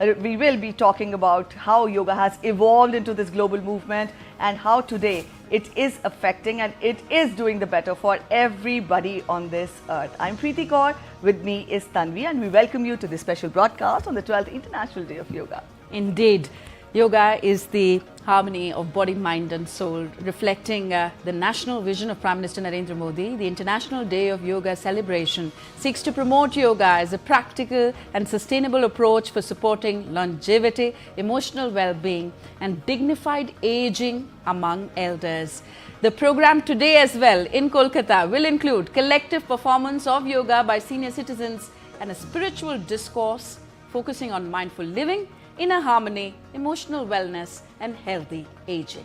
We will be talking about how yoga has evolved into this global movement and how today it is affecting and it is doing the better for everybody on this earth. I'm Preeti Kaur, with me is Tanvi, and we welcome you to this special broadcast on the 12th International Day of Yoga. Indeed, yoga is the harmony of body, mind and soul, reflecting the national vision of Prime Minister Narendra Modi. The International Day of Yoga celebration seeks to promote yoga as a practical and sustainable approach for supporting longevity, emotional well-being and dignified aging among elders. The program today as well in Kolkata will include collective performance of yoga by senior citizens and a spiritual discourse focusing on mindful living, inner harmony, emotional wellness and healthy aging.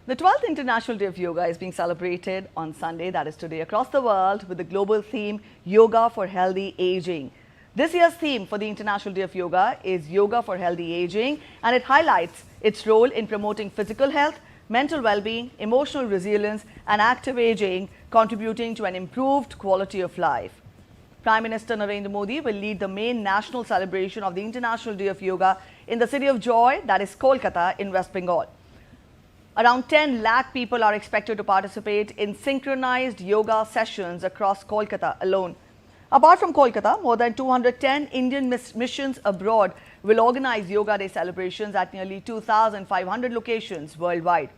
The 12th International Day of Yoga is being celebrated on Sunday, that is today, across the world with the global theme Yoga for Healthy Aging. This year's theme for the International Day of Yoga is Yoga for Healthy Aging, and it highlights its role in promoting physical health, mental well-being, emotional resilience and active aging, contributing to an improved quality of life. Prime Minister Narendra Modi will lead the main national celebration of the International Day of Yoga in the city of joy, that is Kolkata in West Bengal. Around 10 lakh people are expected to participate in synchronized yoga sessions across Kolkata alone. Apart from Kolkata, more than 210 Indian missions abroad will organize Yoga Day celebrations at nearly 2,500 locations worldwide.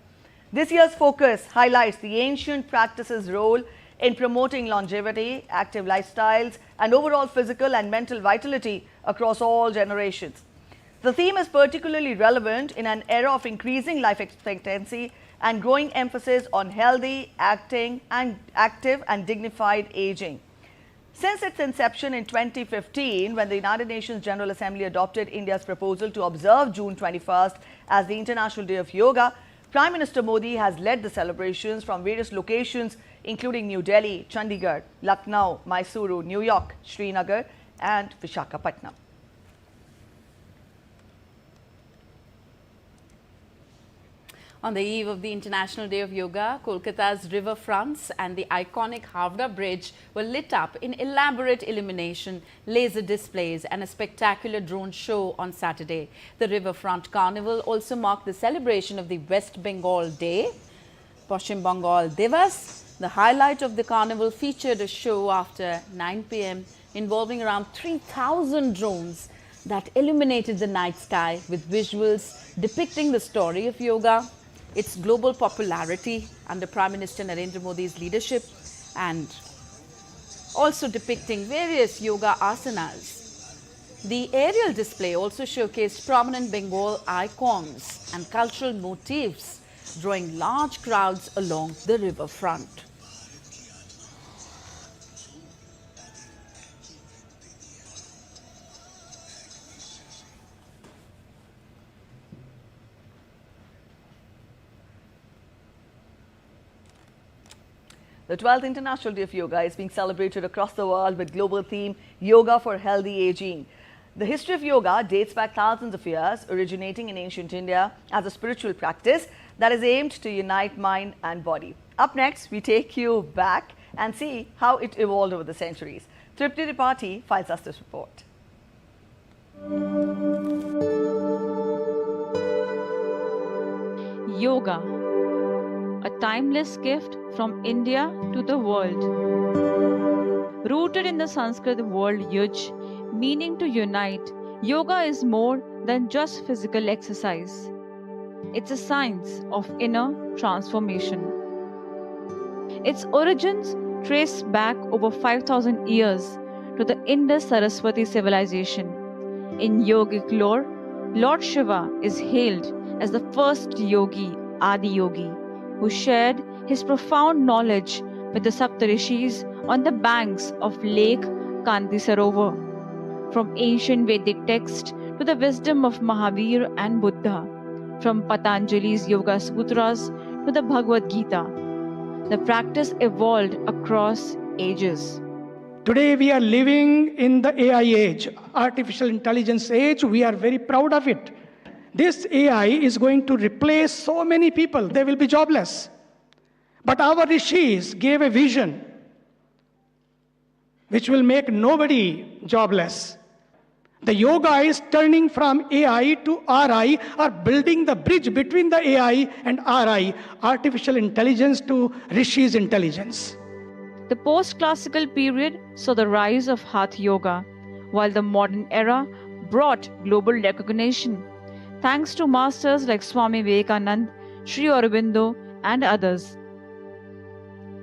This year's focus highlights the ancient practice's role in promoting longevity, active lifestyles, and overall physical and mental vitality across all generations. The theme is particularly relevant in an era of increasing life expectancy and growing emphasis on healthy, active, and dignified aging. Since its inception in 2015, when the United Nations General Assembly adopted India's proposal to observe June 21st as the International Day of Yoga, Prime Minister Modi has led the celebrations from various locations including New Delhi, Chandigarh, Lucknow, Mysuru, New York, Srinagar and Visakhapatnam. On the eve of the International Day of Yoga, Kolkata's riverfronts and the iconic Howrah Bridge were lit up in elaborate illumination, laser displays and a spectacular drone show on Saturday. The riverfront carnival also marked the celebration of the West Bengal Day, Paschim Bengal Divas. The highlight of the carnival featured a show after 9 p.m. involving around 3,000 drones that illuminated the night sky with visuals depicting the story of yoga, its global popularity under Prime Minister Narendra Modi's leadership, and also depicting various yoga asanas. The aerial display also showcased prominent Bengal icons and cultural motifs, drawing large crowds along the riverfront. The 12th International Day of Yoga is being celebrated across the world with global theme Yoga for Healthy Aging. The history of yoga dates back thousands of years, originating in ancient India as a spiritual practice that is aimed to unite mind and body. Up next, we take you back and see how it evolved over the centuries. Tripti Tripathi files us this report. Yoga, a timeless gift from India to the world. Rooted in the Sanskrit word yuj, meaning to unite, yoga is more than just physical exercise. It's a science of inner transformation. Its origins trace back over 5,000 years to the Indus Saraswati civilization. In yogic lore, Lord Shiva is hailed as the first yogi, Adi Yogi, who shared his profound knowledge with the Saptarishis on the banks of Lake Kanti Sarovar. From ancient Vedic texts to the wisdom of Mahavir and Buddha, from Patanjali's Yoga Sutras to the Bhagavad Gita, the practice evolved across ages. Today we are living in the AI age, artificial intelligence age. We are very proud of it. This AI is going to replace so many people. They will be jobless. But our rishis gave a vision which will make nobody jobless. The yoga is turning from AI to RI, or building the bridge between the AI and RI, artificial intelligence to Rishi's intelligence. The post-classical period saw the rise of Hatha Yoga, while the modern era brought global recognition, thanks to masters like Swami Vivekananda, Sri Aurobindo, and others.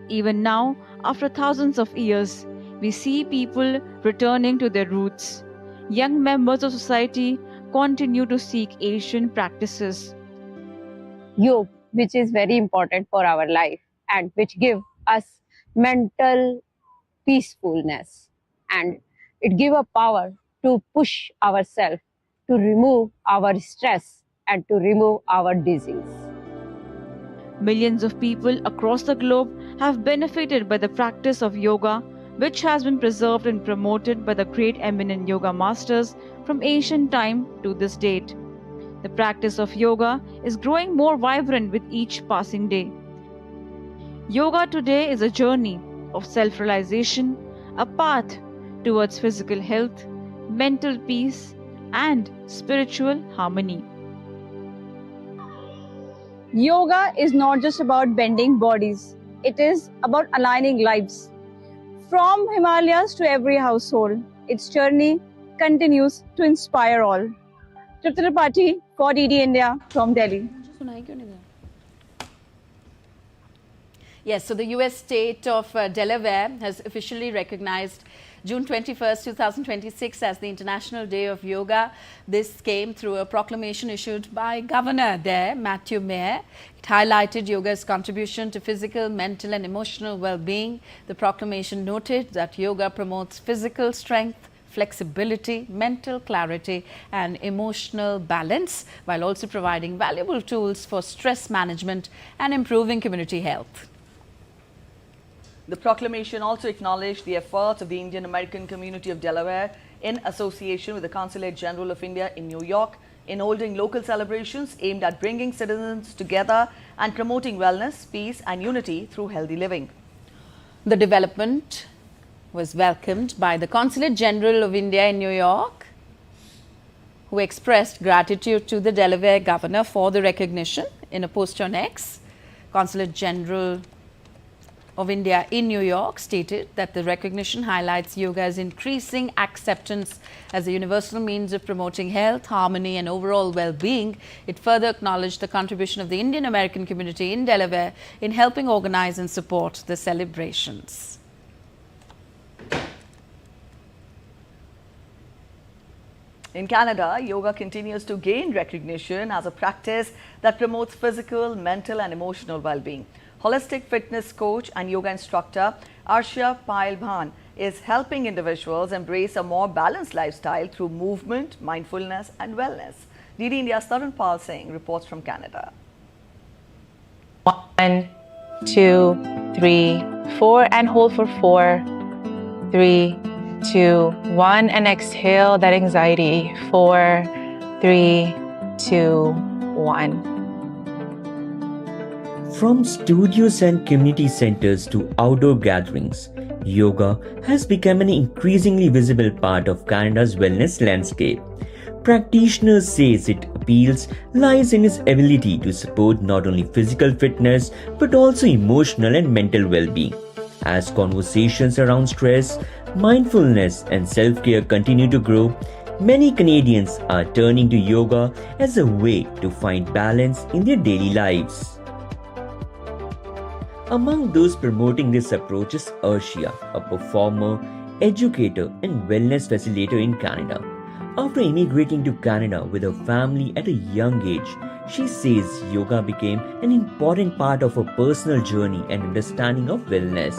Even now, after thousands of years, we see people returning to their roots. Young members of society continue to seek Asian practices. Yoga, which is very important for our life and which give us mental peacefulness, and it give a power to push ourselves, to remove our stress and to remove our disease. Millions of people across the globe have benefited by the practice of yoga, which has been preserved and promoted by the great eminent yoga masters from ancient time to this date. The practice of yoga is growing more vibrant with each passing day. Yoga today is a journey of self-realization, a path towards physical health, mental peace, and spiritual harmony. Yoga is not just about bending bodies, it is about aligning lives. From Himalayas to every household, its journey continues to inspire all. Tripti Tripathi for DD India from Delhi. Yes, so the US state of Delaware has officially recognized June 21st, 2026 as the International Day of Yoga. This came through a proclamation issued by Governor there, Matthew Mayer. It highlighted yoga's contribution to physical, mental and emotional well-being. The proclamation noted that yoga promotes physical strength, flexibility, mental clarity and emotional balance, while also providing valuable tools for stress management and improving community health. The proclamation also acknowledged the efforts of the Indian American community of Delaware in association with the Consulate General of India in New York in holding local celebrations aimed at bringing citizens together and promoting wellness, peace and unity through healthy living. The development was welcomed by the Consulate General of India in New York, who expressed gratitude to the Delaware Governor for the recognition. In a post on X, Consulate General of India in New York stated that the recognition highlights yoga's increasing acceptance as a universal means of promoting health, harmony and overall well-being. It further acknowledged the contribution of the Indian American community in Delaware in helping organize and support the celebrations. In Canada, yoga continues to gain recognition as a practice that promotes physical, mental and emotional well-being. Holistic fitness coach and yoga instructor Arshia Pailbhan is helping individuals embrace a more balanced lifestyle through movement, mindfulness and wellness. DD India's Tarun Pal Singh reports from Canada. 1, 2, 3, 4 and hold for 4, 3, 2, 1 and exhale that anxiety. 4, 3, 2, 1. From studios and community centers to outdoor gatherings, yoga has become an increasingly visible part of Canada's wellness landscape. Practitioners say its appeals lies in its ability to support not only physical fitness but also emotional and mental well-being. As conversations around stress, mindfulness and self-care continue to grow, many Canadians are turning to yoga as a way to find balance in their daily lives. Among those promoting this approach is Arshia, a performer, educator and wellness facilitator in Canada. After immigrating to Canada with her family at a young age, she says yoga became an important part of her personal journey and understanding of wellness.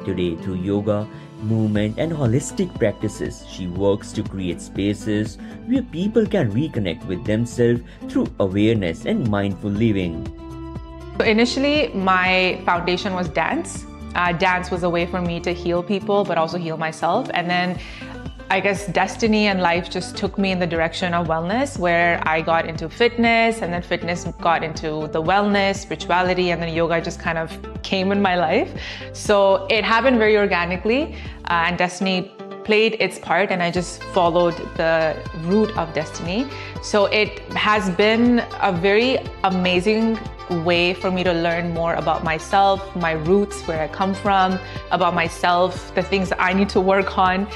Today, through yoga, movement and holistic practices, she works to create spaces where people can reconnect with themselves through awareness and mindful living. So initially, my foundation was dance. Dance was a way for me to heal people, but also heal myself. And then I guess destiny and life just took me in the direction of wellness, where I got into fitness, and then fitness got into the wellness, spirituality, and then yoga just kind of came in my life. So it happened very organically, and destiny played its part, and I just followed the route of destiny. So it has been a very amazing way for me to learn more about myself, my roots, where I come from, about myself, the things that I need to work on.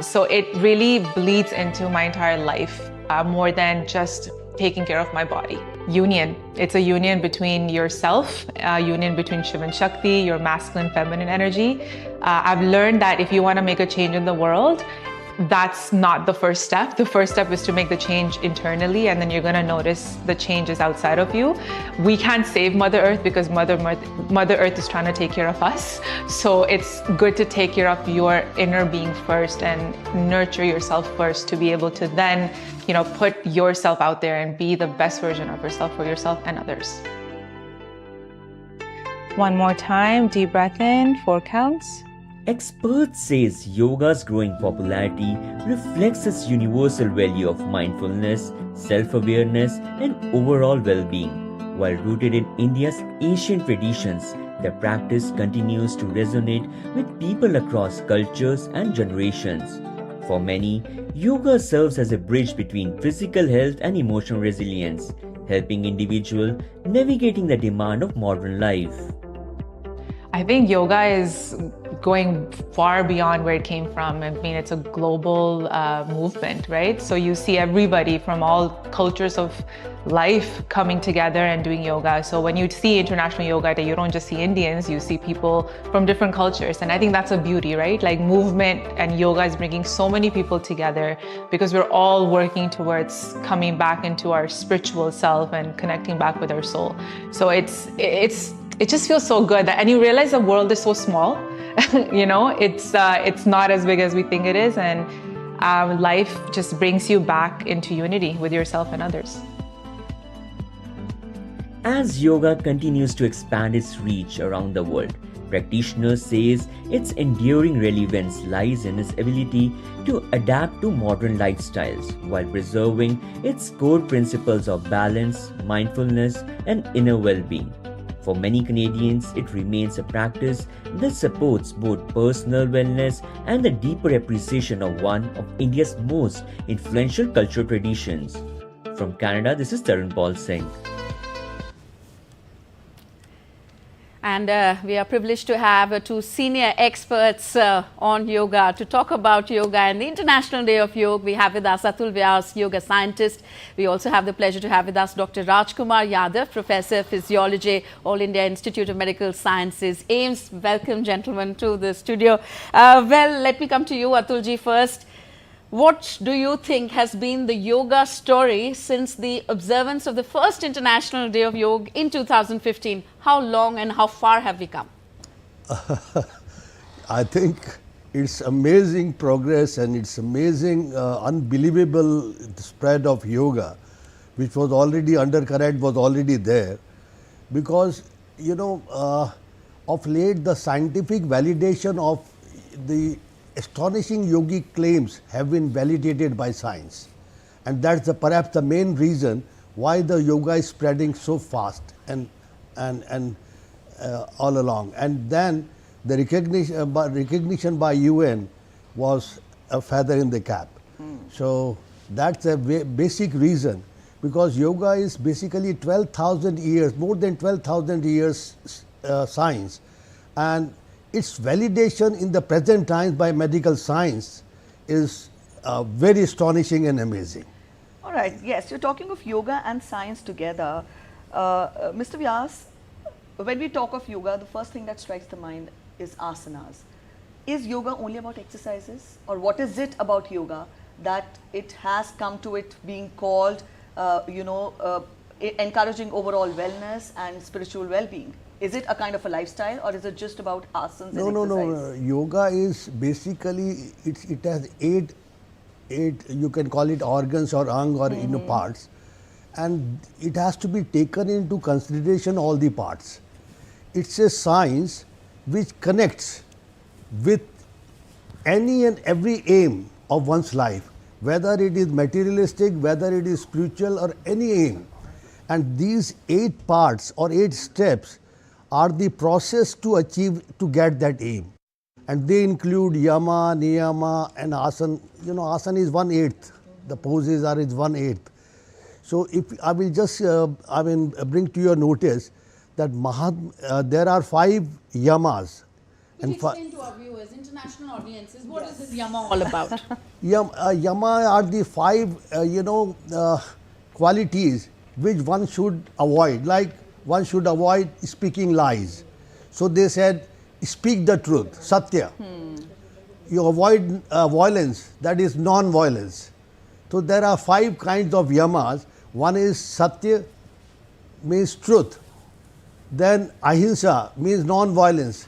So it really bleeds into my entire life, more than just taking care of my body. Union. It's a union between yourself, a union between Shiv and Shakti, your masculine, feminine energy. I've learned that if you want to make a change in the world, that's not the first step. The first step is to make the change internally, and then you're going to notice the changes outside of you. We can't save Mother Earth because Mother Earth is trying to take care of us. So it's good to take care of your inner being first and nurture yourself first to be able to then, put yourself out there and be the best version of yourself for yourself and others. One more time, deep breath in, 4 counts. Experts says yoga's growing popularity reflects its universal value of mindfulness, self-awareness, and overall well-being. While rooted in India's ancient traditions, the practice continues to resonate with people across cultures and generations. For many, yoga serves as a bridge between physical health and emotional resilience, helping individuals navigating the demand of modern life. I think yoga is going far beyond where it came from. I mean, it's a global movement, right? So you see everybody from all cultures of life coming together and doing yoga. So when you see International Yoga Day, you don't just see Indians, you see people from different cultures. And I think that's a beauty, right? Like movement and yoga is bringing so many people together because we're all working towards coming back into our spiritual self and connecting back with our soul. So it just feels so good and you realize the world is so small. It's not as big as we think it is, and life just brings you back into unity with yourself and others. As yoga continues to expand its reach around the world, practitioners says its enduring relevance lies in its ability to adapt to modern lifestyles while preserving its core principles of balance, mindfulness, and inner well-being. For many Canadians, it remains a practice that supports both personal wellness and the deeper appreciation of one of India's most influential cultural traditions. From Canada, this is Tarun Paul Singh. And we are privileged to have two senior experts on yoga to talk about yoga and the International Day of Yoga. We have with us Atul Vyas, yoga scientist. We also have the pleasure to have with us Dr. Rajkumar Yadav, Professor of Physiology, All India Institute of Medical Sciences, AIMS. Welcome, gentlemen, to the studio. Well, let me come to you, Atulji, first. What do you think has been the yoga story since the observance of the first International Day of Yoga in 2015? How long and how far have we come? I think it's amazing progress and it's amazing, unbelievable spread of yoga, which was already undercurrent, was already there. Because, of late the scientific validation of the astonishing yogic claims have been validated by science, and that's perhaps the main reason why the yoga is spreading so fast and all along. And then the recognition by UN was a feather in the cap. So that's a basic reason, because yoga is basically 12,000 years, more than 12,000 years science, and its validation in the present times by medical science is very astonishing and amazing. All right, yes, you're talking of yoga and science together. Mr. Vyas, when we talk of yoga, the first thing that strikes the mind is asanas. Is yoga only about exercises, or what is it about yoga that it has come to it being called, encouraging overall wellness and spiritual well-being? Is it a kind of a lifestyle, or is it just about asanas and exercise? No. Yoga is basically, it has eight, you can call it organs or ang or parts, and it has to be taken into consideration all the parts. It's a science which connects with any and every aim of one's life, whether it is materialistic, whether it is spiritual or any aim. And these 8 parts or 8 steps are the process to achieve, to get that aim. And they include yama, niyama and asana. You know, asana is 1/8. The poses are is 1/8. So if I will just bring to your notice that there are 5 yamas. Could you explain to our viewers, international audiences, what is this yama all about? Yama are the 5 qualities which one should avoid. Like one should avoid speaking lies. So they said, speak the truth, satya. You avoid violence, that is non-violence. So there are 5 kinds of yamas. One is satya, means truth. Then ahimsa means non-violence.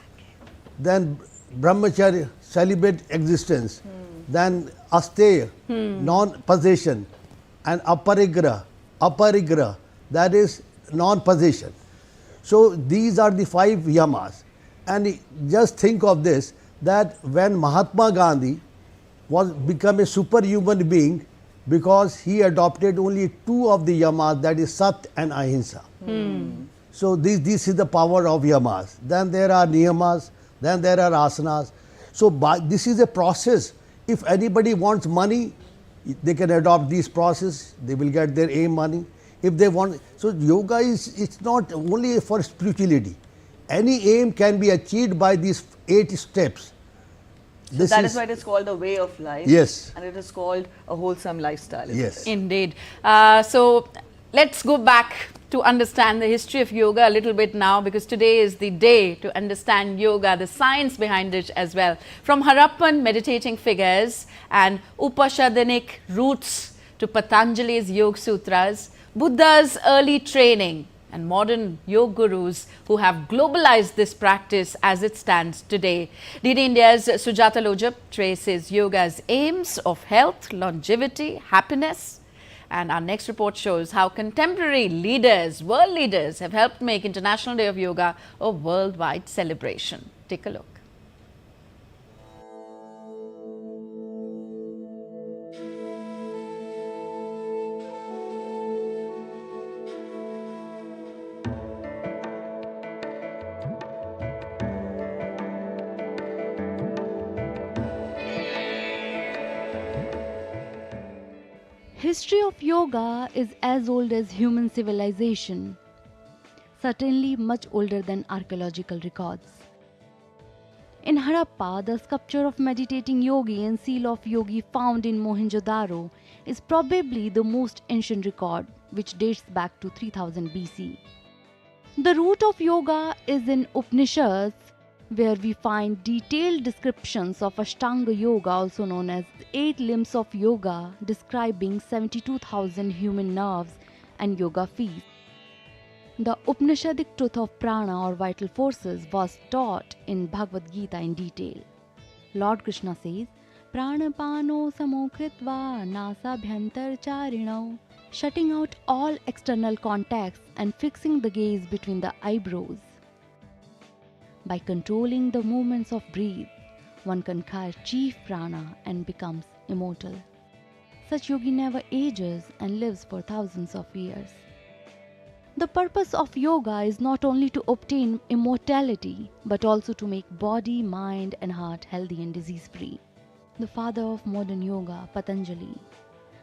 Then brahmacharya, celibate existence. Then asteya, non-possession. And aparigraha, that is non-possession. So these are the 5 yamas. And just think of this, that when Mahatma Gandhi was become a superhuman being, because he adopted only 2 of the yamas, that is sat and ahimsa. So this is the power of yamas. Then there are niyamas, then there are asanas. So this is a process. If anybody wants money, they can adopt this process, they will get their aim money. If they want, so yoga it's not only for spirituality. Any aim can be achieved by these 8 steps. So that is why it is called a way of life. Yes. And it is called a wholesome lifestyle. Yes. Indeed. So let's go back to understand the history of yoga a little bit now, because today is the day to understand yoga, the science behind it as well. From Harappan meditating figures and Upashadanic roots to Patanjali's Yoga Sutras, Buddha's early training and modern yoga gurus who have globalized this practice as it stands today. DD India's Sujata Lojap traces yoga's aims of health, longevity, happiness. And our next report shows how contemporary leaders, world leaders, have helped make International Day of Yoga a worldwide celebration. Take a look. History of yoga is as old as human civilization, certainly much older than archaeological records. In Harappa, the sculpture of meditating yogi and seal of yogi found in Mohenjo-daro is probably the most ancient record, which dates back to 3000 BC. The root of yoga is in Upanishads, where we find detailed descriptions of Ashtanga Yoga, also known as the 8 limbs of yoga, describing 72,000 human nerves and yoga feet. The Upanishadic truth of prana or vital forces was taught in Bhagavad Gita in detail. Lord Krishna says, Pranapano samokritva nasabhyantar charino, shutting out all external contacts and fixing the gaze between the eyebrows. By controlling the movements of breath, one conquers chief prana and becomes immortal. Such yogi never ages and lives for thousands of years. The purpose of yoga is not only to obtain immortality, but also to make body, mind and heart healthy and disease-free. The father of modern yoga, Patanjali,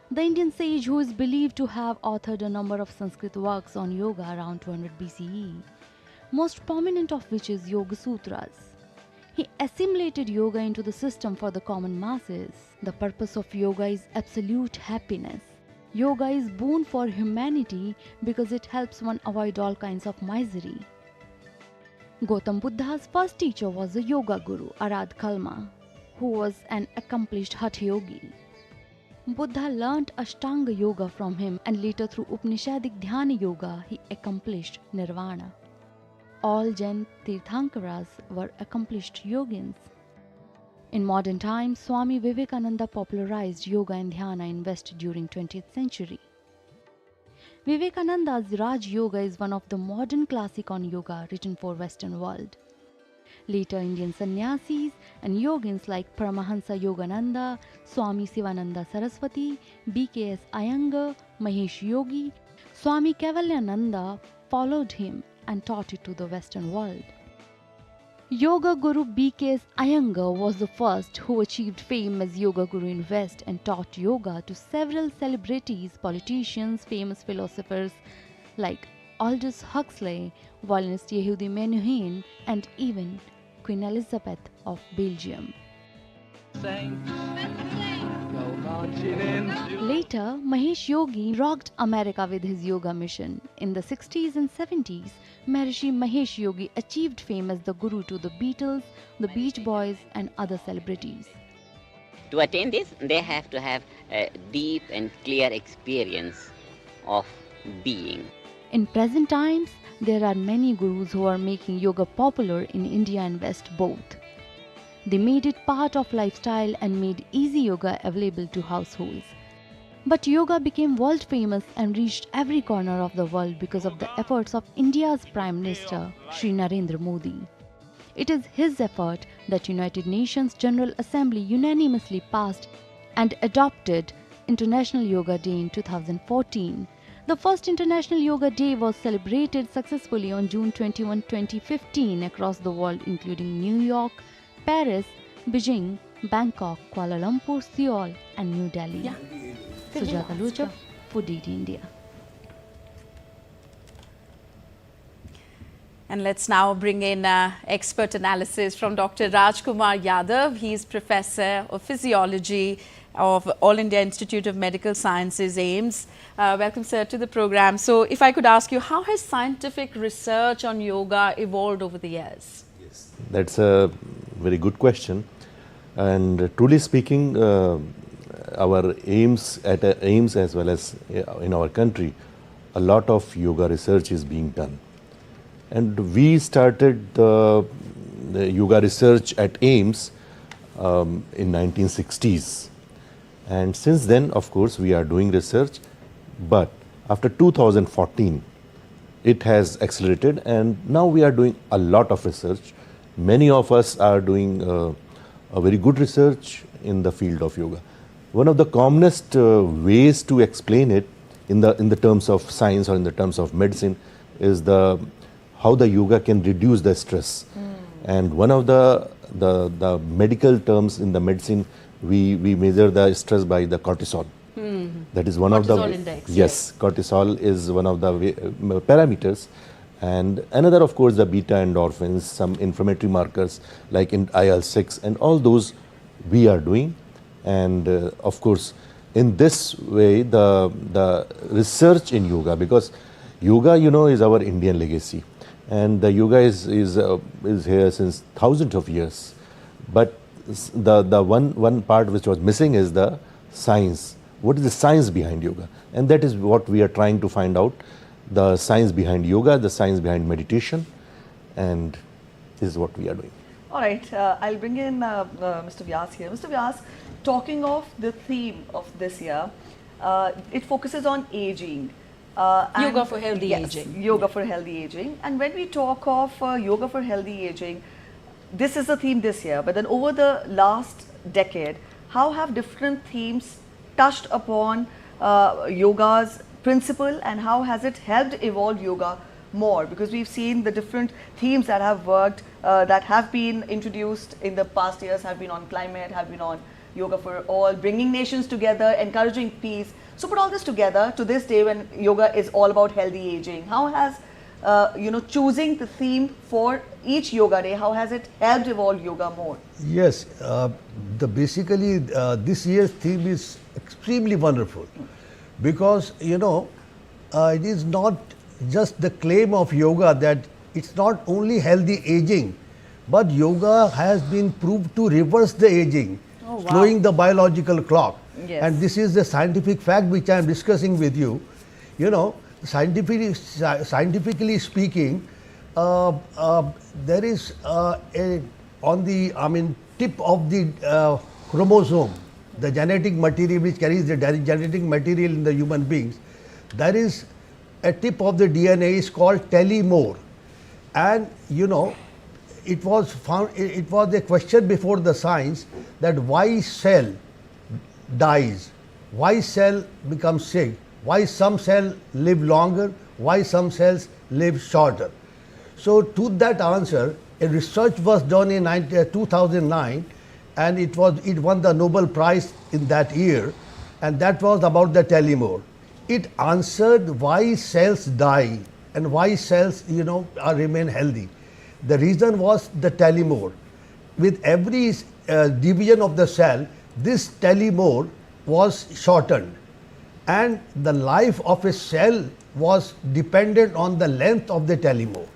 the Indian sage who is believed to have authored a number of Sanskrit works on yoga around 200 BCE, most prominent of which is Yoga Sutras. He assimilated yoga into the system for the common masses. The purpose of yoga is absolute happiness. Yoga is boon for humanity because it helps one avoid all kinds of misery. Gautam Buddha's first teacher was a yoga guru, Arad Kalma, who was an accomplished Hatha yogi. Buddha learnt Ashtanga yoga from him, and later through Upanishadic Dhyana yoga he accomplished nirvana. All Jain Tirthankaras were accomplished yogins. In modern times, Swami Vivekananda popularized yoga and dhyana in West during 20th century. Vivekananda's Raj Yoga is one of the modern classics on yoga written for Western world. Later, Indian sannyasis and yogins like Paramahansa Yogananda, Swami Sivananda Saraswati, B.K.S. Iyengar, Mahesh Yogi, Swami Kaivalyananda followed him and taught it to the Western world. Yoga Guru B.K.S. Iyengar was the first who achieved fame as Yoga Guru in West and taught yoga to several celebrities, politicians, famous philosophers like Aldous Huxley, violinist Yehudi Menuhin, and even Queen Elizabeth of Belgium. Later, Mahesh Yogi rocked America with his yoga mission. In the 60s and 70s, Maharishi Mahesh Yogi achieved fame as the guru to the Beatles, the Beach Boys, and other celebrities. To attain this, they have to have a deep and clear experience of being. In present times, there are many gurus who are making yoga popular in India and West both. They made it part of lifestyle and made easy yoga available to households. But yoga became world famous and reached every corner of the world because of the efforts of India's Prime Minister, Shri Narendra Modi. It is his effort that United Nations General Assembly unanimously passed and adopted International Yoga Day in 2014. The first International Yoga Day was celebrated successfully on June 21, 2015 across the world, including New York, Paris, Beijing, Bangkok, Kuala Lumpur, Seoul, and New Delhi. Sujata Lochab, for DD India. And let's now bring in expert analysis from Dr. Rajkumar Yadav. He is Professor of Physiology of All India Institute of Medical Sciences, AIIMS. Welcome, sir, to the program. So, if I could ask you, how has scientific research on yoga evolved over the years? Yes, that's a very good question. And truly speaking, our AIIMS, at AIIMS as well as in our country, a lot of yoga research is being done. And we started the yoga research at AIIMS in 1960s. And since then, of course, we are doing research. But after 2014, it has accelerated, and now we are doing a lot of research. Many of us are doing a very good research in the field of yoga. One of the commonest ways to explain it in the terms of science or in the terms of medicine is how the yoga can reduce the stress. And one of the medical terms in the medicine, we measure the stress by the cortisol. That is one of the index. Yes, cortisol is one of the parameters. And another, of course, the beta endorphins, some inflammatory markers like in IL-6, and all those we are doing. And of course, in this way, the research in yoga, because yoga, is our Indian legacy, and the yoga is here since thousands of years. But the one part which was missing is the science. What is the science behind yoga? And that is what we are trying to find out. The science behind yoga, the science behind meditation, and this is what we are doing. All right, I'll bring in Mr. Vyas here. Mr. Vyas, talking of the theme of this year, it focuses on aging. Yoga for healthy aging. Yoga for healthy aging. And when we talk of yoga for healthy aging, this is the theme this year. But then over the last decade, how have different themes touched upon yoga's principle, and how has it helped evolve yoga more? Because we've seen the different themes that have worked, that have been introduced in the past years, have been on climate, have been on yoga for all, bringing nations together, encouraging peace. So put all this together to this day when yoga is all about healthy aging. How has choosing the theme for each yoga day, how has it helped evolve yoga more? Yes, basically this year's theme is extremely wonderful, because it is not just the claim of yoga that it's not only healthy aging, but yoga has been proved to reverse the aging, slowing the biological clock. Yes. And this is the scientific fact which I am discussing with you. Scientifically speaking, there is on the tip of the chromosome, the genetic material which carries the genetic material in the human beings, there is a tip of the DNA is called telomere. And it was found, it was a question before the science that why cell dies, why cell becomes sick, why some cells live longer, why some cells live shorter. So to that answer, a research was done in 2009, and it won the Nobel Prize in that year, and that was about the telomere. It answered why cells die and why cells remain healthy. The reason was the telomere. With every division of the cell, this telomere was shortened, and the life of a cell was dependent on the length of the telomere,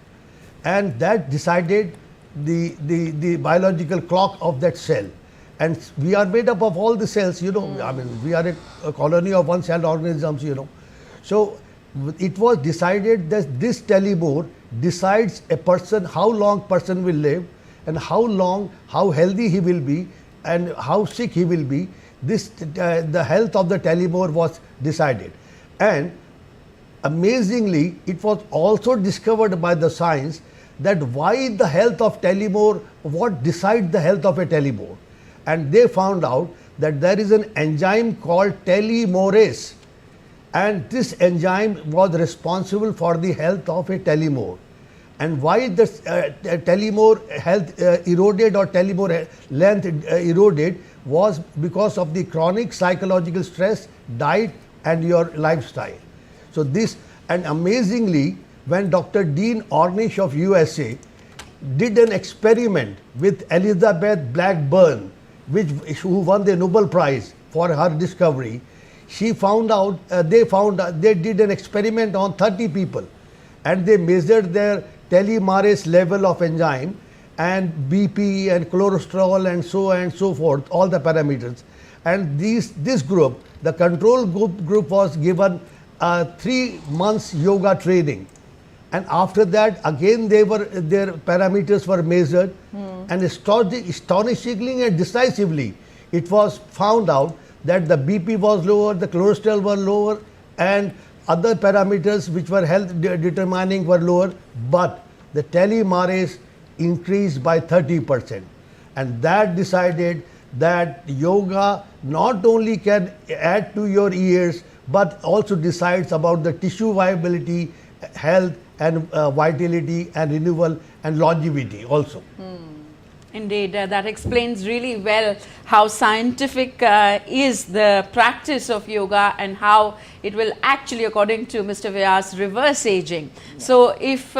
and that decided the biological clock of that cell. And we are made up of all the cells, I mean, we are a colony of one-celled organisms, So it was decided that this telomere decides a person, how long person will live, and how healthy he will be, and how sick he will be. This the health of the telomere was decided, and amazingly, it was also discovered by the science that why the health of telomere, what decides the health of a telomere, and they found out that there is an enzyme called telomerase, and this enzyme was responsible for the health of a telomere. And why the telomere health eroded, or telomere length eroded, was because of the chronic psychological stress, diet, and your lifestyle. So this, and amazingly, when Dr. Dean Ornish of USA did an experiment with Elizabeth Blackburn, who won the Nobel Prize for her discovery, she found out, they did an experiment on 30 people, and they measured their telomerase level of enzyme and BP and cholesterol and so on and so forth, all the parameters. And this group, the control group was given 3 months yoga training, and after that again their parameters were measured, and astonishingly and decisively it was found out that the BP was lower, the cholesterol were lower, and other parameters which were health determining were lower, but the telomerase increased by 30%, and that decided that yoga not only can add to your years but also decides about the tissue viability, health, and vitality, and renewal, and longevity also. Indeed, that explains really well how scientific is the practice of yoga, and how it will actually, according to Mr. Vyas, reverse aging. So if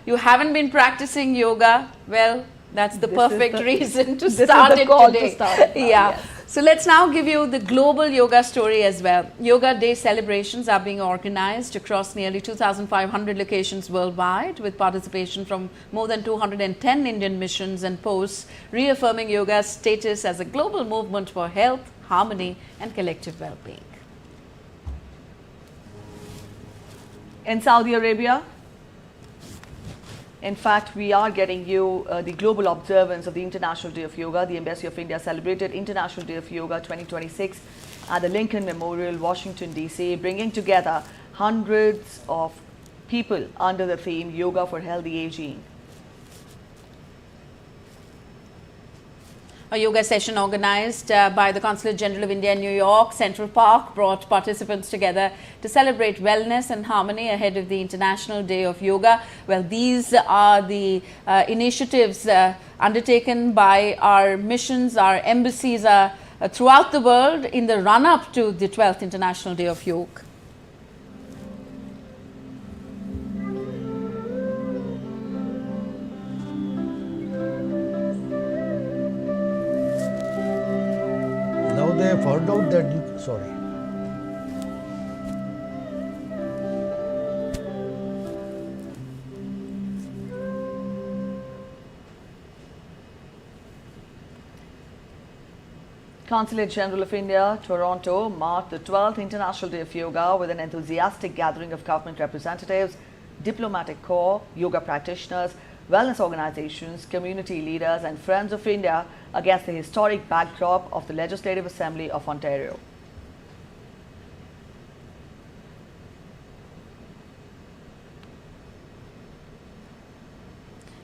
you haven't been practicing yoga, well, that's the perfect reason to start it today. Yeah. Yes. So let's now give you the global yoga story as well. Yoga Day celebrations are being organized across nearly 2,500 locations worldwide, with participation from more than 210 Indian missions and posts, reaffirming yoga's status as a global movement for health, harmony, and collective well-being. In Saudi Arabia, in fact, we are getting you the global observance of the International Day of Yoga. The Embassy of India celebrated International Day of Yoga 2026 at the Lincoln Memorial, Washington, D.C., bringing together hundreds of people under the theme Yoga for Healthy Aging. A yoga session organized by the Consulate General of India in New York, Central Park, brought participants together to celebrate wellness and harmony ahead of the International Day of Yoga. Well, these are the initiatives undertaken by our missions, our embassies throughout the world in the run-up to the 12th International Day of Yoga. Now they have found out that Consulate General of India, Toronto, marked the 12th International Day of Yoga with an enthusiastic gathering of government representatives, diplomatic corps, yoga practitioners, wellness organizations, community leaders, and friends of India against the historic backdrop of the Legislative Assembly of Ontario.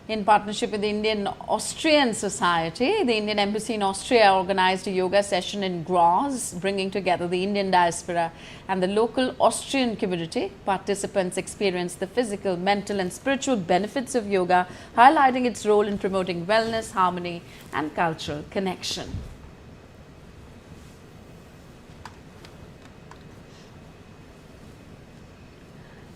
In partnership with the Indian Austrian Society, the Indian Embassy in Austria organized a yoga session in Graz, bringing together the Indian diaspora and the local Austrian community. Participants experienced the physical, mental and spiritual benefits of yoga, highlighting its role in promoting wellness, harmony and cultural connection.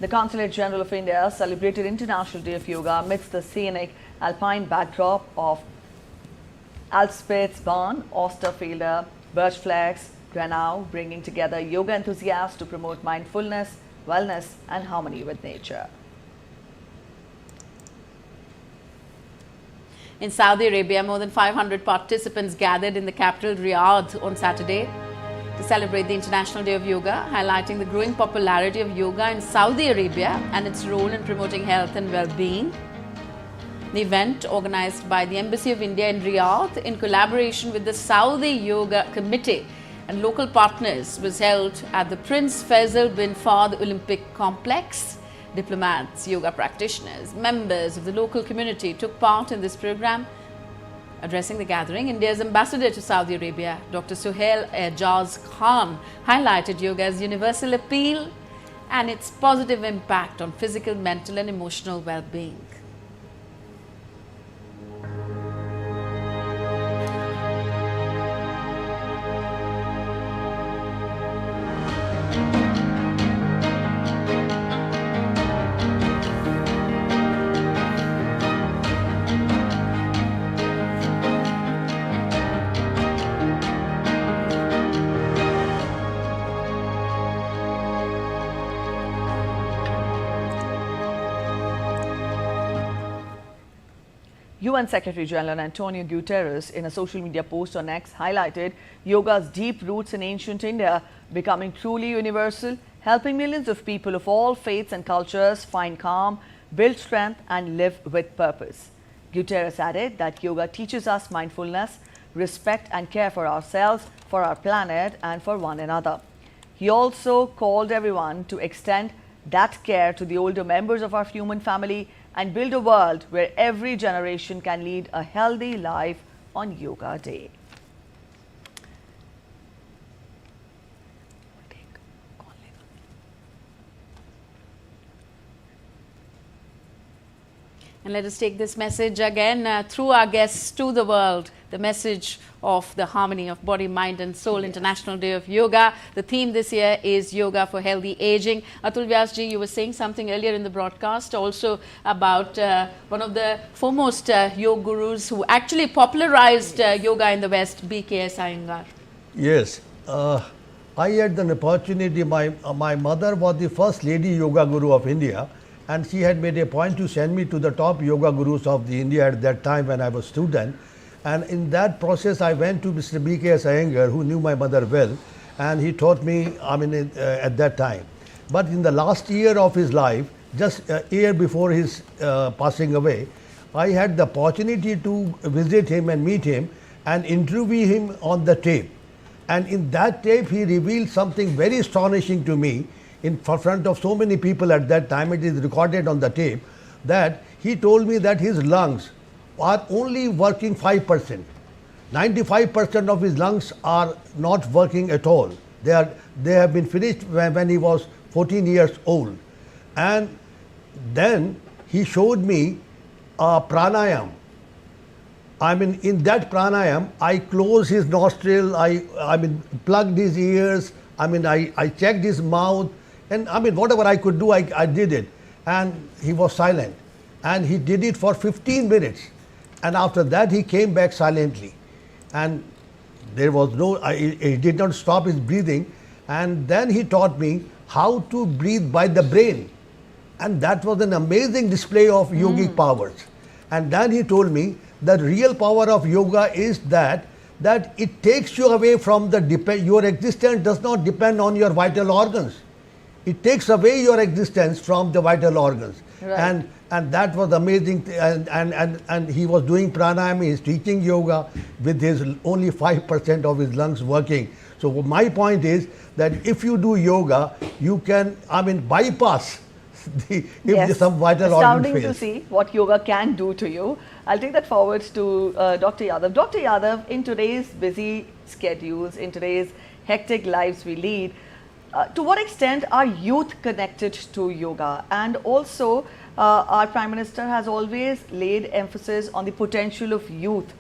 The Consulate General of India celebrated International Day of Yoga amidst the scenic alpine backdrop of Alps, Barn, Osterfelder, Birchflex, Granau, bringing together yoga enthusiasts to promote mindfulness, wellness and harmony with nature. In Saudi Arabia, more than 500 participants gathered in the capital Riyadh on Saturday to celebrate the International Day of Yoga, highlighting the growing popularity of yoga in Saudi Arabia and its role in promoting health and well-being. The event, organized by the Embassy of India in Riyadh in collaboration with the Saudi Yoga Committee and local partners, was held at the Prince Faisal bin Fahd Olympic Complex. Diplomats, yoga practitioners, members of the local community took part in this program. Addressing the gathering, India's ambassador to Saudi Arabia, Dr. Suhail Ejaz Khan, highlighted yoga's universal appeal and its positive impact on physical, mental and emotional well-being. UN Secretary General Antonio Guterres, in a social media post on X, highlighted yoga's deep roots in ancient India, becoming truly universal, helping millions of people of all faiths and cultures find calm, build strength and live with purpose. Guterres added that yoga teaches us mindfulness, respect and care for ourselves, for our planet and for one another. He also called everyone to extend that care to the older members of our human family and build a world where every generation can lead a healthy life on Yoga Day. And let us take this message again through our guests to the world, the message of the harmony of body, mind and soul, International Day of Yoga. The theme this year is Yoga for Healthy Aging. Atul Vyas ji, you were saying something earlier in the broadcast also about one of the foremost yoga gurus who actually popularized yoga in the West, B.K.S. Iyengar. Yes. I had an opportunity. My mother was the first lady yoga guru of India, and she had made a point to send me to the top yoga gurus of the India at that time when I was a student. And in that process, I went to Mr. B.K.S. Iyengar, who knew my mother well, and he taught me, at that time. But in the last year of his life, just a year before his passing away, I had the opportunity to visit him and meet him and interview him on the tape. And in that tape, he revealed something very astonishing to me in front of so many people at that time. It is recorded on the tape that he told me that his lungs are only working 5%. 95% of his lungs are not working at all. They have been finished when he was 14 years old. And then he showed me pranayam. In that pranayam, I closed his nostril, I plugged his ears, I checked his mouth, and whatever I could do, I did it. And he was silent. And he did it for 15 minutes. And after that, he came back silently. And there was he did not stop his breathing. And then he taught me how to breathe by the brain. And that was an amazing display of yogic powers. And then he told me the real power of yoga is that it takes you away from your existence does not depend on your vital organs. It takes away your existence from the vital organs. Right. And that was amazing. And he was doing pranayama, he is teaching yoga with his only 5% of his lungs working. So my point is that if you do yoga, you can bypass if some vital organ astounding to fails. see what yoga can do to you. I'll take that forward to Dr. Yadav. Dr. Yadav, in today's busy schedules, in today's hectic lives we lead, to what extent are youth connected to yoga? And also, our Prime Minister has always laid emphasis on the potential of youth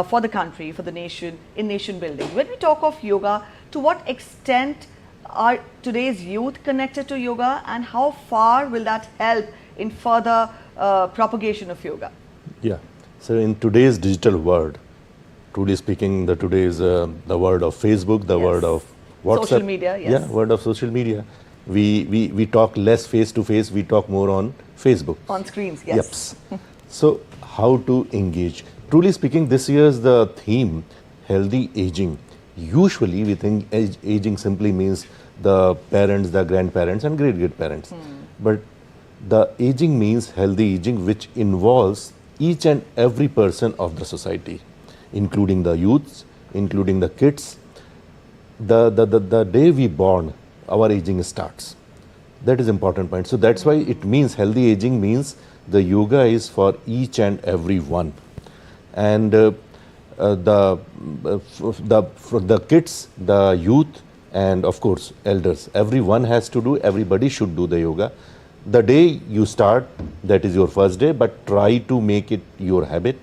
for the country, for the nation, in nation building. When we talk of yoga, to what extent are today's youth connected to yoga, and how far will that help in further propagation of yoga? Yeah. So in today's digital world, truly speaking, today's the word of Facebook, the word of WhatsApp. Social media, yes. Yeah, word of social media. We talk less face to face, we talk more on Facebook. On screens, yes. Yep. So how to engage? Truly speaking, this year's the theme, healthy aging. Usually we think aging simply means the parents, the grandparents and great-great-parents. But the aging means healthy aging, which involves each and every person of the society, including the youths, including the kids. The day we born, our aging starts. That is important point. So that's why it means healthy aging means the yoga is for each and every one. And the kids, the youth, and of course elders, everyone has to do, everybody should do the yoga. The day you start, that is your first day, but try to make it your habit.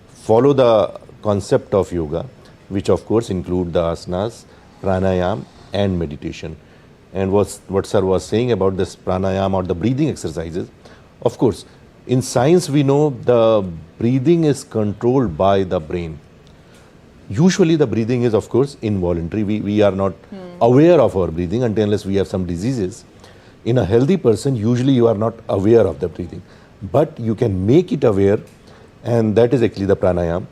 Follow the concept of yoga, which of course include the asanas, pranayam and meditation. And what sir was saying about this pranayam or the breathing exercises, of course, in science we know the breathing is controlled by the brain. Usually the breathing is of course involuntary. We are not aware of our breathing until unless we have some diseases. In a healthy person, usually you are not aware of the breathing, but you can make it aware, and that is actually the pranayam.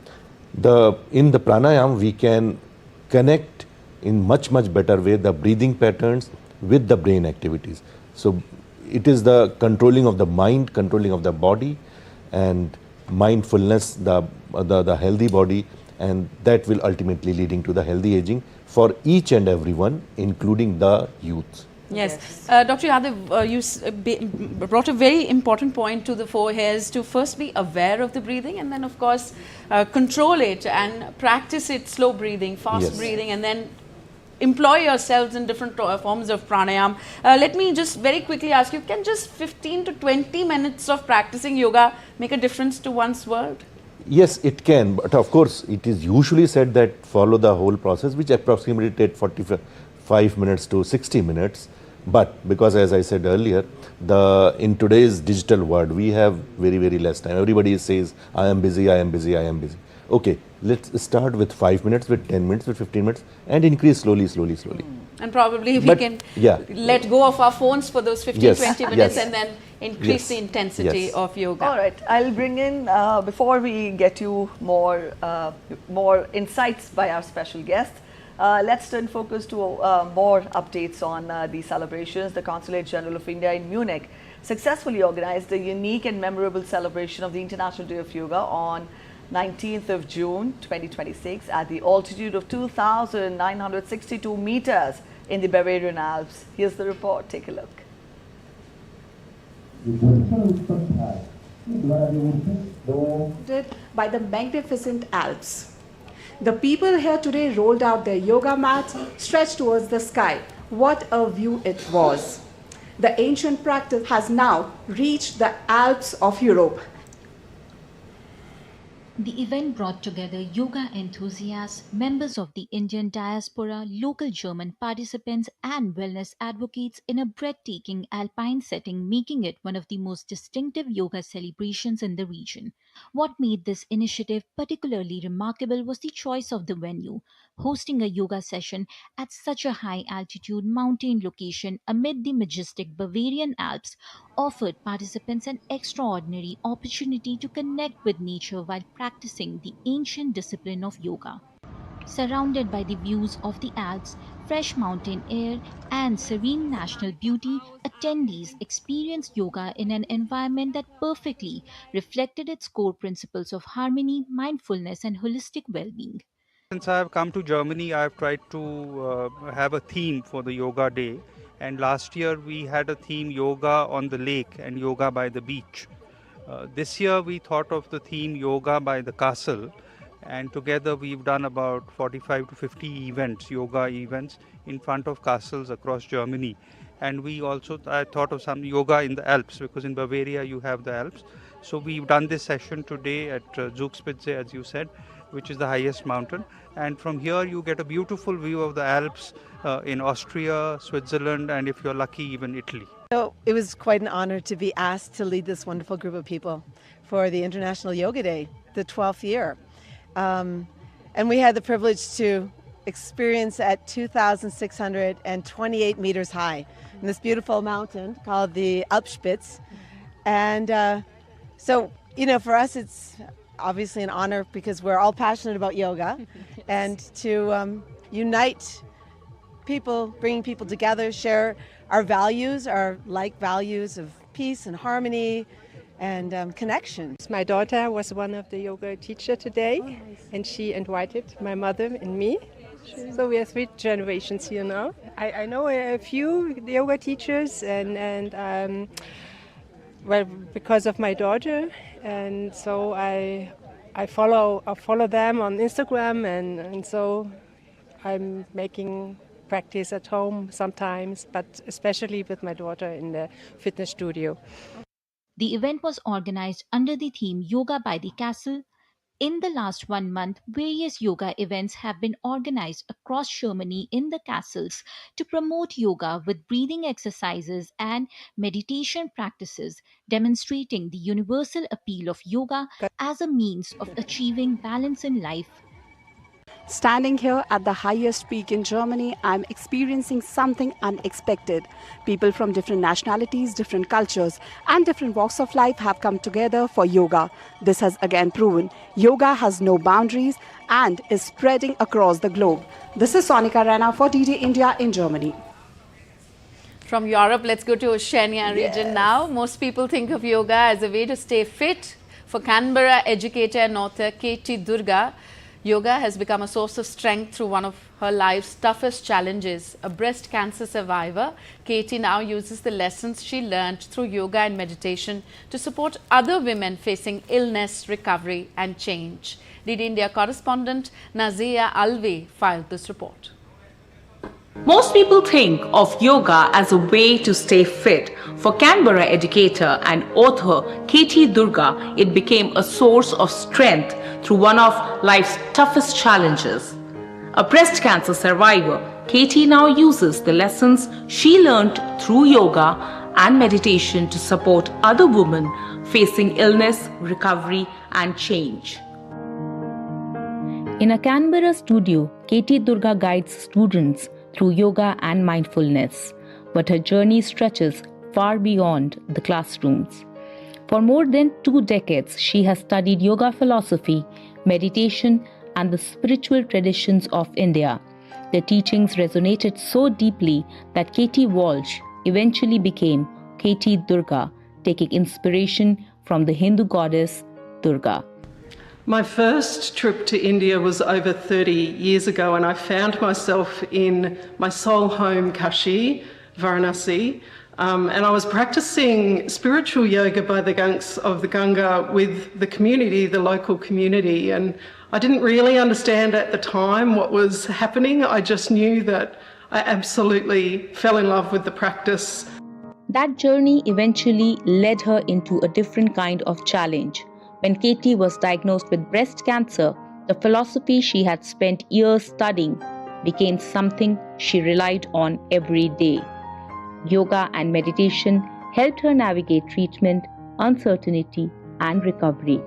In the pranayam, we can connect in much better way the breathing patterns with the brain activities. So it is the controlling of the mind, controlling of the body, and mindfulness, the healthy body, and that will ultimately leading to the healthy aging for each and everyone, including the youth. Yes. Dr. Yadav, you brought a very important point to the fore here, is to first be aware of the breathing and then of course control it and practice it, slow breathing, fast breathing, and then employ yourselves in different forms of pranayam. Let me just very quickly ask you, can just 15 to 20 minutes of practicing yoga make a difference to one's world? Yes, it can, but of course it is usually said that follow the whole process, which approximately takes 45 minutes to 60 minutes. But because as I said earlier, in today's digital world, we have very less time. Everybody says, I am busy, I am busy, I am busy. Okay, let's start with 5 minutes, with 10 minutes, with 15 minutes, and increase slowly. And probably we can let go of our phones for those 15, 20 minutes and then increase the intensity of yoga. All right, I'll bring in, before we get you more insights by our special guest, let's turn focus to more updates on the celebrations. The Consulate General of India in Munich successfully organized a unique and memorable celebration of the International Day of Yoga on 19th of June 2026 at the altitude of 2,962 meters in the Bavarian Alps. Here's the report. Take a look. By the magnificent Alps. The people here today rolled out their yoga mats, stretched towards the sky. What a view it was. The ancient practice has now reached the Alps of Europe. The event brought together yoga enthusiasts, members of the Indian diaspora, local German participants, and wellness advocates in a breathtaking alpine setting, making it one of the most distinctive yoga celebrations in the region. What made this initiative particularly remarkable was the choice of the venue. Hosting a yoga session at such a high altitude mountain location amid the majestic Bavarian Alps offered participants an extraordinary opportunity to connect with nature while practicing the ancient discipline of yoga. Surrounded by the views of the Alps, fresh mountain air, and serene natural beauty, attendees experienced yoga in an environment that perfectly reflected its core principles of harmony, mindfulness, and holistic well being. Since I have come to Germany, I have tried to have a theme for the yoga day, And last year we had a theme yoga on the lake and yoga by the beach. This year we thought of the theme yoga by the castle, and together we've done about 45 to 50 events, yoga events in front of castles across Germany. And we also thought of some yoga in the Alps, because in Bavaria you have the Alps. So we've done this session today at Zugspitze, as you said, which is the highest mountain. And from here you get a beautiful view of the Alps in Austria, Switzerland, and if you're lucky, even Italy. So it was quite an honor to be asked to lead this wonderful group of people for the International Yoga Day, the 12th year. And we had the privilege to experience at 2,628 meters high in this beautiful mountain called the Alps. And so, you know, for us it's obviously an honor because we're all passionate about yoga. Yes. And to unite people, bringing people together, share our values, our like values of peace and harmony and connection. My daughter was one of the yoga teacher today. Oh, nice. And she invited my mother and me. So we are 3 generations here now. I know a few yoga teachers and well, because of my daughter, and so I follow them on Instagram, and so I'm making practice at home sometimes, but especially with my daughter in the fitness studio. The event was organized under the theme Yoga by the Castle. In the last 1 month, various yoga events have been organized across Germany in the castles to promote yoga with breathing exercises and meditation practices, demonstrating the universal appeal of yoga as a means of achieving balance in life. Standing here at the highest peak in Germany, I'm experiencing something unexpected. People from different nationalities, different cultures, and different walks of life have come together for yoga. This has again proven yoga has no boundaries and is spreading across the globe. This is Sonika Rana for DD India in Germany. From Europe, let's go to Oceania region now. Most people think of yoga as a way to stay fit. For Canberra educator and author Katie Durga, yoga has become a source of strength through one of her life's toughest challenges. A breast cancer survivor, Katie now uses the lessons she learned through yoga and meditation to support other women facing illness, recovery and change. DD India correspondent Nazia Alvi filed this report. Most people think of yoga as a way to stay fit. For Canberra educator and author Katie Durga, it became a source of strength through one of life's toughest challenges. A breast cancer survivor, Katie now uses the lessons she learned through yoga and meditation to support other women facing illness, recovery and change. In a Canberra studio, Katie Durga guides students through yoga and mindfulness, but her journey stretches far beyond the classrooms. For more than 2 decades, she has studied yoga philosophy, meditation, and the spiritual traditions of India. The teachings resonated so deeply that Katie Walsh eventually became Katie Durga, taking inspiration from the Hindu goddess Durga. My first trip to India was over 30 years ago, and I found myself in my soul home, Kashi, Varanasi, and I was practicing spiritual yoga by the banks of the Ganga with the community, the local community, and I didn't really understand at the time what was happening. I just knew that I absolutely fell in love with the practice. That journey eventually led her into a different kind of challenge. When Katie was diagnosed with breast cancer, the philosophy she had spent years studying became something she relied on every day. Yoga and meditation helped her navigate treatment, uncertainty, and recovery.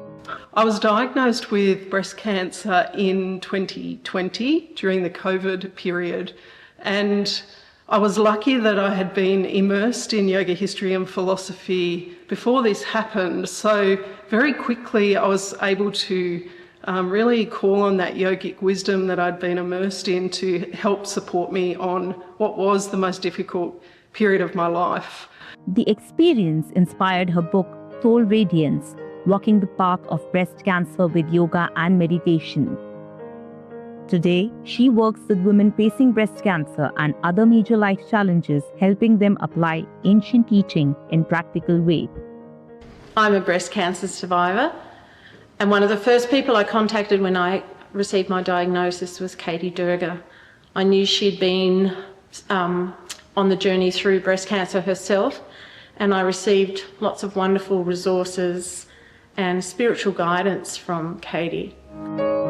I was diagnosed with breast cancer in 2020 during the COVID period, and I was lucky that I had been immersed in yoga history and philosophy before this happened. So very quickly I was able to really call on that yogic wisdom that I'd been immersed in to help support me on what was the most difficult period of my life. The experience inspired her book, Soul Radiance, Walking the Path of Breast Cancer with Yoga and Meditation. Today, she works with women facing breast cancer and other major life challenges, helping them apply ancient teaching in practical ways. I'm a breast cancer survivor, and one of the first people I contacted when I received my diagnosis was Katie Durga. I knew she'd been on the journey through breast cancer herself, and I received lots of wonderful resources and spiritual guidance from Katie.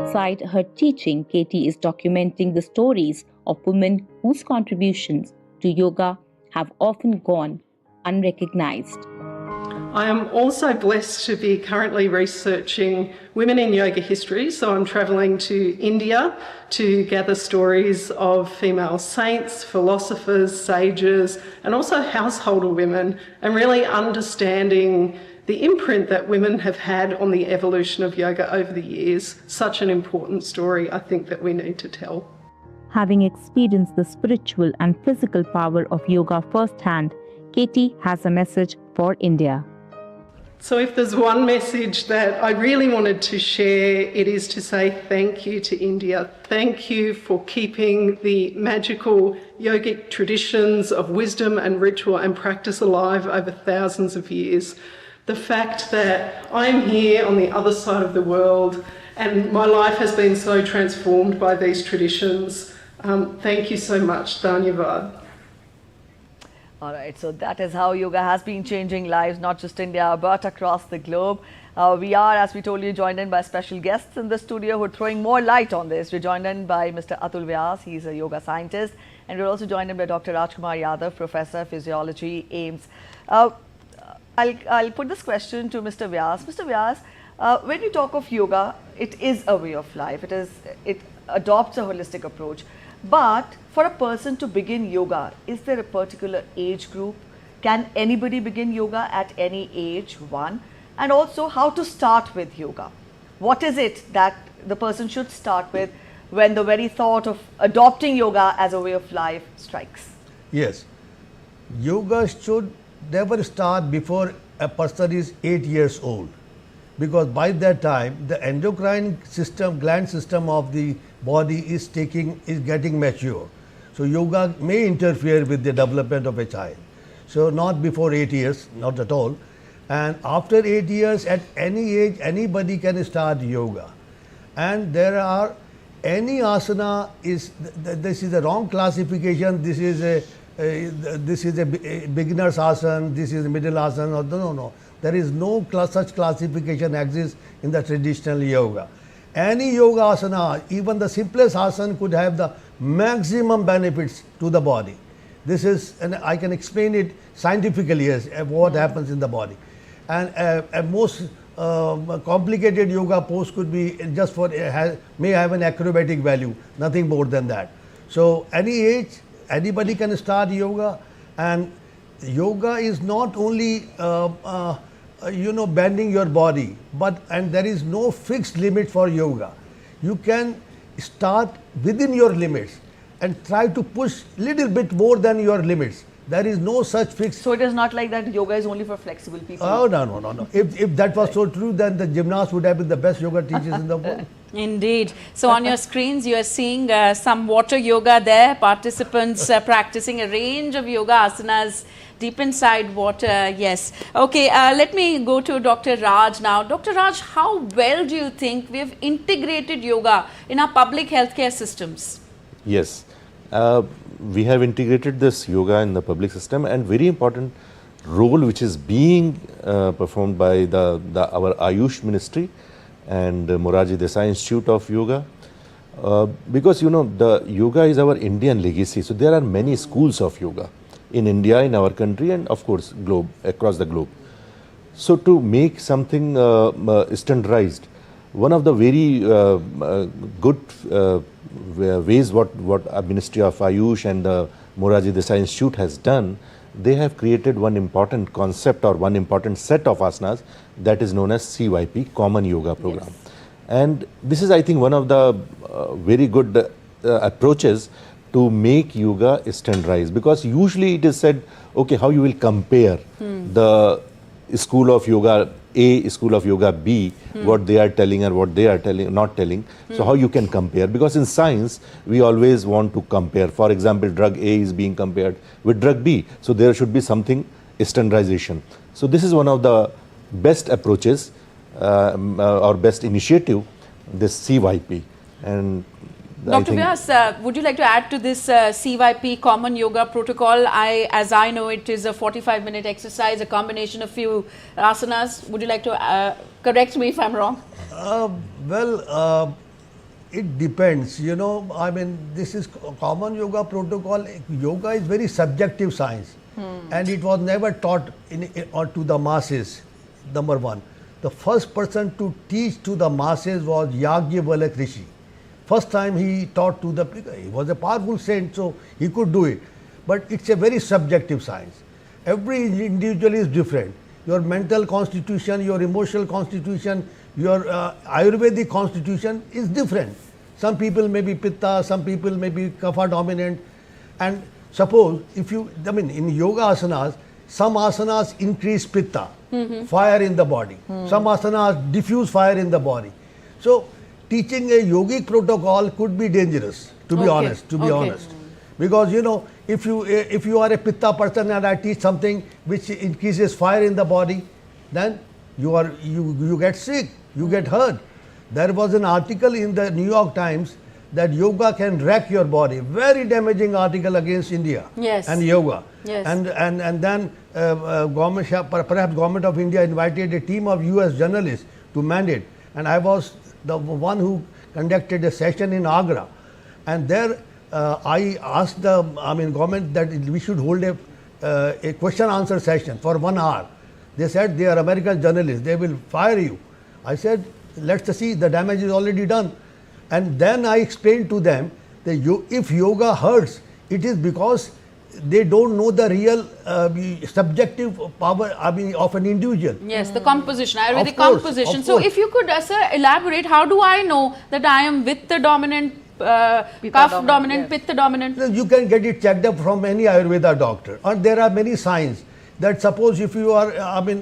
Beside her teaching, Katie is documenting the stories of women whose contributions to yoga have often gone unrecognized. I am also blessed to be currently researching women in yoga history, so I'm travelling to India to gather stories of female saints, philosophers, sages, and also householder women, and really understanding the imprint that women have had on the evolution of yoga over the years. Such an important story, I think, that we need to tell. Having experienced the spiritual and physical power of yoga firsthand, Katie has a message for India. So if there's one message that I really wanted to share, it is to say thank you to India. Thank you for keeping the magical yogic traditions of wisdom and ritual and practice alive over thousands of years. The fact that I'm here on the other side of the world and my life has been so transformed by these traditions. Thank you so much. Dhanyavad. All right, so that is how yoga has been changing lives, not just India, but across the globe. We are, as we told you, joined in by special guests in the studio who are throwing more light on this. We're joined in by Mr. Atul Vyas, he's a yoga scientist, and we're also joined in by Dr. Rajkumar Yadav, Professor, Physiology, AIIMS. I'll put this question to Mr. Vyas. Mr. Vyas, when you talk of yoga, it is a way of life. It adopts a holistic approach. But for a person to begin yoga, is there a particular age group? Can anybody begin yoga at any age, one? And also how to start with yoga? What is it that the person should start with when the very thought of adopting yoga as a way of life strikes? Yes, yoga should never start before a person is 8 years old, because by that time the endocrine system, gland system of the body is getting mature. So yoga may interfere with the development of a child. So not before 8 years, not at all. And after 8 years, at any age, anybody can start yoga. And there are any asana this is a wrong classification. This is a beginner's asana. This is a middle asana. No. There is no such classification exists in the traditional yoga. Any yoga asana, even the simplest asana, could have the maximum benefits to the body. This is, and I can explain it scientifically as what happens in the body. And a most complicated yoga pose could be just for may have an acrobatic value, nothing more than that. So any age, anybody can start yoga, and yoga is not only bending your body, and there is no fixed limit for yoga. You can start within your limits and try to push little bit more than your limits. There is no such fixed. So it is not like that yoga is only for flexible people. Oh, no. If that was so true, then the gymnasts would have been the best yoga teachers in the world. Indeed. So on your screens, you are seeing some water yoga there, participants practicing a range of yoga asanas deep inside water. Yes. Okay, let me go to Dr. Raj now. Dr. Raj, how well do you think we have integrated yoga in our public healthcare systems? Yes. We have integrated this yoga in the public system, and very important role which is being performed by our Ayush Ministry and Morarji Desai Institute of Yoga, because the yoga is our Indian legacy. So there are many schools of yoga in India, in our country, and of course across the globe. So to make something standardized, one of the very good ways what Ministry of Ayush and the Morarji Desai Institute has done, they have created one important concept or one important set of asanas that is known as CYP, Common Yoga Program. Yes. And this is, I think, one of the very good approaches to make yoga standardized, because usually it is said, okay, how you will compare the school of yoga A, school of yoga B, what they are telling and what they are telling, not telling. So how you can compare? Because in science, we always want to compare. For example, drug A is being compared with drug B. So there should be something standardization. So this is one of the best approaches or best initiative, this CYP. And Dr. Vyas, would you like to add to this CYP Common Yoga Protocol? As I know, it is a 45-minute exercise, a combination of few asanas. Would you like to correct me if I'm wrong? It depends. You know, I mean, this is Common Yoga Protocol. Yoga is very subjective science, and it was never taught to the masses. Number one, the first person to teach to the masses was Yajnavalkya Rishi. First time he taught to the, he was a powerful saint, so he could do it. But it's a very subjective science. Every individual is different. Your mental constitution, your emotional constitution, your Ayurvedic constitution is different. Some people may be Pitta, some people may be Kapha dominant. And suppose if you, I mean, in yoga asanas, some asanas increase Pitta, fire in the body. Some asanas diffuse fire in the body. So teaching a yogic protocol could be dangerous, to be honest, because you know, if you are a Pitta person and I teach something which increases fire in the body, then you get sick, you get hurt. There was an article in the New York Times that yoga can wreck your body, very damaging article against India and yoga. And then perhaps government of India invited a team of US journalists to mandate, and I was the one who conducted a session in Agra, and there I asked the government that we should hold a question answer session for 1 hour. They said they are American journalists, they will fire you. I said, let's see, the damage is already done. And then I explained to them that if yoga hurts, it is because they don't know the real subjective power of an individual. Yes, the composition, Ayurvedic composition. So if you could, sir, elaborate, how do I know that I am Vata dominant, Kapha dominant, Pitta dominant? You can get it checked up from any Ayurveda doctor. And there are many signs that suppose if you are,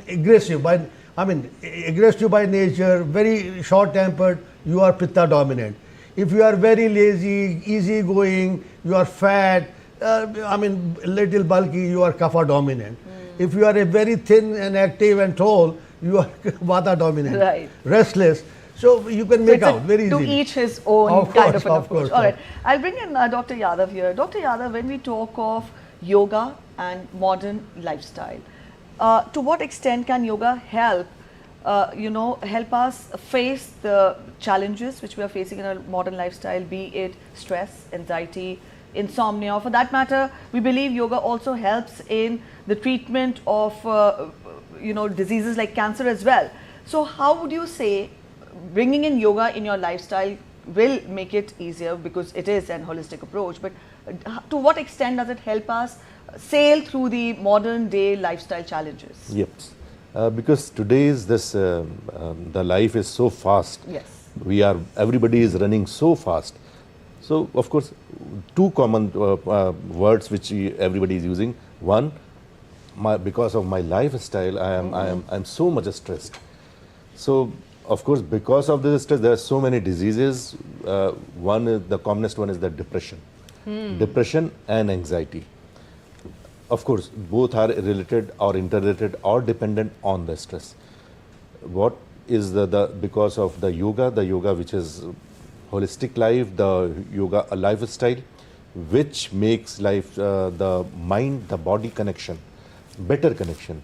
aggressive by nature, very short-tempered, you are Pitta dominant. If you are very lazy, easygoing, you are fat, little bulky, you are Kapha dominant. If you are a very thin and active and tall, you are Vata dominant. Right. Restless. So you can make out very easily. To each his own kind of an approach. All right. I'll bring in Dr. Yadav here. Dr. Yadav, when we talk of yoga and modern lifestyle, to what extent can yoga help help us face the challenges which we are facing in our modern lifestyle, be it stress, anxiety, insomnia. For that matter, we believe yoga also helps in the treatment of diseases like cancer as well. So how would you say bringing in yoga in your lifestyle will make it easier, because it is an holistic approach, but to what extent does it help us sail through the modern day lifestyle challenges? Yep. Because today's the life is so fast. Yes. Everybody is running so fast. So of course, two common words which everybody is using. One, because of my lifestyle, I'm so much stressed. So of course, because of this stress, there are so many diseases. One is the commonest one is the depression, depression and anxiety. Of course, both are related or interrelated or dependent on the stress. What is because of the yoga which is holistic life, the yoga a lifestyle, which makes life the mind, the body connection, better connection.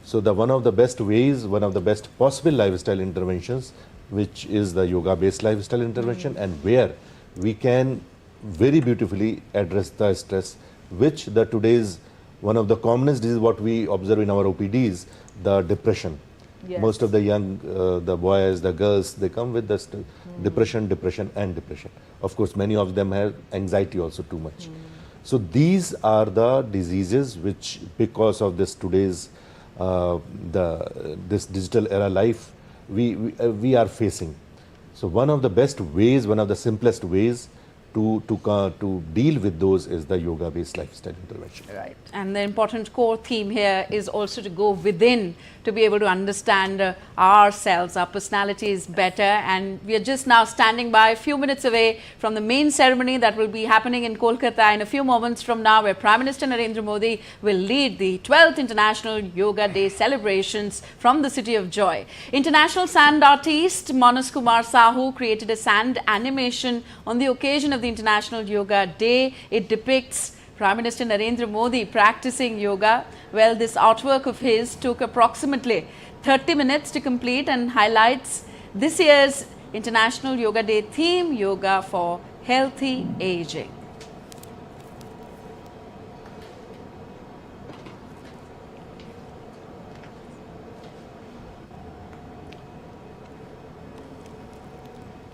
So one of the best ways, one of the best possible lifestyle interventions, which is the yoga-based lifestyle intervention, and where we can very beautifully address the stress, which today's one of the commonest diseases what we observe in our OPDs, the depression. Yes. Most of the young, the boys, the girls, they come with the depression. Of course, many of them have anxiety also too much. So these are the diseases which, because of this today's this digital era life, we are facing. So one of the best ways, one of the simplest ways to deal with those is the yoga-based lifestyle intervention. Right. And the important core theme here is also to go within to be able to understand ourselves, our personalities better. And we are just now standing by a few minutes away from the main ceremony that will be happening in Kolkata in a few moments from now, where Prime Minister Narendra Modi will lead the 12th International Yoga Day celebrations from the City of Joy. International sand artist Manas Kumar Sahu created a sand animation on the occasion of the International Yoga Day. It depicts Prime Minister Narendra Modi practicing yoga. Well, this artwork of his took approximately 30 minutes to complete and highlights this year's International Yoga Day theme, Yoga for Healthy Aging.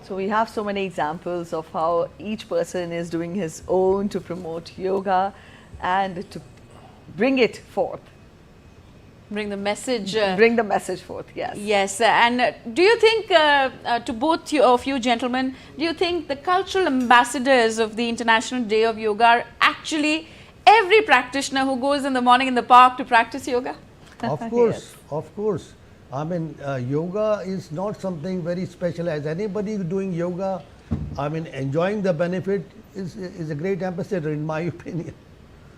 So we have so many examples of how each person is doing his own to promote yoga and to bring it forth. Bring the message. Bring the message forth, yes. Yes, and do you think, to both of you gentlemen, do you think the cultural ambassadors of the International Day of Yoga are actually every practitioner who goes in the morning in the park to practice yoga? Of course, of course. I mean, yoga is not something very specialized. Anybody doing yoga, I mean, enjoying the benefit is a great ambassador, in my opinion.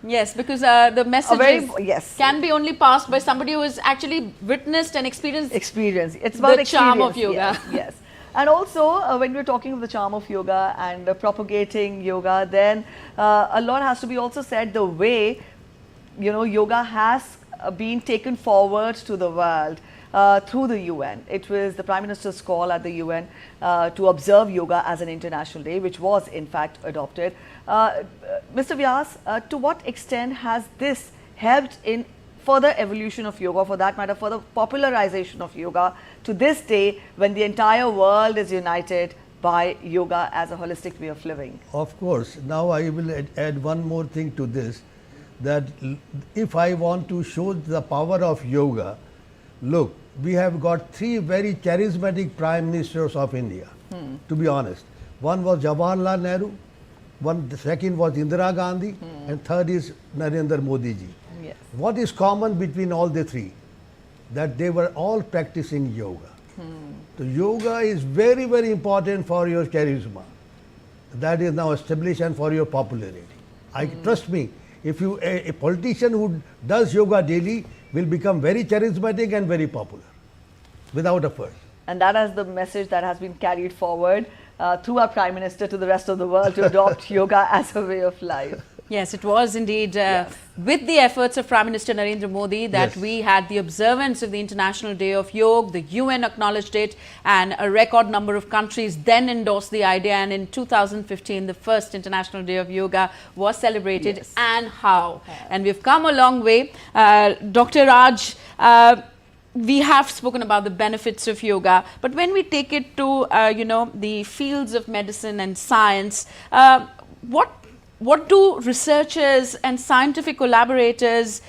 Yes, because the message yes. can be only passed by somebody who has actually witnessed and experienced It's about the charm of yoga. Yes, yes. And also, when we're talking of the charm of yoga and propagating yoga, then a lot has to be also said the way, you know, yoga has been taken forward to the world. Through the UN. It was the Prime Minister's call at the UN to observe yoga as an international day, which was in fact adopted. Mr. Vyas, to what extent has this helped in further evolution of yoga, for that matter, further popularization of yoga to this day when the entire world is united by yoga as a holistic way of living? Of course. Now I will add one more thing to this, that if I want to show the power of yoga, look, we have got three very charismatic Prime Ministers of India, to be honest. One was Jawaharlal Nehru, the second was Indira Gandhi, and third is Narendra Modi ji. Yes. What is common between all the three? That they were all practicing yoga. So yoga is very, very important for your charisma. That is now established, and for your popularity. Trust me, if you a politician who does yoga daily will become very charismatic and very popular, without effort. And that is the message that has been carried forward through our Prime Minister to the rest of the world to adopt yoga as a way of life. Yes, it was indeed with the efforts of Prime Minister Narendra Modi that we had the observance of the International Day of Yoga. The UN acknowledged it, and a record number of countries then endorsed the idea. And in 2015, the first International Day of Yoga was celebrated. Yes. And how? And we've come a long way. Dr. Raj, we have spoken about the benefits of yoga, but when we take it to you know, the fields of medicine and science, what do researchers and scientific collaborators,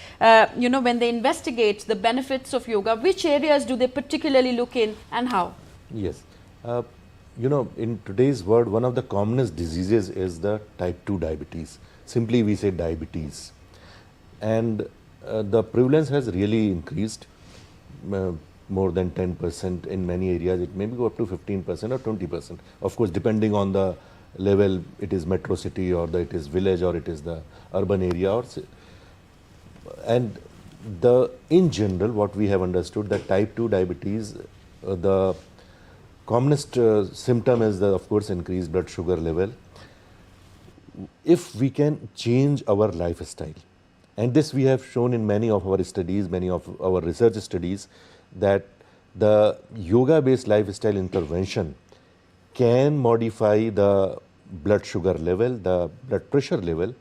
you know, when they investigate the benefits of yoga, which areas do they particularly look in and how? Yes. You know, in today's world, one of the commonest diseases is the type 2 diabetes. Simply we say diabetes. And the prevalence has really increased, more than 10% in many areas. It may go up to 15% or 20%. Of course, depending on the level, it is metro city or it is village or it is the urban area. And in general, what we have understood, that type 2 diabetes, the commonest symptom is of course increased blood sugar level. If we can change our lifestyle, and this we have shown in many of our studies, many of our research studies, that the yoga-based lifestyle intervention can modify the blood sugar level, the blood pressure level,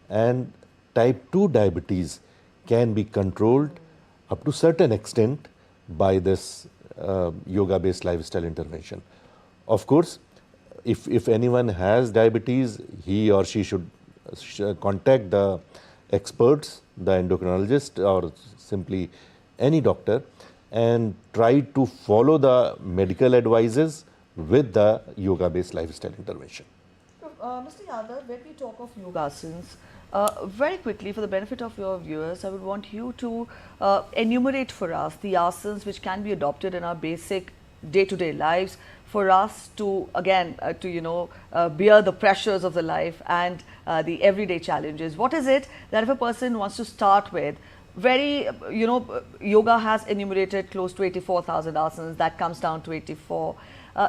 and type 2 diabetes can be controlled up to certain extent by this yoga-based lifestyle intervention. Of course, if anyone has diabetes, he or she should contact the experts, the endocrinologist or simply any doctor, and try to follow the medical advices with the yoga-based lifestyle intervention. Mr. Yadav, when we talk of yogasanas, very quickly for the benefit of your viewers, I would want you to enumerate for us the asanas which can be adopted in our basic day-to-day lives for us to, again, bear the pressures of the life and the everyday challenges. What is it that if a person wants to start with? Yoga has enumerated close to 84,000 asanas, that comes down to 84.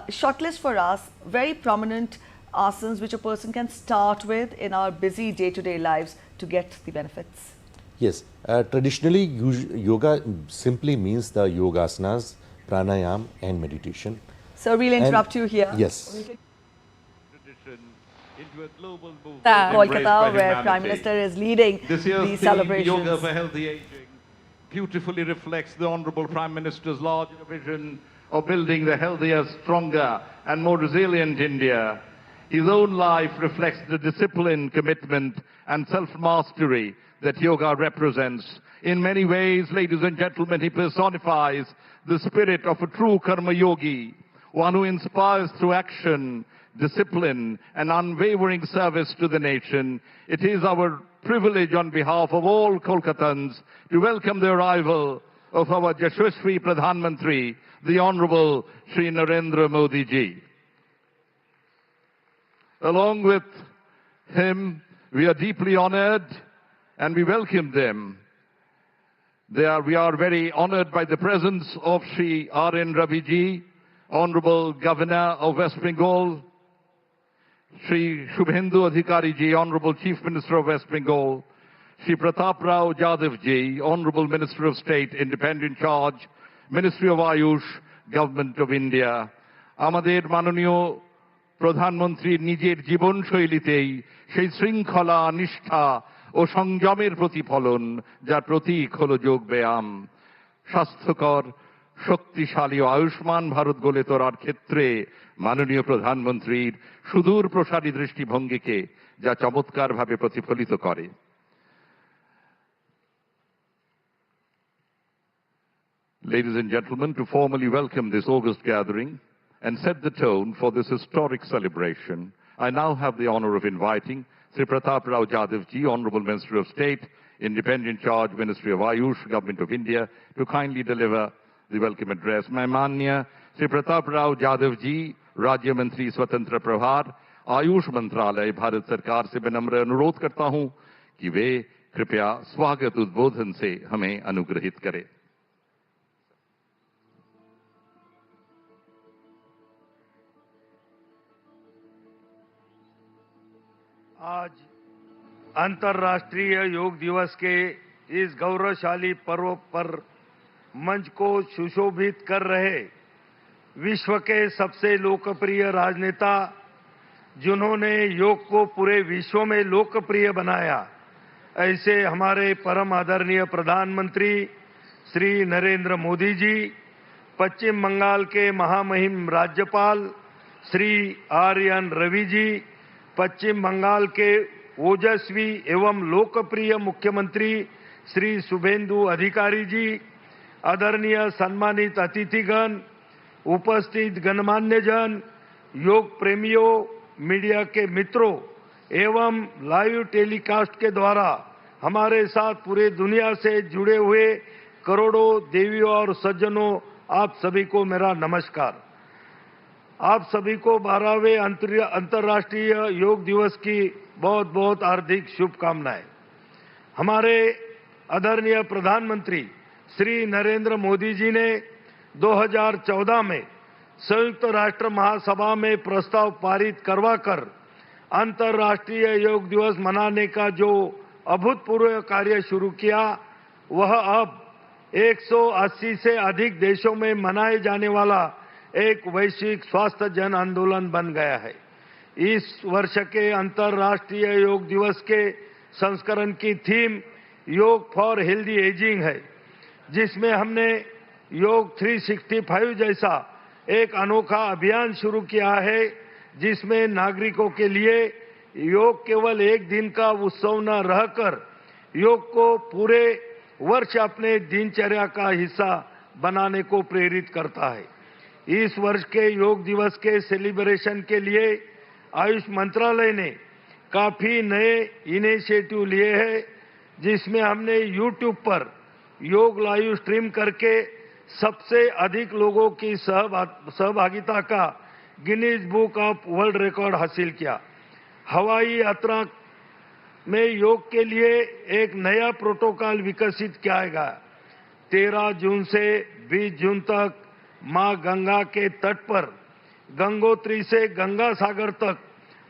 Shortlist for us very prominent asanas which a person can start with in our busy day-to-day lives to get the benefits. Yes, traditionally yoga simply means the yogasanas, pranayam and meditation. So we'll interrupt you here. Yes. Kolkata, where Prime Minister is leading the celebrations. Yoga for Healthy Aging beautifully reflects the Honourable Prime Minister's larger vision of building the healthier, stronger and more resilient India. His own life reflects the discipline, commitment and self-mastery that yoga represents. In many ways, ladies and gentlemen, he personifies the spirit of a true karma yogi, one who inspires through action, discipline and unwavering service to the nation. It is our privilege on behalf of all Kolkatans to welcome the arrival of our Yashasvi Pradhan Mantri, the Honourable Shri Narendra Modi ji. Along with him, we are deeply honoured and we welcome them. We are very honoured by the presence of Shri R.N. Ravi ji, Honourable Governor of West Bengal, Shri Shubhendu Adhikari ji, Honourable Chief Minister of West Bengal, Shri Pratap Rao Jadhav ji, Honourable Minister of State, Independent Charge, Ministry of Ayush, Government of India. Amader Manoniyo প্রধানমন্ত্রী নিজের জীবনশৈলীতেই সেই শৃঙ্খলা, নিষ্ঠা ও সংযমের প্রতিফলন, যার প্রতীক হলো যোগ ব্যায়াম। স্বাস্থ্যকর, শক্তিশালী ও আয়ুষ্মান ভারত গড়ে তোলার ক্ষেত্রে মাননীয় প্রধানমন্ত্রীর সুদূর প্রসারী দৃষ্টিভঙ্গিকে যা চমৎকারভাবে প্রতিফলিত করে। Ladies and gentlemen, to formally welcome this August gathering and set the tone for this historic celebration, I now have the honor of inviting Sri Pratap Rao Jadhav ji, Honourable Minister of State, Independent Charge, Ministry of Ayush, Government of India, to kindly deliver the welcome address. Maimanya Sri Pratap Rao Jadhav ji, Rajya Mantri Swatantra Prabhar, Ayush Mantralay, Bharat Sarkar से विनम्र अनुरोध करता हूं कि वे कृपया स्वागत उद्बोधन से हमें अनुग्रहित करें। आज अंतर्राष्ट्रीय योग दिवस के इस गौरवशाली पर्व पर मंच को सुशोभित कर रहे विश्व के सबसे लोकप्रिय राजनेता, जिन्होंने योग को पूरे विश्व में लोकप्रिय बनाया, ऐसे हमारे परम आदरणीय प्रधानमंत्री श्री नरेंद्र मोदी जी, पश्चिम बंगाल के महामहिम राज्यपाल श्री आर.एन. रवि जी, पश्चिम बंगाल के ओजस्वी एवं लोकप्रिय मुख्यमंत्री श्री शुभेंदु अधिकारी जी, आदरणीय सम्मानित अतिथिगण, उपस्थित गणमान्य जन, योग प्रेमियों, मीडिया के मित्रों एवं लाइव टेलीकास्ट के द्वारा हमारे साथ पूरे दुनिया से जुड़े हुए करोड़ों देवियों और सज्जनों, आप सभी को मेरा नमस्कार। आप सभी को 12वें अंतर्राष्ट्रीय योग दिवस की बहुत बहुत हार्दिक शुभकामनाएं। हमारे आदरणीय प्रधानमंत्री श्री नरेंद्र मोदी जी ने 2014 में संयुक्त राष्ट्र महासभा में प्रस्ताव पारित करवाकर अंतर्राष्ट्रीय योग दिवस मनाने का जो अभूतपूर्व कार्य शुरू किया, वह अब 180 से अधिक देशों में मनाए जाने वाला एक वैश्विक स्वास्थ्य जन आंदोलन बन गया है। इस वर्ष के अंतर्राष्ट्रीय योग दिवस के संस्करण की थीम योग फॉर हेल्दी एजिंग है, जिसमें हमने योग 365 जैसा एक अनोखा अभियान शुरू किया है, जिसमें नागरिकों के लिए योग केवल एक दिन का उत्सव न रहकर योग को पूरे वर्ष अपने दिनचर्या का हिस्सा बनाने को प्रेरित करता है। इस वर्ष के योग दिवस के सेलिब्रेशन के लिए आयुष मंत्रालय ने काफी नए इनिशिएटिव लिए हैं, जिसमें हमने YouTube पर योग लाइव स्ट्रीम करके सबसे अधिक लोगों की सहभागिता का Guinness book of world record हासिल किया। हवाई यात्रा में योग के लिए एक नया प्रोटोकॉल विकसित किया गया। 13 जून से 20 जून तक मां गंगा के तट पर गंगोत्री से गंगा सागर तक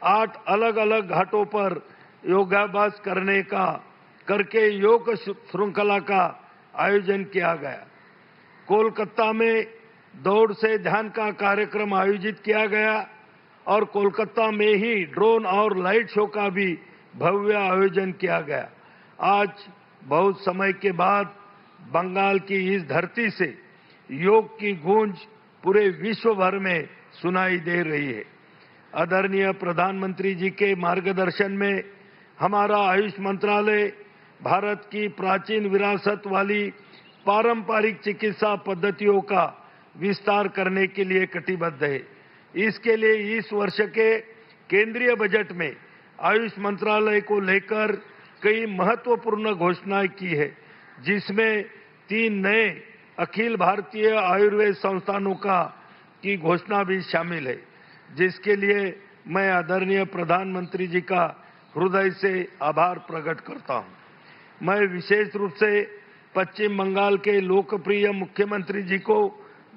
8 अलग अलग घाटों पर योगाभ्यास करके योग श्रृंखला का आयोजन किया गया। कोलकाता में दौड़ से ध्यान का कार्यक्रम आयोजित किया गया और कोलकाता में ही ड्रोन और लाइट शो का भी भव्य आयोजन किया गया। आज बहुत समय के बाद बंगाल की इस धरती से योग की गूंज पूरे विश्व भर में सुनाई दे रही है। आदरणीय प्रधानमंत्री जी के मार्गदर्शन में हमारा आयुष मंत्रालय भारत की प्राचीन विरासत वाली पारंपरिक चिकित्सा पद्धतियों का विस्तार करने के लिए कटिबद्ध है। इसके लिए इस वर्ष के केंद्रीय बजट में आयुष मंत्रालय को लेकर कई महत्वपूर्ण घोषणाएं की है, जिसमें 3 नए अखिल भारतीय आयुर्वेद संस्थानों की घोषणा भी शामिल है, जिसके लिए मैं आदरणीय प्रधानमंत्री जी का हृदय से आभार प्रकट करता हूं। मैं विशेष रूप से पश्चिम बंगाल के लोकप्रिय मुख्यमंत्री जी को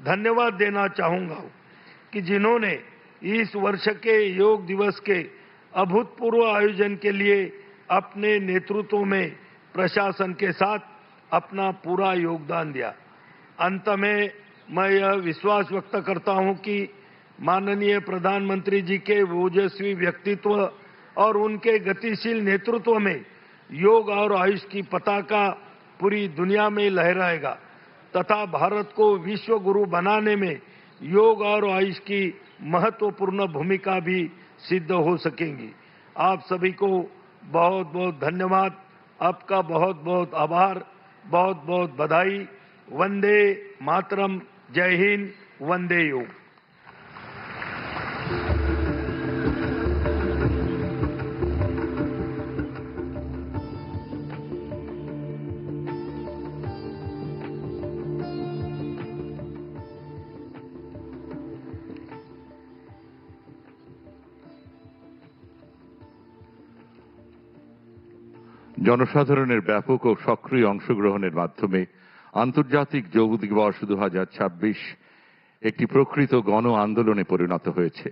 धन्यवाद देना चाहूंगा कि जिन्होंने इस वर्ष के योग दिवस के अभूतपूर्व आयोजन के लिए अपने नेतृत्व में प्रशासन के साथ अपना पूरा योगदान दिया। अंत में मैं यह विश्वास व्यक्त करता हूं कि माननीय प्रधानमंत्री जी के ओजस्वी व्यक्तित्व और उनके गतिशील नेतृत्व में योग और आयुष की पताका पूरी दुनिया में लहराएगा तथा भारत को विश्व गुरु बनाने में योग और आयुष की महत्वपूर्ण भूमिका भी सिद्ध हो सकेंगी। आप सभी को बहुत बहुत धन्यवाद, आपका बहुत बहुत आभार, बहुत बहुत बधाई। वंदे मातरम, जय हिंद, वंदे योग। জনসাধারণের ব্যাপক ও সক্রিয় অংশগ্রহণের মাধ্যমে আন্তর্জাতিক যোগ দিবস 2026 একটি প্রকৃত গণ আন্দোলনে পরিণত হয়েছে।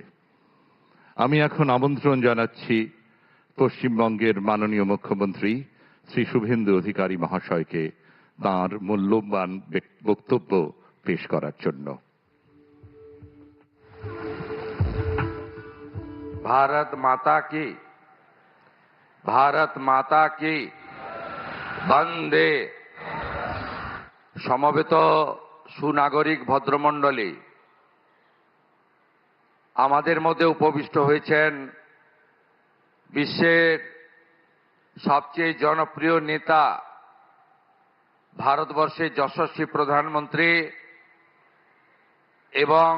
আমি এখন আমন্ত্রণ জানাচ্ছি পশ্চিমবঙ্গের মাননীয় মুখ্যমন্ত্রী শ্রী শুভেন্দু অধিকারী মহাশয়কে তাঁর মূল্যবান বক্তব্য পেশ করার জন্য। भारत माता की वंदे। সমবেত সুনাগরিক ভদ্রমণ্ডলী, আমাদের মধ্যে উপবিষ্ট হয়েছেন বিশ্বের সবচেয়ে জনপ্রিয় নেতা, ভারতবর্ষের যশস্বী প্রধানমন্ত্রী এবং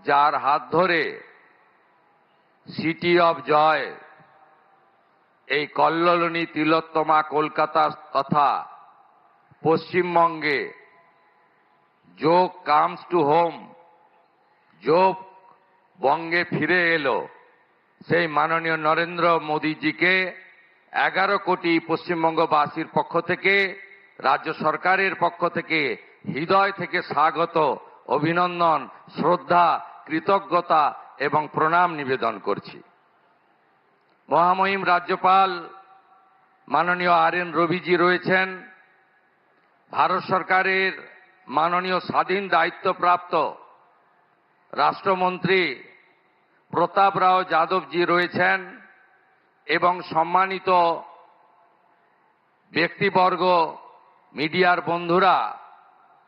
যার হাত ধরে সিটি অফ জয় এই কল্লোলিনী তিলোত্তমা কলকাতা তথা পশ্চিমবঙ্গে যোগ কামস টু হোম, যোগ বঙ্গে ফিরে এলো, সেই মাননীয় নরেন্দ্র মোদীজিকে 11 কোটি পশ্চিমবঙ্গবাসীর পক্ষ থেকে, রাজ্য সরকারের পক্ষ থেকে হৃদয় থেকে স্বাগত, অভিনন্দন, শ্রদ্ধা, কৃতজ্ঞতা এবং প্রণাম নিবেদন করছি। মহামহিম রাজ্যপাল মাননীয় RN রবিজি রয়েছেন, ভারত সরকারের মাননীয় স্বাধীন দায়িত্বপ্রাপ্ত রাষ্ট্রমন্ত্রী প্রতাপ রাও যাদবজি রয়েছেন এবং সম্মানিত ব্যক্তিবর্গ, মিডিয়ার বন্ধুরা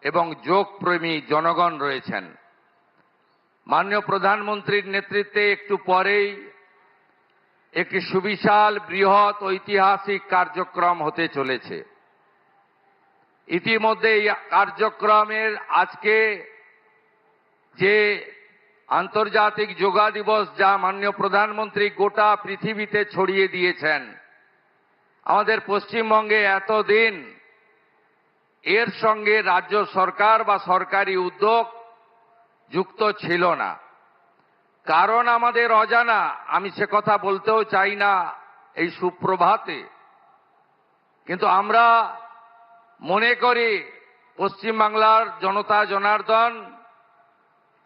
এবং যোগপ্রেমী জনগণ রয়েছেন। মাননীয় প্রধানমন্ত্রীর নেতৃত্বে একটু পরেই একটি সুবিশাল বৃহৎ ঐতিহাসিক কার্যক্রম হতে চলেছে। ইতিমধ্যে এই কার্যক্রমের আজকে যে আন্তর্জাতিক যোগা দিবস যা মাননীয় প্রধানমন্ত্রী গোটা পৃথিবীতে ছড়িয়ে দিয়েছেন, আমাদের পশ্চিমবঙ্গে এতদিন এর সঙ্গে রাজ্য সরকার বা সরকারি উদ্যোগ যুক্ত ছিল না। কারণ আমাদের অজানা, আমি সে কথা বলতেও চাই না এই সুপ্রভাতে, কিন্তু আমরা মনে করি পশ্চিমবাংলার জনতা জনার্দন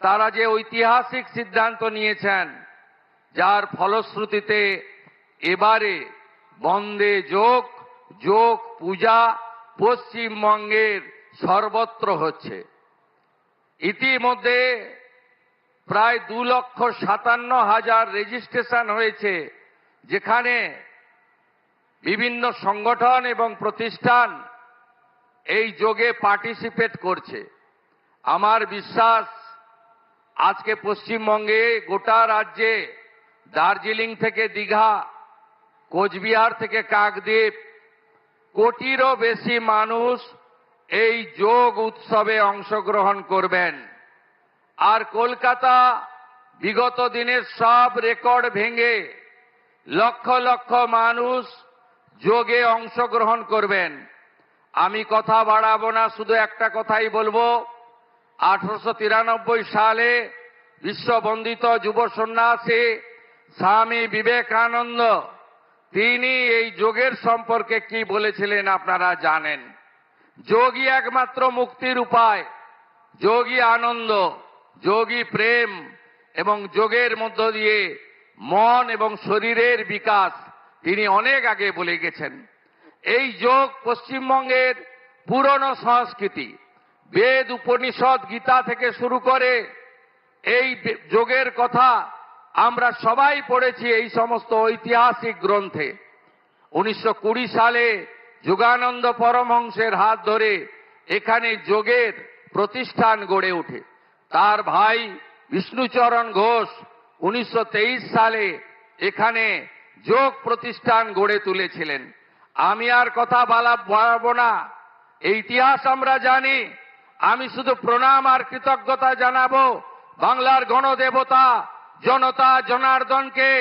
তারা যে ঐতিহাসিক সিদ্ধান্ত নিয়েছেন, যার ফলশ্রুতিতে এবারে বন্দে যোগ, যোগ পূজা পশ্চিমবঙ্গের সর্বত্র হচ্ছে। ইতিমধ্যে প্রায় 2,57,000 রেজিস্ট্রেশন হয়েছে, যেখানে বিভিন্ন সংগঠন এবং প্রতিষ্ঠান এই যোগে পার্টিসিপেট করছে। আমার বিশ্বাস আজকে পশ্চিমবঙ্গে গোটা রাজ্যে দার্জিলিং থেকে দীঘা, কোচবিহার থেকে কাকদ্বীপ কোটিরও বেশি মানুষ এই যোগ উৎসবে অংশগ্রহণ করবেন। আর কলকাতা বিগত দিনের সব রেকর্ড ভেঙে লক্ষ লক্ষ মানুষ যোগে অংশগ্রহণ করবেন। আমি কথা বাড়াবো না, শুধু একটা কথাই বলবো, 1893 সালে বিশ্ববন্দিত যুব সন্ন্যাসী স্বামী বিবেকানন্দ তিনি এই যোগের সম্পর্কে কি বলেছিলেন আপনারা জানেন। যোগই একমাত্র মুক্তির উপায়, যোগই আনন্দ, যোগই প্রেম এবং যোগের মধ্য দিয়ে মন এবং শরীরের বিকাশ তিনি অনেক আগে বলে গেছেন। এই যোগ পশ্চিমবঙ্গের পুরনো সংস্কৃতি, বেদ উপনিষদ গীতা থেকে শুরু করে এই যোগের কথা আমরা সবাই পড়েছি এই সমস্ত ঐতিহাসিক গ্রন্থে। 1920 সালে যোগানন্দ পরমহংসের হাত ধরে এখানে যোগের প্রতিষ্ঠান গড়ে ওঠে। তার ভাই বিষ্ণুচরণ ঘোষ 1923 সালে এখানে যোগ প্রতিষ্ঠান গড়ে তুলেছিলেন। আমি আর কথা বাড়াবো না, এই ইতিহাস আমরা জানি। আমি শুধু প্রণাম আর কৃতজ্ঞতা জানাবো বাংলার গণদেবতা জনতা জনার্দনকে,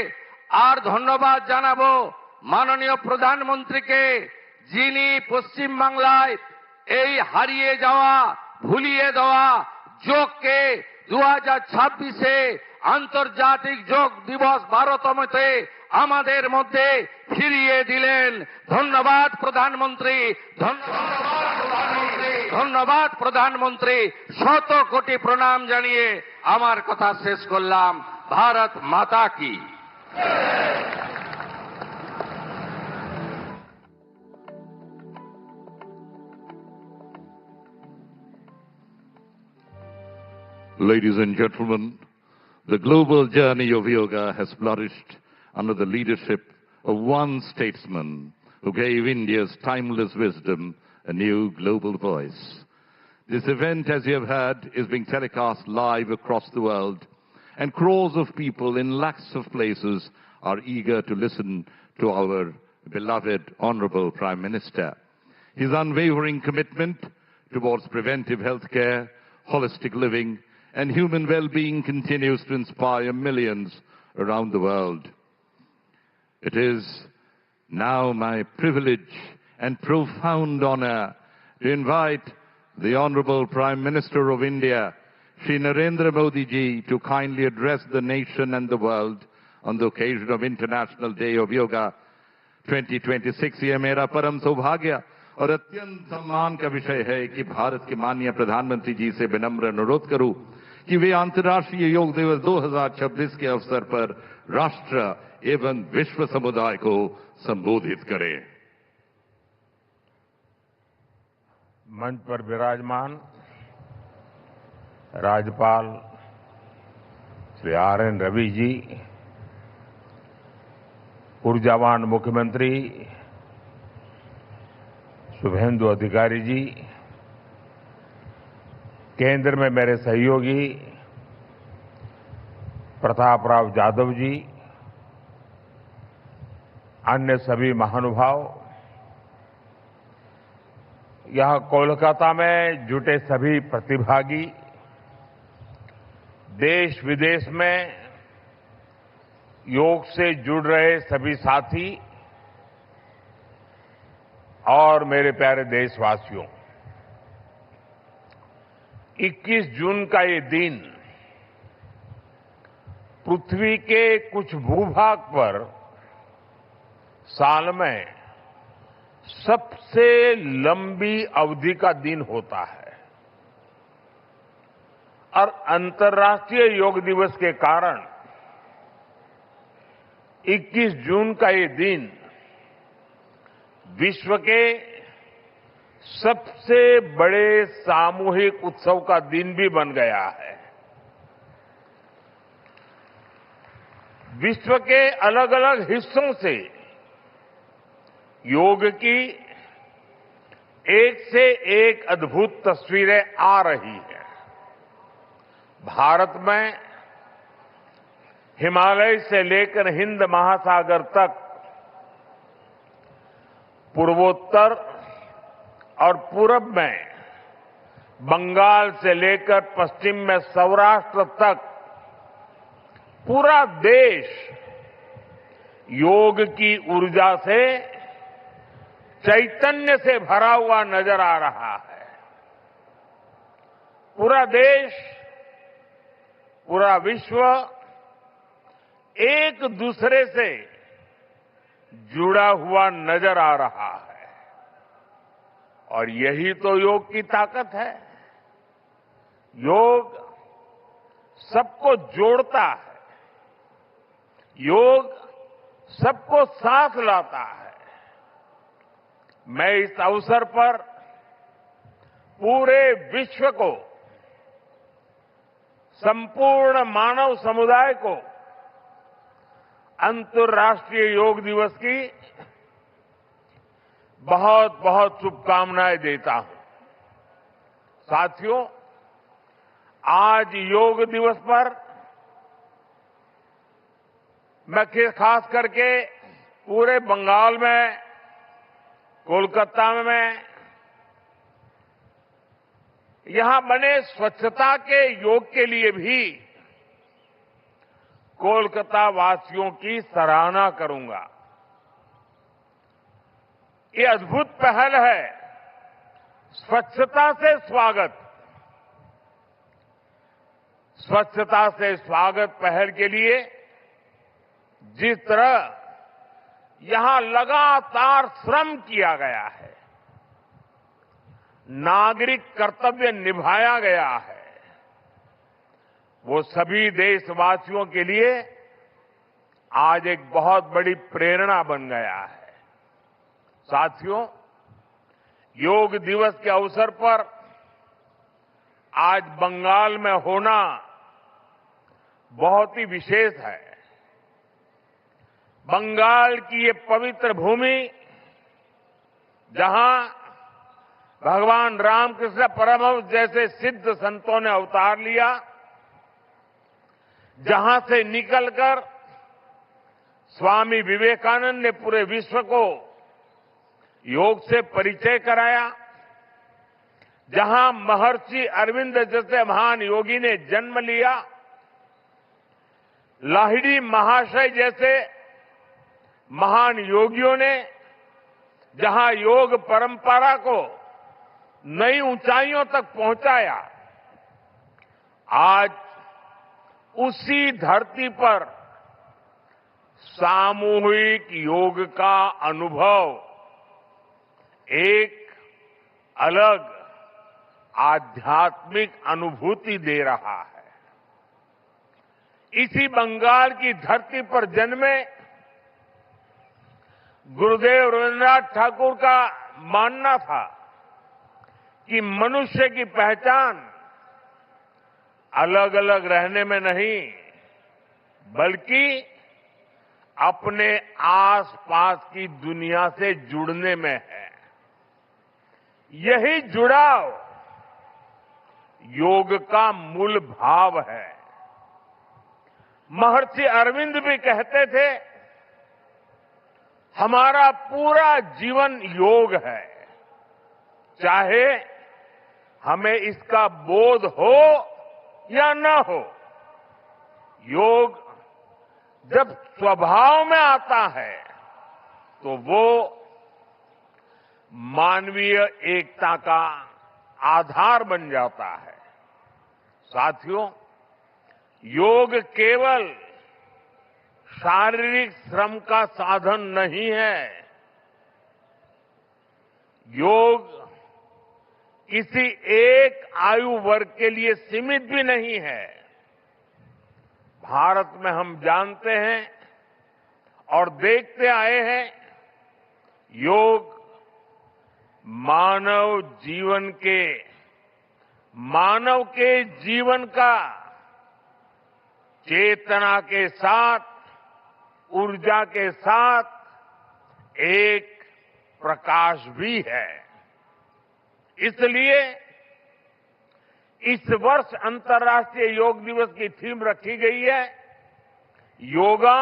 আর ধন্যবাদ জানাবো মাননীয় প্রধানমন্ত্রীকে, যিনি পশ্চিম বাংলায় এই হারিয়ে যাওয়া, ভুলিয়ে দেওয়া যোগকে 2026-এ আন্তর্জাতিক যোগ দিবস 12তমতে আমাদের মধ্যে ফিরিয়ে দিলেন। ধন্যবাদ প্রধানমন্ত্রী, ধন্যবাদ প্রধানমন্ত্রী। শত কোটি প্রণাম জানিয়ে আমার কথা শেষ করলাম। ভারত মাতা কি। Ladies and gentlemen, the global journey of yoga has flourished under the leadership of one statesman who gave India's timeless wisdom a new global voice. This event, as you have heard, is being telecast live across the world, and crores of people in lakhs of places are eager to listen to our beloved Honorable Prime Minister. His unwavering commitment towards preventive health care, holistic living, and human well-being continues to inspire millions around the world. It is now my privilege and profound honor to invite the Honorable Prime Minister of India, Shri Narendra Modi ji, to kindly address the nation and the world on the occasion of International Day of Yoga 2026. ये मेरा परम सौभाग्य और अत्यंत सम्मान का विषय है कि भारत के माननीय प्रधानमंत्री जी से विनम्र अनुरोध करूं कि वे अंतर्राष्ट्रीय योग दिवस 2026 के अवसर पर राष्ट्र एवं विश्व समुदाय को संबोधित करें। मंच पर विराजमान राज्यपाल श्री RN रवि जी, ऊर्जावान मुख्यमंत्री शुभेंदु अधिकारी जी, केंद्र में मेरे सहयोगी प्रताप राव यादव जी, अन्य सभी महानुभाव, यहाँ कोलकाता में जुटे सभी प्रतिभागी, देश विदेश में योग से जुड़ रहे सभी साथी और मेरे प्यारे देशवासियों, 21 जून का ये दिन पृथ्वी के कुछ भूभाग पर साल में सबसे लंबी अवधि का दिन होता है और अंतर्राष्ट्रीय योग दिवस के कारण 21 जून का ये दिन विश्व के सबसे बड़े सामूहिक उत्सव का दिन भी बन गया है। विश्व के अलग अलग हिस्सों से योग की एक से एक अद्भुत तस्वीरें आ रही हैं। भारत में हिमालय से लेकर हिंद महासागर तक, पूर्वोत्तर और पूरब में बंगाल से लेकर पश्चिम में सौराष्ट्र तक पूरा देश योग की ऊर्जा से, चैतन्य से भरा हुआ नजर आ रहा है। पूरा देश, पूरा विश्व एक दूसरे से जुड़ा हुआ नजर आ रहा है और यही तो योग की ताकत है। योग सबको जोड़ता है, योग सबको साथ लाता है। मैं इस अवसर पर पूरे विश्व को, संपूर्ण मानव समुदाय को अंतर्राष्ट्रीय योग दिवस की बहुत बहुत शुभकामनाएं देता हूं। साथियों, आज योग दिवस पर मैं खास करके पूरे बंगाल में, कोलकाता में यहां बने स्वच्छता के योग के लिए भी कोलकाता वासियों की सराहना करूंगा। ये अद्भुत पहल है, स्वच्छता से स्वागत। स्वच्छता से स्वागत पहल के लिए जिस तरह यहां लगातार श्रम किया गया है, नागरिक कर्तव्य निभाया गया है, वो सभी देशवासियों के लिए आज एक बहुत बड़ी प्रेरणा बन गया है। साथियों, योग दिवस के अवसर पर आज बंगाल में होना बहुत ही विशेष है। बंगाल की ये पवित्र भूमि, जहां भगवान रामकृष्ण परमहंस जैसे सिद्ध संतों ने अवतार लिया, जहां से निकलकर स्वामी विवेकानंद ने पूरे विश्व को योग से परिचय कराया, जहां महर्षि अरविंद जैसे महान योगी ने जन्म लिया, लाहिड़ी महाशय जैसे महान योगियों ने जहां योग परंपरा को नई ऊंचाइयों तक पहुंचाया, आज उसी धरती पर सामूहिक योग का अनुभव एक अलग आध्यात्मिक अनुभूति दे रहा है। इसी बंगाल की धरती पर जन्मे गुरुदेव रविन्द्रनाथ ठाकुर का मानना था कि मनुष्य की पहचान अलग अलग रहने में नहीं, बल्कि अपने आसपास की दुनिया से जुड़ने में है। यही जुड़ाव योग का मूल भाव है। महर्षि अरविंद भी कहते थे, हमारा पूरा जीवन योग है, चाहे हमें इसका बोध हो या न हो। योग जब स्वभाव में आता है तो वो मानवीय एकता का आधार बन जाता है। साथियों, योग केवल शारीरिक श्रम का साधन नहीं है। योग किसी एक आयु वर्ग के लिए सीमित भी नहीं है। भारत में हम जानते हैं और देखते आए हैं, योग मानव के जीवन का चेतना के साथ, ऊर्जा के साथ एक प्रकाश भी है। इसलिए इस वर्ष अंतर्राष्ट्रीय योग दिवस की थीम रखी गई है, योगा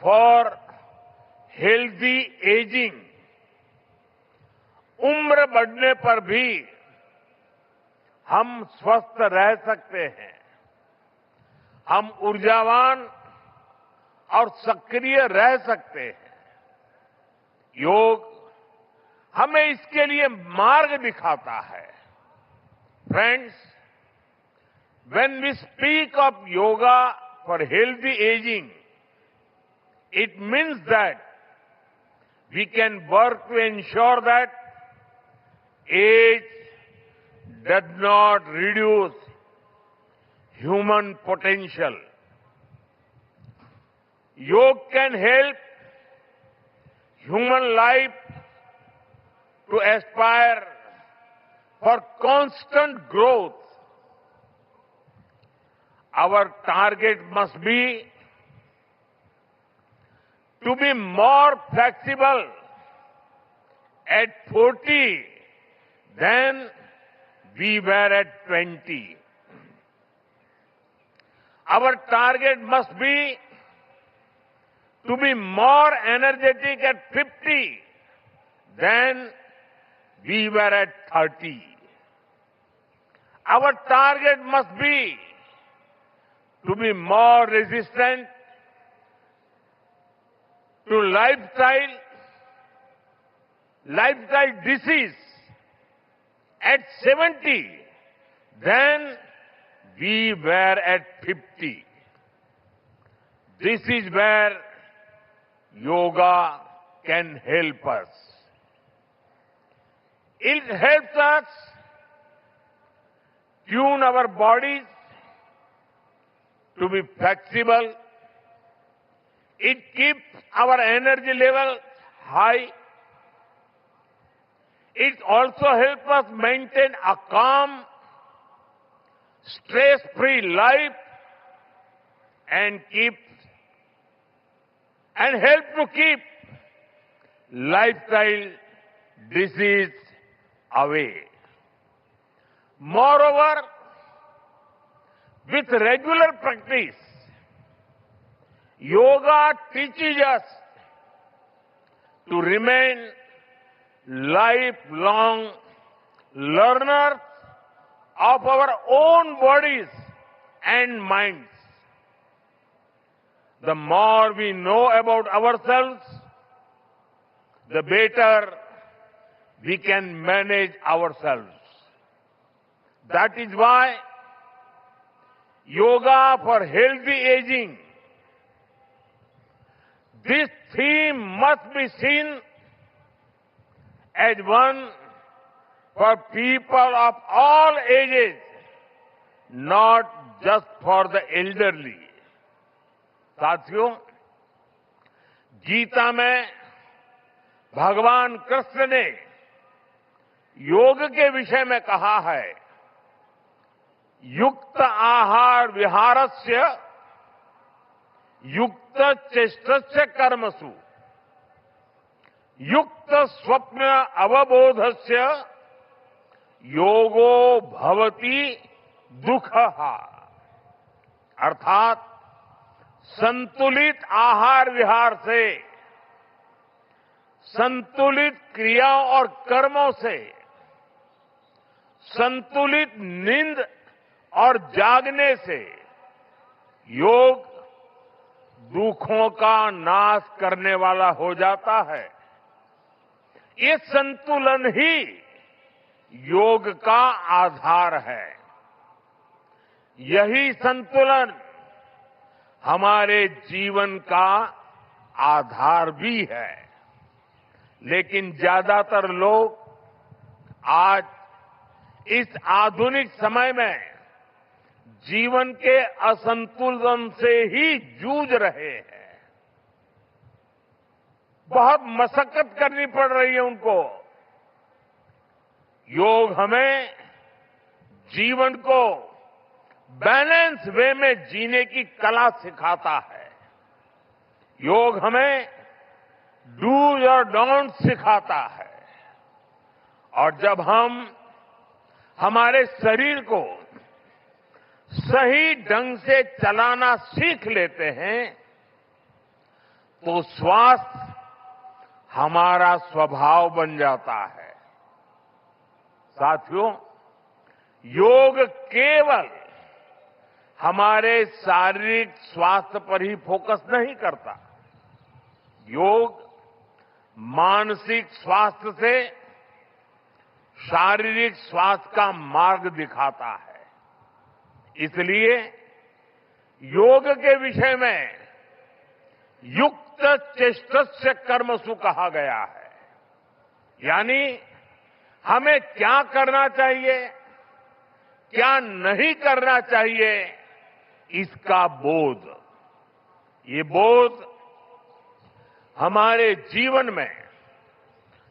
फॉर हेल्दी एजिंग। उम्र बढ़ने पर भी हम स्वस्थ रह सकते हैं, हम ऊर्जावान और सक्रिय रह सकते हैं। योग हमें इसके लिए मार्ग दिखाता है। Friends, when we speak of yoga for healthy aging, it means that we can work to ensure that age does not reduce human potential. Yoga can help human life to aspire for constant growth. Our target must be to be more flexible at 40 than we were at 20. Our target must be to be more energetic at 50 than we were at 30. Our target must be to be more resistant to lifestyle disease at 70 than we were at 50. This is where yoga can help us. It helps us tune our bodies to be flexible. It keeps our energy level high. It also helps us maintain a calm, stress-free life and help to keep lifestyle disease away. Moreover, with regular practice, yoga teaches us to remain lifelong learners of our own bodies and minds. The more we know about ourselves, the better we can manage ourselves. That is why yoga for healthy aging, this theme must be seen as one for people of all ages, not just for the elderly. साथियों, गीता में भगवान कृष्ण ने योग के विषय में कहा है, युक्त आहार विहारस्य युक्त चेष्टस्य कर्मसु युक्त स्वप्न अवबोधस्य योगो भवति दुःखः। अर्थात संतुलित आहार विहार से, संतुलित क्रियाओं और कर्मों से, संतुलित नींद और जागने से योग दुखों का नाश करने वाला हो जाता है। ये संतुलन ही योग का आधार है। यही संतुलन हमारे जीवन का आधार भी है। लेकिन ज्यादातर लोग आज इस आधुनिक समय में जीवन के असंतुलन से ही जूझ रहे हैं। बहुत मशक्कत करनी पड़ रही है उनको। योग हमें जीवन को बैलेंस वे में जीने की कला सिखाता है। योग हमें डूज और डोंट सिखाता है। और जब हम हमारे शरीर को सही ढंग से चलाना सीख लेते हैं तो स्वास्थ्य हमारा स्वभाव बन जाता है। साथियों, योग केवल हमारे शारीरिक स्वास्थ्य पर ही फोकस नहीं करता। योग मानसिक स्वास्थ्य से शारीरिक स्वास्थ्य का मार्ग दिखाता है। इसलिए योग के विषय में युक्त चेष्टस्य कर्मसु कहा गया है। यानी हमें क्या करना चाहिए, क्या नहीं करना चाहिए, इसका बोध। ये बोध हमारे जीवन में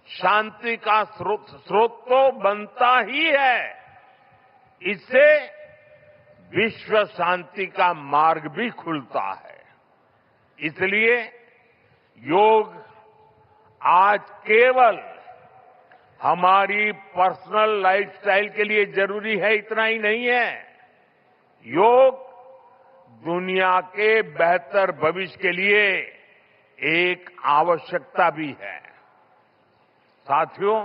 शांति का स्रोत तो बनता ही है। इससे विश्व शांति का मार्ग भी खुलता है। इसलिए योग आज केवल हमारी पर्सनल लाइफस्टाइल के लिए जरूरी है इतना ही नहीं है। योग दुनिया के बेहतर भविष्य के लिए एक आवश्यकता भी है। साथियों,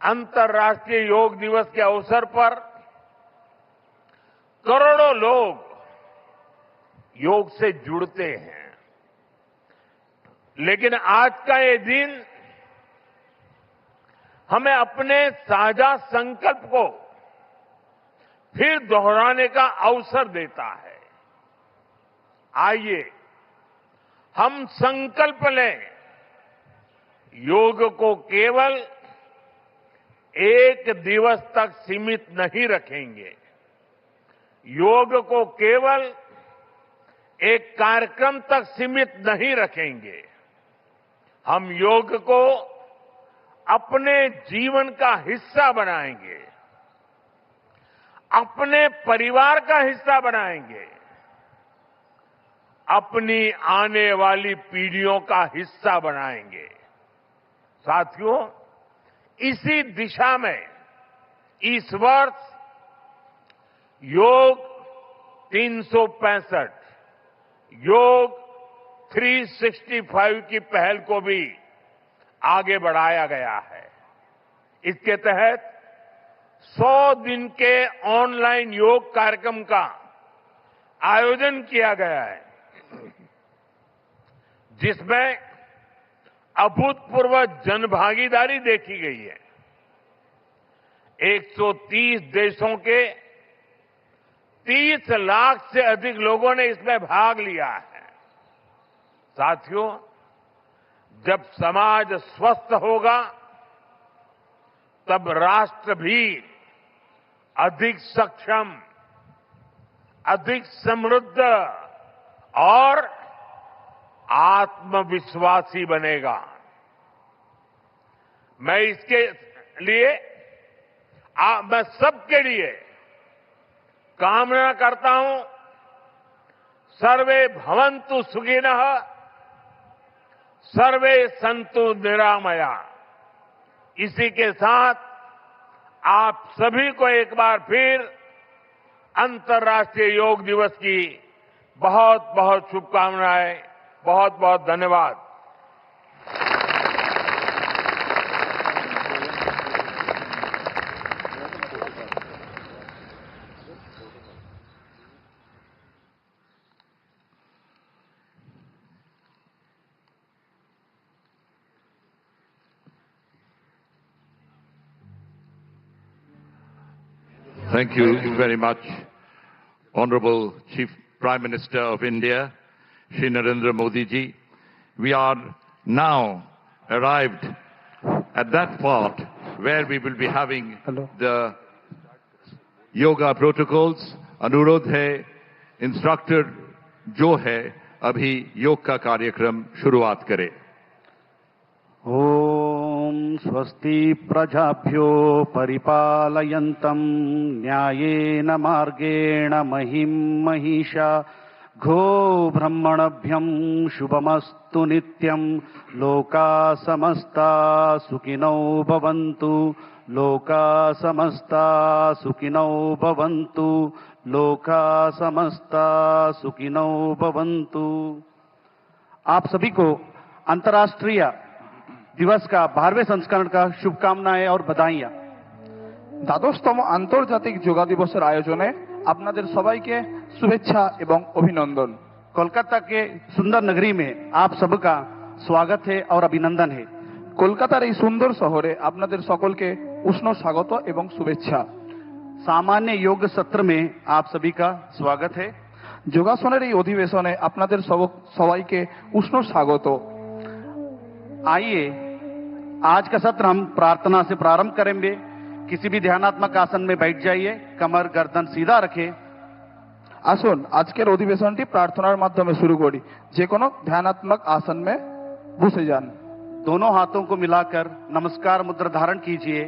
अंतर्राष्ट्रीय योग दिवस के अवसर पर करोड़ों लोग योग से जुड़ते हैं। लेकिन आज का ये दिन हमें अपने साझा संकल्प को फिर दोहराने का अवसर देता है। आइए हम संकल्प लें, योग को केवल एक दिवस तक सीमित नहीं रखेंगे। योग को केवल एक कार्यक्रम तक सीमित नहीं रखेंगे। हम योग को अपने जीवन का हिस्सा बनाएंगे, अपने परिवार का हिस्सा बनाएंगे, अपनी आने वाली पीढ़ियों का हिस्सा बनाएंगे। साथियों, इसी दिशा में इस वर्ष योग 365 योग 365 की पहल को भी आगे बढ़ाया गया है। इसके तहत 100 दिन के ऑनलाइन योग कार्यक्रम का आयोजन किया गया है, जिसमें अभूतपूर्व जनभागीदारी देखी गई है। 130 देशों के 30 लाख से अधिक लोगों ने इसमें भाग लिया है। साथियों, जब समाज स्वस्थ होगा तब राष्ट्र भी अधिक सक्षम, अधिक समृद्ध और आत्मविश्वासी बनेगा। मैं इसके लिए मैं सबके लिए कामना करता हूं, सर्वे भवन्तु सुखिनः, सर्वे सन्तु निरामया। इसी के साथ आप सभी को एक बार फिर अंतर्राष्ट्रीय योग दिवस की बहुत बहुत शुभकामनाएं, बहुत बहुत धन्यवाद। Thank you very much, Honorable Chief Prime Minister of India, Shri Narendra Modi ji. We are now arrived at that part where we will be having the yoga protocols. अनुरोध है इंस्ट्रक्टर जो है अभी योग का कार्यक्रम शुरुआत करे। ओम स्वस्ति प्रजाभ्यो परिपालयन्तं न्यायेन मार्गेण महिं महिषा गो ब्रह्मणभ्यं शुभमस्तु नित्यं लोका समस्ता सुखिनो भवन्तु लोका समस्ता सुखिनो भवन्तु लोका समस्ता सुखिनो भवन्तु। आप सभी को अंतर्राष्ट्रीय दिवस का 12वें संस्करण का शुभकामनाएं और बधाइयां। দ্বাদশতম আন্তর্জাতিক যোগা দিবসের আয়োজনে আপনাদের সবাইকে শুভেচ্ছা এবং অভিনন্দন। कोलकाता के सुंदर नगरी में आप सबका स्वागत है और अभिनंदन है। কলকাতার এই সুন্দর শহরে আপনাদের সকলকে উষ্ণ স্বাগত এবং শুভেচ্ছা। सामान्य योग सत्र में आप सभी का स्वागत है। যোগাসনের এই অধিবেশনে আপনাদের সবাইকে উষ্ণ স্বাগত। आइए आज का सत्र हम प्रार्थना से प्रारंभ करेंगे। किसी भी ध्यानात्मक आसन में बैठ जाइए, कमर गर्दन सीधा रखें। আসুন আজকের অধিবেশনটি প্রার্থনার মাধ্যমে শুরু করি। যে কোনো ধ্যানাত্মক আসন में বসে যান। दोनों हाथों को मिलाकर नमस्कार मुद्रा धारण कीजिए।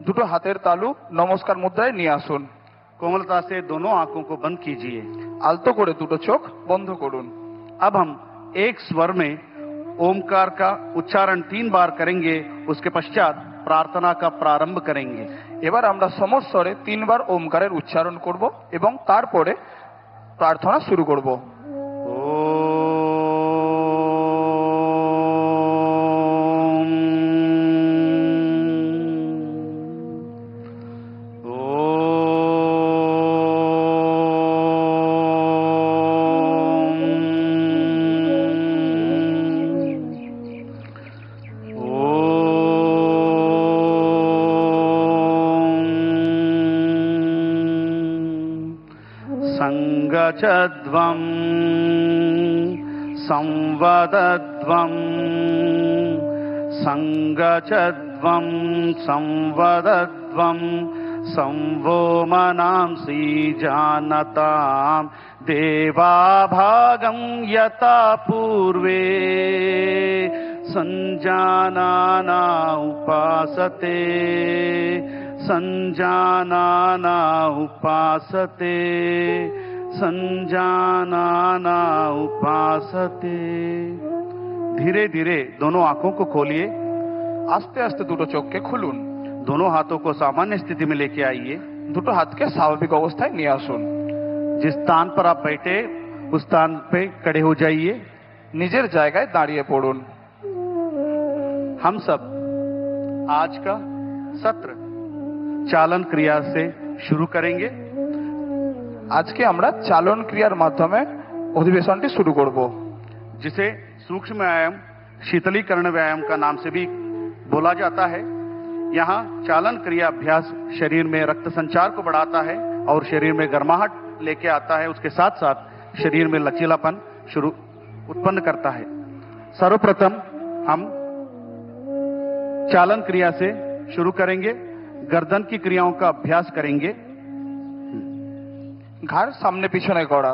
দুটো হাতের তালু নমস্কার মুদ্রায় নিয়ে আসুন। कोमलता से दोनों आंखों को बंद कीजिए। আলতো করে দুটো চোখ বন্ধ করুন। अब हम एक स्वर में ओमकार का उच्चारण 3 बार करेंगे। उसके पश्चात प्रार्थना का प्रारंभ करेंगे। এবার আমরা সমস্বরে 3 বার ওমকারের উচ্চারণ করব এবং তারপরে প্রার্থনা শুরু করব। संगचध्वं संवदध्वं संगचध्वं संवदध्वं संवो मनांसि जानतां देवाभागं यथा पूर्वे संजानाना उपासते संजानाना उपासते संजानाना उपासते। धीरे धीरे दोनों आंखों को खोलिए। আস্তে আস্তে দুটো চোখকে খুলুন। दोनों हाथों को सामान्य स्थिति में लेके आइए। দুটো হাতকে স্বাভাবিক অবস্থায় নিয়ে আসুন। जिस स्थान पर आप बैठे उस स्थान पे खड़े हो जाइए। নিজের জায়গায় দাঁড়িয়ে পড়ুন। हम सब आज का सत्र चालन क्रिया से शुरू करेंगे। আজকে আমরা চালন ক্রিয়ার মাধ্যমে অধিবেশনটি শুরু করব, जिसे सूक्ष्म व्यायाम शीतलीकरण व्यायाम का नाम से भी बोला जाता है। यहाँ चालन क्रिया अभ्यास शरीर में रक्त संचार को बढ़ाता है और शरीर में गर्माहट लेके आता है। उसके साथ साथ शरीर में लचीलापन उत्पन्न करता है। सर्वप्रथम हम चालन क्रिया से शुरू करेंगे। गर्दन की क्रियाओं का अभ्यास करेंगे। ঘাড় সামনে পিছনে করা।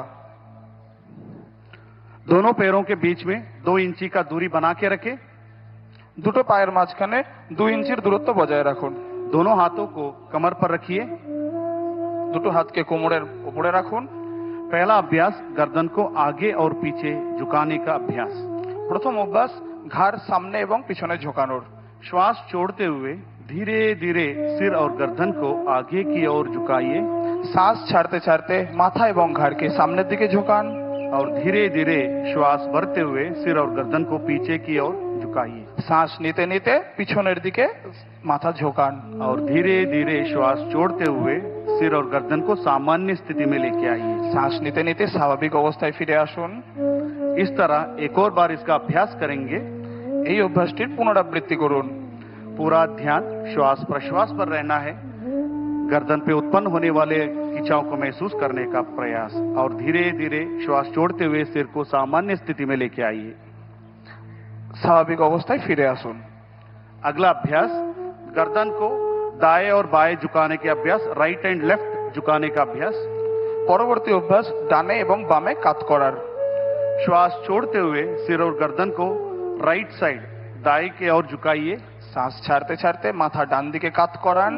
दोनों पैरों के बीच में 2 इंची का दूरी बना के रखें। দুটো পায়ের মাঝখানে 2 ইঞ্চির দূরত্ব বজায় রাখুন। दोनों हाथों को कमर पर रखिए। দুটো হাতকে কোমরের উপরে রাখুন। पहला अभ्यास गर्दन को आगे और पीछे झुकाने का अभ्यास। প্রথম অভ্যাস ঘাড় সামনে এবং পিছনে ঝোঁকানোর। श्वास छोड़ते हुए धीरे धीरे सिर और गर्दन को आगे की ओर झुकाइए। শ্বাস ছাড়তে ছাড়তে মাথা এবং ঘাড়কে সামনের দিকে ঝোঁকান। और धीरे धीरे श्वास भरते हुए सिर और गर्दन को पीछे की ओर झुकाइए। শ্বাস নিতে নিতে পিছনের দিকে মাথা ঝোঁকান। और धीरे धीरे श्वास छोड़ते हुए सिर और गर्दन को सामान्य स्थिति में लेके आइए। শ্বাস নিতে নিতে স্বাভাবিক অবস্থায় ফিরে আসুন। इस तरह एक और बार इसका अभ्यास करेंगे। এই অভ্যাসটির পুনরাবৃত্তি করুন। पूरा ध्यान श्वास प्रश्वास पर रहना है। गर्दन पे उत्पन्न होने वाले खिंचाव को महसूस करने का प्रयास और धीरे धीरे श्वास छोड़ते हुए सिर को सामान्य स्थिति में लेके आइए। স্বাভাবিক অবস্থায় ফিরে আসুন। अगला अभ्यास गर्दन को दाएं और बाएं झुकाने के अभ्यास, राइट एंड लेफ्ट झुकाने का अभ्यास। পরবর্তী অভ্যাস ডানে এবং বামে কাত করার। श्वास छोड़ते हुए सिर और गर्दन को राइट साइड दाएं की ओर झुकाइए। শ্বাস ছাড়তে ছাড়তে মাথা ডান দিকে কাত করান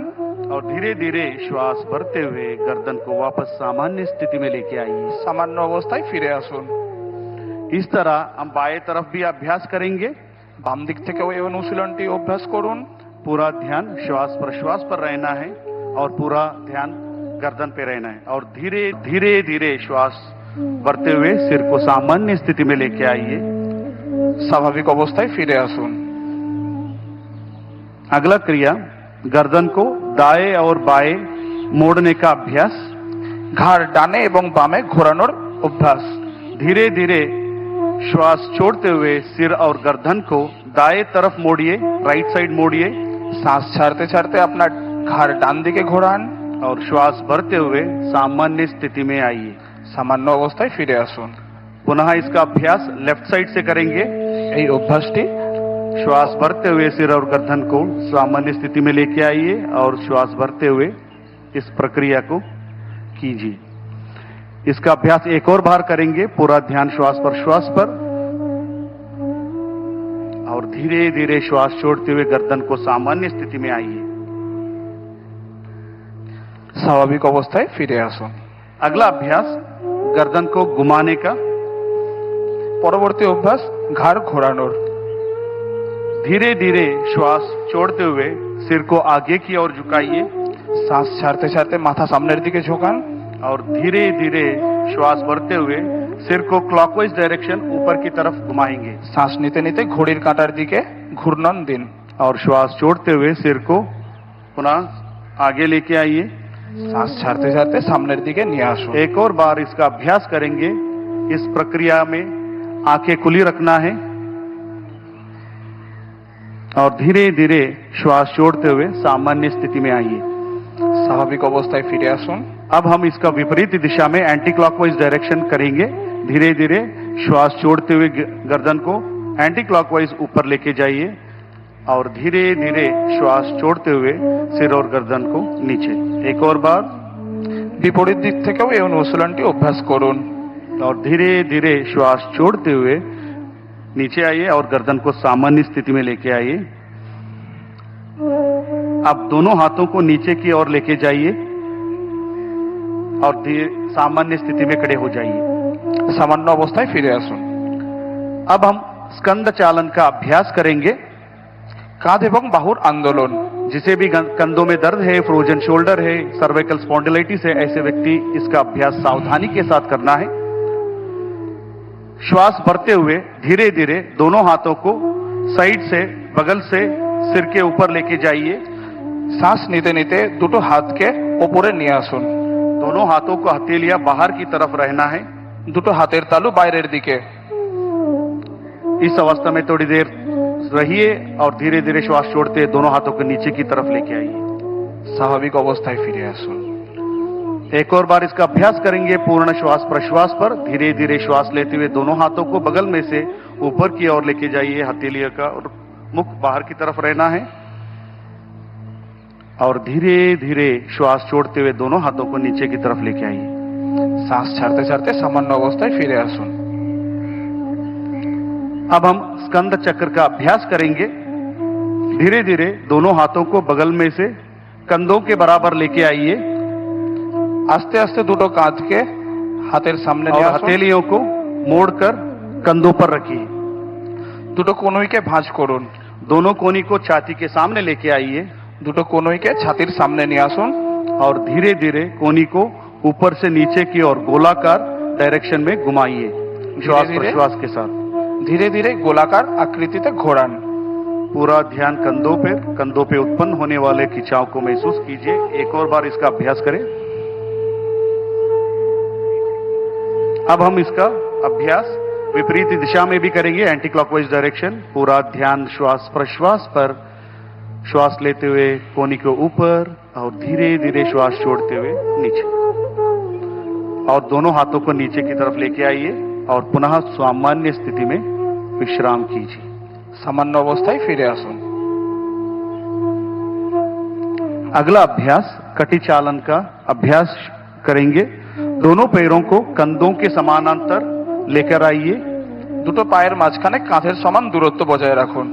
और धीरे धीरे श्वास भरते हुए गर्दन को वापस सामान्य स्थिति में लेके आइए। সামান্য অবস্থায় ফিরে আসুন। इस तरह हम बाएं तरफ भी अभ्यास करेंगे। বাম দিক থেকেও এই অনুশীলনটি অভ্যাস করুন। पूरा ध्यान श्वास प्रश्वास पर रहना है और पूरा ध्यान गर्दन पे रहना है और धीरे धीरे धीरे श्वास भरते हुए सिर को सामान्य स्थिति में लेके आइए। স্বাভাবিক অবস্থায় ফিরে আসুন। अगला क्रिया गर्दन को दाएं और बाएं मोड़ने का अभ्यास। ঘাড় ডানে এবং বামে ঘোরানোর অভ্যাস। धीरे धीरे श्वास छोड़ते हुए सिर और गर्दन को दाएं तरफ मोड़िए, राइट साइड मोड़िए। শ্বাস ছাড়তে ছাড়তে আপনার ঘাড় ডান দিকে ঘোরান और श्वास भरते हुए सामान्य स्थिति में आइए। সামান্য অবস্থায় ফিরে আসুন। पुनः इसका अभ्यास लेफ्ट साइड से करेंगे। এই অভ্যাসটি श्वास भरते हुए सिर और गर्दन को सामान्य स्थिति में लेके आइए और श्वास भरते हुए इस प्रक्रिया को कीजिए। इसका अभ्यास एक और बार करेंगे। पूरा ध्यान श्वास प्रश्वास पर और धीरे धीरे श्वास छोड़ते हुए गर्दन को सामान्य स्थिति में आइए। স্বাভাবিক অবস্থায় ফিরে আসুন। अगला अभ्यास गर्दन को घुमाने का। পরবর্তী অভ্যাস ঘাড় ঘোরানোর। धीरे धीरे श्वास छोड़ते हुए सिर को आगे की ओर झुकाइए। শ্বাস ছাড়তে ছাড়তে মাথা সামনের দিকে ঝোঁকান और धीरे धीरे श्वास भरते हुए सिर को क्लॉकवाइज डायरेक्शन ऊपर की तरफ घुमाएंगे। শ্বাস নিতে নিতে ঘড়ির কাঁটার দিকে ঘূর্ণন দিন और श्वास छोड़ते हुए सिर को पुनः आगे लेके आइए। শ্বাস ছাড়তে ছাড়তে সামনের দিকে নিয়ে আসুন। एक और बार इसका अभ्यास करेंगे। इस प्रक्रिया में आंखें खुली रखना है और धीरे धीरे श्वास छोड़ते हुए सामान्य स्थिति में आइए। স্বাভাবিক অবস্থায় ফিরে আসুন। अब हम इसका विपरीत दिशा में एंटी क्लॉकवाइज डायरेक्शन करेंगे। धीरे धीरे श्वास छोड़ते हुए गर्दन को एंटी क्लॉकवाइज ऊपर लेके जाइए और धीरे धीरे श्वास छोड़ते हुए सिर और गर्दन को नीचे। एक और बार বিপরীত দিক থেকেও এই অনুশীলনটি অভ্যাস করুন और धीरे धीरे श्वास छोड़ते हुए नीचे आइए और गर्दन को सामान्य स्थिति में लेके आइए। अब दोनों हाथों को नीचे की ओर लेके जाइए और सामान्य स्थिति में खड़े हो जाइए। সামান্য অবস্থায় ফিরে আসুন। अब हम स्कंद चालन का अभ्यास करेंगे। কাঁধ এবং বাহুর আন্দোলন। जिसे भी कंधों में दर्द है, फ्रोजन शोल्डर है, सर्वाइकल स्पॉन्डिलाइटिस है, ऐसे व्यक्ति इसका अभ्यास सावधानी के साथ करना है। श्वास भरते हुए धीरे धीरे दोनों हाथों को साइड से, बगल से सिर के ऊपर लेके जाइए। শ্বাস নিতে নিতে দুটো হাতকে ওপরে নিয়ে আসুন। दोनों हाथों को हथेलियां बाहर की तरफ रहना है। দুটো হাতের তালু বাইরের দিকে। इस अवस्था में थोड़ी देर रहिए और धीरे धीरे श्वास छोड़ते दोनों हाथों को नीचे की तरफ लेके आइए। স্বাভাবিক অবস্থায় ফিরে আসুন। एक और बार इसका अभ्यास करेंगे। पूर्ण श्वास प्रश्वास पर धीरे धीरे श्वास लेते हुए दोनों हाथों को बगल में से ऊपर की ओर लेके जाइए। हथेलियों का और मुख बाहर की तरफ रहना है और धीरे धीरे श्वास छोड़ते हुए दोनों हाथों को नीचे की तरफ लेके आइए। শ্বাস ছাড়তে ছাড়তে সামান্য অবস্থায় ফিরে আসুন। अब हम स्कंद चक्र का अभ्यास करेंगे। धीरे धीरे दोनों हाथों को बगल में से कंधों के बराबर लेके आइए। আস্তে আস্তে দুটো কাঁধকে হাতের সামনে और নিয়ে আসুন। हथेलियों को मोड़कर कंधों पर रखिए। দুটো কনুইকে ভাঁজ করুন। दोनों कोनी को छाती के सामने लेके आइए। দুটো কনুইকে ছাতির সামনে নিয়ে আসুন और धीरे धीरे कोनी को ऊपर से नीचे की ओर गोलाकार डायरेक्शन में घुमाइए श्वास प्रश्वास के साथ। ধীরে ধীরে গোলাকার আকৃতিতে ঘোরান। पूरा ध्यान कंधों पे उत्पन्न होने वाले खिंचाव को महसूस कीजिए। एक और बार इसका अभ्यास करें। अब हम इसका अभ्यास विपरीत दिशा में भी करेंगे, एंटी क्लॉकवाइज डायरेक्शन। पूरा ध्यान श्वास प्रश्वास पर। श्वास लेते हुए कोनी को ऊपर और धीरे धीरे श्वास छोड़ते हुए नीचे, और दोनों हाथों को नीचे की तरफ लेके आइए और पुनः सामान्य स्थिति में विश्राम कीजिए। सामान्य अवस्थाয় ফিরে আসুন। अगला अभ्यास कटी चालन का अभ्यास करेंगे। दोनों पैरों को कंधों के समानांतर लेकर आइए। দুটো পায়ের মাঝখানে কাঁধের সমান দূরত্ব বজায় রাখুন।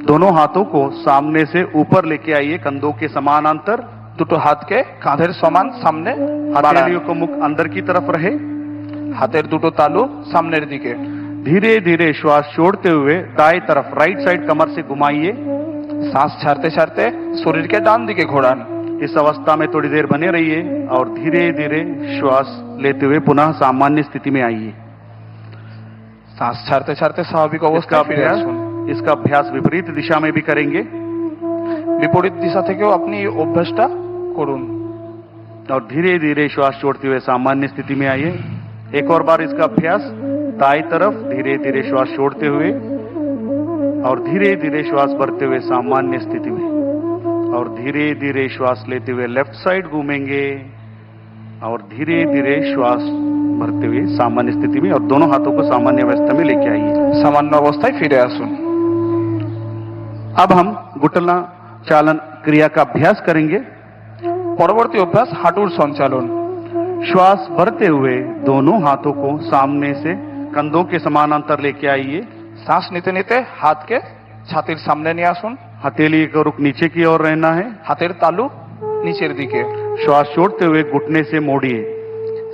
दोनों हाथों को सामने से ऊपर लेके आइए, कंधों के समानांतर। দুটো হাতকে কাঁধের সমান সামনে বাড়ান। हथेलियों को मुख अंदर की तरफ रहे, হাতের দুটো তালু সামনের দিকে। धीरे धीरे श्वास छोड़ते हुए दाएं तरफ राइट साइड कमर से घुमाइए। सांस ছাড়তে ছাড়তে শরীরকে ডান দিকে ঘোরান। इस अवस्था में थोड़ी देर बने रहिए और धीरे धीरे श्वास लेते हुए पुनः सामान्य स्थिति में आइए। सांस ছাড়তে ছাড়তে স্বাভাবিক অবস্থায় ফিরে আসুন। इसका अभ्यास विपरीत दिशा में भी करेंगे। বিপরীত দিশা থেকেও আপনি এই অভ্যাসটা করুন। और धीरे धीरे श्वास छोड़ते हुए सामान्य स्थिति में आइए। एक और बार इसका अभ्यास, दाएं तरफ धीरे धीरे श्वास छोड़ते हुए और धीरे धीरे श्वास भरते हुए सामान्य स्थिति में, और धीरे धीरे श्वास लेते हुए लेफ्ट साइड घूमेंगे और धीरे धीरे श्वास भरते हुए सामान्य स्थिति में, और दोनों हाथों को सामान्य अवस्था में लेके आइए। সামান্য অবস্থায় ফিরে আসুন। अब हम घुटना चालन क्रिया का अभ्यास करेंगे। পরবর্তী অভ্যাস হাঁটুর সঞ্চালন। श्वास भरते हुए दोनों हाथों को सामने से कंधों के समानांतर लेके आइए। শ্বাস নিতে নিতে হাতকে ছাতির সামনে নিয়ে আসুন। हथेली का रुख नीचे की ओर रहना है, হাতের তালু নিচের দিকে। श्वास छोड़ते हुए घुटने से मोड़िए।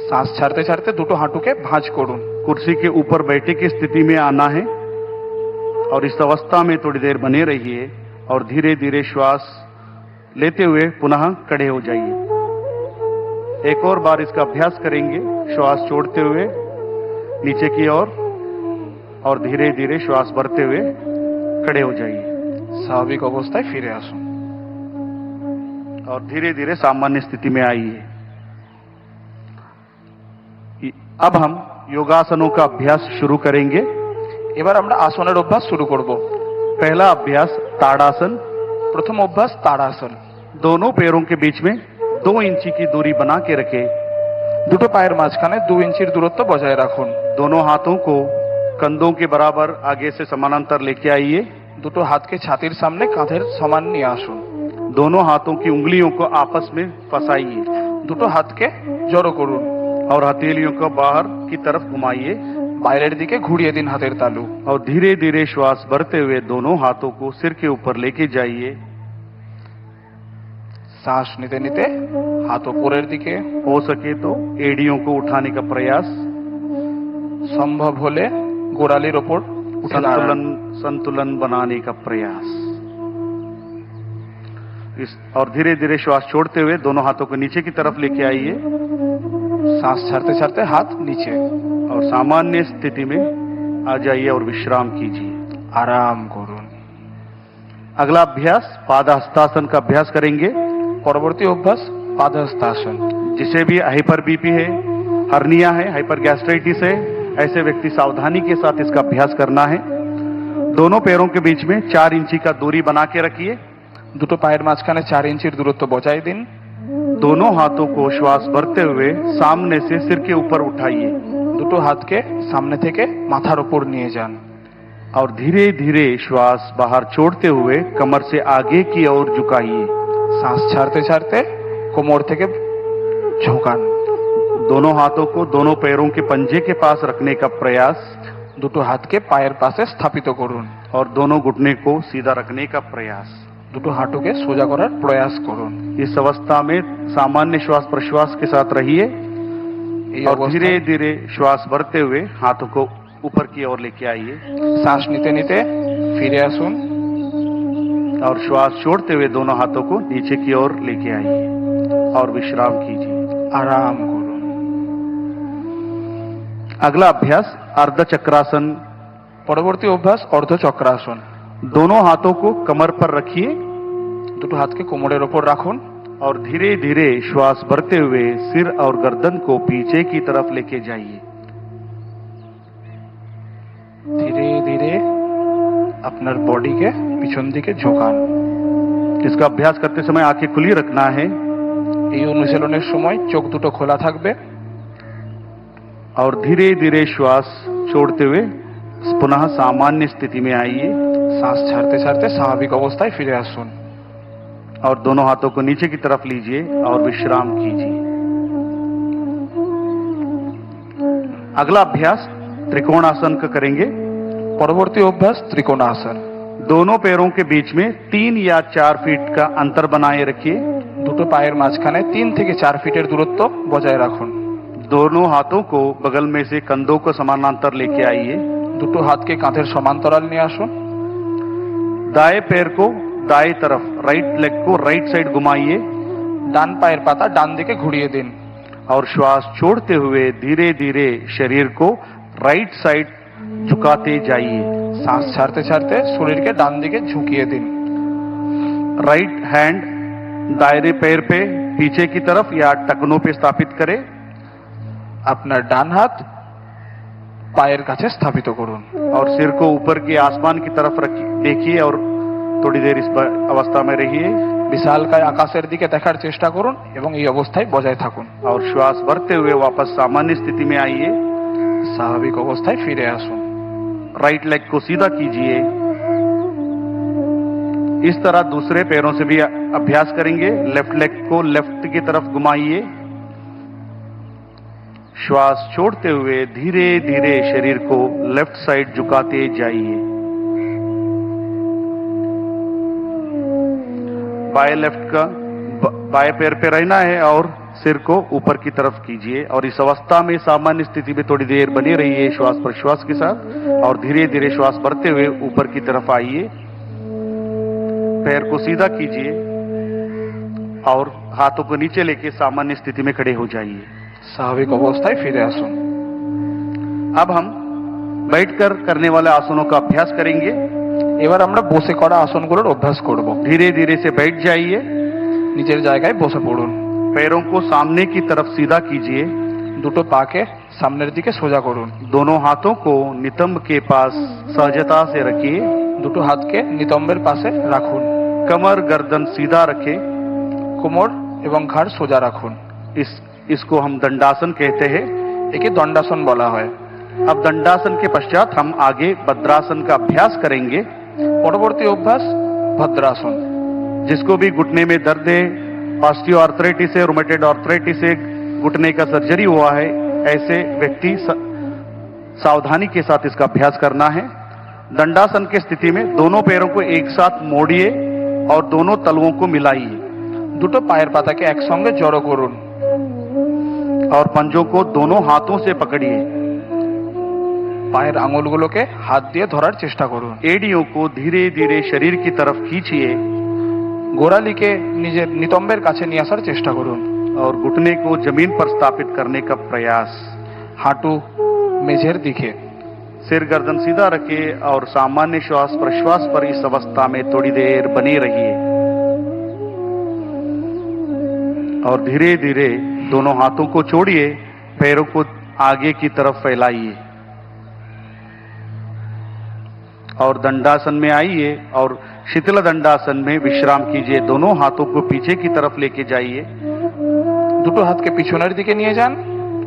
শ্বাস ছাড়তে ছাড়তে দুটো হাঁটুকে ভাঁজ করুন। कुर्सी के ऊपर बैठे की स्थिति में आना है और इस अवस्था में थोड़ी देर बने रहिए और धीरे धीरे श्वास लेते हुए पुनः खड़े हो जाइए। एक और बार इसका अभ्यास करेंगे। श्वास छोड़ते हुए नीचे की ओर और धीरे धीरे श्वास भरते हुए खड़े हो जाइए। স্বাভাবিক অবস্থায় ফিরে আসুন और धीरे धीरे सामान्य स्थिति में आइए। अब हम योगासनों का अभ्यास शुरू करेंगे। এবার আমরা আসনের অভ্যাস শুরু করব। पहला अभ्यास ताड़ासन। প্রথম অভ্যাস তাড়াসন। दोनों पैरों के बीच में 2 इंची की दूरी बना के रखें। দুটো পায়ের মাঝখানে 2 ইঞ্চির দূরত্ব বজায় রাখুন। दोनों हाथों को कंधों के बराबर आगे से समानांतर लेके आइए। দুটো হাতকে ছাতির সামনে কাঁধের সমান নিয়ে আসুন। दोनों हाथों की उंगलियों को आपस में फंसाइए। দুটো হাতকে জড়ো করুন और हथेलियों को बाहर की तरफ घुमाइए। বাইরের দিকে ঘুরিয়ে দিন হাতের তালু। और धीरे धीरे श्वास भरते हुए दोनों हाथों को सिर के ऊपर लेके जाइए। শ্বাস নিতে নিতে হাত উপরের দিকে। हो सके तो एड़ियों को उठाने का प्रयास। সম্ভব হলে গোড়ালির ওপর संतुलन बनाने का प्रयास। और धीरे धीरे श्वास छोड़ते हुए दोनों हाथों को नीचे की तरफ लेके आइए। सांस ছাড়তে ছাড়তে हाथ नीचे और सामान्य स्थिति में आ जाइए और विश्राम कीजिए। आराम करुन। अगला अभ्यास पादहस्तासन का अभ्यास करेंगे। परवर्ती अभ्यास पादहस्तासन। जिसे भी हाइपर बीपी है, हर्निया है, हाइपर गैस्ट्राइटिस है, ऐसे व्यक्ति सावधानी के साथ इसका अभ्यास करना है। दोनों पैरों के बीच में 4 इंची का दूरी बना के रखिए। দুটো পায়ের মাঝখানে 4 ইঞ্চির দূরত্ব বজায় দিন। दोनों हाथों को श्वास भरते हुए सामने से सिर के ऊपर उठाइए। দুটো হাতকে সামনে থেকে মাথার উপর নিয়ে যান। और धीरे धीरे श्वास बाहर छोड़ते हुए कमर से आगे की ओर झुकाइए। सांस ছাড়তে ছাড়তে কোমর থেকে ঝোঁকান। दोनों हाथों को दोनों पैरों के पंजे के पास रखने का प्रयास। দুটো হাতকে পায়ের পাশে স্থাপিত করুন। और दोनों घुटने को सीधा रखने का प्रयास। দুটো হাঁটুকে সোজা করার প্রয়াস করুন। इस अवस्था में सामान्य श्वास प्रश्वास के साथ रहिए और धीरे धीरे श्वास भरते हुए हाथों को ऊपर की ओर लेके आइए। सांस নিতে নিতে ফিরে আসুন और श्वास छोड़ते हुए दोनों हाथों को नीचे की ओर लेके आइए और विश्राम कीजिए। आराम करुन। अगला अभ्यास अर्ध चक्रासन। পরবর্তী অভ্যাস অর্ধ চক্রাসন। दोनों हाथों को कमर पर रखिए। দুটো হাতকে কোমরের উপর রাখুন और धीरे धीरे श्वास भरते हुए सिर और गर्दन को पीछे की तरफ लेके जाइए। ধীরে ধীরে আপনার বডিকে পিছন দিকে ঝোঁকান। इसका अभ्यास करते समय आंखें खुली रखना है এই অনুশীলনের সময় চোখ দুটো খোলা থাকবে और धीरे धीरे श्वास छोड़ते हुए पुनः सामान्य स्थिति में आइए। শ্বাস ছাড়তে ছাড়তে স্বাভাবিক অবস্থায় ফিরে আসুন और दोनों हाथों को नीचे की तरफ लीजिए और विश्राम कीजिए। अगला अभ्यास त्रिकोणासन का करेंगे। পরবর্তী অভ্যাস ত্রিকোণাসন। दोनों पैरों के बीच में 3 या 4 फीट का अंतर बनाए रखिए। দুটো পায়ের মাঝখানে 3 থেকে 4 ফিটের দূরত্ব বজায় রাখুন। दोनों हाथों को बगल में से कंधों को समानांतर लेके आइए। দুটো হাতকে কাঁধের সমান্তরাল নিয়ে আসুন। दाएं पैर को दाएं तरफ, राइट लेग को राइट साइड घुमाइए। ডান পায়ের পাতা ডান দিকে ঘুরিয়ে দিন। और श्वास छोड़ते हुए धीरे धीरे शरीर को राइट साइड झुकाते जाइए। শ্বাস ছাড়তে ছাড়তে শরীরকে ডান দিকে ঝুঁকিয়ে দিন। राइट हैंड दायरे पैर पे पीछे की तरफ या टखनों पे स्थापित करें। আপনার ডান হাত পায়ের কাছে স্থাপিত করুন। और सिर को ऊपर के आसमान की तरफ देखिए और थोड़ी देर इस अवस्था में रहिए। বিশালকায় আকাশের দিকে দেখার চেষ্টা করুন এবং এই অবস্থায় বজায় থাকুন। और श्वास भरते हुए वापस सामान्य स्थिति में आइए। স্বাভাবিক অবস্থায় ফিরে আসুন। राइट लेग को सीधा कीजिए। इस तरह दूसरे पैरों से भी अभ्यास करेंगे। लेफ्ट लेग को लेफ्ट की तरफ घुमाइए। श्वास छोड़ते हुए धीरे धीरे शरीर को लेफ्ट साइड झुकाते जाइए। बाएं लेफ्ट का बाएं पैर पे रहना है और सिर को ऊपर की तरफ कीजिए। और इस अवस्था में सामान्य स्थिति में थोड़ी देर बने रहिए श्वास प्रश्वास के साथ। और धीरे धीरे श्वास भरते हुए ऊपर की तरफ आइए। पैर को सीधा कीजिए और हाथों को नीचे लेके सामान्य स्थिति में खड़े हो जाइए। স্বাভাবিক অবস্থায় ফিরে আসুন। अब हम बैठकर करने वाले आसनों का अभ्यास करेंगे। এবার আমরা বসে করা আসনগুলোর অভ্যাস করব। धीरे धीरे से बैठ जाइए। নিজের জায়গায় বসে পড়ুন। पैरों को सामने की तरफ सीधा कीजिए। দুটো পাকে সামনের দিকে সোজা করুন। दोनों हाथों को नितंब के पास सहजता से रखिए। দুটো হাতকে নিতম্বের পাশে রাখুন। कमर गर्दन सीधा रखें। কোমর এবং ঘাড় সোজা রাখুন। इसको हम दंडासन कहते हैं। একে দণ্ডাসন বলা হয়। अब दंडासन के पश्चात हम आगे भद्रासन का अभ्यास करेंगे। পরবর্তী অভ্যাস ভদ্রাসন। जिसको भी घुटने में दर्द है, ऑस्टियोआर्थराइटिस है, रूमेटॉइड आर्थराइटिस है, घुटने का सर्जरी हुआ है, ऐसे व्यक्ति सावधानी के साथ इसका अभ्यास करना है। दंडासन की स्थिति में दोनों पैरों को एक साथ मोड़िए और दोनों तलवों को मिलाइए। দুটো পায়ের পাতাকে একসঙ্গে জড়ো করুন और पंजों को दोनों हाथों से पकड़िए। পায়ের আঙুলগুলোকে হাত দিয়ে ধরার চেষ্টা করুন। एड़ियों को धीरे धीरे शरीर की तरफ खींचिए। গোড়ালিকে নিজের নিতম্বের কাছে নিয়ে আসার চেষ্টা করুন। और घुटने को जमीन पर स्थापित करने का प्रयास। হাঁটু মেঝের দিকে। सिर गर्दन सीधा रखिए और सामान्य श्वास प्रश्वास पर इस अवस्था में थोड़ी देर बने रहिए। और धीरे धीरे दोनों हाथों को छोड़िए, पैरों को आगे की तरफ फैलाइए और दंडासन में आइए और शिथिल दंडासन में विश्राम कीजिए। दोनों हाथों को पीछे की तरफ लेके जाइए। দুটো হাতকে পিছনের দিকে নিয়ে যান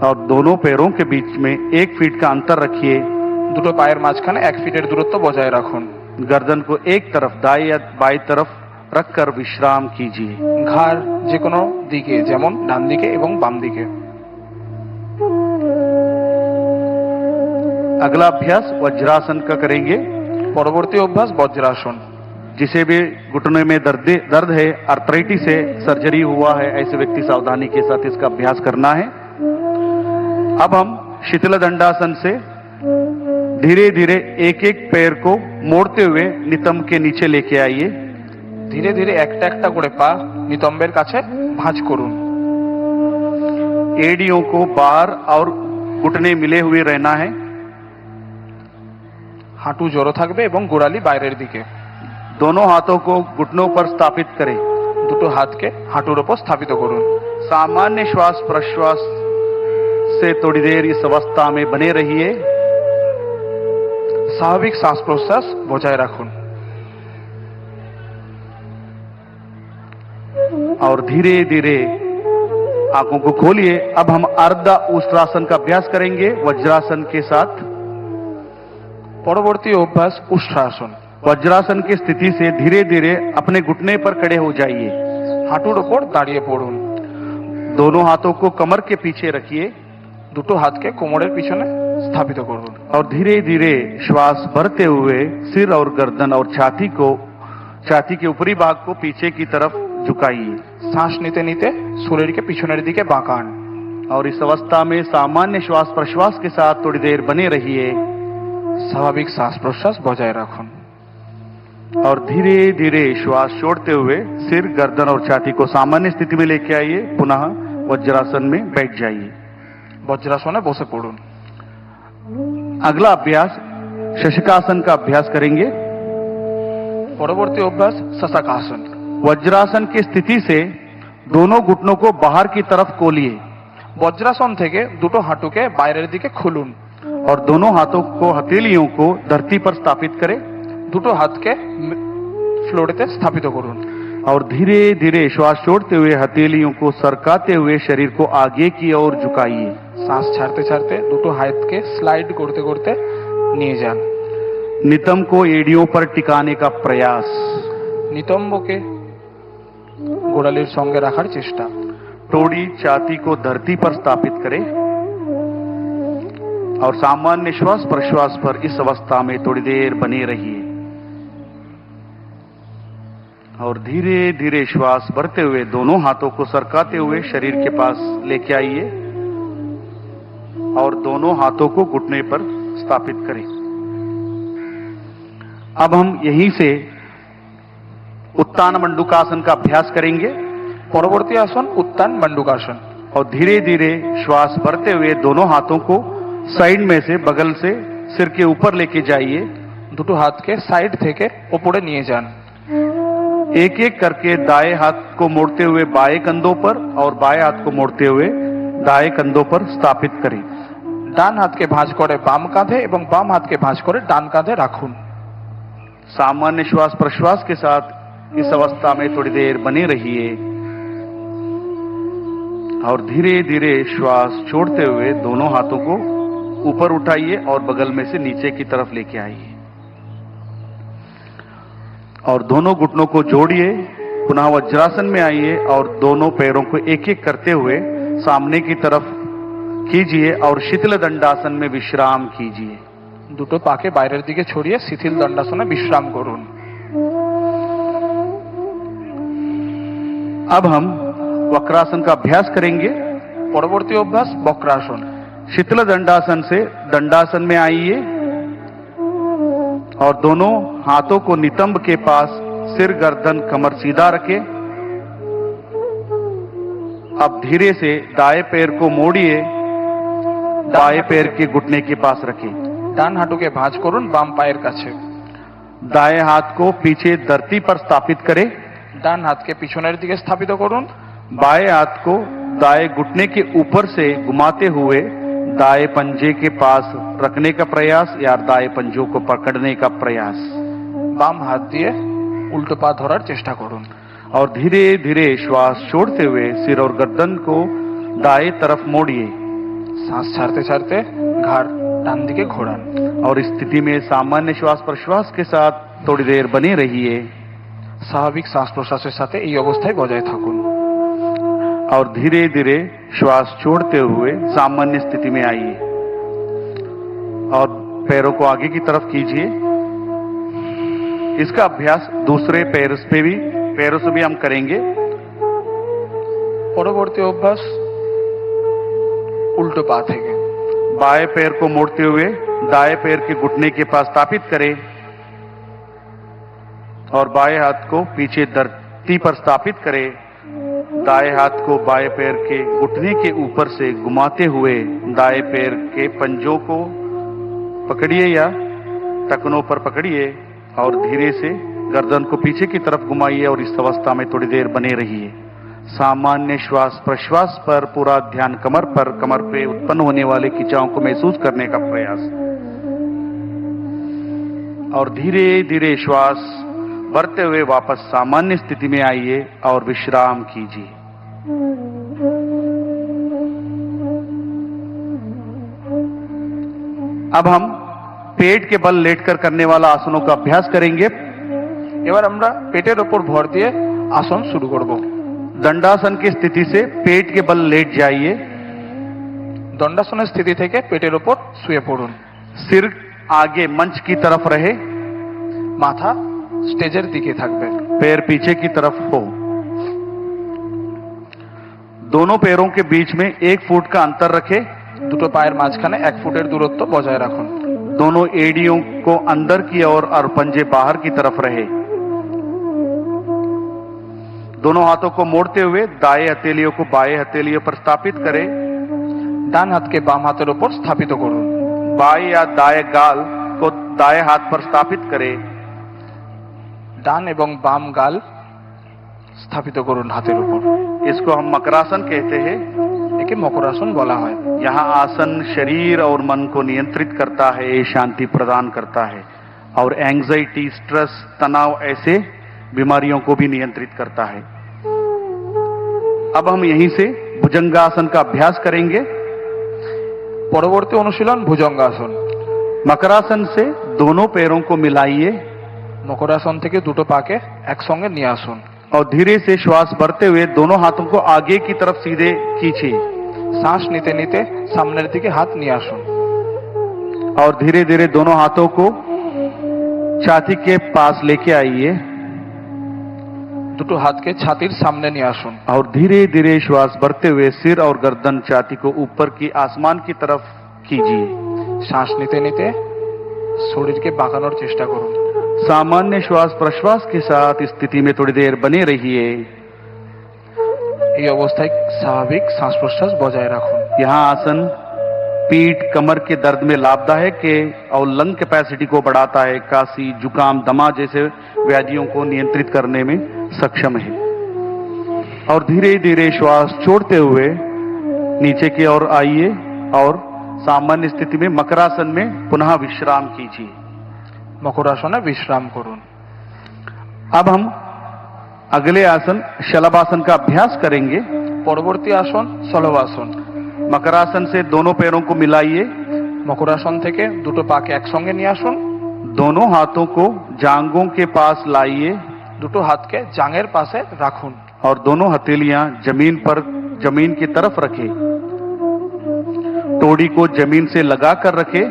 और दोनों पैरों के बीच में 1 फीट का अंतर रखिए। দুটো পায়ের মাঝখানে 1 ফিটের দূরত্ব বজায় রাখুন। गर्दन को एक तरफ दाएं या बाएं तरफ रखकर विश्राम कीजिए। ঘাড় যে কোনো দিকে, যেমন ডান দিকে এবং বাম দিকে। अगला अभ्यास वज्रासन का करेंगे। পরবর্তী অভ্যাস বজ্রাসন। जिसे भी घुटने में दर्द है, आर्थराइटिस है, सर्जरी हुआ है, ऐसे व्यक्ति सावधानी के साथ इसका अभ्यास करना है। अब हम शिथिल दंडासन से धीरे धीरे एक एक पैर को मोड़ते हुए नितंब के नीचे लेके आइए। ধীরে ধীরে একটা একটা করে পা নিতম্বের কাছে ভাঁজ করুন। एड़ियों को बाहर और घुटने मिले हुए रहना है। হাঁটু জড়ো থাকবে এবং গোড়ালি বাইরের দিকে। दोनों हाथों को घुटनों पर स्थापित करें। দুটো হাতকে হাঁটুর উপর স্থাপিত করুন। सामान्य श्वास प्रश्वास से थोड़ी देर इस अवस्था में बने रहिए। স্বাভাবিক শ্বাস প্রশ্বাস বজায় রাখুন। और धीरे धीरे आंखों को खोलिए। अब हम अर्ध उष्ट्रासन का अभ्यास करेंगे वज्रासन के साथ। পরবর্তী অভ্যাস উষ্ট্রাসন। वज्रासन की स्थिति से धीरे धीरे अपने घुटने पर खड़े हो जाइए। হাঁটুর ওপর দাঁড়িয়ে পড়ুন। दोनों हाथों को कमर के पीछे रखिए। দুটো হাতকে কোমরের পিছনে স্থাপিত করুন। और धीरे धीरे श्वास भरते हुए सिर और गर्दन और छाती के ऊपरी भाग को पीछे की तरफ झुकाइए। শ্বাস নিতে নিতে শরীরকে পিছনের দিকে বাঁকান। और इस अवस्था में सामान्य श्वास प्रश्वास के साथ थोड़ी देर बने रहिए। স্বাভাবিক শ্বাস প্রশ্বাস বজায় রাখুন। और धीरे धीरे श्वास छोड़ते हुए सिर गर्दन और छाती को सामान्य स्थिति में लेके आइए। पुनः वज्रासन में बैठ जाइए। বজ্রাসনে বসে পড়ুন। अगला अभ्यास शशकासन का अभ्यास करेंगे। পরবর্তী অভ্যাস শশকাসন। वज्रासन की स्थिति से दोनों घुटनों को बाहर की तरफ खोलिए। বজ্রাসন থেকে দুটো হাঁটুকে বাইরের দিকে খুলুন। और दोनों हाथों को हथेलियों को धरती पर स्थापित करें। দুটো হাতকে ফ্লোরেতে স্থাপিত করুন। और धीरे धीरे श्वास छोड़ते हुए हथेलियों को सरकाते हुए शरीर को आगे की ओर झुकाइए। শ্বাস ছাড়তে ছাড়তে দুটো হাতকে স্লাইড করতে করতে নিয়ে যান। नितंब को एड़ियों पर टिकाने का प्रयास। নিতম্বকে গোড়ালির সঙ্গে রাখার চেষ্টা। थोड़ी छाती को धरती पर स्थापित करें और सामान्य श्वास प्रश्वास पर इस अवस्था में थोड़ी देर बने रहिए। और धीरे धीरे श्वास भरते हुए दोनों हाथों को सरकाते हुए शरीर के पास लेके आइए और दोनों हाथों को घुटने पर स्थापित करें। अब हम यहीं से उत्तान मंडूकासन का अभ्यास करेंगे। পরবর্তী আসন উত্তান মণ্ডূকাসন। और धीरे धीरे श्वास भरते हुए दोनों हाथों को साइड में से बगल से सिर के ऊपर लेके जाइए। দুটো হাতকে সাইড থেকে উপরে নিয়ে যান। एक एक करके दाएं हाथ को मोड़ते हुए बाएं कंधों पर और बाएं हाथ को मोड़ते हुए दाएं कंधों पर स्थापित करें। ডান হাতকে ভাঁজ করে বাম কাঁধে এবং বাম হাতকে ভাঁজ করে ডান কাঁধে রাখুন। सामान्य श्वास प्रश्वास के साथ इस अवस्था में थोड़ी देर बने रहिए और धीरे धीरे श्वास छोड़ते हुए दोनों हाथों को ऊपर उठाइए और बगल में से नीचे की तरफ लेके आइए और दोनों घुटनों को जोड़िए। पुनः वज्रासन में आइए और दोनों पैरों को एक एक करते हुए सामने की तरफ कीजिए और शिथिल दंडासन में विश्राम कीजिए। দুটো পাকে বাইরের দিকে ছড়িয়ে শিথিল দণ্ডাসনে বিশ্রাম করুন। अब हम वक्रासन का अभ्यास करेंगे। পরবর্তী অভ্যাস বক্রাসন। शिथिल दंडासन से दंडासन में आइए और दोनों हाथों को नितंब के पास सिर गर्दन कमर सीधा रखें। अब धीरे से दाएं पैर को मोड़िए, बाएं पैर के घुटने के पास रखें। ডান হাঁটুকে ভাঁজ করুন বাম পায়ের কাছে। दाएं हाथ को पीछे धरती पर स्थापित करें। ডান হাতকে পিছনের দিকে স্থাপিত করুন। बाएं हाथ को दाएं घुटने के ऊपर से घुमाते हुए दाएं पंजे के पास रखने का प्रयास या दाएं पंजों को पकड़ने का प्रयास। বাম হাত দিয়ে উল্টো পা ধরার চেষ্টা করুন। और धीरे धीरे श्वास छोड़ते हुए सिर और गर्दन को दाएं तरफ मोड़िए। শ্বাস ছাড়তে ছাড়তে ঘাড় ডান দিকে ঘোরান। और इस स्थिति में सामान्य श्वास प्रश्वास के साथ थोड़ी देर बने रहिए। স্বাভাবিক শ্বাস প্রশ্বাসের সাথে এই অবস্থায় বজায় থাকুন। और धीरे धीरे श्वास छोड़ते हुए सामान्य स्थिति में आइए और पैरों को आगे की तरफ कीजिए। इसका अभ्यास दूसरे पैरों से भी हम करेंगे। পরবর্তী অভ্যাস উল্টো পা থেকে। बाएं पैर को मोड़ते हुए दाएं पैर के घुटने के पास स्थापित करें और बाएं हाथ को पीछे धरती पर स्थापित करें। दाएं हाथ को बाएं पैर के घुटने के ऊपर से घुमाते हुए दाएं पैर के पंजों को पकड़िए या टखनों पर पकड़िए और धीरे से गर्दन को पीछे की तरफ घुमाइए और इस अवस्था में थोड़ी देर बने रहिए। सामान्य श्वास प्रश्वास पर पूरा ध्यान कमर पे उत्पन्न होने वाले खिंचाव को महसूस करने का प्रयास और धीरे धीरे श्वास भरते हुए वापस सामान्य स्थिति में आइए और विश्राम कीजिए। अब हम पेट के बल लेटकर करने वाला आसनों का अभ्यास करेंगे। এবার আমরা পেটের উপর ভর দিয়ে আসন শুরু করব। दंडासन की स्थिति से पेट के बल लेट जाइए। দণ্ডাসনের স্থিতি থেকে পেটের উপর শুয়ে পড়ুন। सिर आगे मंच की तरफ रहे, মাথা স্টেজের দিকে থাকবে। पैर पीछे की तरफ हो। दोनों पैरों के बीच में 1 फुट का अंतर रखे। দুটো পায়ের মাঝখানে 1 ফুটের দূরত্ব বজায় রাখুন। दोनों एड़ियों को अंदर की ओर और पंजे बाहर की तरफ रहे। दोनों हाथों को मोड़ते हुए दाएं हथेलियों को बाएं हथेलियों पर स्थापित करें। ডান হাতকে বাম হাতের উপর স্থাপিত করুন। बाएं या दाएं गाल को दाएं हाथ पर स्थापित करें। ডান এবং বাম গাল স্থাপিত করুন হাতের উপর। इसको हम मकरासन कहते हैं। একে মকরাসন বলা হয়। यहाँ आसन शरीर और मन को नियंत्रित करता है, शांति प्रदान करता है और एंजाइटी, स्ट्रेस, तनाव ऐसे बीमारियों को भी नियंत्रित करता है। अब हम यहीं से भुजंगासन का अभ्यास करेंगे। পরবর্তী অনুশীলন ভুজঙ্গাসন। मकरासन से दोनों पैरों को मिलाइए। মকরাসন থেকে দুটো পাকে একসঙ্গে নিয়ে আসুন और धीरे से श्वास भरते हुए दोनों हाथों को आगे की तरफ सीधे खींचिए। শ্বাস নিতে নিতে সামনের দিকে হাত নিয়ে আসুন और धीरे धीरे दोनों हाथों को छाती के पास लेके आइए। দুটো হাতকে ছাতির সামনে নিয়ে আসুন और धीरे धीरे श्वास भरते हुए सिर और गर्दन छाती को ऊपर की आसमान की तरफ कीजिए। শ্বাস নিতে নিতে শরীরকে বাঁকানোর চেষ্টা করুন। सामान्य श्वास प्रश्वास के साथ स्थिति में थोड़ी देर बने रहिए। এই অবস্থায় স্বাভাবিক শ্বাস প্রশ্বাস বজায় রাখুন। यहाँ आसन पीठ कमर के दर्द में लाभदायक है और लंग कैपेसिटी को बढ़ाता है, काशी, जुकाम, दमा जैसे व्याधियों को नियंत्रित करने में सक्षम है। और धीरे धीरे श्वास छोड़ते हुए नीचे की ओर आइए और सामान्य स्थिति में मकरासन में पुनः विश्राम कीजिए। মকরাসনে বিশ্রাম করুন। अब हम अगले आसन शलभासन का अभ्यास करेंगे। পরবর্তী আসন শলভাসন। मकरासन से दोनों पैरों को मिलाइए। মকরাসন থেকে দুটো পাকে একসঙ্গে নিয়ে আসুন। दोनों हाथों को जांघों के पास लाइए। দুটো হাতকে জাঙের পাশে রাখুন और दोनों हथेलियां जमीन की तरफ रखें। टोड़ी को जमीन से लगाकर रखें।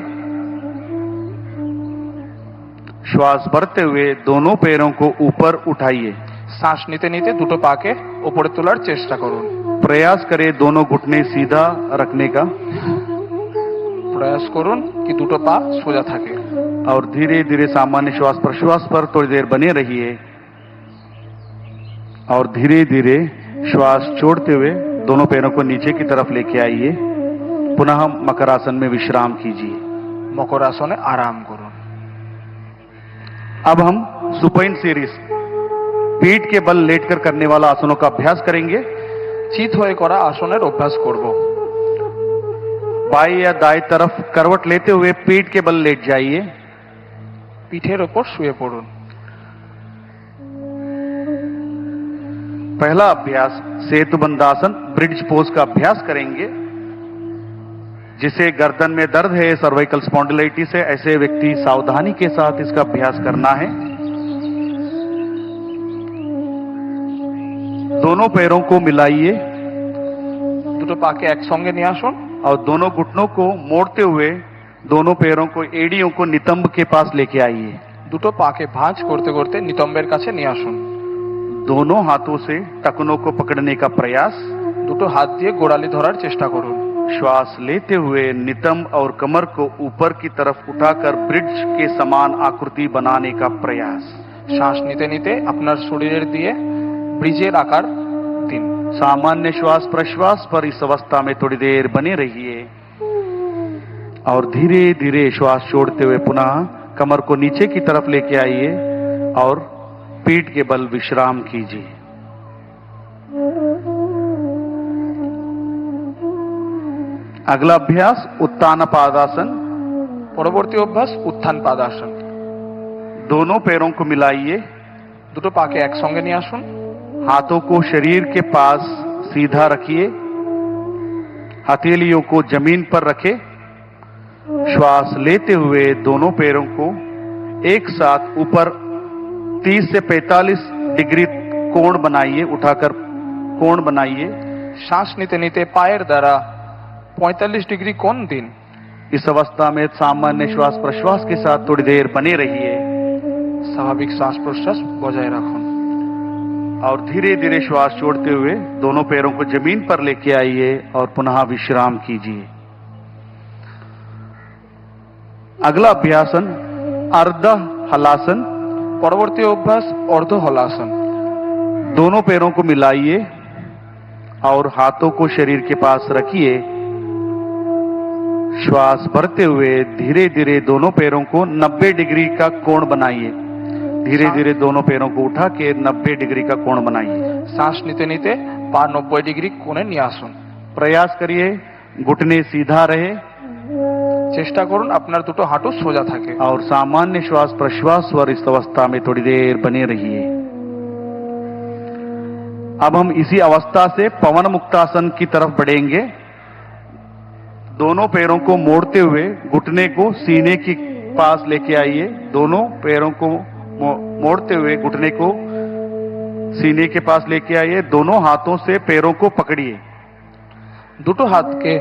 श्वास भरते हुए दोनों पैरों को ऊपर उठाइए। শ্বাস নিতে নিতে দুটো পাকে উপরে তোলার চেষ্টা করুন। प्रयास करें दोनों घुटने सीधा रखने का। প্রয়াস করুন कि দুটো পা সোজা থাকে। और धीरे धीरे सामान्य श्वास प्रश्वास पर थोड़ी देर बने रहिए और धीरे धीरे श्वास छोड़ते हुए दोनों पैरों को नीचे की तरफ लेके आइए। पुनः मकरासन में विश्राम कीजिए। মকরাসনে আরাম করুন। अब हम सुपाइन सीरीज पीठ के बल लेटकर करने वाला आसनों का अभ्यास करेंगे। চিত হয়ে করা আসনের অভ্যাস করব। बाएं या दाएं तरफ करवट लेते हुए पीठ के बल लेट जाइए। পিঠের উপর শুয়ে পড়ুন। पहला अभ्यास सेतुबंधासन ब्रिज पोज का अभ्यास करेंगे। जिसे गर्दन में दर्द है, सर्वाइकल स्पॉन्डिलाइटिस है, ऐसे व्यक्ति सावधानी के साथ इसका अभ्यास करना है। दोनों पैरों को मिलाइए। দুটো পাকে একসঙ্গে নিয়ে আসুন और दोनों घुटनों को मोड़ते हुए दोनों पैरों को एड़ियों को नितंब के पास लेके आइए। দুটো পাকে ভাঁজ করতে করতে নিতম্বের কাছে নিয়ে আসুন। दोनों हाथों से टखनों को पकड़ने का प्रयास। দুটো হাত দিয়ে গোড়ালি ধরার চেষ্টা করুন। श्वास लेते हुए नितंब और कमर को ऊपर की तरफ उठाकर ब्रिज के समान आकृति बनाने का प्रयास। শ্বাস নিতে নিতে আপনার শরীরের দিয়ে ব্রিজের আকার দিন। सामान्य श्वास प्रश्वास पर इस अवस्था में थोड़ी देर बने रहिए और धीरे धीरे श्वास छोड़ते हुए पुनः कमर को नीचे की तरफ लेके आइए और पीठ के बल विश्राम कीजिए। अगला अभ्यास उत्तान पादासन। পরবর্তী অভ্যাস উত্থান পাদাসন। दोनों पैरों को मिलाइए। দুটো পাকে একসঙ্গে নিয়ে আসুন। हाथों को शरीर के पास सीधा रखिए। हथेलियों को जमीन पर रखें। श्वास लेते हुए दोनों पैरों को एक साथ ऊपर 30 से 45 डिग्री कोण बनाइए, उठाकर कोण बनाइए। श्वास नीते नीते पायर द्वारा 45 डिग्री कोण दिन। इस अवस्था में सामान्य श्वास प्रश्वास के साथ थोड़ी देर बने रहिए। स्वाभाविक श्वास प्रश्वास बजाय रखुन और धीरे धीरे श्वास छोड़ते हुए दोनों पैरों को जमीन पर लेके आइए और पुनः विश्राम कीजिए। अगला अभ्यासन अर्ध हलासन। परवर्ती अभ्यास अर्ध हलासन। दोनों पैरों को मिलाइए और हाथों को शरीर के पास रखिए। श्वास भरते हुए धीरे धीरे दोनों पैरों को 90 डिग्री का कोण बनाइए। धीरे धीरे दोनों पैरों को उठा के 90 डिग्री का कोण बनाइए। श्वास नीते नीते पा 90 डिग्री कोणे निये आसुन। प्रयास करिए घुटने सीधा रहे। चेष्टा करुन आपनार दुटो हाटू सोजा थाके। और सामान्य श्वास प्रश्वास और इस अवस्था में थोड़ी देर बने रहिए। अब हम इसी अवस्था से पवन मुक्तासन की तरफ बढ़ेंगे। दोनों पैरों को मोड़ते हुए घुटने को सीने के पास लेके आइए। दोनों पैरों को मोड़ते हुए घुटने को सीने के पास लेके आइए। दोनों हाथों से पैरों को पकड़िए। दुटो हाथ के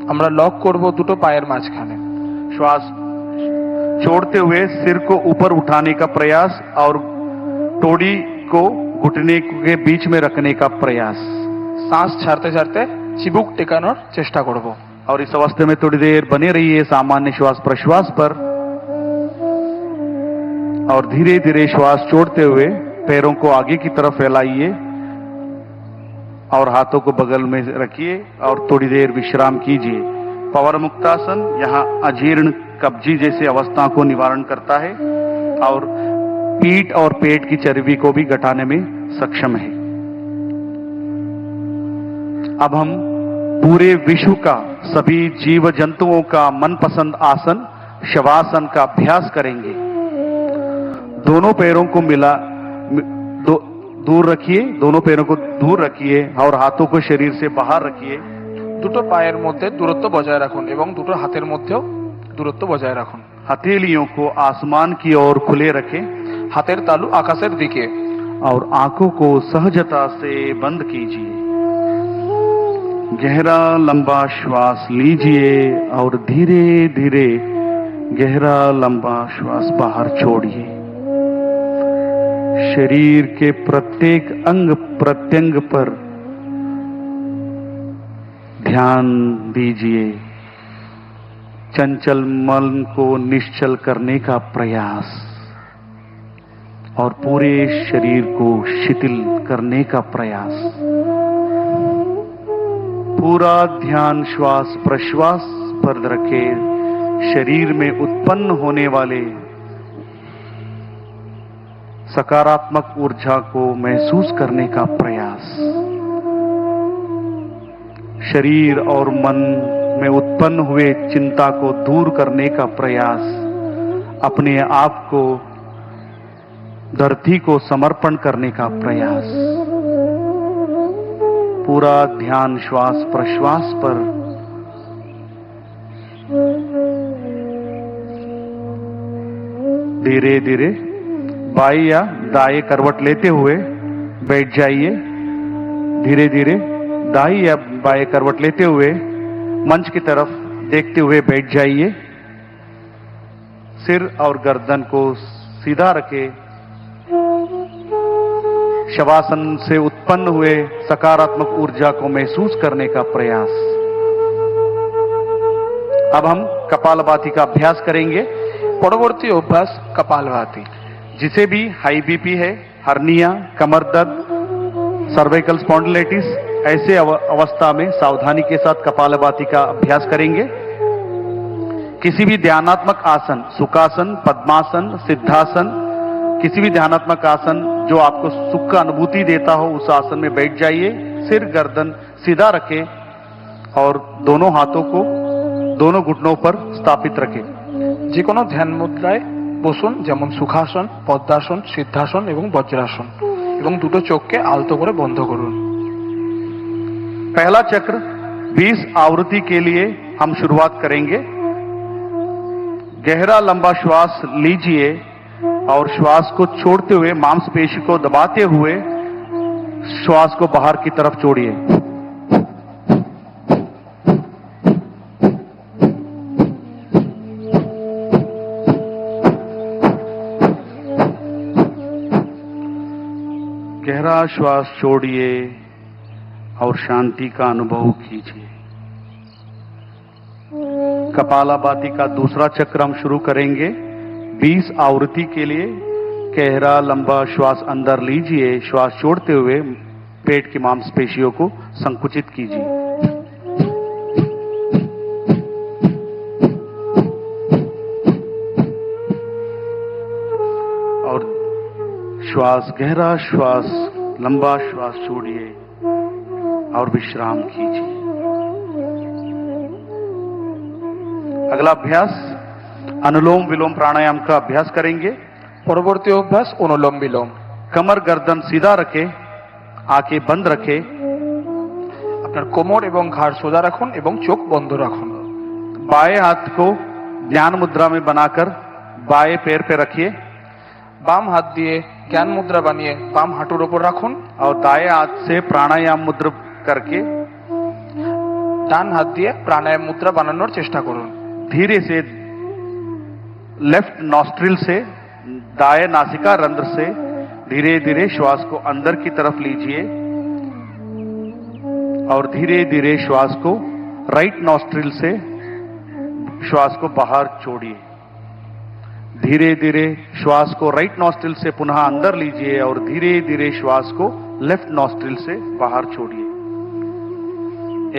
আমরা লক করব দুটো পায়ের মাঝখানে। श्वास छोड़ते हुए सिर को ऊपर उठाने का प्रयास और टोड़ी को घुटने के बीच में रखने का प्रयास। सांस ছাড়তে ছাড়তে চিবুক টেকানোর চেষ্টা করব। और इस अवस्था में थोड़ी देर बने रहिए सामान्य श्वास प्रश्वास पर। और धीरे धीरे श्वास छोड़ते हुए पैरों को आगे की तरफ फैलाइए और हाथों को बगल में रखिए और थोड़ी देर विश्राम कीजिए। पवन मुक्तासन यहाँ अजीर्ण कब्जी जैसी अवस्था को निवारण करता है और पीठ और पेट की चर्बी को भी घटाने में सक्षम है। अब हम पूरे विश्व का सभी जीव जंतुओं का मनपसंद आसन शवासन का अभ्यास करेंगे। दोनों पैरों को दूर रखिए। दोनों पैरों को दूर रखिए और हाथों को शरीर से बाहर रखिए। দুটো পায়ের মধ্যে দূরত্ব বজায় রাখুন এবং দুটো হাতের মধ্যেও দূরত্ব বজায় রাখুন। हथेलियों को आसमान की ओर खुले रखें। হাতের তালু আকাশের দিকে। और आंखों को सहजता से बंद कीजिए। गहरा लंबा श्वास लीजिए और धीरे धीरे गहरा लंबा श्वास बाहर छोड़िए। शरीर के प्रत्येक अंग प्रत्यंग पर ध्यान दीजिए। चंचल मन को निश्चल करने का प्रयास और पूरे शरीर को शिथिल करने का प्रयास। पूरा ध्यान श्वास प्रश्वास पर रखें। शरीर में उत्पन्न होने वाले सकारात्मक ऊर्जा को महसूस करने का प्रयास। शरीर और मन में उत्पन्न हुए चिंता को दूर करने का प्रयास। अपने आप को धरती को समर्पण करने का प्रयास। पूरा ध्यान श्वास प्रश्वास पर। धीरे धीरे बाएं या दाएं करवट लेते हुए बैठ जाइए। धीरे धीरे दाएं या बाएं करवट लेते हुए मंच की तरफ देखते हुए बैठ जाइए। सिर और गर्दन को सीधा रखें। शवासन से उत्पन्न हुए सकारात्मक ऊर्जा को महसूस करने का प्रयास। अब हम कपालभाति का अभ्यास करेंगे। परवर्ती अभ्यास कपालभाति। जिसे भी हाई बीपी है, हर्निया, कमर दर्द, सर्वाइकल स्पॉन्डिलाइटिस, ऐसे अवस्था में सावधानी के साथ कपालभाति का अभ्यास करेंगे। किसी भी ध्यानात्मक आसन, सुखासन, पद्मासन, सिद्धासन, किसी भी ध्यानात्मक आसन जो आपको सुख का अनुभूति देता हो उस आसन में बैठ जाइए। सिर गर्दन सीधा रखें और दोनों हाथों को दोनों घुटनों पर स्थापित रखें। যে কোনো ধ্যান মুদ্রায় বসুন, যেমন সুখাসন, পদ্মাসন, সিদ্ধাসন এবং বজ্রাসন, এবং দুটো চোখকে আলতো করে বন্ধ করুন। पहला चक्र 20 आवृत्ति के लिए हम शुरुआत करेंगे। गहरा लंबा श्वास लीजिए और श्वास को छोड़ते हुए मांसपेशी को दबाते हुए श्वास को बाहर की तरफ छोड़िए। गहरा श्वास छोड़िए और शांति का अनुभव कीजिए। कपालभाति का दूसरा चक्र हम शुरू करेंगे 20 आवृत्ति के लिए। गहरा लंबा श्वास अंदर लीजिए, श्वास छोड़ते हुए पेट की मांसपेशियों को संकुचित कीजिए। और श्वास, गहरा श्वास, लंबा श्वास छोड़िए और विश्राम कीजिए। अगला अभ्यास अनुलोम विलोम प्राणायाम का अभ्यास करेंगे। পরবর্তী অভ্যাস অনুলোম বিলোম। कमर गर्दन सीधा रखे, आंखें बंद रखे। আপনার কোমর এবং ঘাড় সোজা রাখুন এবং চোখ বন্ধ রাখুন। बाएं हाथ को ध्यान मुद्रा में बनाकर बाएं पैर पे रखिए। বাম হাত দিয়ে জ্ঞান মুদ্রা বানিয়ে বাম হাঁটুর উপর রাখুন। और दाएं हाथ से प्राणायाम मुद्रा करके ডান হাত দিয়ে প্রাণায়াম মুদ্রা বানানোর চেষ্টা করুন। धीरे से लेफ्ट नॉस्ट्रिल से, दाएं नासिका रंध्र से धीरे धीरे श्वास को अंदर की तरफ लीजिए और धीरे धीरे श्वास को राइट नॉस्ट्रिल से श्वास को बाहर छोड़िए। धीरे धीरे श्वास को राइट नॉस्ट्रिल से पुनः अंदर लीजिए और धीरे धीरे श्वास को लेफ्ट नॉस्ट्रिल से बाहर छोड़िए।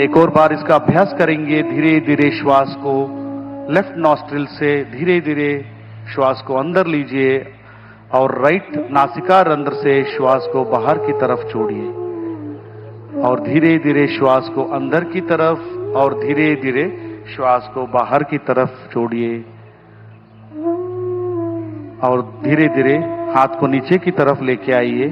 एक और बार इसका अभ्यास करेंगे। धीरे धीरे श्वास को लेफ्ट नॉस्ट्रिल से धीरे धीरे श्वास को अंदर लीजिए और राइट नासिका रंध्र से श्वास को बाहर की तरफ छोड़िए और धीरे धीरे श्वास को अंदर की तरफ और धीरे धीरे श्वास को बाहर की तरफ छोड़िए और धीरे धीरे हाथ को नीचे की तरफ लेके आइए।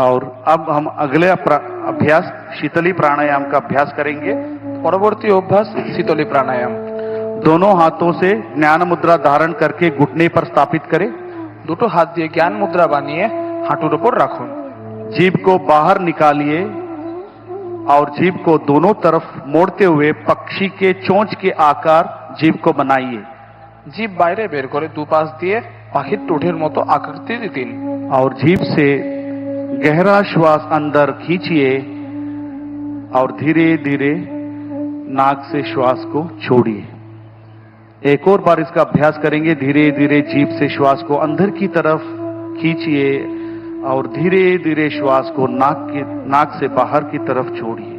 और अब हम अगले अभ्यास शीतली प्राणायाम का अभ्यास करेंगे। পরবর্তী অভ্যাস শীতলী প্রাণায়াম। दोनों हाथों से ज्ञान मुद्रा धारण करके घुटने पर स्थापित करें। দুটো হাত দিয়ে জ্ঞান মুদ্রা বানিয়ে হাঁটুর উপর রাখুন। जीभ को बाहर निकालिए और जीभ को दोनों तरफ मोड़ते हुए पक्षी के चोंच के आकार जीभ को बनाइए। জিভ বাইরে বের করে দুপাশ দিয়ে পাখির ঠোঁটের মতো আকৃতি দিন। और जीभ से गहरा श्वास अंदर खींचिए और धीरे धीरे नाक से श्वास को छोड़िए। एक और बार इसका अभ्यास करेंगे। धीरे धीरे जीभ से श्वास को अंदर की तरफ खींचिए और धीरे धीरे श्वास को नाक से बाहर की तरफ छोड़िए।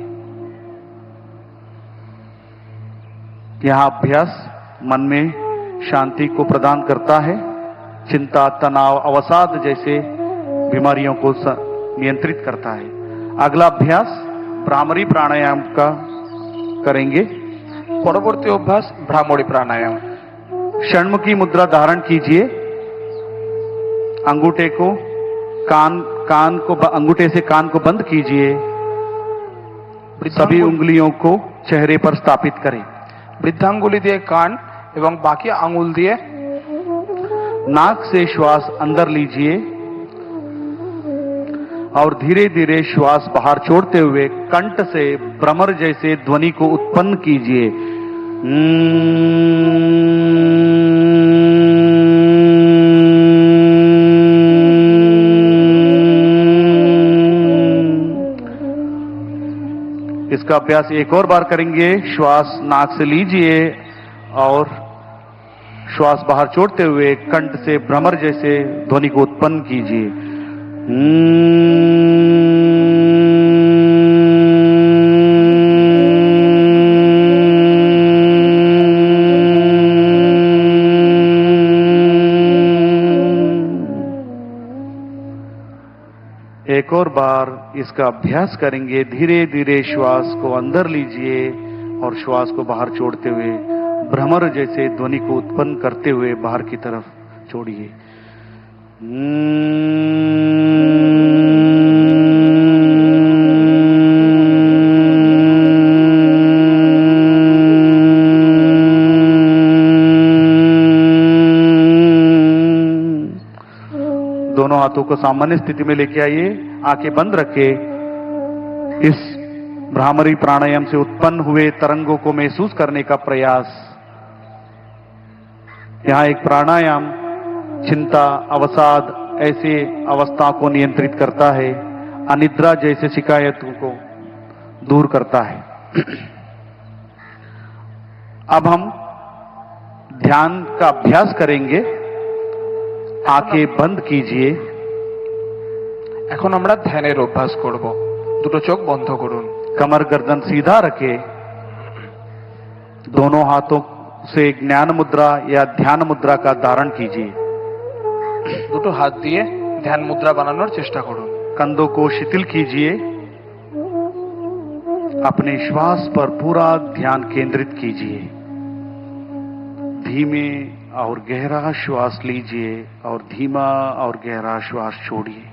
यह अभ्यास मन में शांति को प्रदान करता है। चिंता, तनाव, अवसाद जैसे बीमारियों को नियंत्रित करता है। अगला अभ्यास भ्रामरी प्राणायाम का करेंगे। পরবর্তী অভ্যাস ভ্রামরী প্রাণায়াম। षण्मुखी मुद्रा धारण कीजिए। अंगूठे को अंगूठे से कान को बंद कीजिए। सभी उंगलियों को चेहरे पर स्थापित करें। বৃদ্ধাঙ্গুলি দিয়ে কান এবং বাকি আঙ্গুল দিয়ে नाक से श्वास अंदर लीजिए और धीरे धीरे श्वास बाहर छोड़ते हुए कंठ से भ्रमर जैसे ध्वनि को उत्पन्न कीजिए। इसका अभ्यास एक और बार करेंगे। श्वास नाक से लीजिए और श्वास बाहर छोड़ते हुए कंठ से भ्रमर जैसे ध्वनि को उत्पन्न कीजिए। एक और बार इसका अभ्यास करेंगे। धीरे धीरे श्वास को अंदर लीजिए और श्वास को बाहर छोड़ते हुए भ्रमर जैसे ध्वनि को उत्पन्न करते हुए बाहर की तरफ छोड़िए। दोनों हाथों को सामान्य स्थिति में लेके आइए, आंखें बंद रखे। इस भ्रामरी प्राणायाम से उत्पन्न हुए तरंगों को महसूस करने का प्रयास। यहां एक प्राणायाम चिंता, अवसाद ऐसे अवस्था को नियंत्रित करता है, अनिद्रा जैसे शिकायतों को दूर करता है। अब हम ध्यान का अभ्यास करेंगे। आंखें बंद कीजिए। এখন আমরা ধ্যানের অভ্যাস করব। দুটো চোখ বন্ধ করুন। कमर गर्दन सीधा रखे। दोनों हाथों से ज्ञान मुद्रा या ध्यान मुद्रा का धारण कीजिए। দুটো হাত দিয়ে ধ্যান মুদ্রা বানানোর চেষ্টা করুন। कंधों को शिथिल कीजिए। अपने श्वास पर पूरा ध्यान केंद्रित कीजिए। धीमे और गहरा श्वास लीजिए और धीमा और गहरा श्वास छोड़िए।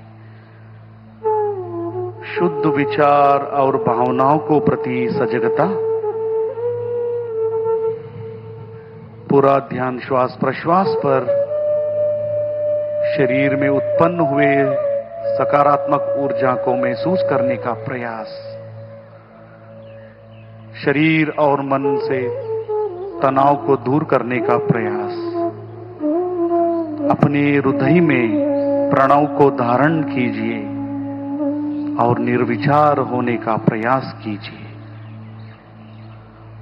शुद्ध विचार और भावनाओं को प्रति सजगता। पूरा ध्यान श्वास प्रश्वास पर। शरीर में उत्पन्न हुए सकारात्मक ऊर्जा को महसूस करने का प्रयास। शरीर और मन से तनाव को दूर करने का प्रयास। अपने हृदय में प्रणव को धारण कीजिए और निर्विचार होने का प्रयास कीजिए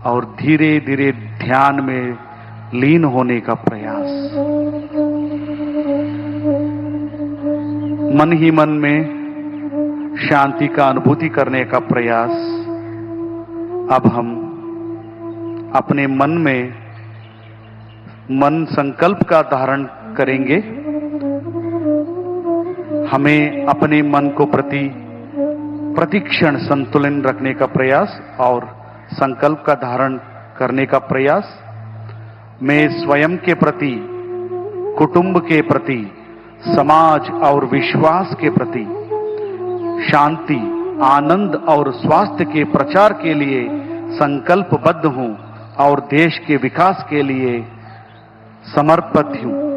और धीरे धीरे ध्यान में लीन होने का प्रयास। मन ही मन में शांति का अनुभूति करने का प्रयास। अब हम अपने मन में मन संकल्प का धारण करेंगे। हमें अपने मन को प्रतिक्षण संतुलन रखने का प्रयास और संकल्प का धारण करने का प्रयास। मैं स्वयं के प्रति, कुटुंब के प्रति, समाज और विश्वास के प्रति शांति, आनंद और स्वास्थ्य के प्रचार के लिए संकल्पबद्ध हूं और देश के विकास के लिए समर्पित हूं।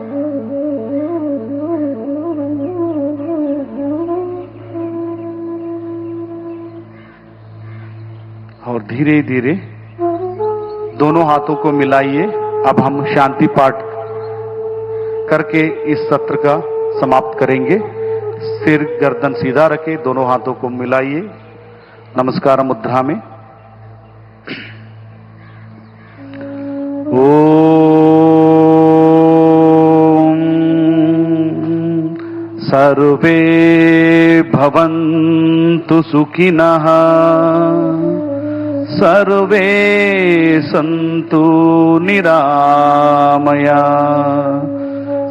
और धीरे धीरे दोनों हाथों को मिलाइए। अब हम शांति पाठ करके इस सत्र का समाप्त करेंगे। सिर गर्दन सीधा रखे, दोनों हाथों को मिलाइए नमस्कार मुद्रा में। ओम सर्वे भवन्तु सुखिनः, सर्वे सन्तु निरामया,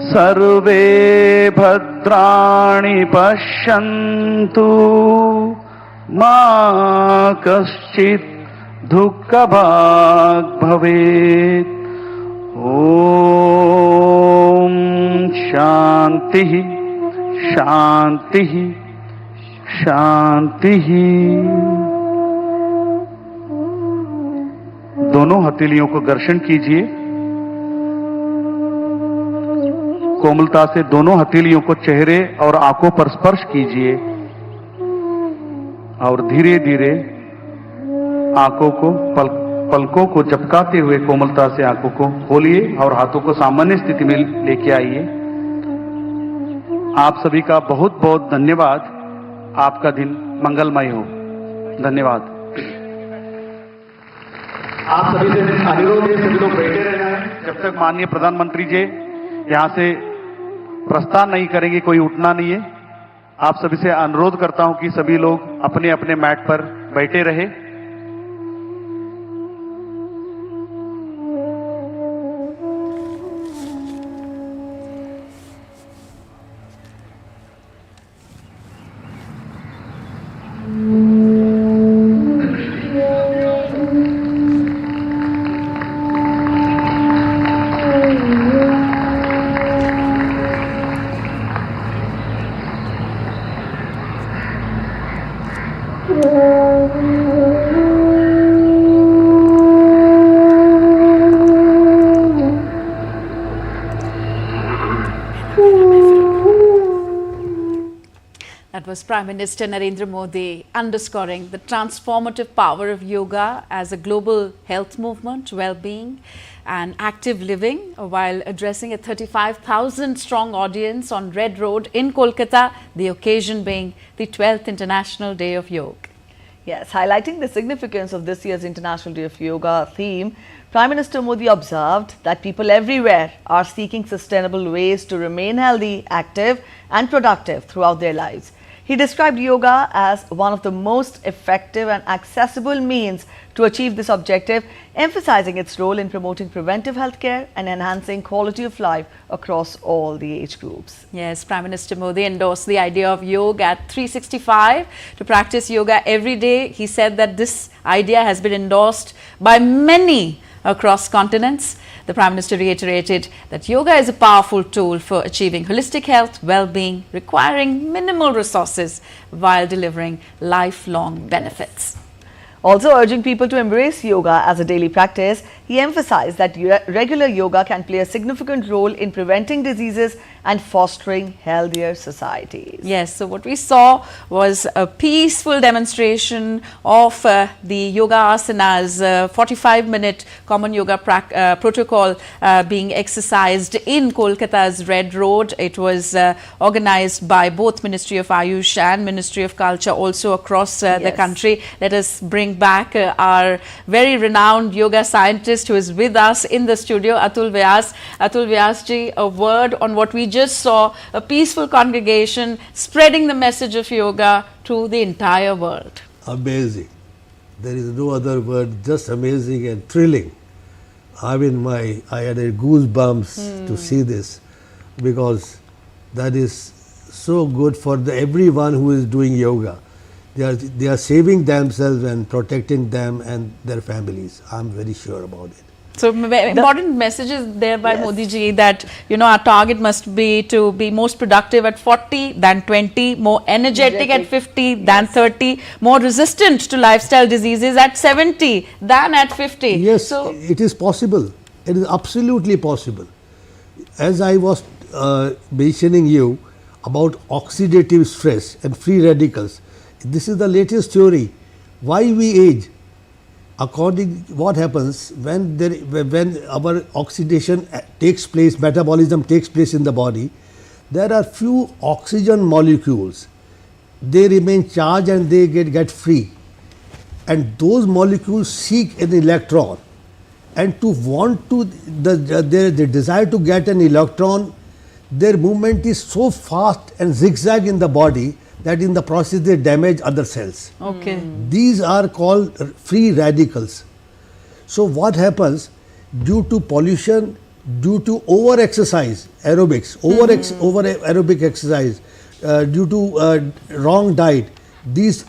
सर्वे भद्राणि पश्यन्तु, मा कश्चित् दुःखभाग् भवेत्। ओम शांति शांति शांति। दोनों हथेलियों को घर्षण कीजिए। कोमलता से दोनों हथेलियों को चेहरे और आंखों पर स्पर्श कीजिए और धीरे धीरे आंखों को पलकों को झपकाते हुए कोमलता से आंखों को खोलिए और हाथों को सामान्य स्थिति में लेके आइए। आप सभी का बहुत बहुत धन्यवाद। आपका दिन मंगलमय हो। धन्यवाद। आप सभी से अनुरोध है, सभी लोग बैठे रहना है जब तक माननीय प्रधानमंत्री जी यहां से प्रस्थान नहीं करेंगे। कोई उठना नहीं है। आप सभी से अनुरोध करता हूं कि सभी लोग अपने अपने मैट पर बैठे रहे। was Prime Minister Narendra Modi underscoring the transformative power of yoga as a global health movement, well-being and active living while addressing a 35,000 strong audience on Red Road in Kolkata, the occasion being the 12th International Day of Yoga. Yes, highlighting the significance of this year's International Day of Yoga theme, Prime Minister Modi observed that people everywhere are seeking sustainable ways to remain healthy, active and productive throughout their lives. He described yoga as one of the most effective and accessible means to achieve this objective, emphasizing its role in promoting preventive healthcare and enhancing quality of life across all the age groups. Yes, Prime Minister Modi endorsed the idea of yoga at 365 to practice yoga every day. He said that this idea has been endorsed by many across continents. The Prime Minister reiterated that yoga is a powerful tool for achieving holistic health, well-being, requiring minimal resources while delivering lifelong benefits. Also urging people to embrace yoga as a daily practice, he emphasized that regular yoga can play a significant role in preventing diseases and fostering healthier societies. Yes, so what we saw was a peaceful demonstration of the yoga asanas, 45-minute common yoga protocol being exercised in Kolkata's Red Road. It was organized by both Ministry of Ayush and Ministry of Culture, also across the country. Let us bring back our very renowned yoga scientist who is with us in the studio, Atul Vyas. Atul Vyas ji, a word on what we just saw, a peaceful congregation spreading the message of yoga to the entire world. Amazing. There is no other word, just amazing and thrilling. I mean, I had a goosebumps to see this, because that is so good for everyone who is doing yoga. They are saving themselves and protecting them and their families. I'm very sure about it. So important messages there by Modi ji that, you know, our target must be to be most productive at 40 than 20, more energetic at 50 than 30, more resistant to lifestyle diseases at 70 than at 50. Yes, so it is possible. It is absolutely possible. As I was mentioning you about oxidative stress and free radicals, this is the latest theory. Why we age? According what happens when our oxidation takes place, metabolism takes place in the body, there are few oxygen molecules. They remain charged and they get free, and those molecules seek an electron, and to want to their desire to get an electron, their movement is so fast and zigzag in the body that in the process they damage other cells. Okay. These are called free radicals. So what happens, due to pollution, due to over exercise, aerobics, over aerobic exercise, due to wrong diet, these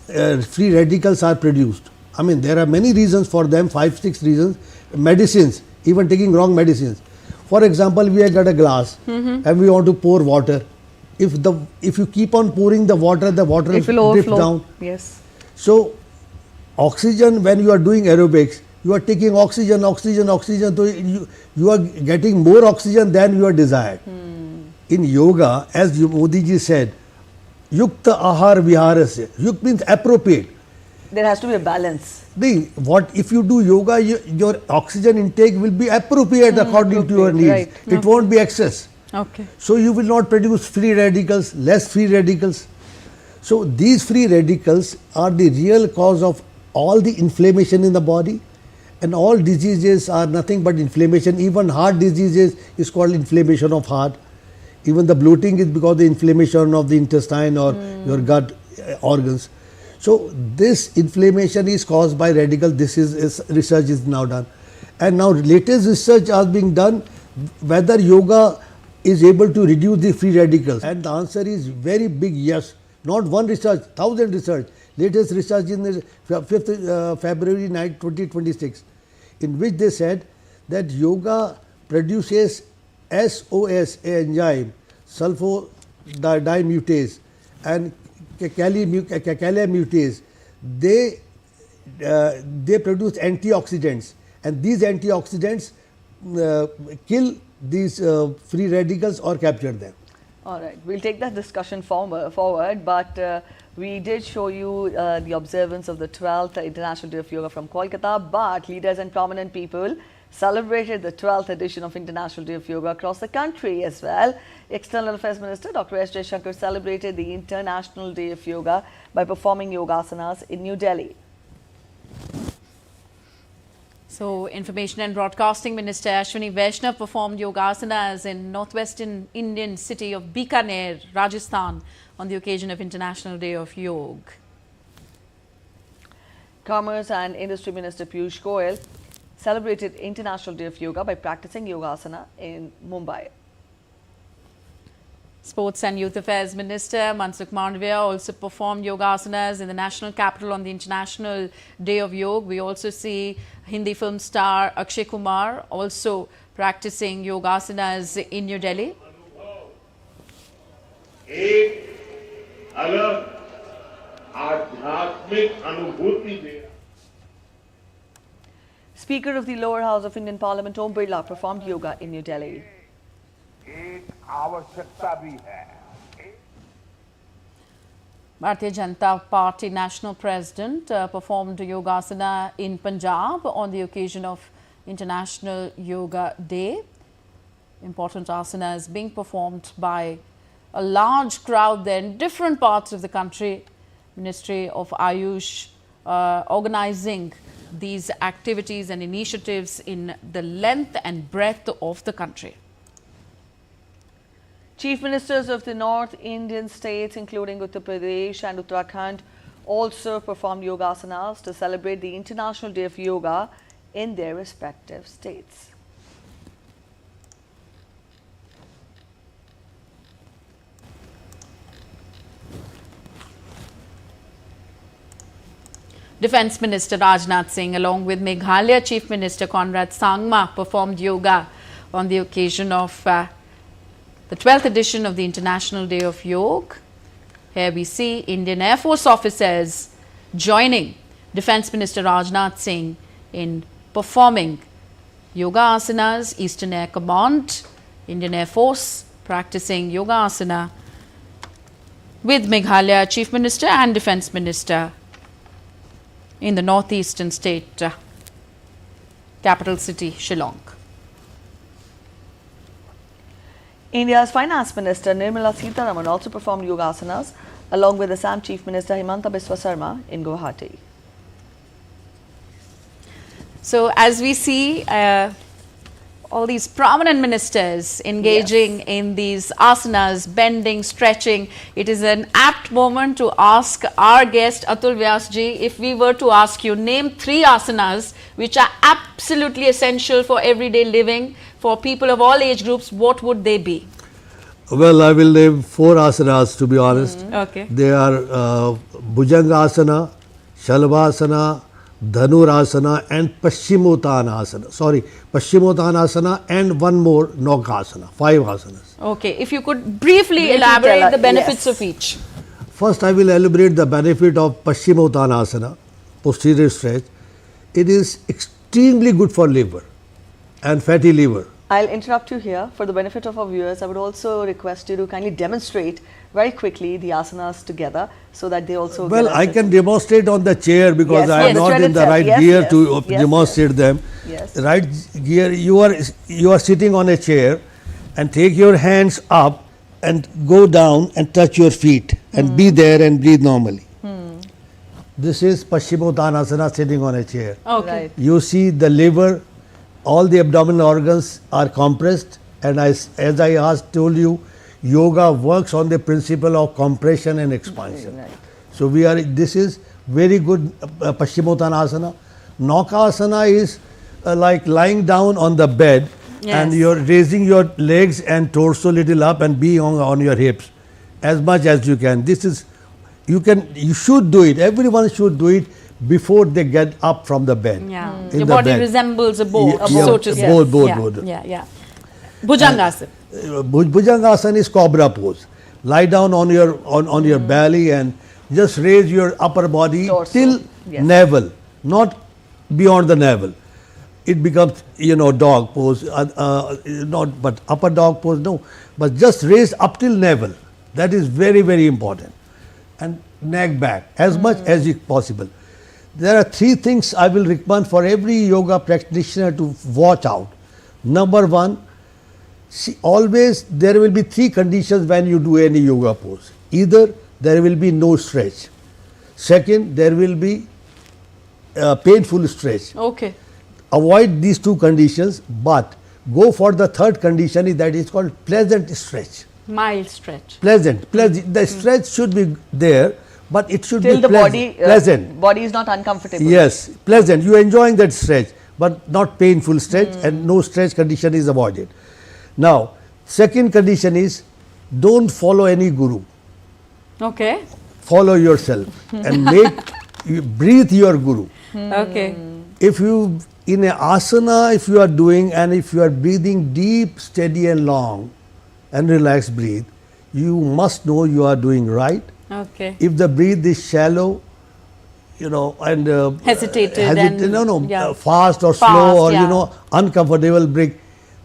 free radicals are produced. I mean, there are many reasons for them, 5-6 reasons. Medicines, even taking wrong medicines. For example, we have got a glass and we want to pour water. If you keep on pouring the water will drift down. Yes. So oxygen, when you are doing aerobics, you are taking oxygen. So you are getting more oxygen than you are desired. In yoga, as Modi ji said, yukta ahar viharasya. Yuk means appropriate. There has to be a balance. If you do yoga, your oxygen intake will be appropriate according to your needs. Right. It won't be excess. Okay. So you will not produce free radicals, less free radicals. So these free radicals are the real cause of all the inflammation in the body, and all diseases are nothing but inflammation. Even heart diseases is called inflammation of heart. Even the bloating is because of the inflammation of the intestine or your gut organs. So this inflammation is caused by radicals. This is research is now done, and now latest research is being done whether yoga is able to reduce the free radicals, and the answer is very big yes. Not one research, 1,000 research. Latest research in the 5th February 2026, in which they said that yoga produces SOS, enzyme, sulfodiamutase, and calamutase. They produce antioxidants, and these antioxidants kill these free radicals or capture them. All right, we'll take that discussion forward, but We did show you the observance of the 12th International Day of Yoga from Kolkata, but leaders and prominent people celebrated the 12th edition of International Day of Yoga across the country as well. External Affairs Minister Dr. S. Jaishankar celebrated the International Day of Yoga by performing yogasanas in New Delhi. So, Information and Broadcasting Minister Ashwini Vaishnav performed yogasanas in northwestern Indian city of Bikaner, Rajasthan on the occasion of International Day of Yoga. Commerce and Industry Minister Piyush Goyal celebrated International Day of Yoga by practicing yogasana in Mumbai. Sports and Youth Affairs Minister Mansukh Mandavia also performed yogasanas in the national capital on the International Day of Yoga. We also see Hindi film star Akshay Kumar also practicing yogasanas in New Delhi. एक अलग आध्यात्मिक अनुभूति दे रहा। Speaker of the lower house of Indian Parliament Om Birla performed yoga in New Delhi. एक आवश्यकता भी है। Bharatiya Janata Party National President performed yogasana in Punjab on the occasion of International Yoga Day. Important asanas being performed by a large crowd there in different parts of the country. Ministry of Ayush organizing these activities and initiatives in the length and breadth of the country. Chief Ministers of the North Indian states, including Uttar Pradesh and Uttarakhand, also performed yogasanas to celebrate the International Day of Yoga in their respective states. Defence Minister Rajnath Singh along with Meghalaya Chief Minister Conrad Sangma performed yoga on the occasion of the 12th edition of the International Day of Yoga. Here we see Indian Air Force officers joining Defence Minister Rajnath Singh in performing yoga asanas. Eastern Air Command, Indian Air Force practicing yoga asana with Meghalaya Chief Minister and Defence Minister in the northeastern state capital city Shillong. India's Finance Minister Nirmala Sitharaman also performed yogasanas along with Assam Chief Minister Himanta Biswa Sarma in Guwahati. So, as we see all these prominent ministers engaging in these asanas, bending, stretching, it is an apt moment to ask our guest Atul Vyas ji, if we were to ask you, name 3 asanas which are absolutely essential for everyday living for people of all age groups, what would they be? Well, I will name 4 asanas to be honest. Okay. They are Bhujangasana, Shalvasana, Dhanurasana and Paschimottanasana. Sorry, Paschimottanasana and one more Naukasana. 5 asanas. Okay, if you could briefly elaborate the benefits of each. First, I will elaborate the benefit of Paschimottanasana, posterior stretch. It is extremely good for liver and fatty liver. I'll interrupt you here. For the benefit of our viewers, I would also request you to kindly demonstrate very quickly the asanas together so that they also Well, I can demonstrate on the chair because I am not in the right gear to demonstrate them. Yes. Right gear, you are sitting on a chair and take your hands up and go down and touch your feet and be there and breathe normally. This is Paschimottanasana, sitting on a chair. Okay. Right. You see the liver, all the abdominal organs are compressed, and as I told you, yoga works on the principle of compression and expansion. Right. So this is very good Paschimottanasana. Naukasana is like lying down on the bed and you're raising your legs and torso little up and be on your hips as much as you can. This is, you should do it. Everyone should do it before they get up from the bed. Yeah. Your body resembles a boat, so to say. Boat. Yeah. Bhujangasana. Bhujangasana is cobra pose. Lie down on your belly and just raise your upper body till navel, not beyond the navel. It becomes, dog pose, but upper dog pose, no. But just raise up till navel. That is very, very important. And neck back as much as is possible. There are 3 things I will recommend for every yoga practitioner to watch out. Number 1, see, always there will be 3 conditions when you do any yoga pose. Either there will be no stretch. Second, there will be painful stretch. Okay. Avoid these 2 conditions, but go for the third condition, that is called pleasant stretch. Mild stretch. Pleasant. The stretch should be there, but it should Till be the body, pleasant. body is not uncomfortable. Yes, pleasant. You are enjoying that stretch, but not painful stretch, and no stretch condition is avoided. Now, second condition is don't follow any guru. Okay. Follow yourself and breathe your guru. Okay. If you in a asana, if you are doing and if you are breathing deep, steady and long and relaxed breathe, you must know you are doing right. Okay. If the breath is shallow, and hesitated and fast or slow or uncomfortable breath,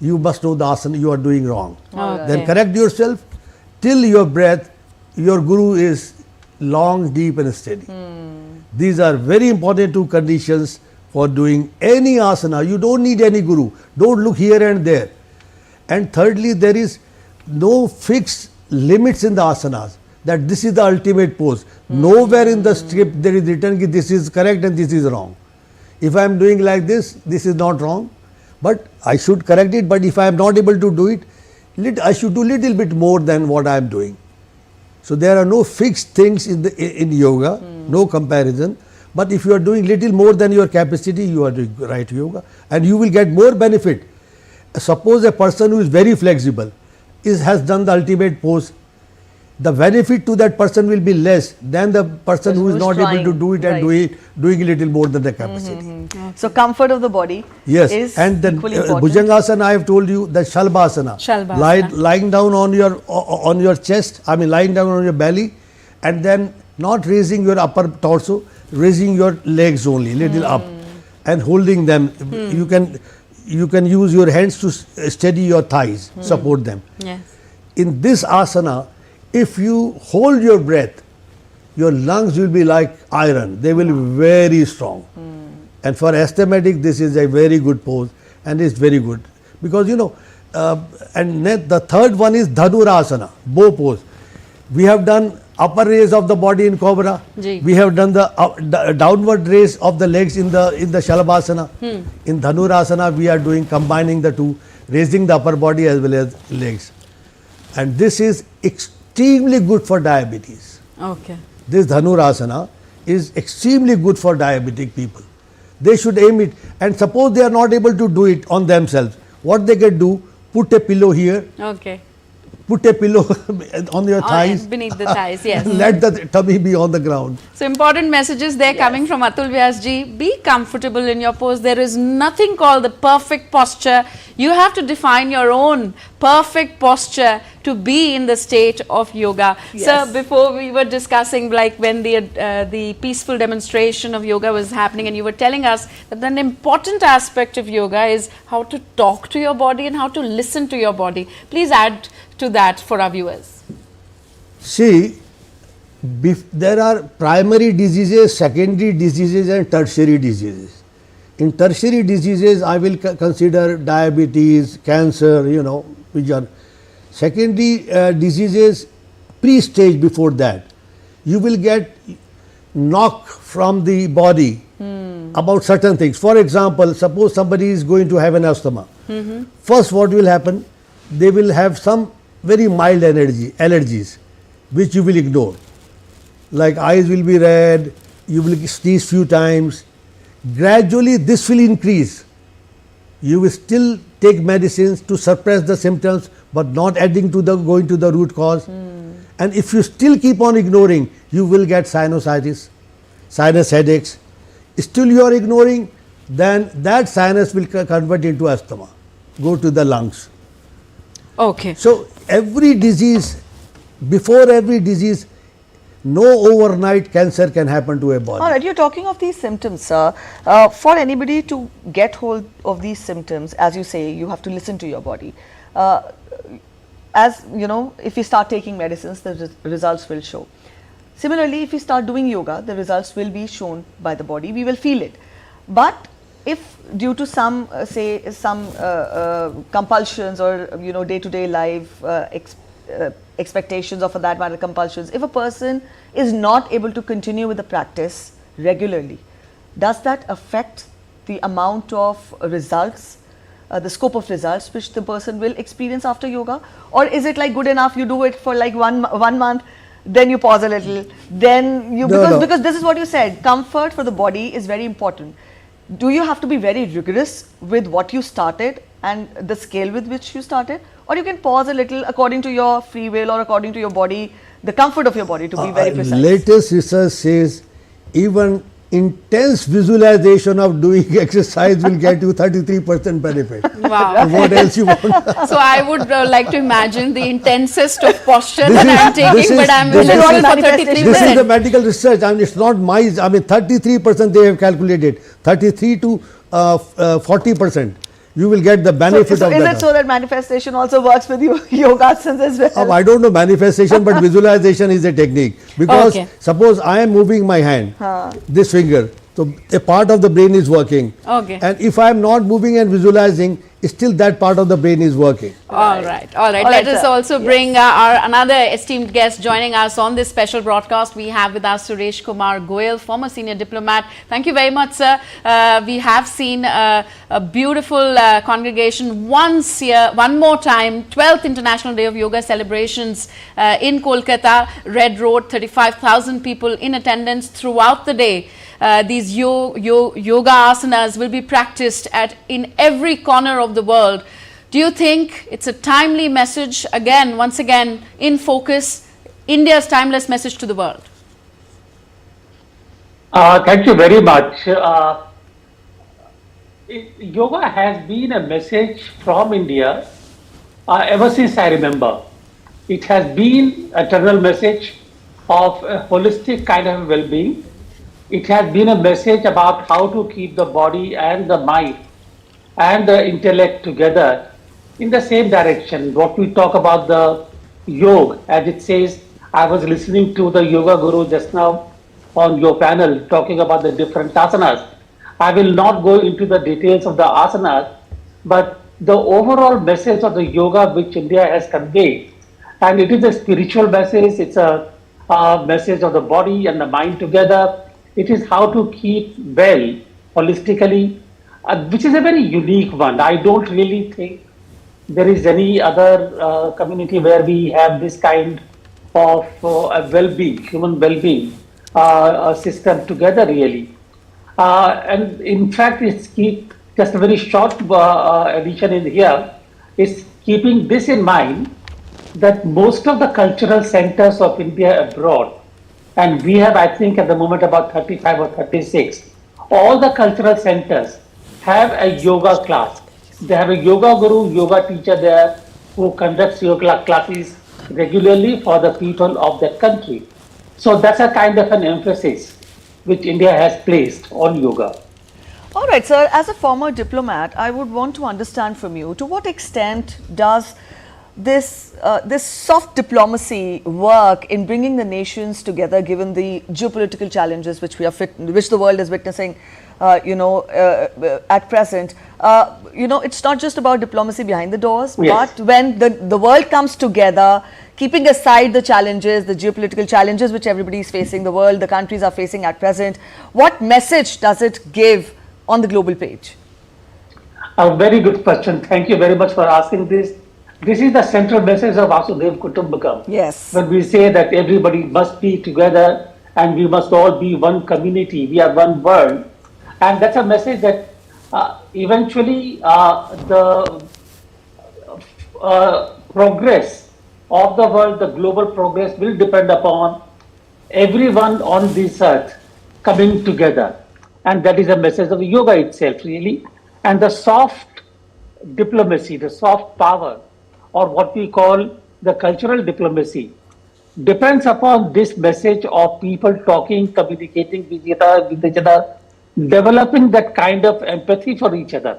you must know the asana you are doing wrong. Okay. Then correct yourself till your breath, your guru is long, deep and steady. These are very important 2 conditions for doing any asana. You don't need any guru. Don't look here and there. And thirdly, there is no fixed limits in the asanas that this is the ultimate pose. Nowhere in the script there is written that this is correct and this is wrong. If I am doing like this is not wrong, but I should correct it. But if I am not able to do it, I should do little bit more than what I am doing. So there are no fixed things in yoga, no comparison. But if you are doing little more than your capacity, you are doing right yoga, and you will get more benefit. Suppose a person who is very flexible has done the ultimate pose, the benefit to that person will be less than the person who is not able to do it and doing a little more than the capacity. So comfort of the body is and then equally important. Bhujangasana, I have told you, the Shalbhasana. Lying down on your chest, lying down on your belly, and then not raising your upper torso, raising your legs only, little up, and holding them. You can use your hands to steady your thighs, support them. Yes. In this asana, if you hold your breath, your lungs will be like iron. They will be very strong. And for asthmatic, this is a very good pose, and it's very good because and the third one is Dhanurasana, bow pose. We have done upper raise of the body in Cobra. We have done the downward raise of the legs in the Shalabhasana. In Dhanurasana, we are combining the 2, raising the upper body as well as legs. And this is extremely good for diabetes. Okay. This Dhanurasana is extremely good for diabetic people. They should aim it, and suppose they are not able to do it on themselves, what they can do, put a pillow here. Okay. Put a pillow on your thighs. Beneath the thighs, yes. Let the tummy be on the ground. So important messages there coming from Atul Vyas ji. Be comfortable in your pose. There is nothing called the perfect posture. You have to define your own perfect posture to be in the state of yoga. Yes. Sir, before we were discussing when the peaceful demonstration of yoga was happening, and you were telling us that an important aspect of yoga is how to talk to your body and how to listen to your body. Please add to that for our viewers. See, there are primary diseases, secondary diseases and tertiary diseases. In tertiary diseases, I will consider diabetes, cancer, which are secondary diseases pre-stage before that. You will get knock from the body about certain things. For example, suppose somebody is going to have an asthma. First, what will happen? They will have some very mild allergies, which you will ignore. Like eyes will be red, you will sneeze few times. Gradually, this will increase. You will still take medicines to suppress the symptoms, but not going to the root cause. And if you still keep on ignoring, you will get sinusitis, sinus headaches. Still you are ignoring, then that sinus will convert into asthma, go to the lungs. Okay. So every disease, before every disease, no overnight cancer can happen to a body. All right, you're talking of these symptoms, sir. For anybody to get hold of these symptoms, as you say, you have to listen to your body. As you know, if you start taking medicines, the results will show. Similarly, if we start doing yoga, the results will be shown by the body, we will feel it. But if due to some compulsions or day-to-day life expectations, or for that matter compulsions, if a person is not able to continue with the practice regularly, does that affect the amount of results, the scope of results which the person will experience after yoga? Or is it like good enough, you do it for like one month, then you pause a little, then you, because this is what you said, comfort for the body is very important. Do you have to be very rigorous with what you started and the scale with which you started, or you can pause a little according to your free will or according to your body, the comfort of your body, to be very precise? Latest research says even intense visualization of doing exercise will get you 33% benefit. Wow. What else you want? So I would like to imagine the intensest of posture that I am taking, but I am visualizing for 33%. This is the medical research. I mean, it's not my, 33% they have calculated, 33 to 40%. You will get the benefit of that. Is it so that manifestation also works with you, yoga asanas as well? I don't know manifestation, but visualization is a technique. Because suppose I am moving my hand, this finger, so a part of the brain is working. Okay. And if I am not moving and visualizing, still that part of the brain is working. All right. Let us also bring our another esteemed guest joining us on this special broadcast. We have with us Suresh Kumar Goyal, former senior diplomat. Thank you very much, sir. We have seen a beautiful congregation one more time, 12th International Day of Yoga celebrations in Kolkata, Red Road, 35,000 people in attendance throughout the day. These yoga asanas will be practiced in every corner of the world. Do you think it's a timely message, once again, in focus, India's timeless message to the world? Thank you very much. Yoga has been a message from India ever since I remember. It has been a eternal message of a holistic kind of well-being. It has been a message about how to keep the body and the mind and the intellect together in the same direction. What we talk about the yoga, as it says, I was listening to the yoga guru just now on your panel talking about the different asanas. I will not go into the details of the asanas, but the overall message of the yoga which India has conveyed, and it is a spiritual message, it's a message of the body and the mind together. It is how to keep well holistically, which is a very unique one. I don't really think there is any other community where we have this kind of a well-being, human well-being system together really. And in fact, it's just a very short addition in here, is keeping this in mind that most of the cultural centers of India abroad, and we have, I think, at the moment about 35 or 36. All the cultural centers have a yoga class. They have a yoga guru, yoga teacher there who conducts yoga classes regularly for the people of that country. So that's a kind of an emphasis which India has placed on yoga. All right, sir. As a former diplomat, I would want to understand from you, to what extent does this soft diplomacy work in bringing the nations together, given the geopolitical challenges which the world is witnessing, at present? It's not just about diplomacy behind the doors, but when the world comes together, keeping aside the challenges, the geopolitical challenges which everybody is facing, the countries are facing at present, what message does it give on the global page? A very good question. Thank you very much for asking this. This is the central message of Vasudhaiva Kutumbakam. Yes. When we say that everybody must be together and we must all be one community, we are one world. And that's a message that eventually the progress of the world, the global progress will depend upon everyone on this earth coming together. And that is a message of yoga itself really. And the soft diplomacy, the soft power, or what we call the cultural diplomacy, depends upon this message of people talking, communicating with each other, developing that kind of empathy for each other,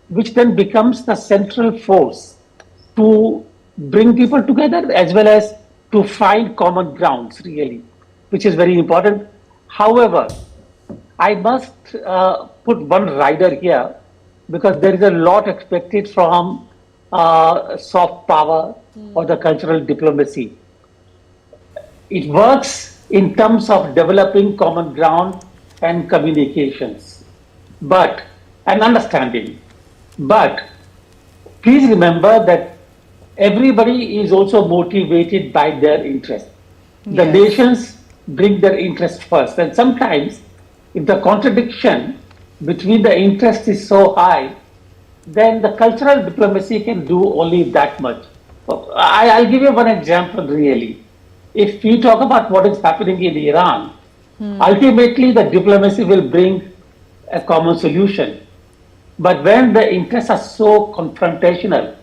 which then becomes the central force to bring people together as well as to find common grounds really. which is very important. However, I must put one rider here because there is a lot expected from soft power or the cultural diplomacy. It works in terms of developing common ground and communications, and understanding. But please remember that everybody is also motivated by their interest. The Yes. nations bring their interest first, and sometimes if the contradiction between the interest is so high, then the cultural diplomacy can do only that much. I'll give you one example really. If we talk about what is happening in Iran, ultimately the diplomacy will bring a common solution. But when the interests are so confrontational,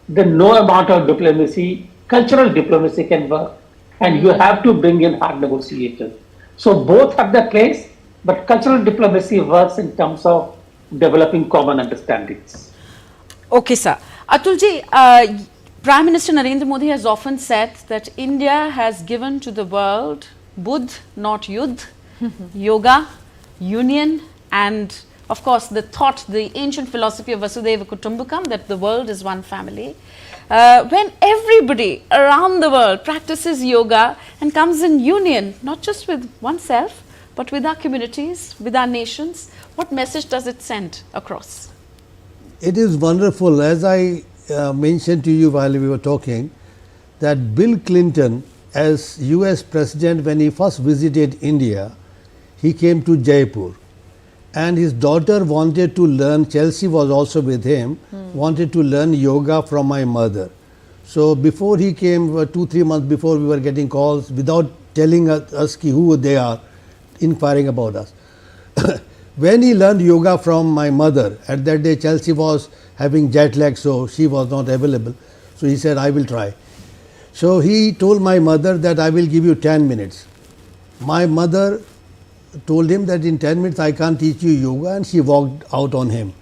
then no amount of diplomacy, cultural diplomacy can work. And you have to bring in hard negotiations. So both have their place, but cultural diplomacy works in terms of developing common understandings. Okay, sir. Atulji, Prime Minister Narendra Modi has often said that India has given to the world Buddh, not Yudh, yoga, union, and of course the thought, the ancient philosophy of Vasudhaiva Kutumbakam, that the world is one family. When everybody around the world practices yoga and comes in union, not just with oneself, but with our communities, with our nations, what message does it send across? It is wonderful. As I mentioned to you while we were talking, that Bill Clinton, as US President, when he first visited India, he came to Jaipur. And his daughter wanted to learn, Chelsea was also with him, wanted to learn yoga from my mother. So before he came, 2-3 months before, we were getting calls without telling us who they are, inquiring about us. When he learned yoga from my mother, at that day Chelsea was having jet lag, so she was not available. So he said, I will try. So he told my mother that I will give you 10 minutes. My mother told him that in 10 minutes I can't teach you yoga, and she walked out on him.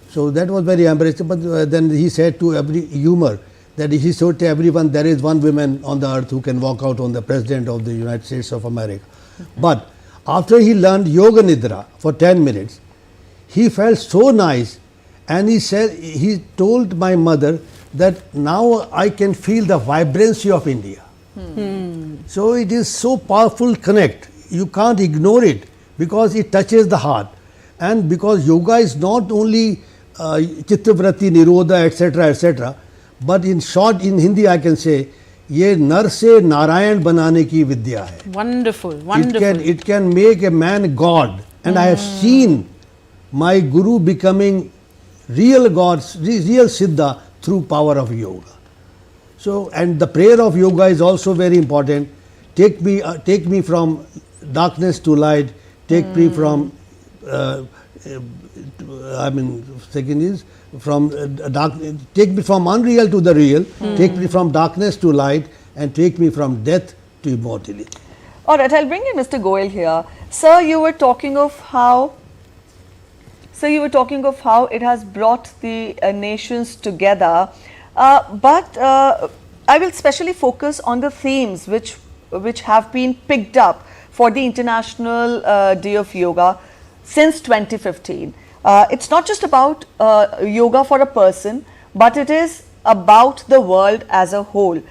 So that was very embarrassing. But then he said to every humor that he showed to everyone there is one woman on the earth who can walk out on the President of the United States of America. But after he learned Yoga Nidra for 10 minutes, he felt so nice, and he said, he told my mother that now I can feel the vibrancy of India. So it is so powerful connect. You can't ignore it because it touches the heart. And because yoga is not only Chittavrati, Nirodha, etc., etc., but in short, in Hindi I can say, ये नर से नारायण बनाने की विद्या है. Wonderful, wonderful. It can make a man God, and I have seen my guru becoming real gods, real siddha through power of yoga. So, and the prayer of yoga is also very important. Take me from darkness to light. Take me from second is from take me from unreal to the real, take me from darkness to light, and take me from death to immortality. All right, I'll bring in Mr. Goyal here. Sir, you were talking of how it has brought the nations together, but I will specially focus on the themes which have been picked up for the International Day of Yoga since 2015. It's not just about yoga for a person, but it is about the world as a whole.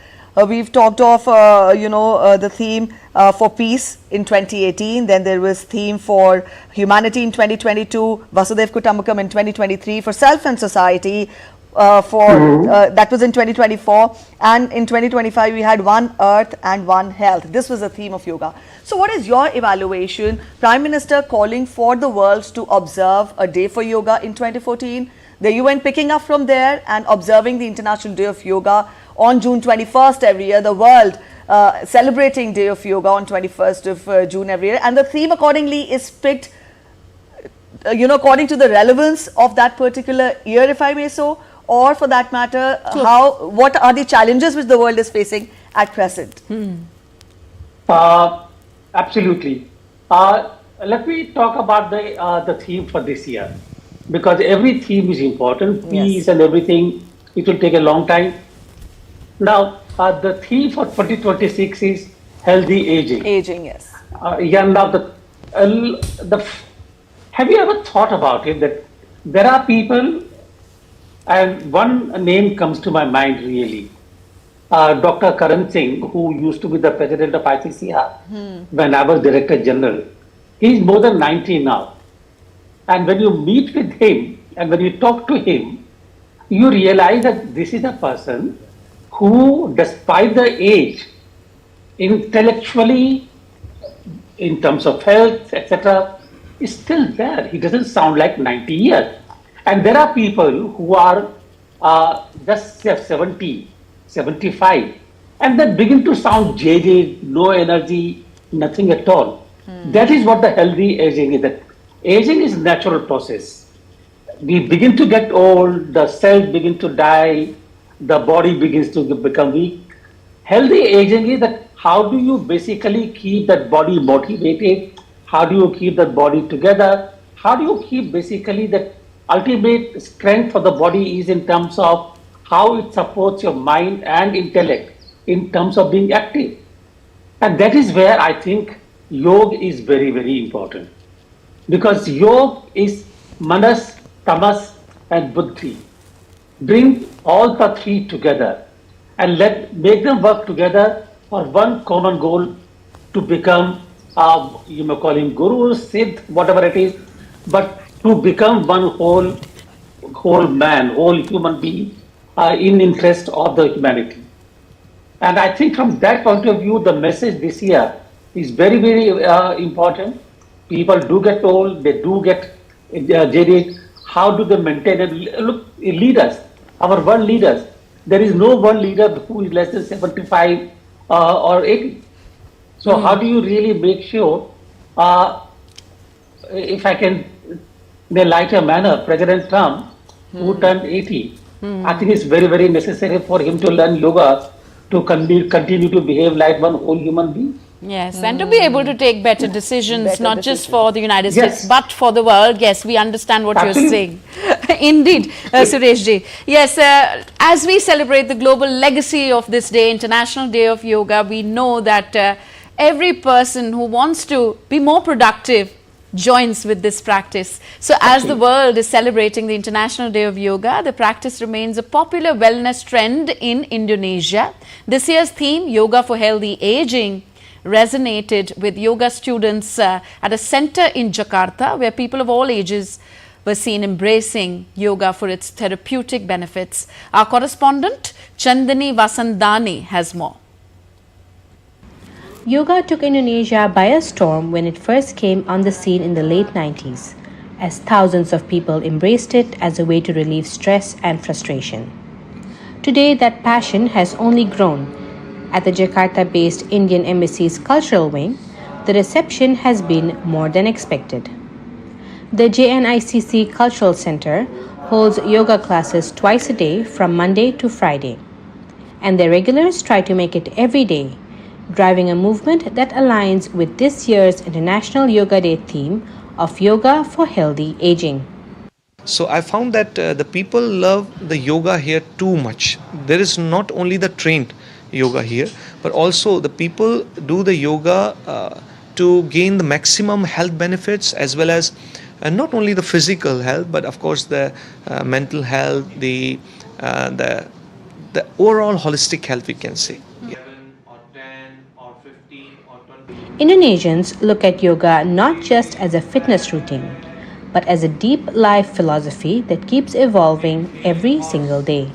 We've talked of the theme for peace in 2018, then there was theme for humanity in 2022, Vasudhaiva Kutumbakam in 2023, for self and society that was in 2024, and in 2025 we had one earth and one health. This was the theme of yoga. So what is your evaluation? Prime Minister calling for the world to observe a day for yoga in 2014, the UN picking up from there and observing the International Day of Yoga on June 21st every year, the world celebrating Day of Yoga on 21st of June every year, and the theme accordingly is picked according to the relevance of that particular year, if I may so, or for that matter, what are the challenges which the world is facing at present? Absolutely. Let me talk about the theme for this year, because every theme is important, peace and everything, it will take a long time. Now, the theme for 2026 is healthy aging. Aging, yes. Yeah, now have you ever thought about it that there are people, and one name comes to my mind really, Dr. Karan Singh, who used to be the president of ICCR when I was Director General. He's more than 90 now. And when you meet with him and when you talk to him, you realize that this is a person who, despite the age, intellectually, in terms of health, etc., is still there. He doesn't sound like 90 years. And there are people who are just 70, 75, and they begin to sound jaded, no energy, nothing at all. That is what the healthy aging is. That aging is a natural process. We begin to get old, the cells begin to die, the body begins to become weak. Healthy aging is that how do you basically keep that body motivated? How do you keep that body together? How do you keep basically that ultimate strength for the body is in terms of how it supports your mind and intellect in terms of being active. And that is where I think yoga is very, very important. Because yoga is manas, tamas and buddhi. Bring all the three together and make them work together for one common goal to become, you may call him guru, siddh, whatever it is, but to become one whole man, whole human being in interest of the humanity. And I think from that point of view, the message this year is very, very important. People do get old, they do get jaded. How do they maintain it? Look, leaders, our world leaders, there is no one leader who is less than 75 or 80. So how do you really make sure, if I can, in a lighter manner, President Trump, who turned 80, I think it's very, very necessary for him to learn yoga to continue to behave like one whole human being. Yes, and to be able to take better decisions, not just for the United Yes. States, but for the world. Yes, we understand what Absolutely. you're saying. Indeed, Suresh ji. Yes, as we celebrate the global legacy of this day, International Day of Yoga, we know that every person who wants to be more productive joins with this practice. So as the world is celebrating the International Day of Yoga, the practice remains a popular wellness trend in Indonesia. This year's theme, Yoga for Healthy Aging, resonated with yoga students at a center in Jakarta, where people of all ages were seen embracing yoga for its therapeutic benefits. Our correspondent Chandani Vasandani has more. Yoga took Indonesia by a storm when it first came on the scene in the late 90s, as thousands of people embraced it as a way to relieve stress and frustration. Today, that passion has only grown. At the Jakarta-based Indian Embassy's cultural wing, the reception has been more than expected. The JNICC Cultural Center holds yoga classes twice a day from Monday to Friday, and their regulars try to make it every day, driving a movement that aligns with this year's International Yoga Day theme of Yoga for Healthy Aging. So I found that the people love the yoga here too much. There is not only the trained yoga here, but also the people do the yoga to gain the maximum health benefits, as well as not only the physical health, but of course the mental health, the overall holistic health, we can say. Indonesians look at yoga not just as a fitness routine, but as a deep life philosophy that keeps evolving every single day.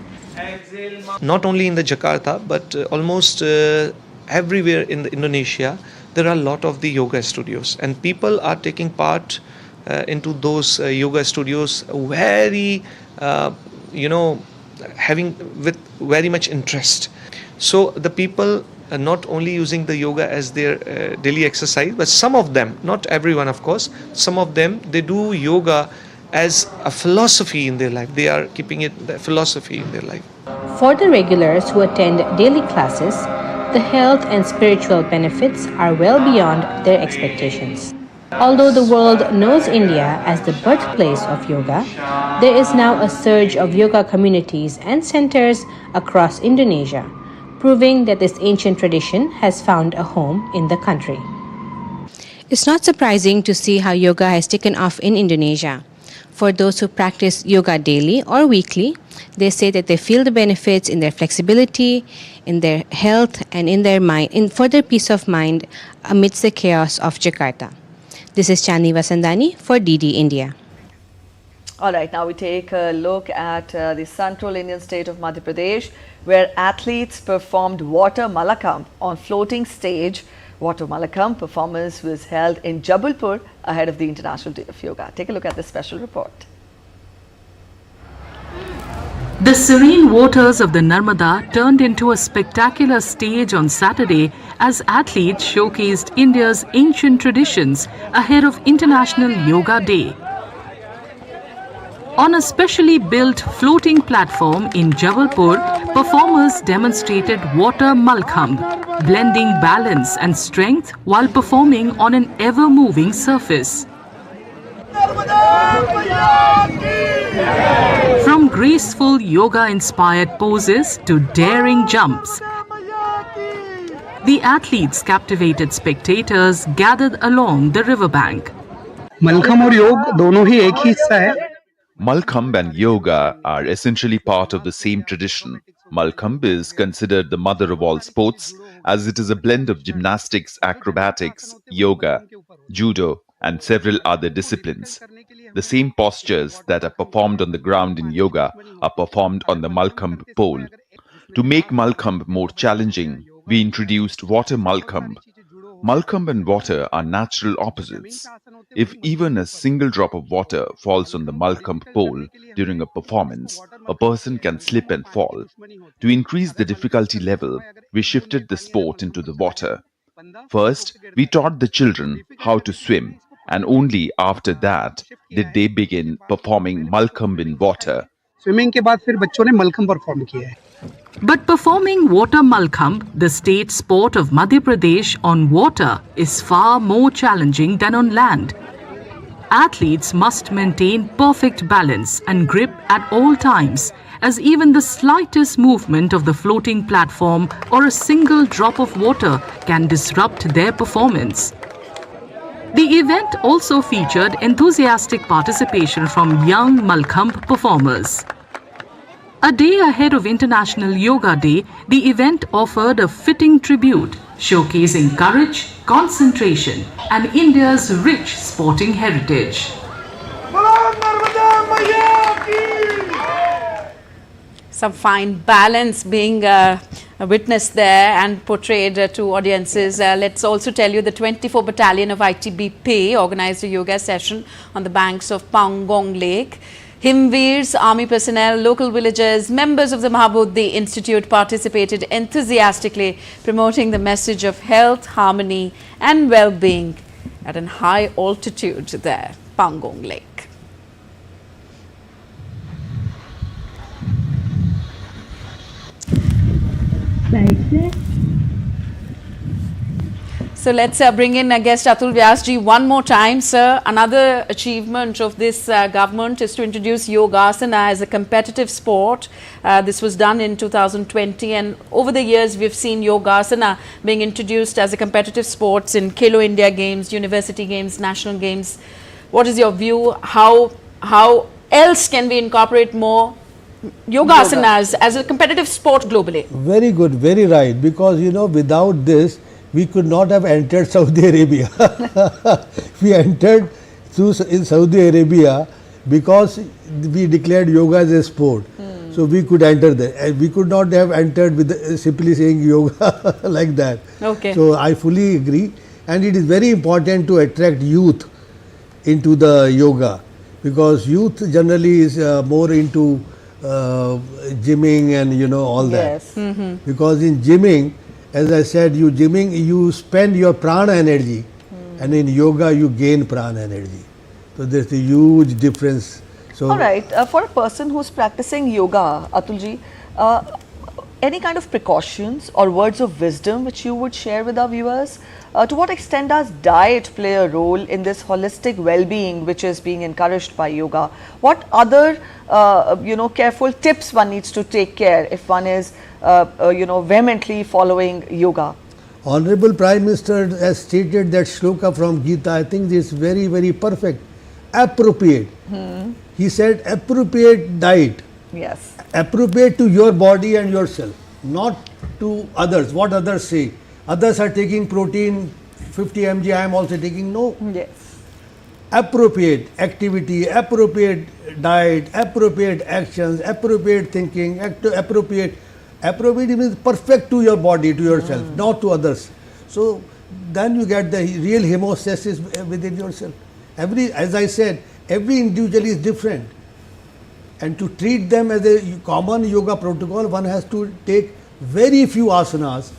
Not only in the Jakarta, but almost everywhere in the Indonesia, there are a lot of the yoga studios, and people are taking part into those yoga studios very, having with very much interest. So the people are not only using the yoga as their daily exercise, but some of them, not everyone of course, some of them, they do yoga as a philosophy in their life. They are keeping it the philosophy in their life. For the regulars who attend daily classes, the health and spiritual benefits are well beyond their expectations. Although the world knows India as the birthplace of yoga, there is now a surge of yoga communities and centers across Indonesia, proving that this ancient tradition has found a home in the country. It's not surprising to see how yoga has taken off in Indonesia. For those who practice yoga daily or weekly, they say that they feel the benefits in their flexibility, in their health, and in their mind, for their peace of mind amidst the chaos of Jakarta. This is Chandni Vasandani for DD India. All right, now we take a look at the central Indian state of Madhya Pradesh, where athletes performed water malakhamb on floating stage. Water malakhamb performance was held in Jabalpur ahead of the International Day of Yoga. Take a look at this special report. The serene waters of the Narmada turned into a spectacular stage on Saturday as athletes showcased India's ancient traditions ahead of International Yoga Day. On a specially built floating platform in Jabalpur, performers demonstrated water malakhamb, blending balance and strength while performing on an ever-moving surface. From graceful yoga-inspired poses to daring jumps, the athletes captivated spectators gathered along the riverbank. Mallakhamb और योग दोनों ही एक ही हिस्सा है. Malkhamb and yoga are essentially part of the same tradition. Malkhamb is considered the mother of all sports as it is a blend of gymnastics, acrobatics, yoga, judo, and several other disciplines. The same postures that are performed on the ground in yoga are performed on the Malkhamb pole. To make Malkhamb more challenging, we introduced water Malkhamb. Malkhamb and water are natural opposites. If even a single drop of water falls on the Malkhamb pole during a performance, a person can slip and fall. To increase the difficulty level, we shifted the sport into the water. First, we taught the children how to swim, and only after that did they begin performing Malkhamb in water. Swimming के बाद फिर बच्चों ने mallakhamb perform किया है. But performing water malkhamb, the state sport of Madhya Pradesh, on water is far more challenging than on land. Athletes must maintain perfect balance and grip at all times, as even the slightest movement of the floating platform or a single drop of water can disrupt their performance. The event also featured enthusiastic participation from young malkhamb performers. A day ahead of International Yoga Day, the event offered a fitting tribute, showcasing courage, concentration, and India's rich sporting heritage. Some fine balance being witnessed there and portrayed to audiences. Let's also tell you the 24 Battalion of ITBP organized a yoga session on the banks of Pangong Lake. Himveers, army personnel, local villagers, members of the Mahabodhi Institute participated enthusiastically, promoting the message of health, harmony and well-being at an high altitude there, Pangong Lake. So let's bring in guest Atul Vyasji one more time, sir. Another achievement of this government is to introduce Yogasana as a competitive sport. This was done in 2020, and over the years we've seen Yogasana being introduced as a competitive sport in Khelo India Games, University Games, National Games. What is your view? How else can we incorporate more Yogasanas as a competitive sport globally? Very good, very right. Because you know, without this, we could not have entered Saudi Arabia. We entered in Saudi Arabia because we declared yoga as a sport. So we could enter there. We could not have entered with simply saying yoga like that. Okay. So I fully agree. And it is very important to attract youth into the yoga, because youth generally is more into gymming and you know all that. Yes. Because in gymming, as I said, you spend your prana energy, and in yoga you gain prana energy. So there's a huge difference. So all right, for a person who's practicing yoga, Atulji, any kind of precautions or words of wisdom which you would share with our viewers? To what extent does diet play a role in this holistic well-being which is being encouraged by yoga? What other, careful tips one needs to take care if one is, vehemently following yoga? Honorable Prime Minister has stated that shloka from Gita. I think this is very, very perfect. Appropriate. He said appropriate diet. Yes. Appropriate to your body and yourself, not to others, what others say. Others are taking protein 50 mg, I am also taking. No. Yes. Appropriate activity, appropriate diet, appropriate actions, appropriate thinking, appropriate means perfect to your body, to yourself, not to others. So then you get the real hemostasis within yourself. As I said, every individual is different. And to treat them as a common yoga protocol, one has to take very few asanas,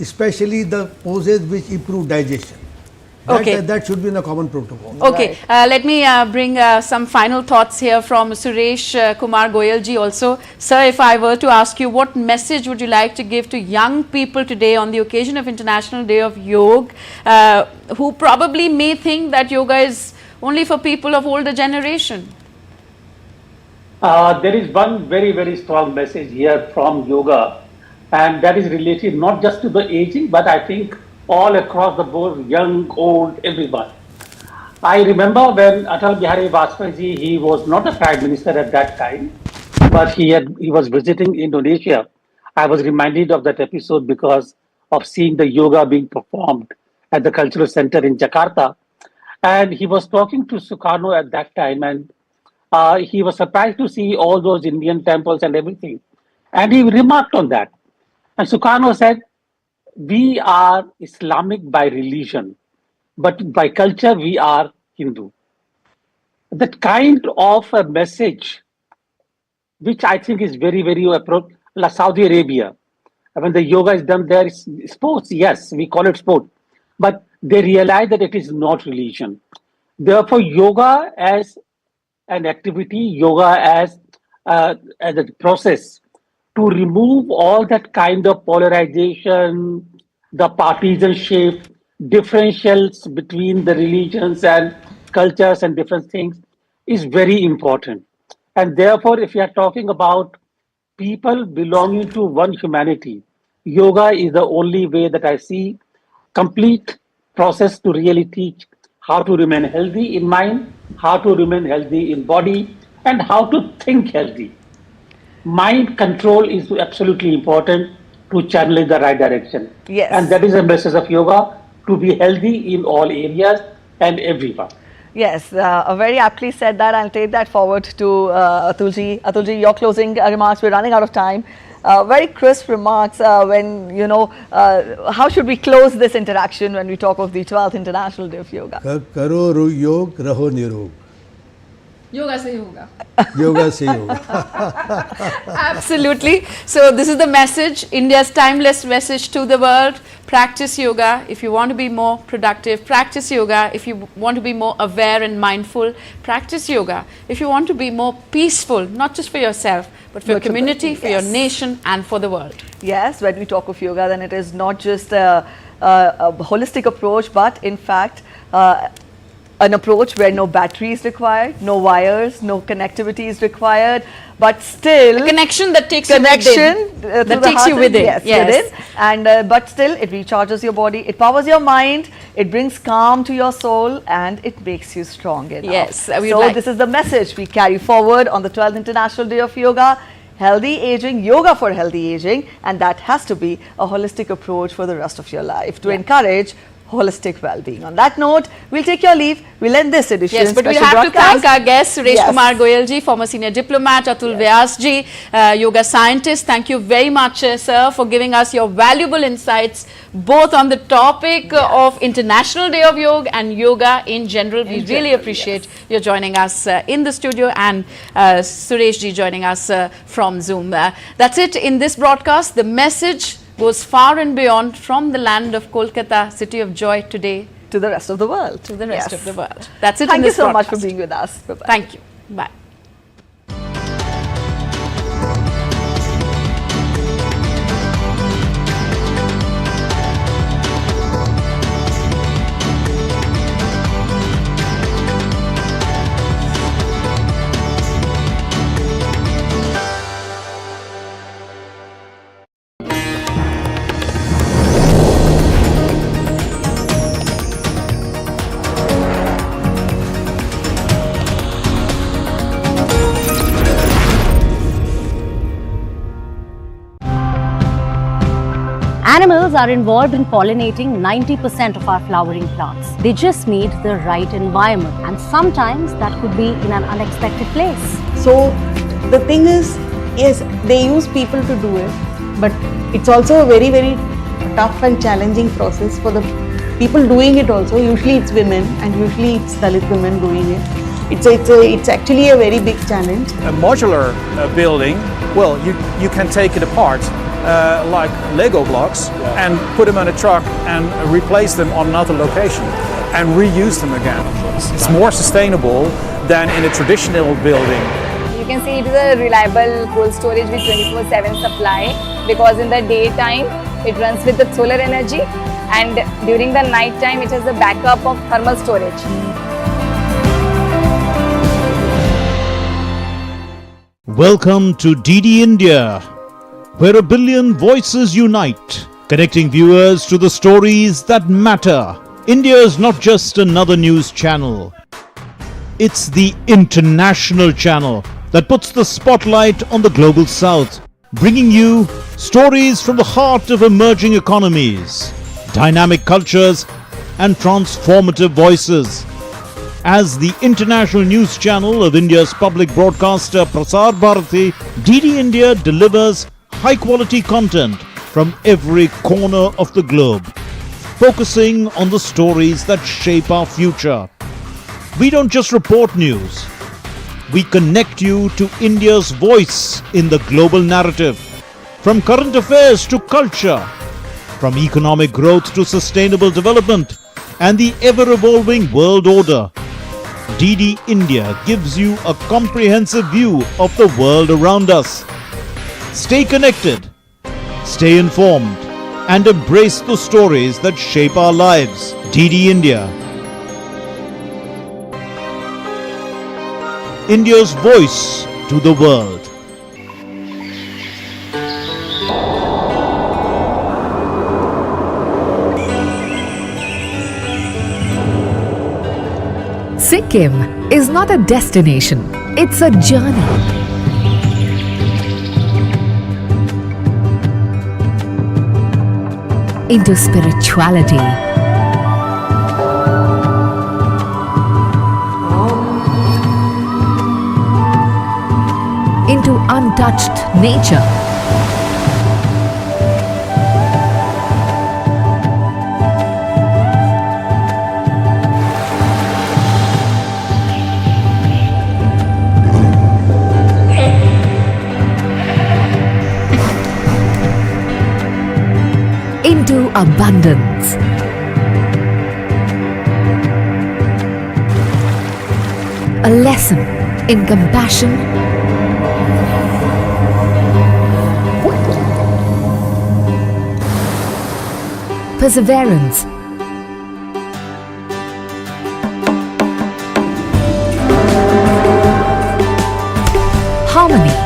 especially the poses which improve digestion. That should be in the common protocol. Okay, let me bring some final thoughts here from Suresh Kumar Goyal ji also. Sir, if I were to ask you, what message would you like to give to young people today on the occasion of International Day of Yoga, who probably may think that yoga is only for people of older generation? There is one very, very strong message here from yoga, and that is related not just to the aging, but I think all across the board, young, old, everyone. I remember when Atal Bihari Vajpayee ji, he was not a prime minister at that time, but he was visiting Indonesia. I was reminded of that episode because of seeing the yoga being performed at the cultural center in Jakarta. And he was talking to Sukarno at that time, and he was surprised to see all those Indian temples and everything. And he remarked on that. And Sukarno said, we are Islamic by religion, but by culture we are Hindu. That kind of a message, which I think is very, very appropriate, like Saudi Arabia. When the yoga is done there, it's sports, yes, we call it sport, but they realize that it is not religion. Therefore, yoga as an activity, yoga as a process to remove all that kind of polarization, the partisanship, differentials between the religions and cultures and different things is very important. And therefore, if you are talking about people belonging to one humanity, yoga is the only way that I see complete process to really teach how to remain healthy in mind, how to remain healthy in body, and how to think healthy. Mind control is absolutely important to channel in the right direction. Yes. And that is a message of yoga, to be healthy in all areas and everyone. Yes, very aptly said that. I'll take that forward to Atulji. Atulji, your closing remarks. We're running out of time. Very crisp remarks how should we close this interaction when we talk of the 12th International Day of Yoga? Karo yog, raho nirog. Yoga se yoga. Yoga se yoga. Absolutely. So this is the message, India's timeless message to the world. Practice yoga if you want to be more productive. Practice yoga if you want to be more aware and mindful. Practice yoga if you want to be more peaceful, not just for yourself, but for your community, for your nation, and for the world. Yes, when we talk of yoga, then it is not just a holistic approach, but in fact, an approach where no battery is required, no wires, no connectivity is required, but still a connection that takes you within. Yes, within. And but still it recharges your body, it powers your mind, it brings calm to your soul, and it makes you strong enough. Yes, so this is the message we carry forward on the 12th International Day of Yoga. Healthy aging, yoga for healthy aging, and that has to be a holistic approach for the rest of your life to encourage holistic well-being. On that note, we'll take your leave. We'll end this edition. Yes, but we have to thank our guests, Suresh Kumar Goyal ji, former senior diplomat, Atul Vyas ji, yoga scientist. Thank you very much, sir, for giving us your valuable insights, both on the topic of International Day of Yoga and yoga in general. We really appreciate your joining us in the studio, and Suresh ji joining us from Zoom. That's it in this broadcast. The message goes far and beyond from the land of Kolkata, city of joy, today to the rest of the world. To the rest of the world. That's it. Thank in this you so broadcast. much for being with us. Bye-bye. Thank you. Bye. Animals are involved in pollinating 90% of our flowering plants. They just need the right environment, and sometimes that could be in an unexpected place. So the thing is, yes, they use people to do it, but it's also a very, very tough and challenging process for the people doing it also. Usually it's women, and usually it's Dalit women doing it. It's actually a very big challenge. A modular building, well, you can take it apart like Lego blocks and put them on a truck and replace them on another location and reuse them again. It's more sustainable than in a traditional building. You can see it is a reliable cold storage with 24/7 supply, because in the daytime it runs with the solar energy, and during the night time it has a backup of thermal storage. Welcome to DD India, where a billion voices unite, connecting viewers to the stories that matter. India is not just another news channel. It's the international channel that puts the spotlight on the global south, bringing you stories from the heart of emerging economies, dynamic cultures, and transformative voices. As the international news channel of India's public broadcaster Prasar Bharati, DD India delivers high-quality content from every corner of the globe, focusing on the stories that shape our future. We don't just report news. We connect you to India's voice in the global narrative. From current affairs to culture, from economic growth to sustainable development, and the ever-evolving world order, DD India gives you a comprehensive view of the world around us. Stay connected, stay informed, and embrace the stories that shape our lives. DD India, India's voice to the world. Sikkim is not a destination, it's a journey. Into spirituality, into untouched nature, into abundance. A lesson in compassion, perseverance, harmony,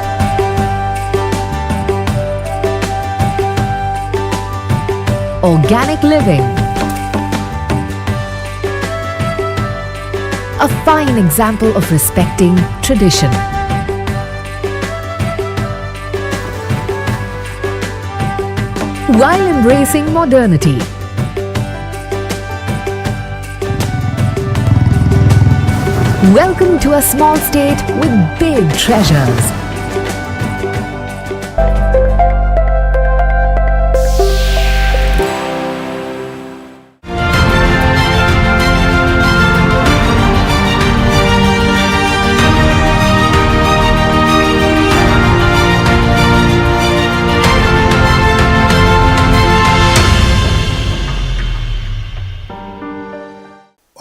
organic living. A fine example of respecting tradition. While embracing modernity. Welcome to a small state with big treasures.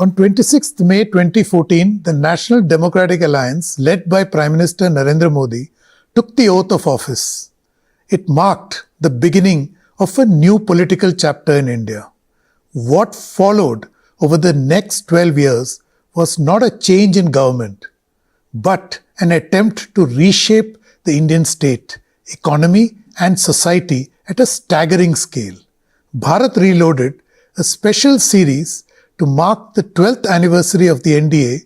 On 26th May 2014, the National Democratic Alliance, led by Prime Minister Narendra Modi, took the oath of office. It marked the beginning of a new political chapter in India. What followed over the next 12 years was not a change in government, but an attempt to reshape the Indian state, economy and society at a staggering scale. Bharat Reloaded, a special series to mark the 12th anniversary of the NDA,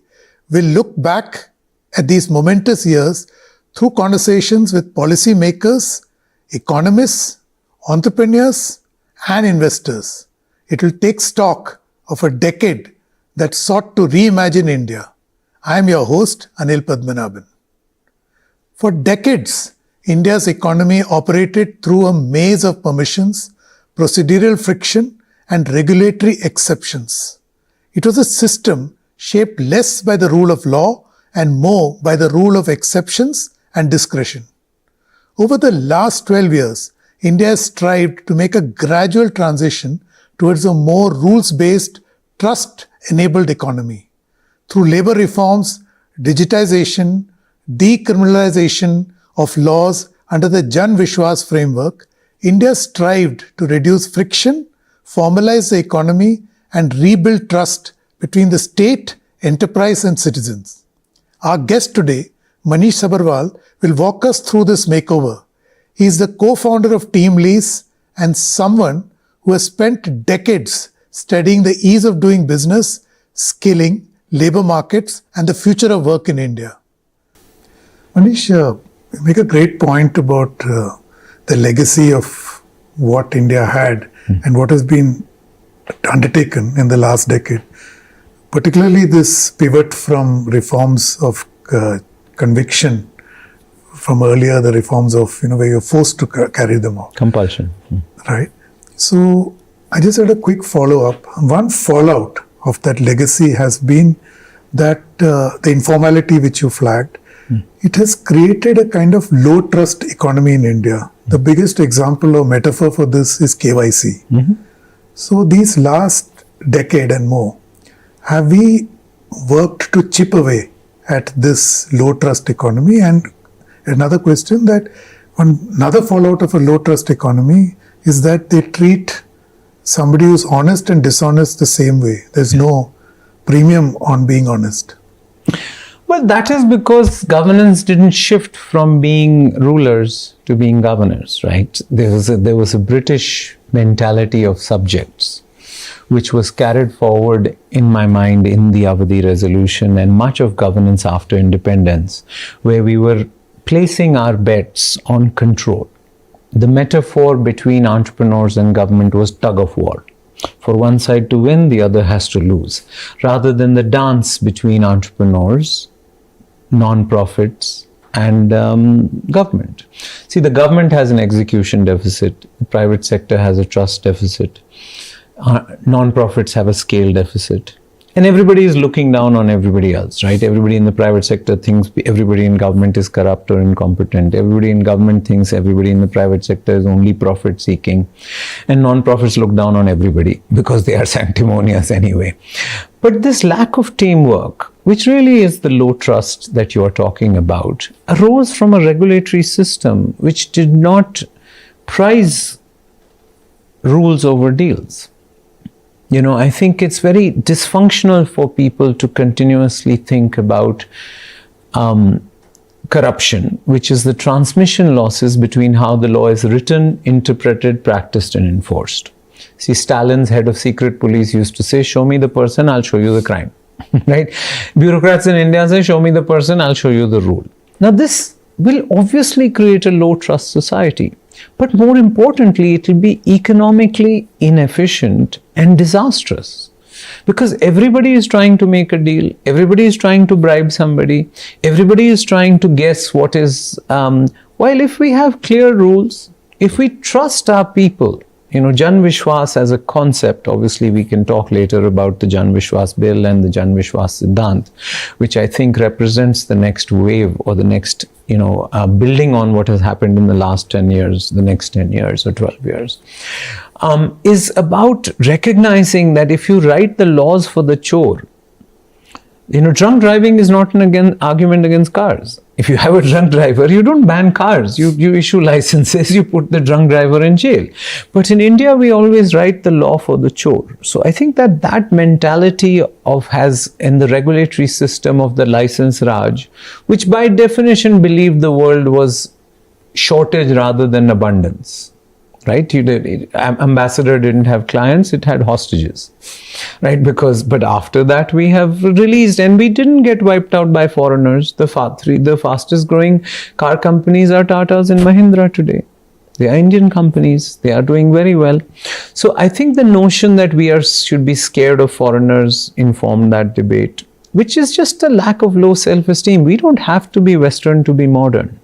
will look back at these momentous years through conversations with policymakers, economists, entrepreneurs, and investors. It will take stock of a decade that sought to reimagine India. I am your host, Anil Padmanabhan. For decades, India's economy operated through a maze of permissions, procedural friction, and regulatory exceptions. It was a system shaped less by the rule of law and more by the rule of exceptions and discretion. Over the last 12 years, India has strived to make a gradual transition towards a more rules-based, trust-enabled economy. Through labor reforms, digitization, decriminalization of laws under the Jan Vishwas framework, India strived to reduce friction, formalize the economy, and rebuild trust between the state, enterprise, and citizens. Our guest today, Manish Sabharwal, will walk us through this makeover. He is the co-founder of Team Lease and someone who has spent decades studying the ease of doing business, skilling, labor markets, and the future of work in India. Manish, you make a great point about the legacy of what India had and what has been undertaken in the last decade. Particularly this pivot from reforms of conviction from earlier, the reforms of, where you're forced to carry them out. Compulsion. Right. So I just had a quick follow-up. One fallout of that legacy has been that the informality which you flagged, it has created a kind of low-trust economy in India. The biggest example or metaphor for this is KYC. So these last decade and more, have we worked to chip away at this low-trust economy? And another question, that another fallout of a low-trust economy is that they treat somebody who's honest and dishonest the same way. There's no premium on being honest. Well, that is because governance didn't shift from being rulers to being governors, right? There was a British mentality of subjects, which was carried forward in my mind in the Avadi resolution and much of governance after independence, where we were placing our bets on control. The metaphor between entrepreneurs and government was tug of war. For one side to win, the other has to lose, rather than the dance between entrepreneurs, non-profits, and government. See, the government has an execution deficit, the private sector has a trust deficit, non-profits have a scale deficit, and everybody is looking down on everybody else, right? Everybody in the private sector thinks everybody in government is corrupt or incompetent. Everybody in government thinks everybody in the private sector is only profit seeking, and non-profits look down on everybody because they are sanctimonious anyway. But this lack of teamwork, which really is the low trust that you are talking about, arose from a regulatory system which did not prize rules over deals. I think it's very dysfunctional for people to continuously think about corruption, which is the transmission losses between how the law is written, interpreted, practiced, and enforced. See, Stalin's head of secret police used to say, "Show me the person, I'll show you the crime." Right? Bureaucrats in India say, "Show me the person, I'll show you the rule." Now, this will obviously create a low trust society. But more importantly, it will be economically inefficient and disastrous. Because everybody is trying to make a deal, everybody is trying to bribe somebody, everybody is trying to guess what is... while if we have clear rules, if we trust our people, Jan Vishwas as a concept, obviously we can talk later about the Jan Vishwas bill and the Jan Vishwas Siddhant, which I think represents the next wave or the next, building on what has happened in the last 10 years, the next 10 years or 12 years, is about recognizing that if you write the laws for the chore, drunk driving is not an argument against cars. If you have a drunk driver, you don't ban cars. You issue licenses, you put the drunk driver in jail. But in India, we always write the law for the chore. So I think that mentality has in the regulatory system of the license Raj, which by definition believed the world was shortage rather than abundance. Right? Ambassador didn't have clients, it had hostages. Right? But after that we have released, and we didn't get wiped out by foreigners. The fastest growing car companies are Tatas and Mahindra today. They are Indian companies. They are doing very well. So I think the notion that we should be scared of foreigners informed that debate, which is just a lack of low self-esteem. We don't have to be Western to be modern.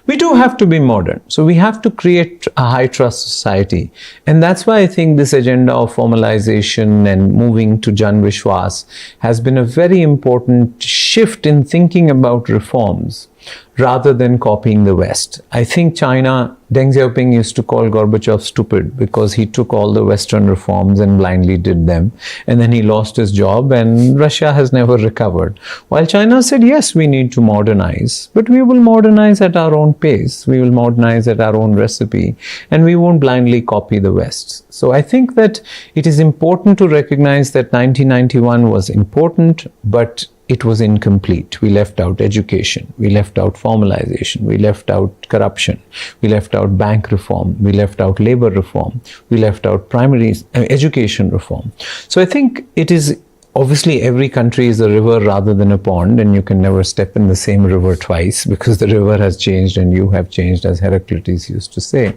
We do have to be modern. So we have to create a high trust society. And that's why I think this agenda of formalization and moving to Jan Vishwas has been a very important shift in thinking about reforms rather than copying the West. I think China, Deng Xiaoping used to call Gorbachev stupid because he took all the Western reforms and blindly did them. And then he lost his job and Russia has never recovered. While China said, yes, we need to modernize, but we will modernize at our own pace. We will modernize at our own recipe and we won't blindly copy the West. So I think that it is important to recognize that 1991 was important, but it was incomplete. We left out education, we left out formalization, we left out corruption, we left out bank reform, we left out labor reform, we left out primary education reform. So I think it is obviously every country is a river rather than a pond, and you can never step in the same river twice because the river has changed and you have changed, as Heraclitus used to say.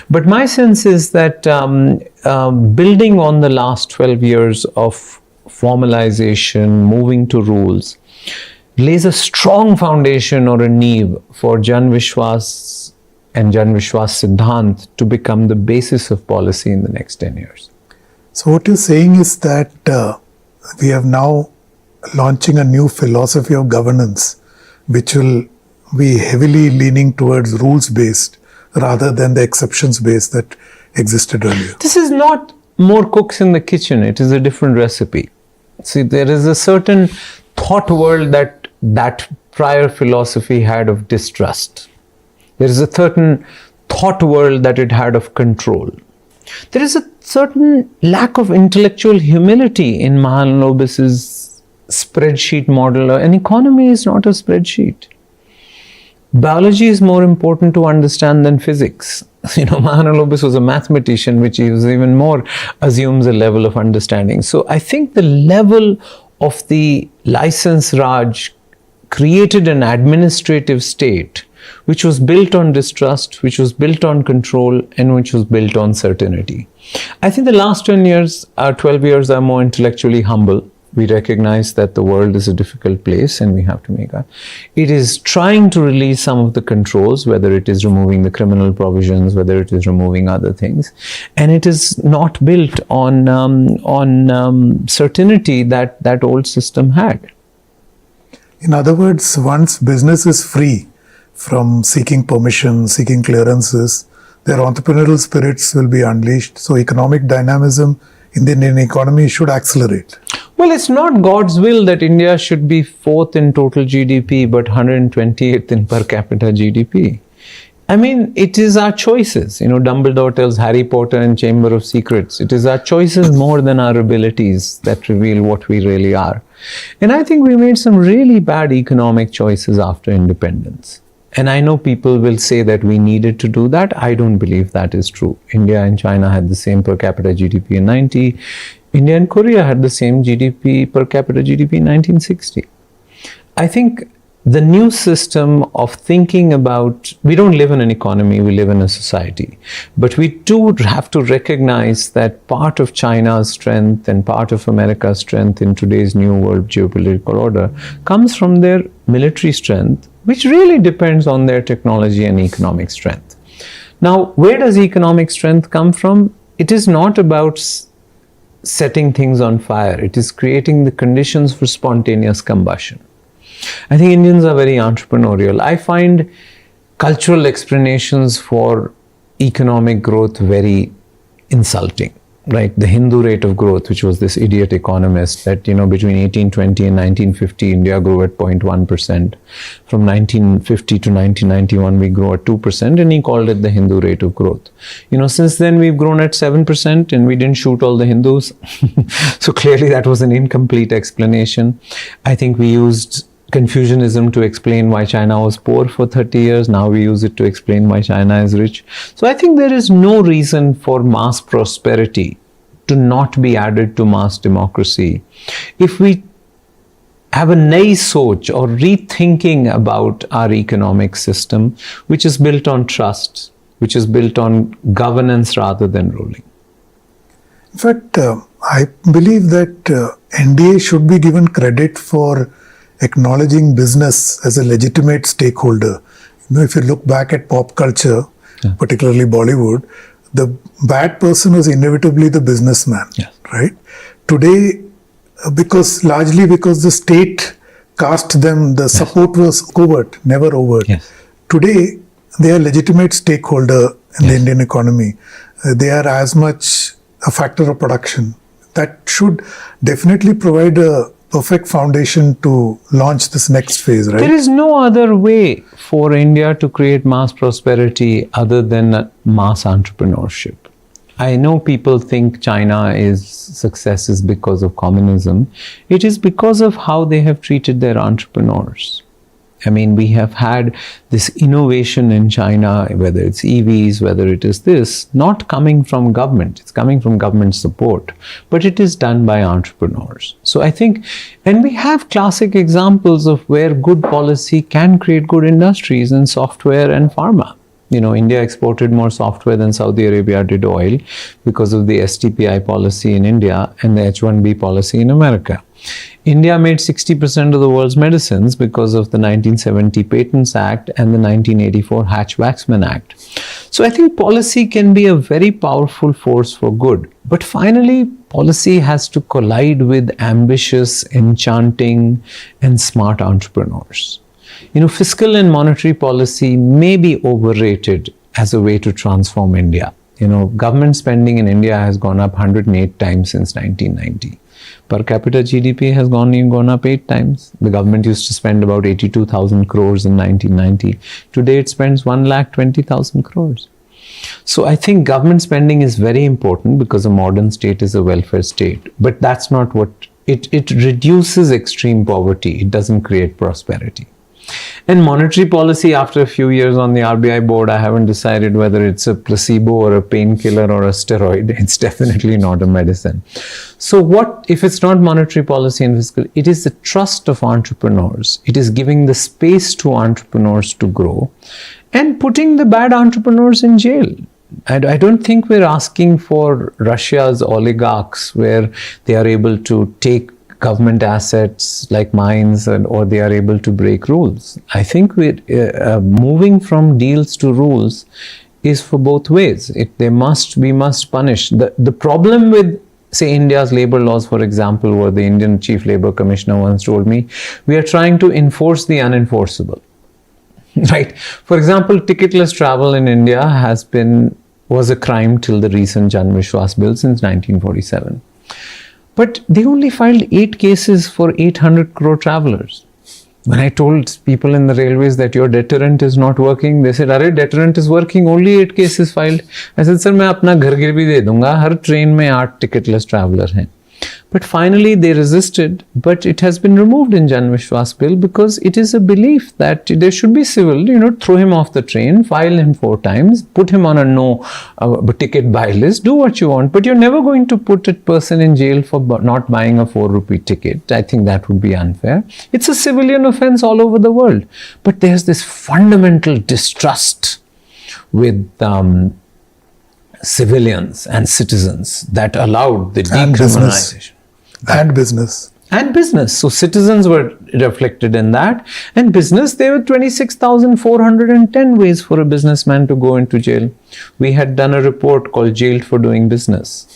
But my sense is that building on the last 12 years of formalization, moving to rules, lays a strong foundation or a knee for Jan Vishwas and Jan Vishwas Siddhant to become the basis of policy in the next 10 years. So what you're saying is that we are now launching a new philosophy of governance, which will be heavily leaning towards rules-based rather than the exceptions-based that existed earlier. This is not more cooks in the kitchen. It is a different recipe. See, there is a certain thought world that prior philosophy had of distrust. There is a certain thought world that it had of control. There is a certain lack of intellectual humility in Mahalanobis's spreadsheet model. An economy is not a spreadsheet. Biology is more important to understand than physics. Mahalanobis was a mathematician, which is even more assumes a level of understanding. So I think the level of the license Raj created an administrative state which was built on distrust, which was built on control, and which was built on certainty. I think the last 12 years are more intellectually humble. We recognize that the world is a difficult place and we have to make it is trying to release some of the controls, whether it is removing the criminal provisions, whether it is removing other things. And it is not built on certainty that old system had. In other words, once business is free from seeking permission, seeking clearances, their entrepreneurial spirits will be unleashed. So economic dynamism in the Indian economy should accelerate. Well, it's not God's will that India should be 4th in total GDP, but 128th in per capita GDP. I mean, it is our choices. Dumbledore tells Harry Potter in Chamber of Secrets, it is our choices more than our abilities that reveal what we really are. And I think we made some really bad economic choices after independence. And I know people will say that we needed to do that. I don't believe that is true. India and China had the same per capita GDP in 90. India and Korea had the same GDP per capita GDP in 1960. I think the new system of thinking about, we don't live in an economy, we live in a society. But we do have to recognize that part of China's strength and part of America's strength in today's new world geopolitical order comes from their military strength, which really depends on their technology and economic strength. Now, where does economic strength come from? It is not about setting things on fire. It is creating the conditions for spontaneous combustion. I think Indians are very entrepreneurial. I find cultural explanations for economic growth very insulting. Right, the Hindu rate of growth, which was this idiot economist that, between 1820 and 1950, India grew at 0.1%. From 1950 to 1991, we grew at 2%, and he called it the Hindu rate of growth. Since then, we've grown at 7%, and we didn't shoot all the Hindus. So clearly, that was an incomplete explanation. I think we used Confucianism to explain why China was poor for 30 years. Now we use it to explain why China is rich. So I think there is no reason for mass prosperity to not be added to mass democracy. If we have a nai soch or rethinking about our economic system, which is built on trust, which is built on governance rather than ruling. In fact, I believe that NDA should be given credit for acknowledging business as a legitimate stakeholder. If you look back at pop culture, particularly Bollywood, the bad person was inevitably the businessman, right? Today, largely because the state cast them, the support was covert, never overt. Today, they are legitimate stakeholder in the Indian economy. They are as much a factor of production. That should definitely provide a perfect foundation to launch this next phase, right? There is no other way for India to create mass prosperity other than mass entrepreneurship. I know people think China's success is because of communism. It is because of how they have treated their entrepreneurs. I mean, we have had this innovation in China, whether it's EVs, whether it is this, not coming from government. It's coming from government support, but it is done by entrepreneurs. So I think, and we have classic examples of where good policy can create good industries in software and pharma. India exported more software than Saudi Arabia did oil because of the STPI policy in India and the H1B policy in America. India made 60% of the world's medicines because of the 1970 Patents Act and the 1984 Hatch-Waxman Act. So I think policy can be a very powerful force for good. But finally, policy has to collide with ambitious, enchanting, and smart entrepreneurs. Fiscal and monetary policy may be overrated as a way to transform India. Government spending in India has gone up 108 times since 1990. Per capita GDP has gone up 8 times. The government used to spend about 82,000 crores in 1990. Today it spends 1,20,000 crores. So I think government spending is very important because a modern state is a welfare state. But that's not what it reduces extreme poverty. It doesn't create prosperity. And monetary policy, after a few years on the RBI board, I haven't decided whether it's a placebo or a painkiller or a steroid. It's definitely not a medicine. So what, if it's not monetary policy and fiscal, it is the trust of entrepreneurs. It is giving the space to entrepreneurs to grow and putting the bad entrepreneurs in jail. I don't think we're asking for Russia's oligarchs where they are able to take government assets like mines or they are able to break rules. I think we're moving from deals to rules is for both ways. We must punish. The problem with, say, India's labor laws, for example, where the Indian Chief Labor Commissioner once told me, we are trying to enforce the unenforceable. Right? For example, ticketless travel in India was a crime till the recent Jan Vishwas bill since 1947. But they only filed 8 cases for 800 crore travelers. When I told people in the railways that your deterrent is not working, they said, "Arey, deterrent is working, only 8 cases filed." I said, "Sir, मैं अपना घर गिरवी दे दूंगा, हर train में 8 ticketless traveler हैं." But finally they resisted, but it has been removed in Jan Vishwas bill because it is a belief that there should be civil, throw him off the train, file him 4 times, put him on a no ticket buy list, do what you want, but you're never going to put a person in jail for not buying a 4 rupee ticket. I think that would be unfair. It's a civilian offense all over the world. But there's this fundamental distrust with civilians and citizens that allowed the decriminalization. And business. And business. So citizens were reflected in that. And business, there were 26,410 ways for a businessman to go into jail. We had done a report called Jailed for Doing Business,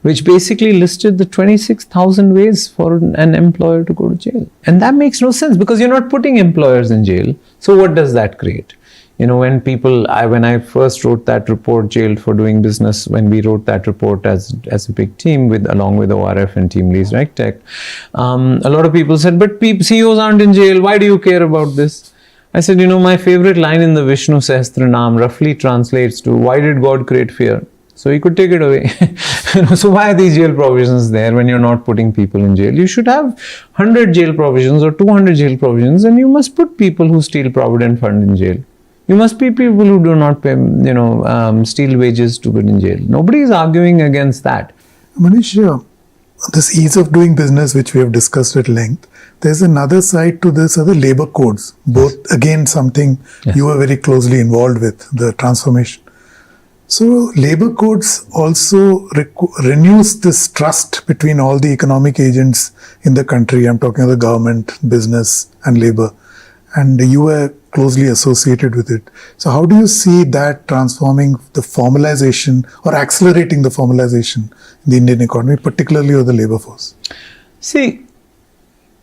which basically listed the 26,000 ways for an employer to go to jail. And that makes no sense because you're not putting employers in jail. So what does that create? When I first wrote that report, Jailed for Doing Business, when we wrote that report as a big team along with ORF and Team Lease RegTech, a lot of people said, "But CEOs aren't in jail. Why do you care about this?" I said, my favorite line in the Vishnu Sahasranam roughly translates to, "Why did God create fear? So he could take it away." So why are these jail provisions there when you're not putting people in jail? You should have 100 jail provisions or 200 jail provisions, and you must put people who steal Provident Fund in jail. You must be people who do not pay, steal wages to get in jail. Nobody is arguing against that. Manish, this ease of doing business, which we have discussed at length, there's another side to this, are the labor codes. Both, again, something you were very closely involved with, the transformation. So labor codes also renews this trust between all the economic agents in the country. I'm talking of the government, business and labor. And you were closely associated with it. So how do you see that transforming the formalization or accelerating the formalization in the Indian economy, particularly of the labor force? See,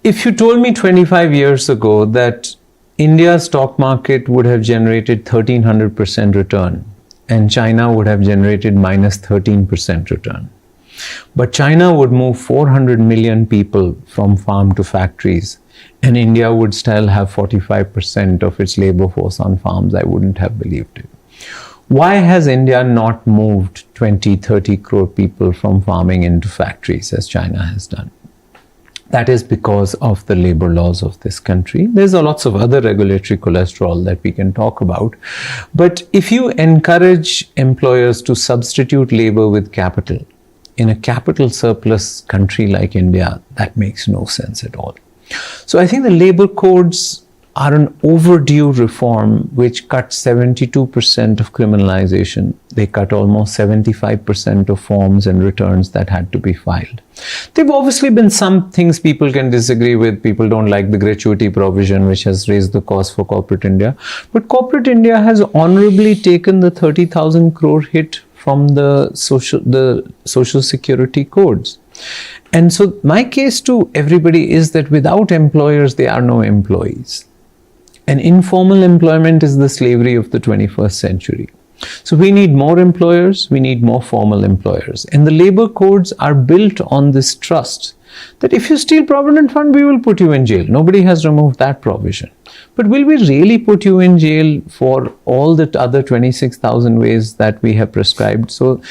if you told me 25 years ago that India's stock market would have generated 1300% return and China would have generated minus 13% return, but China would move 400 million people from farm to factories and India would still have 45% of its labor force on farms, I wouldn't have believed it. Why has India not moved 20, 30 crore people from farming into factories as China has done? That is because of the labor laws of this country. There's lots of other regulatory cholesterol that we can talk about. But if you encourage employers to substitute labor with capital in a capital surplus country like India, that makes no sense at all. So I think the labor codes are an overdue reform which cut 72% of criminalization. They cut almost 75% of forms and returns that had to be filed. There have obviously been some things people can disagree with. People don't like the gratuity provision, which has raised the cost for corporate India. But corporate India has honorably taken the 30,000 crore hit from the social security codes. And so my case to everybody is that without employers, there are no employees. And informal employment is the slavery of the 21st century. So we need more employers, we need more formal employers. And the labor codes are built on this trust that if you steal Provident Fund, we will put you in jail. Nobody has removed that provision. But will we really put you in jail for all the other 26,000 ways that we have prescribed? So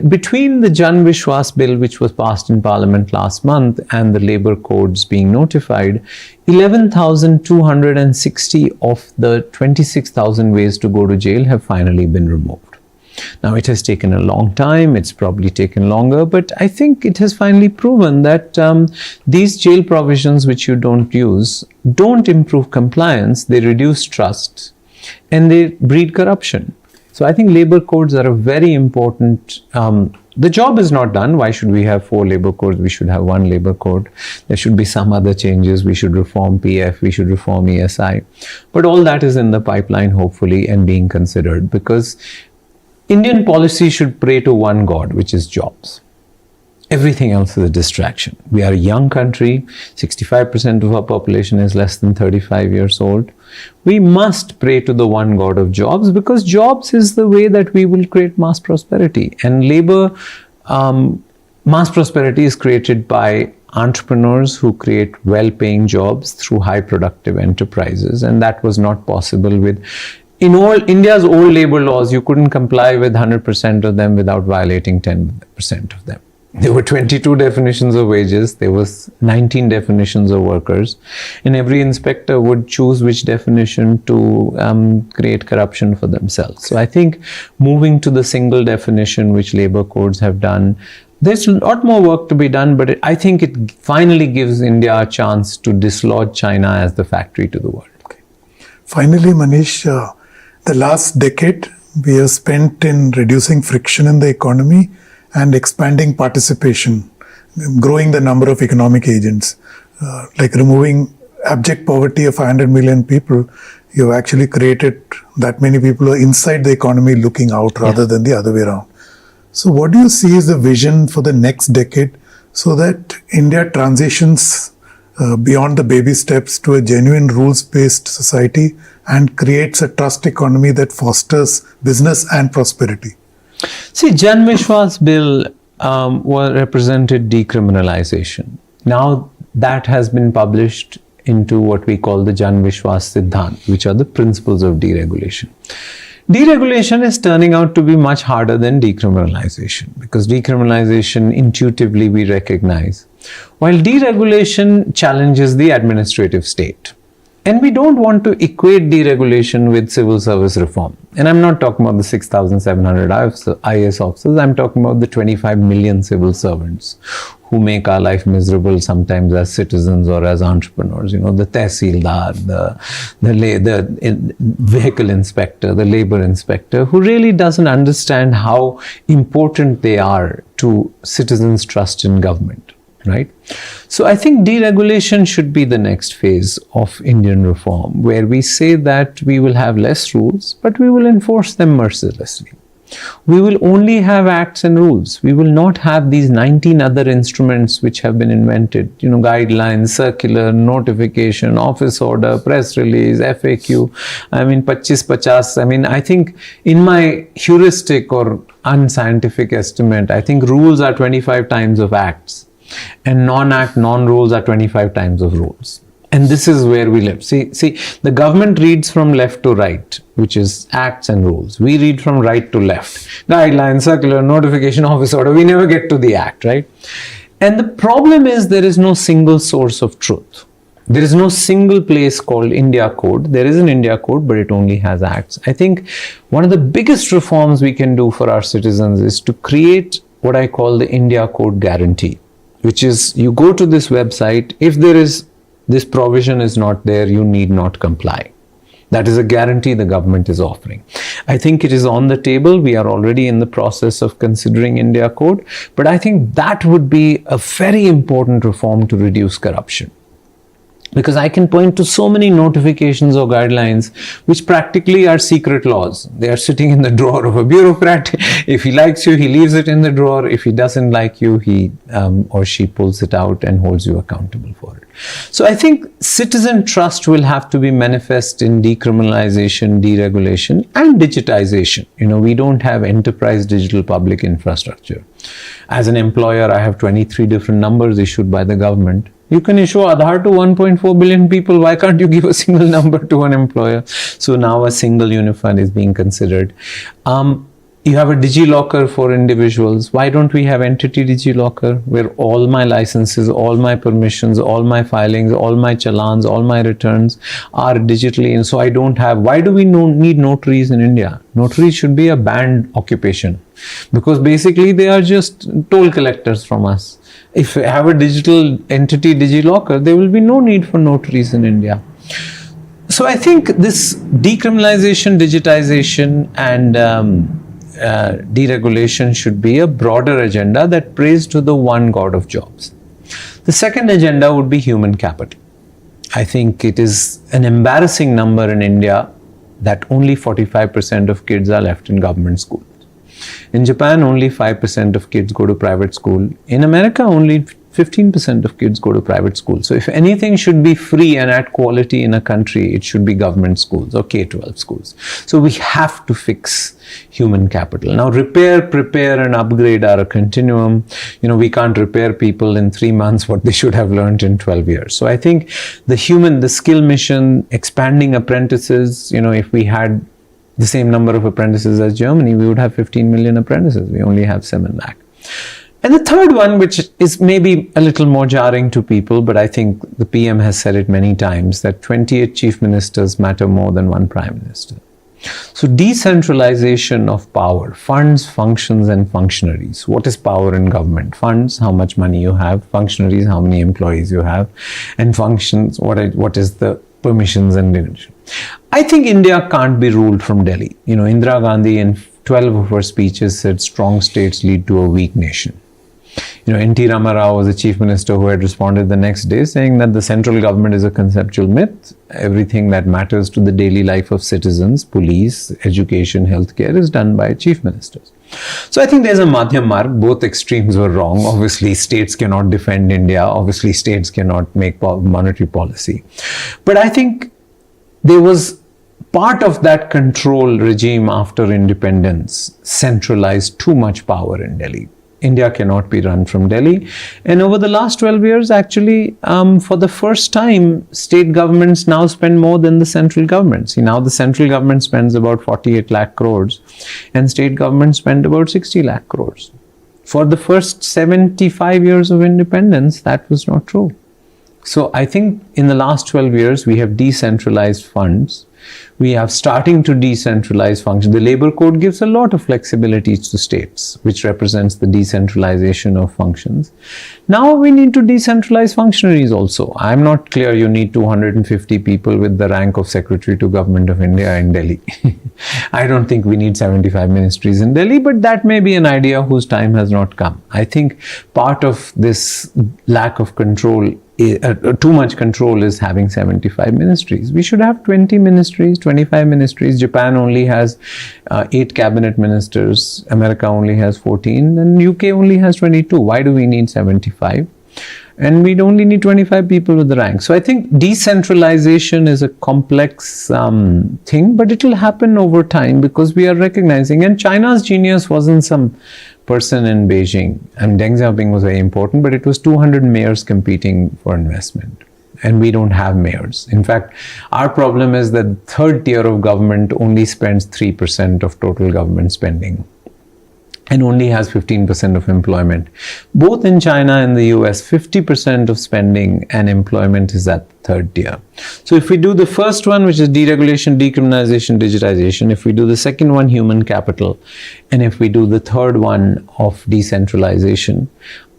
between the Jan Vishwas bill, which was passed in Parliament last month, and the labor codes being notified, 11,260 of the 26,000 ways to go to jail have finally been removed. Now, it has taken a long time, it's probably taken longer, but I think it has finally proven that these jail provisions which you don't use don't improve compliance, they reduce trust, and they breed corruption. So I think labor codes are a very important, the job is not done. Why should we have 4 labor codes? We should have 1 labor code. There should be some other changes. We should reform PF, we should reform ESI. But all that is in the pipeline, hopefully, and being considered, because Indian policy should pray to one God, which is jobs. Everything else is a distraction. We are a young country. 65% of our population is less than 35 years old. We must pray to the one God of jobs, because jobs is the way that we will create mass prosperity. And labor, mass prosperity is created by entrepreneurs who create well-paying jobs through high productive enterprises. And that was not possible with in all India's old labor laws. You couldn't comply with 100% of them without violating 10% of them. There were 22 definitions of wages, there was 19 definitions of workers, and every inspector would choose which definition to create corruption for themselves. So I think moving to the single definition which labor codes have done, there's a lot more work to be done, but I think it finally gives India a chance to dislodge China as the factory to the world. Okay. Finally, Manish, the last decade we have spent in reducing friction in the economy and expanding participation, growing the number of economic agents, like removing abject poverty of 500 million people. You've actually created that many people who are inside the economy looking out rather than the other way around. So what do you see as the vision for the next decade so that India transitions beyond the baby steps to a genuine rules-based society and creates a trust economy that fosters business and prosperity? See, Jan Vishwas bill represented decriminalization. Now that has been published into what we call the Jan Vishwas Siddhant, which are the principles of deregulation. Deregulation is turning out to be much harder than decriminalization, because decriminalization intuitively we recognize, while deregulation challenges the administrative state. And we don't want to equate deregulation with civil service reform. And I'm not talking about the 6,700 IAS officers, I'm talking about the 25 million civil servants who make our life miserable sometimes as citizens or as entrepreneurs. You know, the tehsildar, the vehicle inspector, the labor inspector, who really doesn't understand how important they are to citizens' trust in government, right? So I think deregulation should be the next phase of Indian reform, where we say that we will have less rules, but we will enforce them mercilessly. We will only have acts and rules. We will not have these 19 other instruments which have been invented, you know, guidelines, circular, notification, office order, press release, FAQ. I mean, 25-50. I mean, I think in my heuristic or unscientific estimate, I think rules are 25 times of acts and non-rules are 25 times of rules. And this is where we live. See, the government reads from left to right, which is acts and rules. We read from right to left. Guidelines, circular, notification, office order. We never get to the act, right? And the problem is there is no single source of truth. There is no single place called India Code. There is an India Code, but it only has acts. I think one of the biggest reforms we can do for our citizens is to create what I call the India Code guarantee, which is you go to this website, if this provision is not there, you need not comply. That is a guarantee the government is offering. I think it is on the table. We are already in the process of considering India Code, but I think that would be a very important reform to reduce corruption. Because I can point to so many notifications or guidelines which practically are secret laws. They are sitting in the drawer of a bureaucrat. If he likes you, he leaves it in the drawer. If he doesn't like you, he or she pulls it out and holds you accountable for it. So I think citizen trust will have to be manifest in decriminalization, deregulation, and digitization. You know, we don't have enterprise digital public infrastructure. As an employer, I have 23 different numbers issued by the government. You can issue Aadhaar to 1.4 billion people. Why can't you give a single number to an employer? So now a single unified is being considered. You have a DigiLocker for individuals. Why don't we have entity DigiLocker where all my licenses, all my permissions, all my filings, all my challans, all my returns are digitally? And so I don't have, why do we need notaries in India? Notaries should be a banned occupation because basically they are just toll collectors from us. If we have a digital entity DigiLocker, there will be no need for notaries in India. So I think this decriminalization, digitization and deregulation should be a broader agenda that prays to the one God of jobs. The second agenda would be human capital. I think it is an embarrassing number in India that only 45% of kids are left in government schools. In Japan, only 5% of kids go to private school. In America, only 15% of kids go to private school. So if anything should be free and at quality in a country, it should be government schools or K-12 schools. So we have to fix human capital. Now repair, prepare and upgrade are a continuum. You know, we can't repair people in 3 months what they should have learned in 12 years. So I think the skill mission, expanding apprentices, you know, if we had the same number of apprentices as Germany, we would have 15 million apprentices. We only have 7 lakh. And the third one, which is maybe a little more jarring to people, but I think the PM has said it many times, that 28 chief ministers matter more than one prime minister. So decentralization of power, funds, functions and functionaries. What is power in government? Funds, how much money you have. Functionaries, how many employees you have. And functions, what is the permissions and division. I think India can't be ruled from Delhi. You know, Indira Gandhi in 12 of her speeches said strong states lead to a weak nation. You know, N.T. Ramarao was the chief minister who had responded the next day saying that the central government is a conceptual myth. Everything that matters to the daily life of citizens, police, education, healthcare is done by chief ministers. So I think there's a madhyam marg. Both extremes were wrong. Obviously, states cannot defend India. Obviously, states cannot make monetary policy. But I think there was part of that control regime after independence centralized too much power in Delhi. India cannot be run from Delhi. And over the last 12 years, actually, for the first time, state governments now spend more than the central government. See, now the central government spends about 48 lakh crores and state governments spend about 60 lakh crores. For the first 75 years of independence, that was not true. So I think in the last 12 years, we have decentralized funds. We have starting to decentralize functions. The labor code gives a lot of flexibility to states, which represents the decentralization of functions. Now we need to decentralize functionaries also. I'm not clear you need 250 people with the rank of Secretary to Government of India in Delhi. I don't think we need 75 ministries in Delhi, but that may be an idea whose time has not come. I think part of this lack of control, too much control, is having 75 ministries. We should have 20 ministries, 25 ministries. Japan only has 8 cabinet ministers. America only has 14, and UK only has 22. Why do we need 75? And we'd only need 25 people with the rank. So I think decentralization is a complex thing, but it will happen over time because we are recognizing. And China's genius wasn't some person in Beijing. I mean, Deng Xiaoping was very important, but it was 200 mayors competing for investment. And we don't have mayors. In fact, our problem is that third tier of government only spends 3% of total government spending, and only has 15% of employment. Both in China and the US, 50% of spending and employment is at third tier. So if we do the first one, which is deregulation, decriminalization, digitization, if we do the second one, human capital, and if we do the third one of decentralization,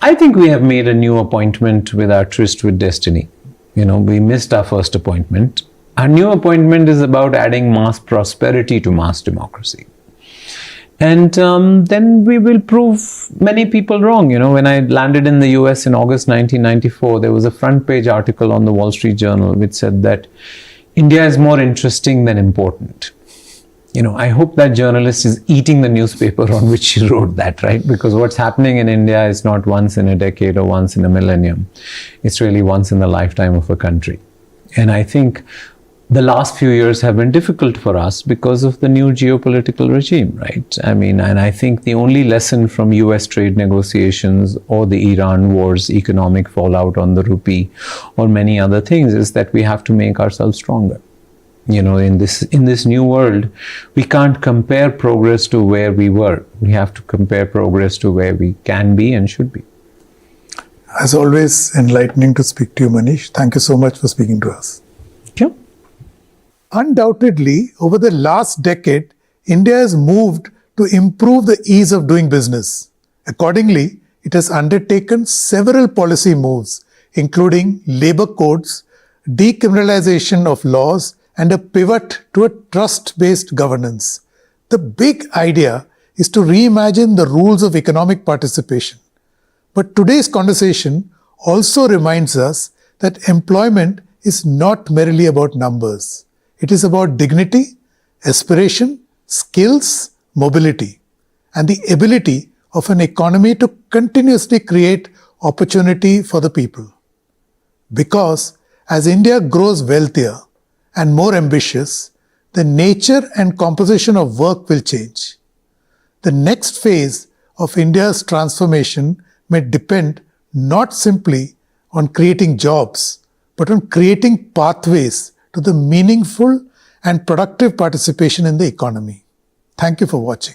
I think we have made a new appointment with our tryst with destiny. You know, we missed our first appointment. Our new appointment is about adding mass prosperity to mass democracy. And then we will prove many people wrong. You know, when I landed in the US in August 1994, there was a front page article on the Wall Street Journal which said that India is more interesting than important. You know, I hope that journalist is eating the newspaper on which she wrote that, right? Because what's happening in India is not once in a decade or once in a millennium. It's really once in the lifetime of a country. And I think the last few years have been difficult for us because of the new geopolitical regime, right? I mean, and I think the only lesson from US trade negotiations or the Iran war's economic fallout on the rupee or many other things is that we have to make ourselves stronger. You know, in this new world, we can't compare progress to where we were. We have to compare progress to where we can be and should be. As always, enlightening to speak to you, Manish. Thank you so much for speaking to us. Undoubtedly, over the last decade, India has moved to improve the ease of doing business. Accordingly, it has undertaken several policy moves, including labor codes, decriminalization of laws, and a pivot to a trust-based governance. The big idea is to reimagine the rules of economic participation. But today's conversation also reminds us that employment is not merely about numbers. It is about dignity, aspiration, skills, mobility, and the ability of an economy to continuously create opportunity for the people. Because as India grows wealthier and more ambitious, the nature and composition of work will change. The next phase of India's transformation may depend not simply on creating jobs, but on creating pathways to the meaningful and productive participation in the economy. Thank you for watching.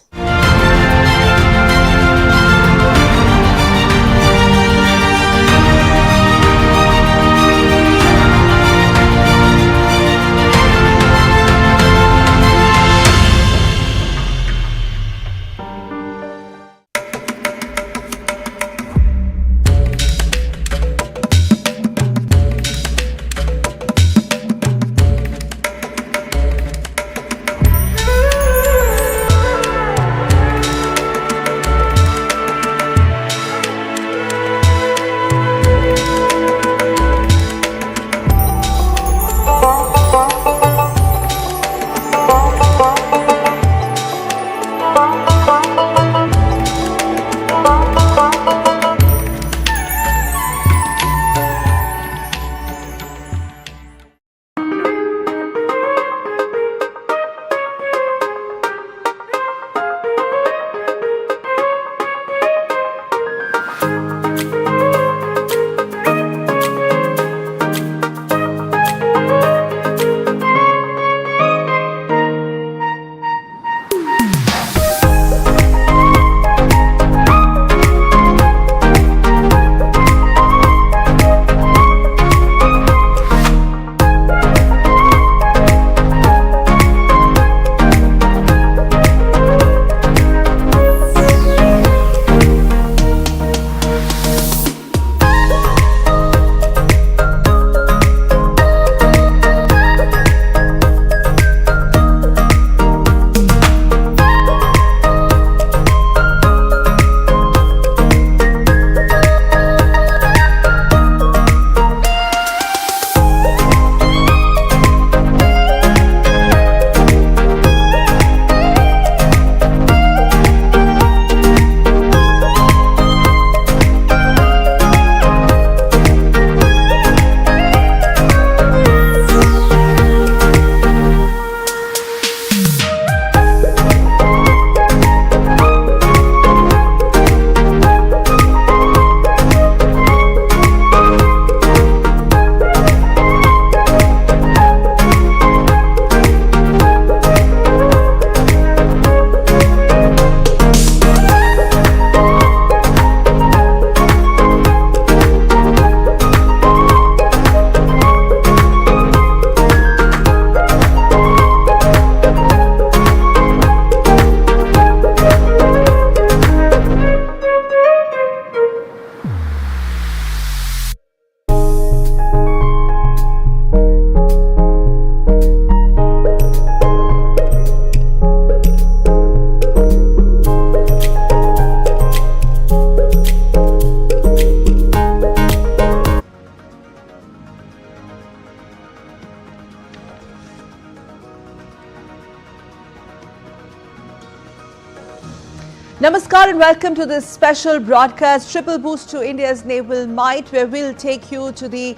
Namaskar and welcome to this special broadcast, Triple Boost to India's Naval Might, where we'll take you to the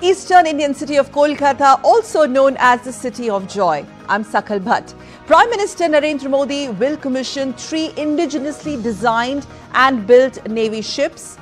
eastern Indian city of Kolkata, also known as the City of Joy. I'm Sakal Bhatt. Prime Minister Narendra Modi will commission 3 indigenously designed and built Navy ships: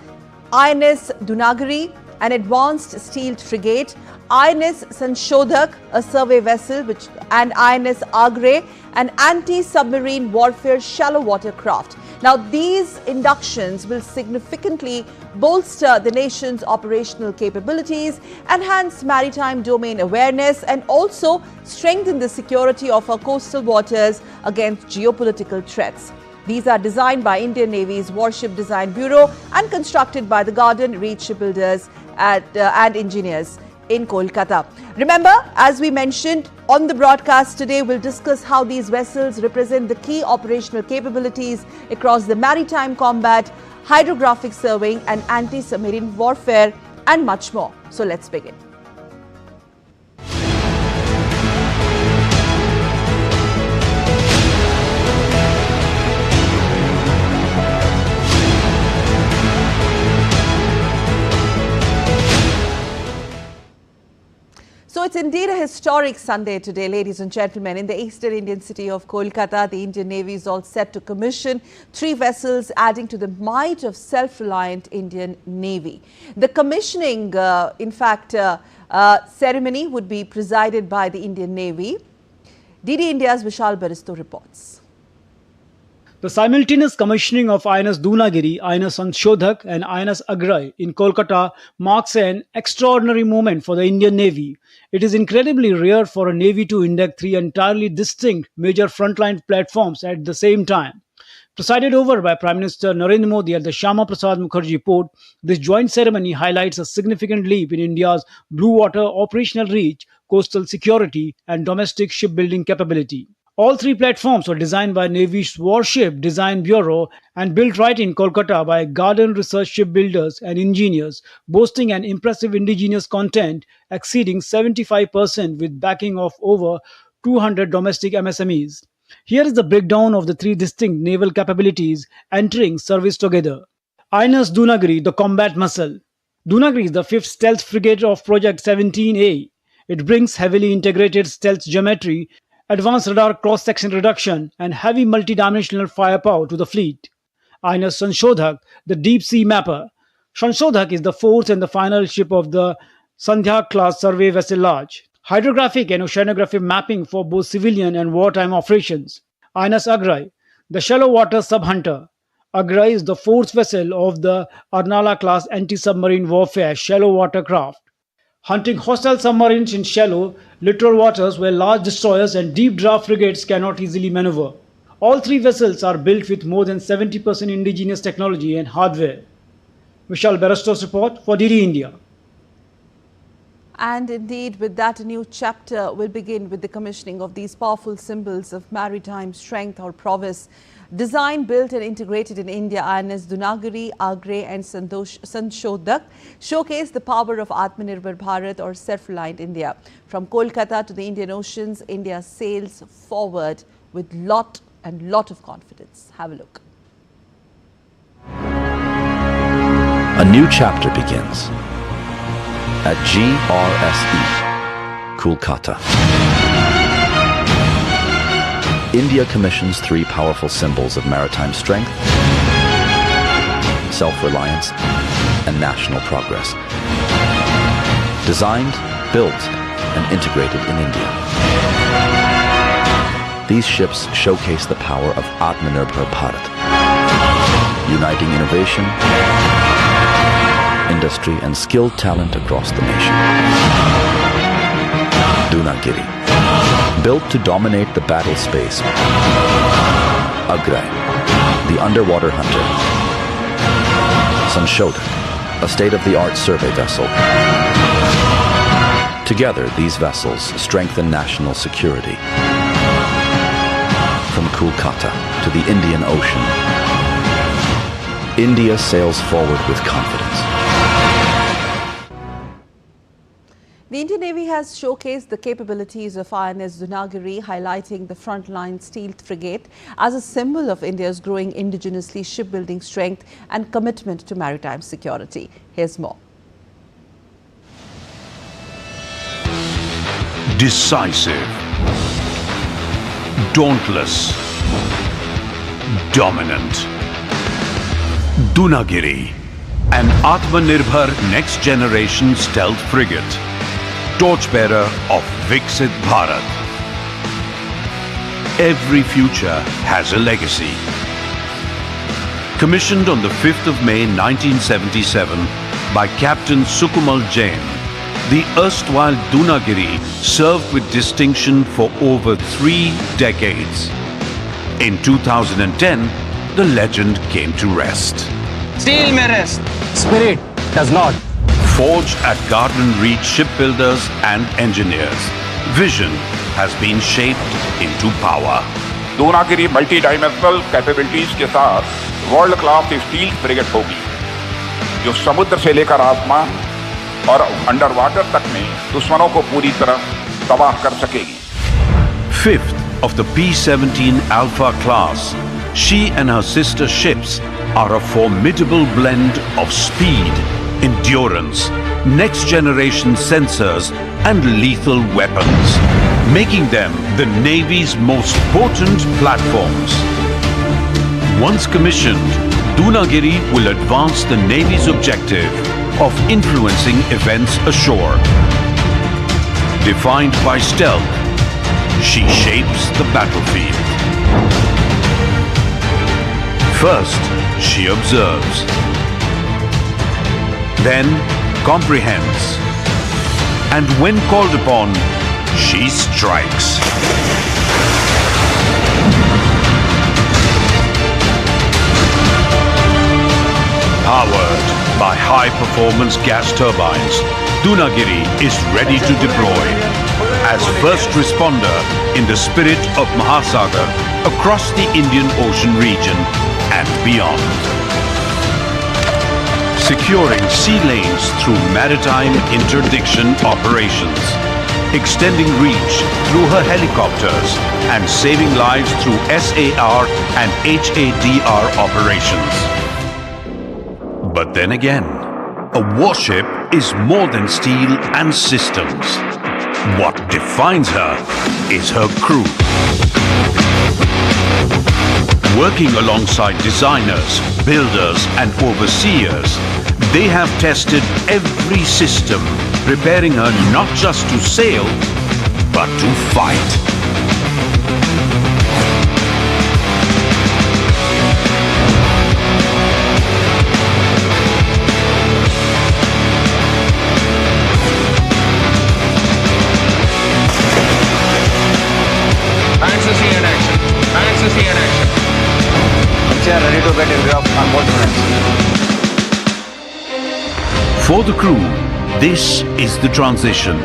INS Dunagiri, an advanced steel frigate; INS Sanshodhak, a survey vessel, and INS Agre, an anti-submarine warfare shallow water craft. Now, these inductions will significantly bolster the nation's operational capabilities, enhance maritime domain awareness, and also strengthen the security of our coastal waters against geopolitical threats. These are designed by Indian Navy's Warship Design Bureau and constructed by the Garden Reach shipbuilders and engineers in Kolkata. Remember, as we mentioned on the broadcast today, we'll discuss how these vessels represent the key operational capabilities across the maritime combat, hydrographic surveying and anti-submarine warfare and much more. So let's begin. So it's indeed a historic Sunday today, ladies and gentlemen. In the eastern Indian city of Kolkata, the Indian Navy is all set to commission 3 vessels, adding to the might of self-reliant Indian Navy. The commissioning, ceremony would be presided by the Indian Navy. DD India's Vishal Baristo reports. The simultaneous commissioning of INS Dunagiri, INS Sanshodhak and INS Agrai in Kolkata marks an extraordinary moment for the Indian Navy. It is incredibly rare for a Navy to induct 3 entirely distinct major frontline platforms at the same time. Presided over by Prime Minister Narendra Modi at the Shyama Prasad Mukherjee Port, this joint ceremony highlights a significant leap in India's blue water operational reach, coastal security and domestic shipbuilding capability. All 3 platforms were designed by Navy's Warship Design Bureau and built right in Kolkata by Garden Research shipbuilders and engineers, boasting an impressive indigenous content exceeding 75% with backing of over 200 domestic MSMEs. Here is the breakdown of the 3 distinct naval capabilities entering service together. INS Dunagiri, the combat muscle. Dunagiri is the 5th stealth frigate of Project 17A. It brings heavily integrated stealth geometry, advanced radar cross-section reduction and heavy multidimensional firepower to the fleet. INS Sanshodhak, the deep-sea mapper. Sanshodhak is the 4th and the final ship of the Sandhya-class survey vessel large. Hydrographic and oceanographic mapping for both civilian and wartime operations. INS Agrai, the shallow water sub-hunter. Agrai is the 4th vessel of the Arnala-class anti-submarine warfare shallow water craft, hunting hostile submarines in shallow, littoral waters where large destroyers and deep draft frigates cannot easily maneuver. All 3 vessels are built with more than 70% indigenous technology and hardware. Vishal Baristo's report for DD India. And indeed, with that, a new chapter will begin with the commissioning of these powerful symbols of maritime strength or prowess. Designed, built and integrated in India, INS Dunagiri, Agre and Sanshodhak showcase the power of Atmanirbhar Bharat or self-reliant India. From Kolkata to the Indian Oceans, India sails forward with lot of confidence. Have a look. A new chapter begins at GRSE, Kolkata. India commissions 3 powerful symbols of maritime strength, self-reliance, and national progress. Designed, built, and integrated in India. These ships showcase the power of Atmanirbhar Bharat, uniting innovation, industry, and skilled talent across the nation. Dunagiri, built to dominate the battle space. Agrai, the underwater hunter. Sanshodhak, a state-of-the-art survey vessel. Together, these vessels strengthen national security. From Kolkata to the Indian Ocean, India sails forward with confidence. The Indian Navy has showcased the capabilities of INS Dunagiri, highlighting the frontline stealth frigate as a symbol of India's growing indigenously shipbuilding strength and commitment to maritime security. Here's more. Decisive, dauntless, dominant. Dunagiri, an Atmanirbhar next generation stealth frigate, torchbearer of Viksit Bharat. Every future has a legacy. Commissioned on the 5th of May 1977 by Captain Sukumal Jain, the erstwhile Dunagiri served with distinction for over 3 decades. In 2010, the legend came to rest. Steel may rest, spirit does not. Forged at Garden Reach shipbuilders and engineers, vision has been shaped into power. Dunagiri multi dimensional capabilities के साथ world class steel frigate होगी जो समुद्र से लेकर आसमान और under water तक में दुश्मनों को पूरी तरह तबाह कर सकेगी. Fifth of the P-17 Alpha class, she and her sister ships are a formidable blend of speed, endurance, next-generation sensors and lethal weapons, making them the Navy's most potent platforms. Once commissioned, Dunagiri will advance the Navy's objective of influencing events ashore. Defined by stealth, she shapes the battlefield. First, she observes. Then comprehends. And when called upon, she strikes. Powered by high-performance gas turbines, Dunagiri is ready to deploy as first responder in the spirit of Mahasagar across the Indian Ocean region and beyond. Securing sea lanes through maritime interdiction operations, extending reach through her helicopters and saving lives through SAR and HADR operations. But then again, a warship is more than steel and systems. What defines her is her crew. Working alongside designers, builders and overseers, they have tested every system, preparing her not just to sail, but to fight. Fantasy in action. Fantasy in action. We are ready to get involved on both fronts. For the crew, this is the transition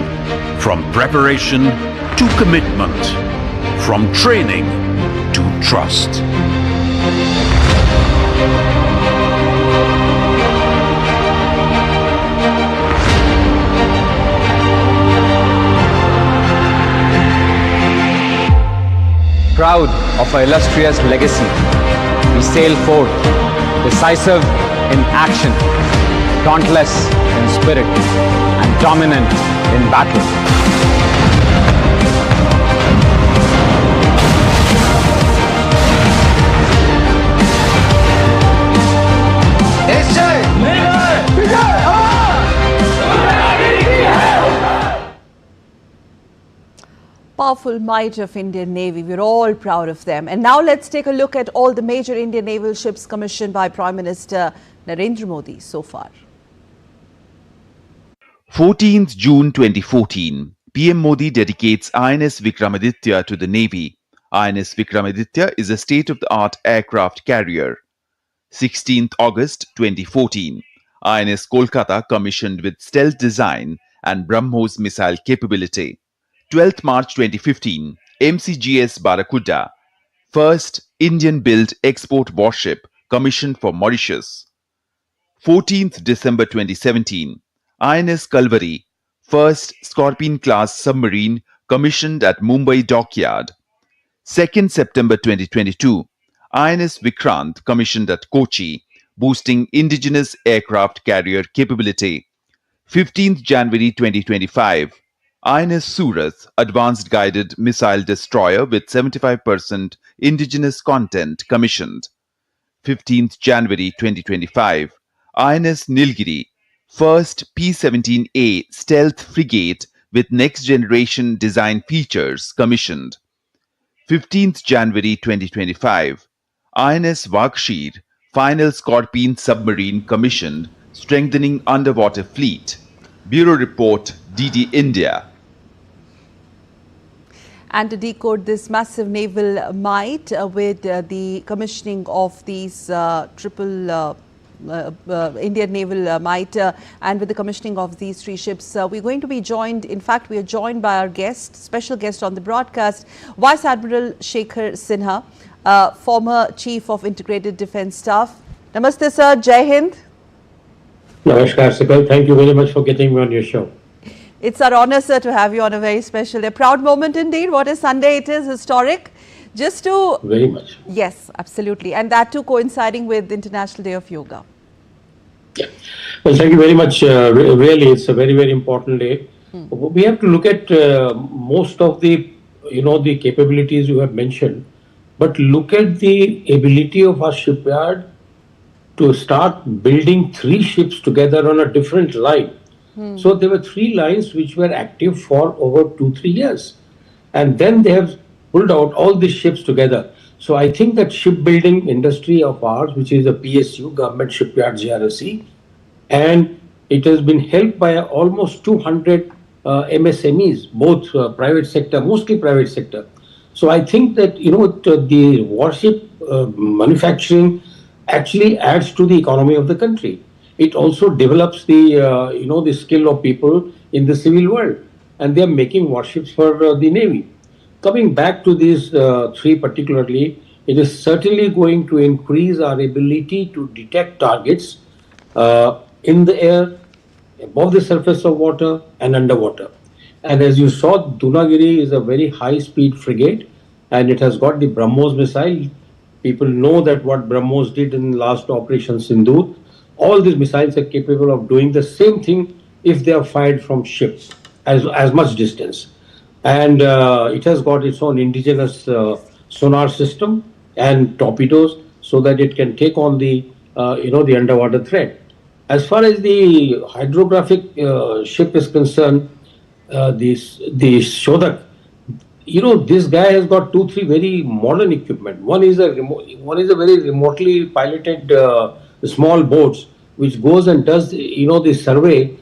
from preparation to commitment, from training to trust. Proud of our illustrious legacy, we sail forth, decisive in action, dauntless in spirit, and dominant in battle. Powerful might of Indian Navy. We're all proud of them. And now let's take a look at all the major Indian naval ships commissioned by Prime Minister Narendra Modi so far. 14th June 2014, PM Modi dedicates INS Vikramaditya to the Navy. INS Vikramaditya is a state-of-the-art aircraft carrier. 16th August 2014, INS Kolkata commissioned with stealth design and BrahMos missile capability. 12th March 2015, MCGS Barracuda, first Indian-built export warship commissioned for Mauritius. 14th December 2017, INS Kalvari, first Scorpene-class submarine commissioned at Mumbai Dockyard. 2nd September 2022, INS Vikrant commissioned at Kochi, boosting indigenous aircraft carrier capability. 15th January 2025, INS Surat, advanced guided missile destroyer with 75% indigenous content commissioned. 15th January 2025, INS Nilgiri, first P-17A stealth frigate with next-generation design features commissioned. 15th January 2025, INS Vakshir, final Scorpene submarine commissioned, strengthening underwater fleet. Bureau Report, DD India. And to decode this massive naval might with the commissioning of these triple Indian naval might and with the commissioning of these three ships, we're going to be joined, in fact, we are joined by our guest, special guest on the broadcast, Vice Admiral Shekhar Sinha, former Chief of Integrated Defence Staff. Namaste sir, Jai Hind. Namaskar Sakal, thank you very much for getting me on your show. It's our honor, sir, to have you on a very special day. Proud moment indeed. What a Sunday it is, historic. Just to... Very much. Yes, absolutely. And that too coinciding with International Day of Yoga. Yeah. Well, thank you very much. Really, it's a very, very important day. We have to look at most of the, the capabilities you have mentioned, but look at the ability of our shipyard to start building 3 ships together on a different line. So there were 3 lines which were active for over 2-3 years. And then they have pulled out all these ships together. So I think that shipbuilding industry of ours, which is a PSU, Government Shipyard GRSC, and it has been helped by almost 200 MSMEs, both private sector, mostly private sector. So I think that, the warship manufacturing actually adds to the economy of the country. It also develops the, the skill of people in the civil world, and they are making warships for the Navy. Coming back to these 3 particularly, it is certainly going to increase our ability to detect targets in the air, above the surface of water, and underwater. And as you saw, Dunagiri is a very high-speed frigate, and it has got the BrahMos missile. People know that what BrahMos did in last Operation Sindoor. All these missiles are capable of doing the same thing if they are fired from ships as much distance. And it has got its own indigenous sonar system and torpedoes so that it can take on the, the underwater threat. As far as the hydrographic ship is concerned, the Shodak, this guy has got 2-3 very modern equipment. One is a very remotely piloted small boats which goes and does the survey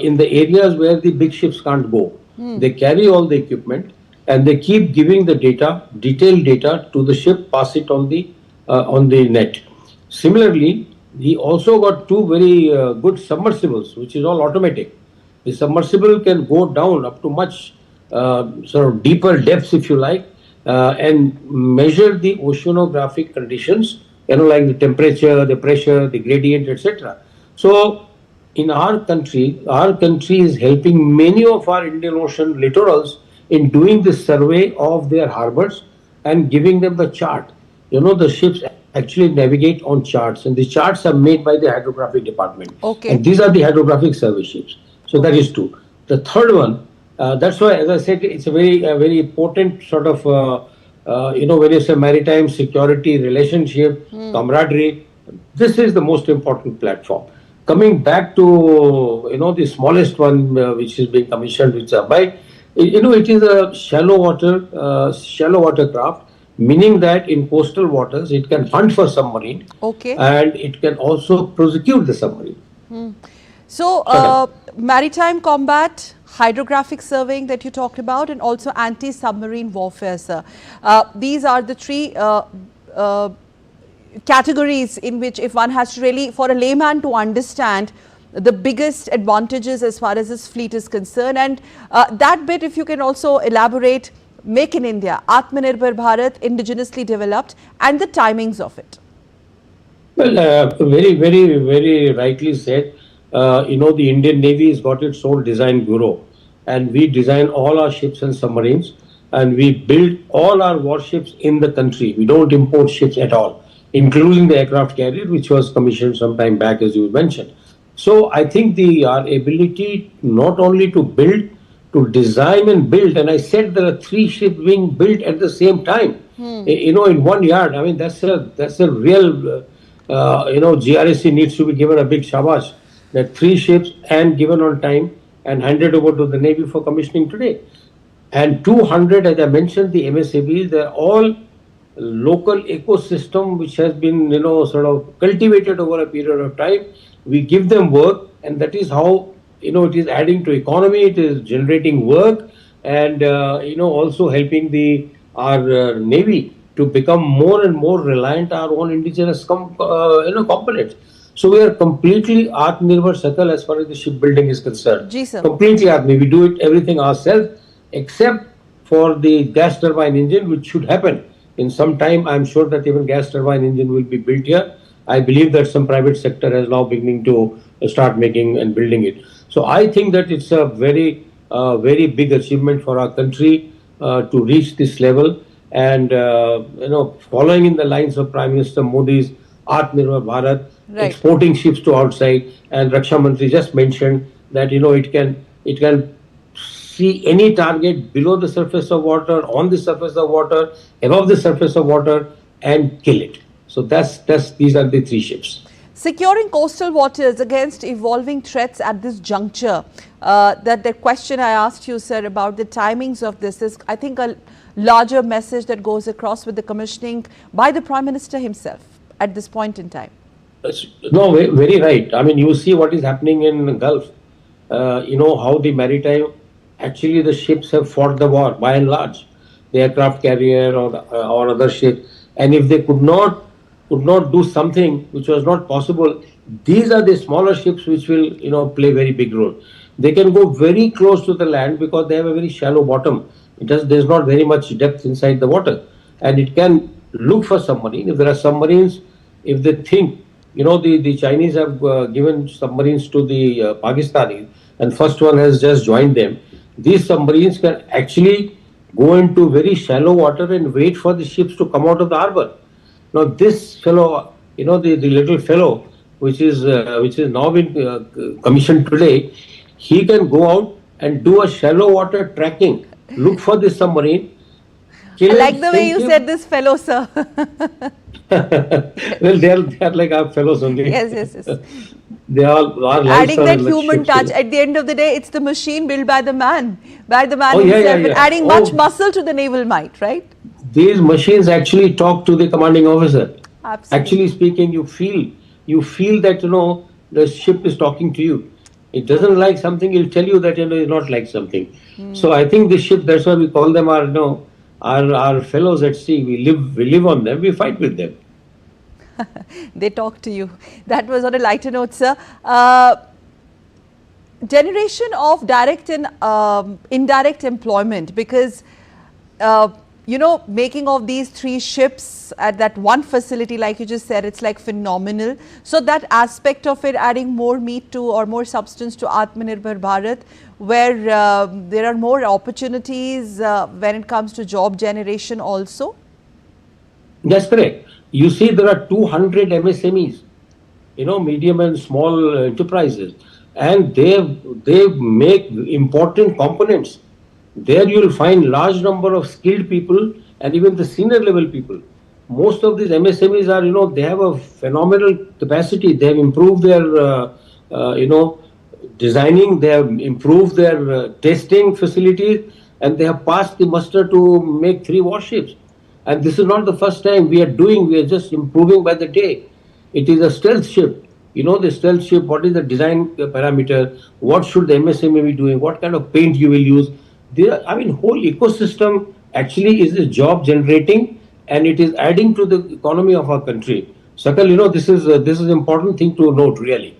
in the areas where the big ships can't go. They carry all the equipment and they keep giving the data, detailed data to the ship, pass it on the net. Similarly, he also got 2 very good submersibles, which is all automatic. The submersible can go down up to much sort of deeper depths, if you like, and measure the oceanographic conditions, like the temperature, the pressure, the gradient, etc. So in our country is helping many of our Indian Ocean littorals in doing the survey of their harbors and giving them the chart. The ships actually navigate on charts, and the charts are made by the hydrographic department. Okay. And these are the hydrographic survey ships. So that is 2. The third one, that's why, as I said, it's a very important sort of, when you say maritime security relationship, camaraderie, this is the most important platform. Coming back to, the smallest one, which is being commissioned with Mumbai, it is a shallow water craft, meaning that in coastal waters, it can hunt for submarine. Okay. And it can also prosecute the submarine. So, maritime combat, hydrographic surveying that you talked about, and also anti-submarine warfare, sir. These are the 3 categories in which, if one has to really, for a layman to understand the biggest advantages as far as this fleet is concerned, and that bit, if you can also elaborate, Make in India, Atmanirbhar Bharat, indigenously developed, and the timings of it. Well, very, very, very rightly said. the Indian Navy has got its own design bureau, and we design all our ships and submarines, and we build all our warships in the country. We don't import ships at all, including the aircraft carrier, which was commissioned some time back, as you mentioned. So I think our ability not only to build, to design and build, and I said there are 3 ships being built at the same time, in one yard. I mean, that's a real, GRSC needs to be given a big shabash, that 3 ships and given on time and handed over to the Navy for commissioning today. And 200, as I mentioned, the MSABs, they're all local ecosystem which has been, sort of cultivated over a period of time. We give them work, and that is how, it is adding to economy, it is generating work, and, also helping our Navy to become more and more reliant on our own indigenous components. So we are completely Atmanirbhar Sakal as far as the shipbuilding is concerned. Ji, sir. Completely Atmanirbhar. We do it everything ourselves, except for the gas turbine engine, which should happen in some time. I'm sure that even gas turbine engine will be built here. I believe that some private sector is now beginning to start making and building it. So I think that it's a very big achievement for our country to reach this level. And, following in the lines of Prime Minister Modi's Atmanirbhar Bharat, exporting ships to outside, and Raksha Mantri just mentioned that, it can see any target below the surface of water, on the surface of water, above the surface of water, and kill it. So these are the 3 ships. Securing coastal waters against evolving threats at this juncture. The question I asked you, sir, about the timings of this is, I think, a larger message that goes across with the commissioning by the Prime Minister himself at this point in time. No, very right. I mean, you see what is happening in the Gulf. How the maritime, actually the ships have fought the war by and large, the aircraft carrier or other ships. And if they could not do something which was not possible, these are the smaller ships which will, play very big role. They can go very close to the land because they have a very shallow bottom. There's not very much depth inside the water, and it can look for submarine. If there are submarines, if they think, the Chinese have given submarines to the Pakistanis, and first one has just joined them. These submarines can actually go into very shallow water and wait for the ships to come out of the harbor. Now this fellow, the little fellow, which is now been commissioned today, he can go out and do a shallow water tracking, look for the submarine. I like the way you said this fellow, sir. Well, they are like our fellows only. Yes. They all are adding that human touch. At the end of the day, it's the machine built by the man himself, and adding much muscle to the naval might, right? These machines actually talk to the commanding officer. Absolutely. Actually speaking, you feel that, the ship is talking to you. It doesn't like something, it'll tell you that, it's not like something. So I think the ship, that's why we call them our fellows at sea. We live on them, we fight with them. They talk to you. That was on a lighter note, sir. Generation of direct and indirect employment, because making of these 3 ships at that one facility, like you just said, it's like phenomenal. So that aspect of it, adding more meat to or more substance to Atmanirbhar Bharat, where there are more opportunities when it comes to job generation also? That's correct. You see, there are 200 MSMEs, medium and small enterprises, and they make important components. There you will find large number of skilled people and even the senior level people. Most of these MSMEs are, they have a phenomenal capacity. They have improved their, designing, they have improved their testing facilities, and they have passed the muster to make 3 warships. And this is not the first time we are just improving by the day. It is a stealth ship. The stealth ship, what is the design parameter? What should the MSME be doing? What kind of paint you will use? Whole ecosystem actually is a job generating, and it is adding to the economy of our country. Sakal, this is an important thing to note, really.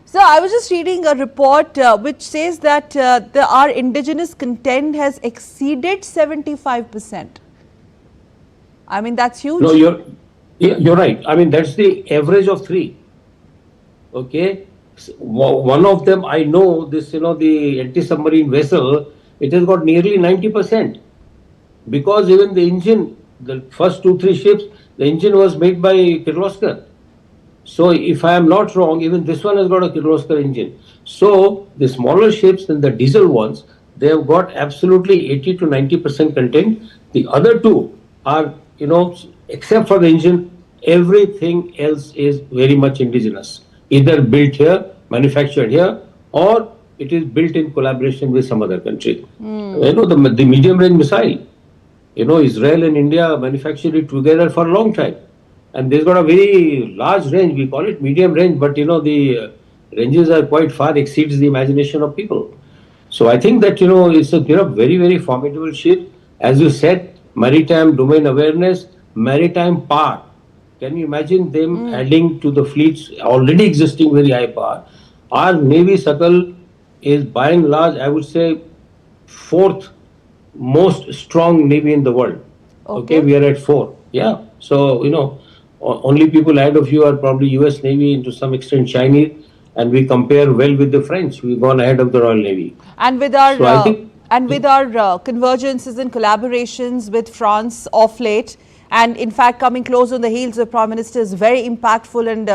So I was just reading a report which says that our indigenous content has exceeded 75%. I mean, that's huge. No, you're right. That's the average of 3. Okay, One of them, I know this, the anti-submarine vessel, it has got nearly 90%. Because even the engine, the first 2-3 ships, the engine was made by Kirloskar. So if I am not wrong, even this one has got a Kirloskar engine. So the smaller ships and the diesel ones, they have got absolutely 80 to 90% content. The other two are, except for the engine, everything else is very much indigenous. Either built here, manufactured here, or it is built in collaboration with some other country. The medium range missile, Israel and India manufactured it together for a long time. And there's got a very large range. We call it medium range, but the ranges are quite far exceeds the imagination of people. So I think that it's a very, very formidable ship. As you said, maritime domain awareness, maritime power. Can you imagine them adding to the fleets already existing very high power? Our Navy Sakal is by and large, I would say, 4th most strong Navy in the world. Okay, we are at 4. Yeah. So, only people ahead of you are probably US Navy, and to some extent Chinese, and we compare well with the French. We've gone ahead of the Royal Navy. And with our convergences and collaborations with France of late, and in fact coming close on the heels of Prime Minister's very impactful and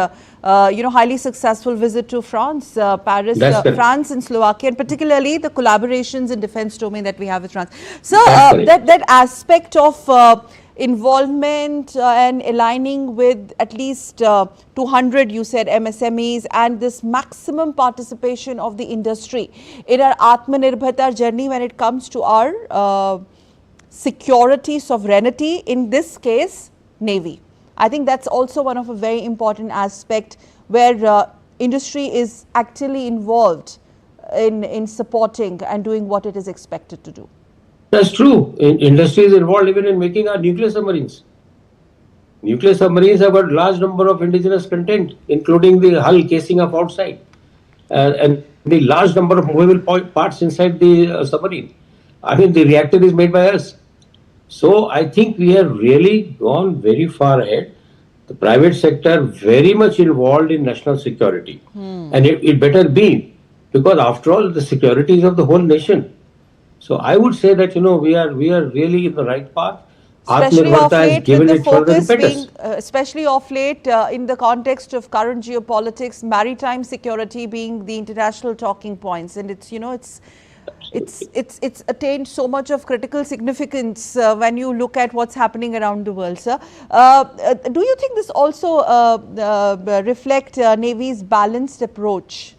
highly successful visit to France, Paris, France and Slovakia, and particularly the collaborations in defense domain that we have with France. So that aspect of involvement and aligning with at least 200, you said, MSMEs, and this maximum participation of the industry in our Atmanirbharta journey when it comes to our security, sovereignty, in this case, Navy. I think that's also one of a very important aspect where industry is actually involved in supporting and doing what it is expected to do. That's true. Industry is involved even in making our nuclear submarines. Nuclear submarines have got large number of indigenous content, including the hull casing of outside, and the large number of movable parts inside the submarine. I mean, the reactor is made by us. So I think we have really gone very far ahead. The private sector very much involved in national security, and it better be, because after all, the security is of the whole nation. So I would say that we are really in the right path. Especially of late, with the focus being, especially of late, in the context of current geopolitics, maritime security being the international talking points, and it's attained so much of critical significance when you look at what's happening around the world, sir. Do you think this also reflect Navy's balanced approach?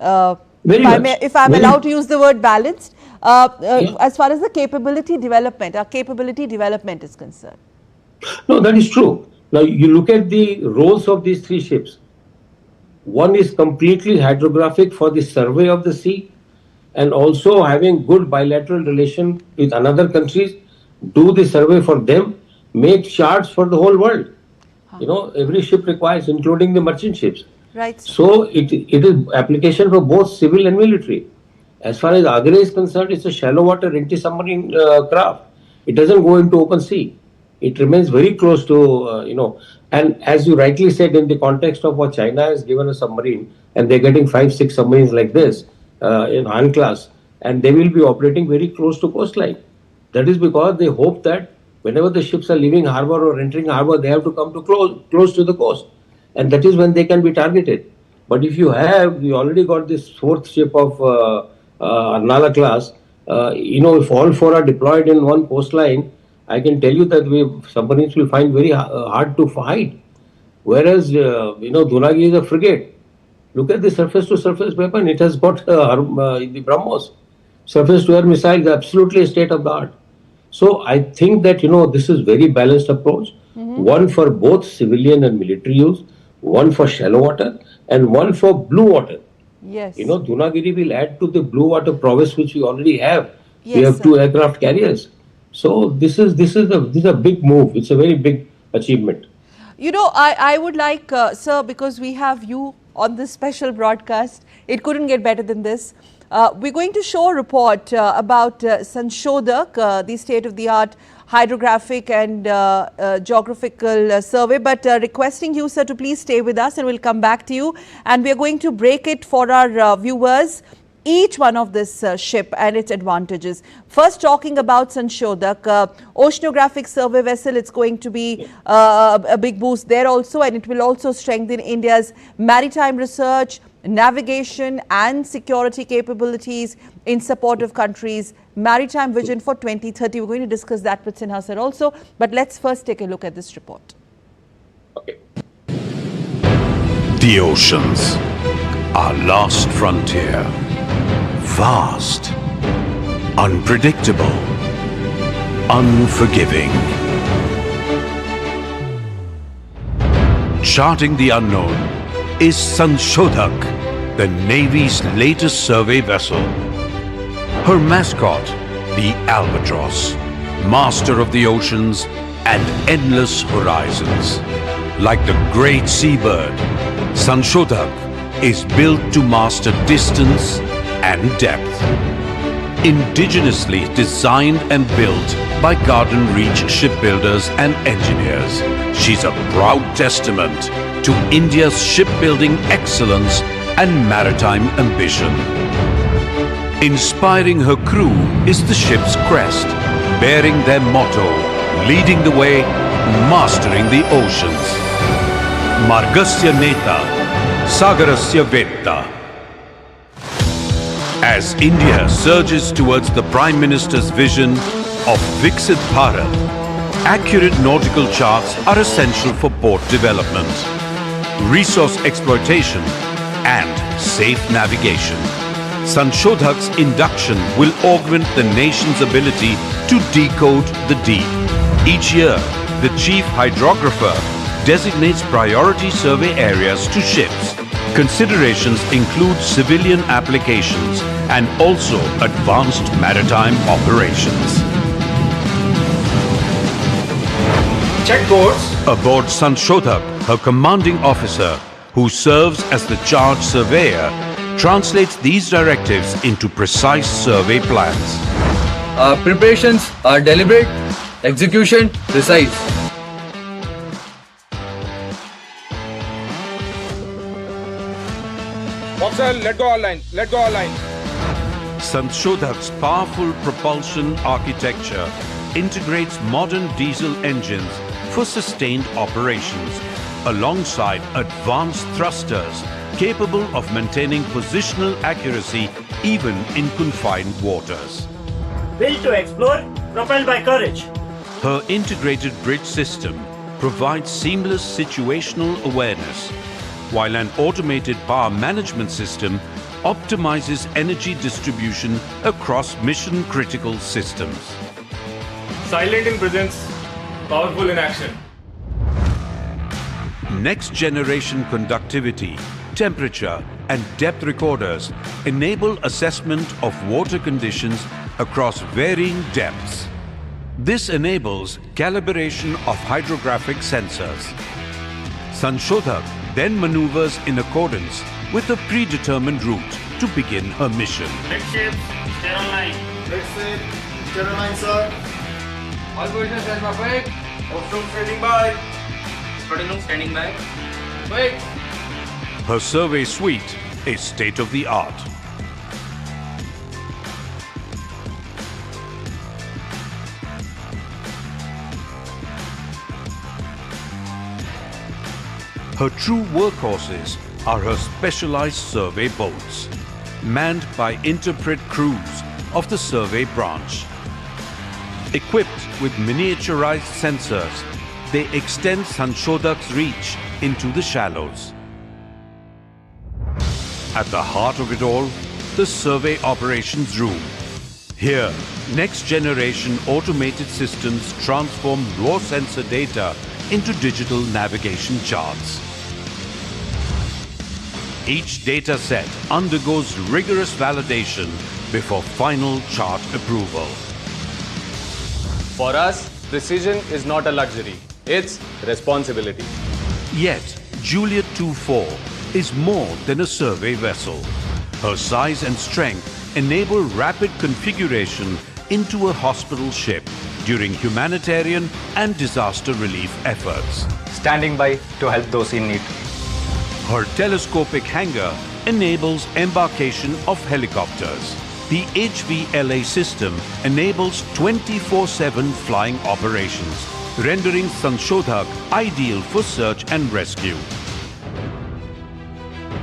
If I'm allowed to use the word balanced, as far as the capability development, our capability development is concerned. No, that is true. Now you look at the roles of these 3 ships. One is completely hydrographic for the survey of the sea, and also having good bilateral relation with another countries, do the survey for them, make charts for the whole world. Every ship requires, including the merchant ships. Right. So it is application for both civil and military. As far as Agra is concerned, it's a shallow water anti-submarine craft. It doesn't go into open sea. It remains very close to, and as you rightly said, in the context of what China has given a submarine, and they're getting 5-6 submarines like this in Han class, and they will be operating very close to coastline. That is because they hope that whenever the ships are leaving harbor or entering harbor, they have to come to close to the coast, and that is when they can be targeted. But if you already got this 4th ship of Arnala class, if all 4 are deployed in one coastline, I can tell you that submarines will find very hard to hide. Whereas, Dunagi is a frigate. Look at the surface-to-surface weapon. It has got the BrahMos. Surface-to-air missile is absolutely a state of the art. So I think that, this is very balanced approach. One for both civilian and military use, one for shallow water, and one for blue water. Yes. Dunagiri will add to the blue water prowess which we already have. Yes, we have 2 aircraft carriers. So this is a big move. It's a very big achievement. I would like, sir, because we have you on this special broadcast, it couldn't get better than this. We're going to show a report about Sanshodak, the state-of-the-art hydrographic and geographical survey. But requesting you, sir, to please stay with us and we'll come back to you. And we are going to break it for our viewers, each one of this ship and its advantages. First, talking about Sanshodhak, oceanographic survey vessel, it's going to be a big boost there also, and it will also strengthen India's maritime research, navigation and security capabilities in support of country's maritime vision for 2030. We're going to discuss that with Sinha sir also, but let's first take a look at this report. The oceans, our last frontier. Vast, unpredictable, unforgiving. Charting the unknown is Sanshodhak, the Navy's latest survey vessel. Her mascot, the albatross, master of the oceans and endless horizons. Like the great seabird, Sanshodhak is built to master distance and depth. Indigenously designed and built by Garden Reach shipbuilders and engineers, she's a proud testament to India's shipbuilding excellence and maritime ambition. Inspiring her crew is the ship's crest, bearing their motto, leading the way, mastering the oceans. Margasya Neta, Sagarasya Vetta. As India surges towards the Prime Minister's vision of Viksit Bharat, accurate nautical charts are essential for port development, resource exploitation and safe navigation. Sanshodhak's induction will augment the nation's ability to decode the deep. Each year, the Chief Hydrographer designates priority survey areas to ships. Considerations include civilian applications and also advanced maritime operations. Check course. Aboard Sanshodhak, her commanding officer, who serves as the charge surveyor, translates these directives into precise survey plans. Our preparations are deliberate, execution precise. Officer, let go all line. Let go all line. Sanshodhak's powerful propulsion architecture integrates modern diesel engines for sustained operations, alongside advanced thrusters capable of maintaining positional accuracy even in confined waters. Built to explore, propelled by courage. Her integrated bridge system provides seamless situational awareness, while an automated power management system optimizes energy distribution across mission-critical systems. Silent in presence, powerful in action. Next-generation conductivity, temperature, and depth recorders enable assessment of water conditions across varying depths. This enables calibration of hydrographic sensors. Sanshodhak then maneuvers in accordance with a predetermined route to begin her mission. Next ships, stay on line. Next ship, stay on line, sir. All positions stand by, quick. Offshore standing by. Platoon standing by. Quick. Her survey suite is state-of-the-art. Her true workhorses are her specialized survey boats, manned by interpret crews of the survey branch. Equipped with miniaturized sensors, they extend Sanshodhak's reach into the shallows. At the heart of it all, the survey operations room. Here, next-generation automated systems transform raw sensor data into digital navigation charts. Each data set undergoes rigorous validation before final chart approval. For us, precision is not a luxury, it's responsibility. Yet, Juliet 24 is more than a survey vessel. Her size and strength enable rapid configuration into a hospital ship, during humanitarian and disaster relief efforts. Standing by to help those in need. Her telescopic hangar enables embarkation of helicopters. The HVLA system enables 24/7 flying operations, rendering Sanshodhak ideal for search and rescue.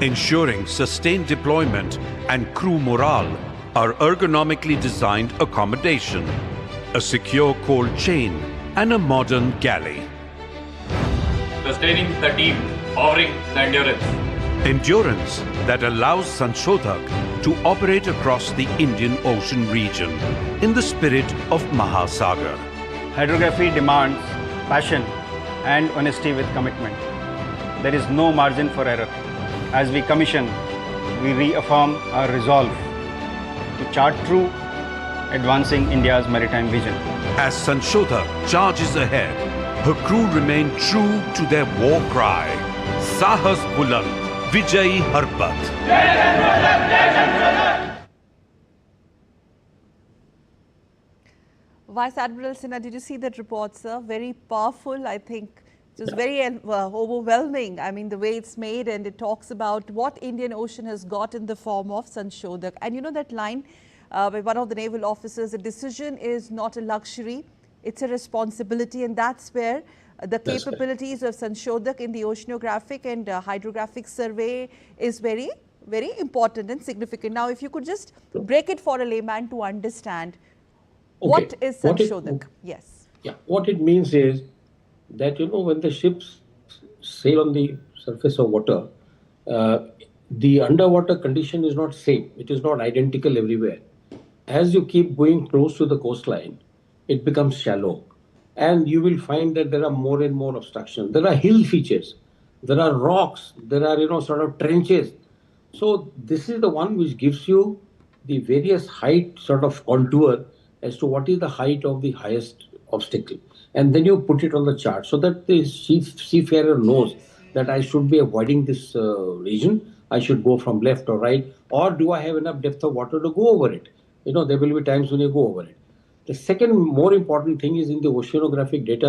Ensuring sustained deployment and crew morale are ergonomically designed accommodation, a secure cold chain and a modern galley. Sustaining the team, powering the endurance. Endurance that allows Sanshodhak to operate across the Indian Ocean region in the spirit of Mahasagar. Hydrography demands passion and honesty with commitment. There is no margin for error. As we commission, we reaffirm our resolve to chart through advancing India's maritime vision. As Sanshodhak charges ahead, her crew remain true to their war cry, Sahas Buland, Vijayi Harpat. Vice Admiral Sinha, did you see that report, sir? Very powerful, I think. It was very overwhelming. I mean, the way it's made, and it talks about what Indian Ocean has got in the form of Sanshodhak. And you know that line by one of the naval officers, a decision is not a luxury, it's a responsibility. And that's where the capabilities of Sanshodhak in the oceanographic and hydrographic survey is very, very important and significant. Now, if you could just break it for a layman to understand, what is Sanshodhak? Yes. Yeah, what it means is that, you know, when the ships sail on the surface of water, the underwater condition is not same. It is not identical everywhere. As you keep going close to the coastline, it becomes shallow. And you will find that there are more and more obstructions. There are hill features. There are rocks. There are, you know, sort of trenches. So this is the one which gives you the various height sort of contour as to what is the height of the highest obstacle. And then you put it on the chart so that the seafarer knows that I should be avoiding this region. I should go from left or right, or do I have enough depth of water to go over it? You know, there will be times when you go over it. The second more important thing is in the oceanographic data,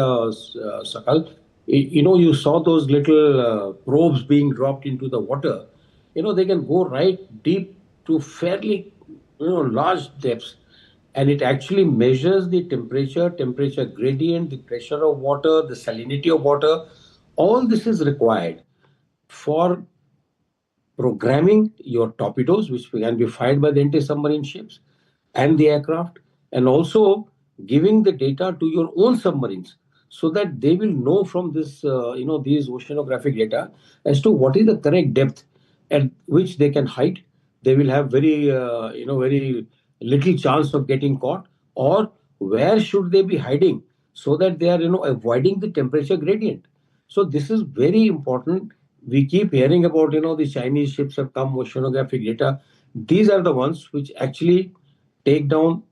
Sakal, you know, you saw those little probes being dropped into the water. You know, they can go right deep to fairly, you know, large depths. And it actually measures the temperature gradient, the pressure of water, the salinity of water. All this is required for programming your torpedoes, which can be fired by the anti-submarine ships and the aircraft, and also giving the data to your own submarines so that they will know from this, you know, these oceanographic data as to what is the correct depth at which they can hide. They will have very, you know, very little chance of getting caught, or where should they be hiding so that they are, you know, avoiding the temperature gradient. So this is very important. We keep hearing about, you know, the Chinese ships have come oceanographic data. These are the ones which actually take down,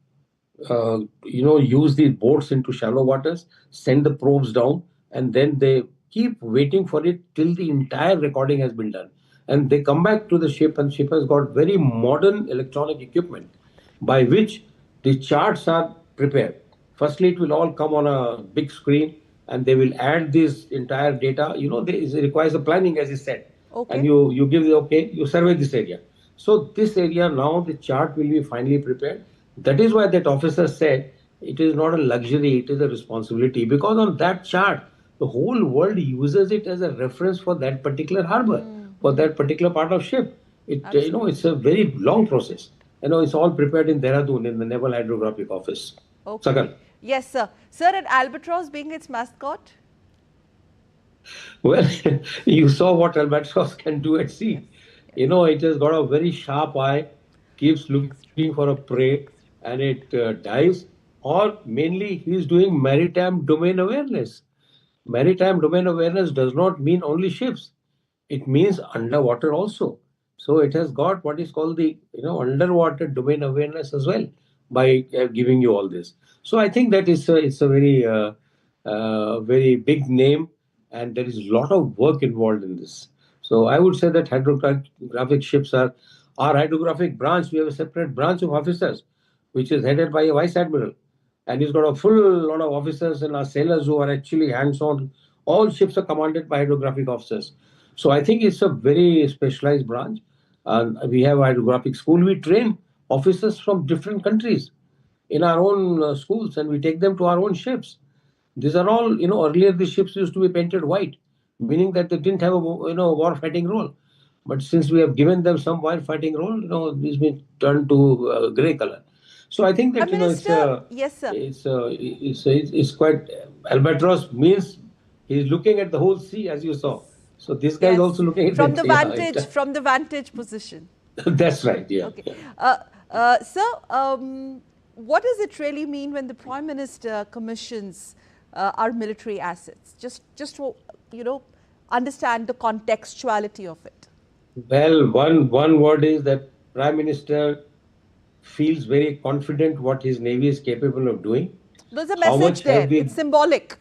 you know, use these boats into shallow waters, send the probes down, and then they keep waiting for it till the entire recording has been done. And they come back to the ship, and ship has got very modern electronic equipment by which the charts are prepared. Firstly, it will all come on a big screen, and they will add this entire data. You know, it requires a planning, as you said. Okay. And you give the okay, you survey this area. So this area now, the chart will be finally prepared. That is why that officer said it is not a luxury, it is a responsibility. Because on that chart, the whole world uses it as a reference for that particular harbor, for that particular part of ship. You know, it's a very long process. You know, it's all prepared in Dehradun in the Naval Hydrographic Office. Okay. Sakal. Yes, sir. Sir, and Albatross being its mascot? Well, you saw what albatross can do at sea. You know, it has got a very sharp eye, keeps looking for a prey, and it dives. Or mainly, he is doing maritime domain awareness. Maritime domain awareness does not mean only ships. It means underwater also. So it has got what is called the, you know, underwater domain awareness as well by giving you all this. So I think that it's a very very big name, and there is a lot of work involved in this. So I would say that hydrographic ships are our hydrographic branch. We have a separate branch of officers, which is headed by a vice admiral, and he's got a full lot of officers and our sailors who are actually hands-on. All ships are commanded by hydrographic officers. So I think it's a very specialized branch. We have a hydrographic school. We train officers from different countries in our own schools, and we take them to our own ships. These are all, earlier the ships used to be painted white, meaning that they didn't have a, war fighting role. But since we have given them some war fighting role, these been turned to grey color. So I think that yes, sir. It's quite albatross means he's looking at the whole sea, as you saw. So this guy is also looking at from the vantage position. That's right. Yeah. Okay, sir. What does it really mean when the Prime Minister commissions our military assets? Just to understand the contextuality of it. Well, one word is that Prime Minister feels very confident what his Navy is capable of doing. There's a message there. It's symbolic.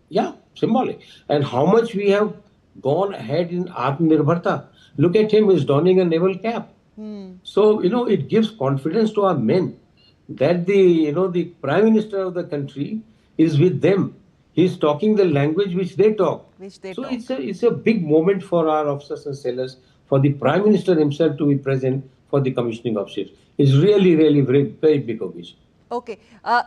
Yeah, symbolic. And how much we have gone ahead in Atmanirbharta. Look at him, he's donning a naval cap. So, it gives confidence to our men that the Prime Minister of the country is with them. He's talking the language which they talk. It's a big moment for our officers and sailors, for the Prime Minister himself to be present for the commissioning of ships. It's really, really very, very big occasion. Okay.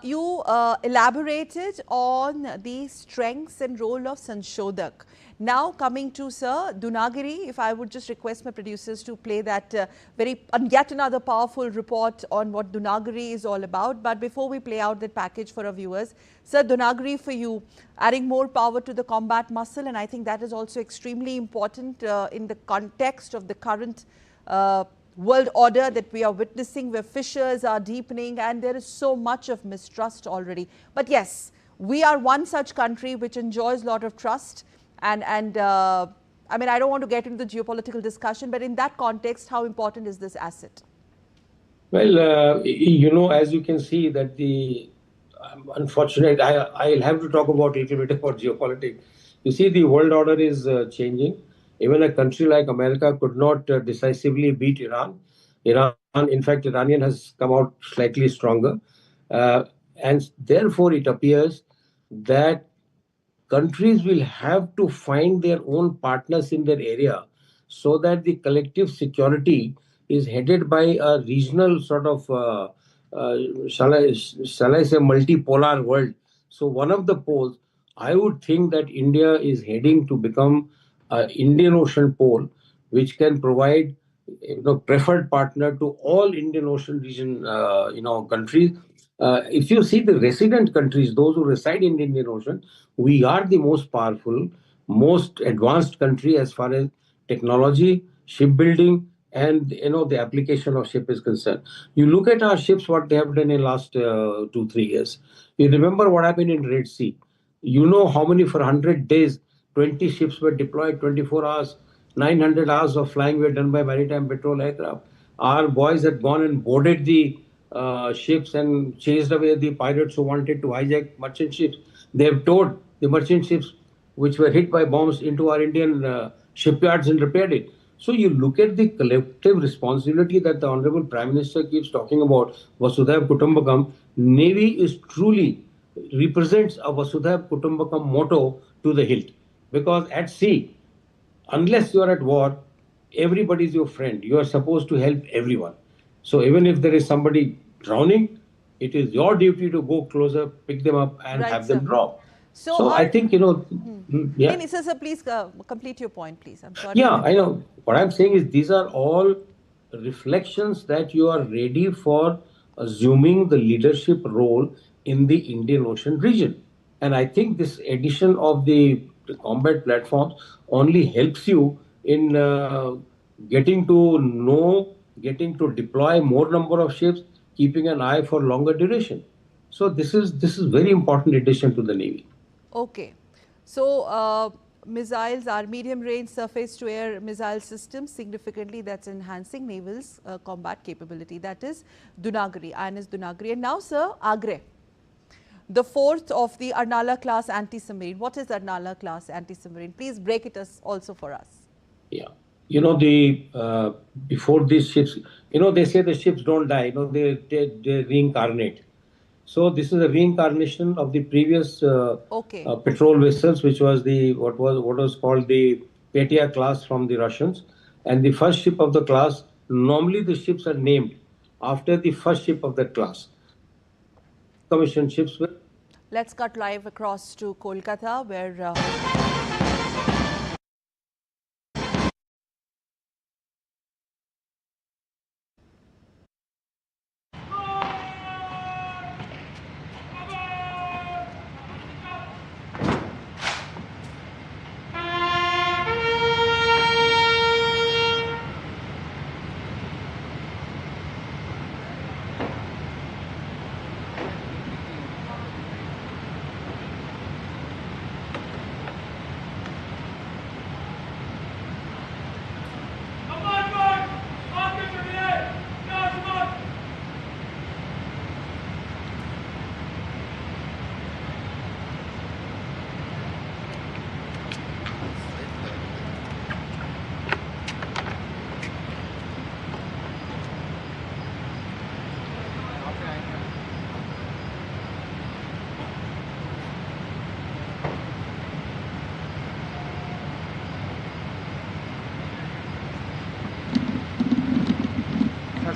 You elaborated on the strengths and role of Sanshodak. Now coming to Sir Dunagiri, if I would just request my producers to play that yet another powerful report on what Dunagiri is all about. But before we play out that package for our viewers, Sir Dunagiri, for you, adding more power to the combat muscle, and I think that is also extremely important in the context of the current world order that we are witnessing, where fissures are deepening and there is so much of mistrust already. But yes, we are one such country which enjoys a lot of trust. And I mean, I don't want to get into the geopolitical discussion, but in that context, how important is this asset? Well, as you can see that unfortunate, I'll have to talk about a little bit about geopolitics. You see, the world order is changing. Even a country like America could not decisively beat Iran. In fact, Iranian has come out slightly stronger. And therefore, it appears that countries will have to find their own partners in their area so that the collective security is headed by a regional sort of, shall I say, multipolar world. So one of the poles, I would think that India is heading to become an Indian Ocean pole, which can provide preferred partner to all Indian Ocean region countries. If you see the resident countries, those who reside in the Indian Ocean, we are the most powerful, most advanced country as far as technology, shipbuilding, and the application of ship is concerned. You look at our ships, what they have done in the last 2-3 years. You remember what happened in Red Sea. You know how many for 100 days, 20 ships were deployed, 24 hours, 900 hours of flying were done by maritime patrol aircraft. Our boys had gone and boarded the ships and chased away the pirates who wanted to hijack merchant ships. They have towed the merchant ships which were hit by bombs into our Indian shipyards and repaired it. So you look at the collective responsibility that the Honorable Prime Minister keeps talking about, Vasudhaiv Kutumbakam. Navy is truly represents a Vasudhaiv Kutumbakam motto to the hilt. Because at sea, unless you are at war, everybody is your friend. You are supposed to help everyone. So even if there is somebody drowning, it is your duty to go closer, pick them up and have them drop. So I think, yeah. Sir, please complete your point, please. I'm sorry. Yeah, I know. What I'm saying is these are all reflections that you are ready for assuming the leadership role in the Indian Ocean region. And I think this addition of the combat platforms only helps you in getting to deploy more number of ships, keeping an eye for longer duration. So this is very important addition to the Navy. Okay. So missiles are medium range surface to air missile systems, significantly that's enhancing naval's combat capability. That is Dunagiri, INS Dunagiri. And now, sir, Agre, the fourth of the Arnala class anti-submarine. What is Arnala class anti-submarine? Please break it also for us. Yeah. Before these ships, they say the ships don't die, they reincarnate. So this is a reincarnation of the previous patrol vessels, which was the what was called the Petya class from the Russians, and the first ship of the class. Normally, the ships are named after the first ship of that class. Commissioned ships were. Let's cut live across to Kolkata, where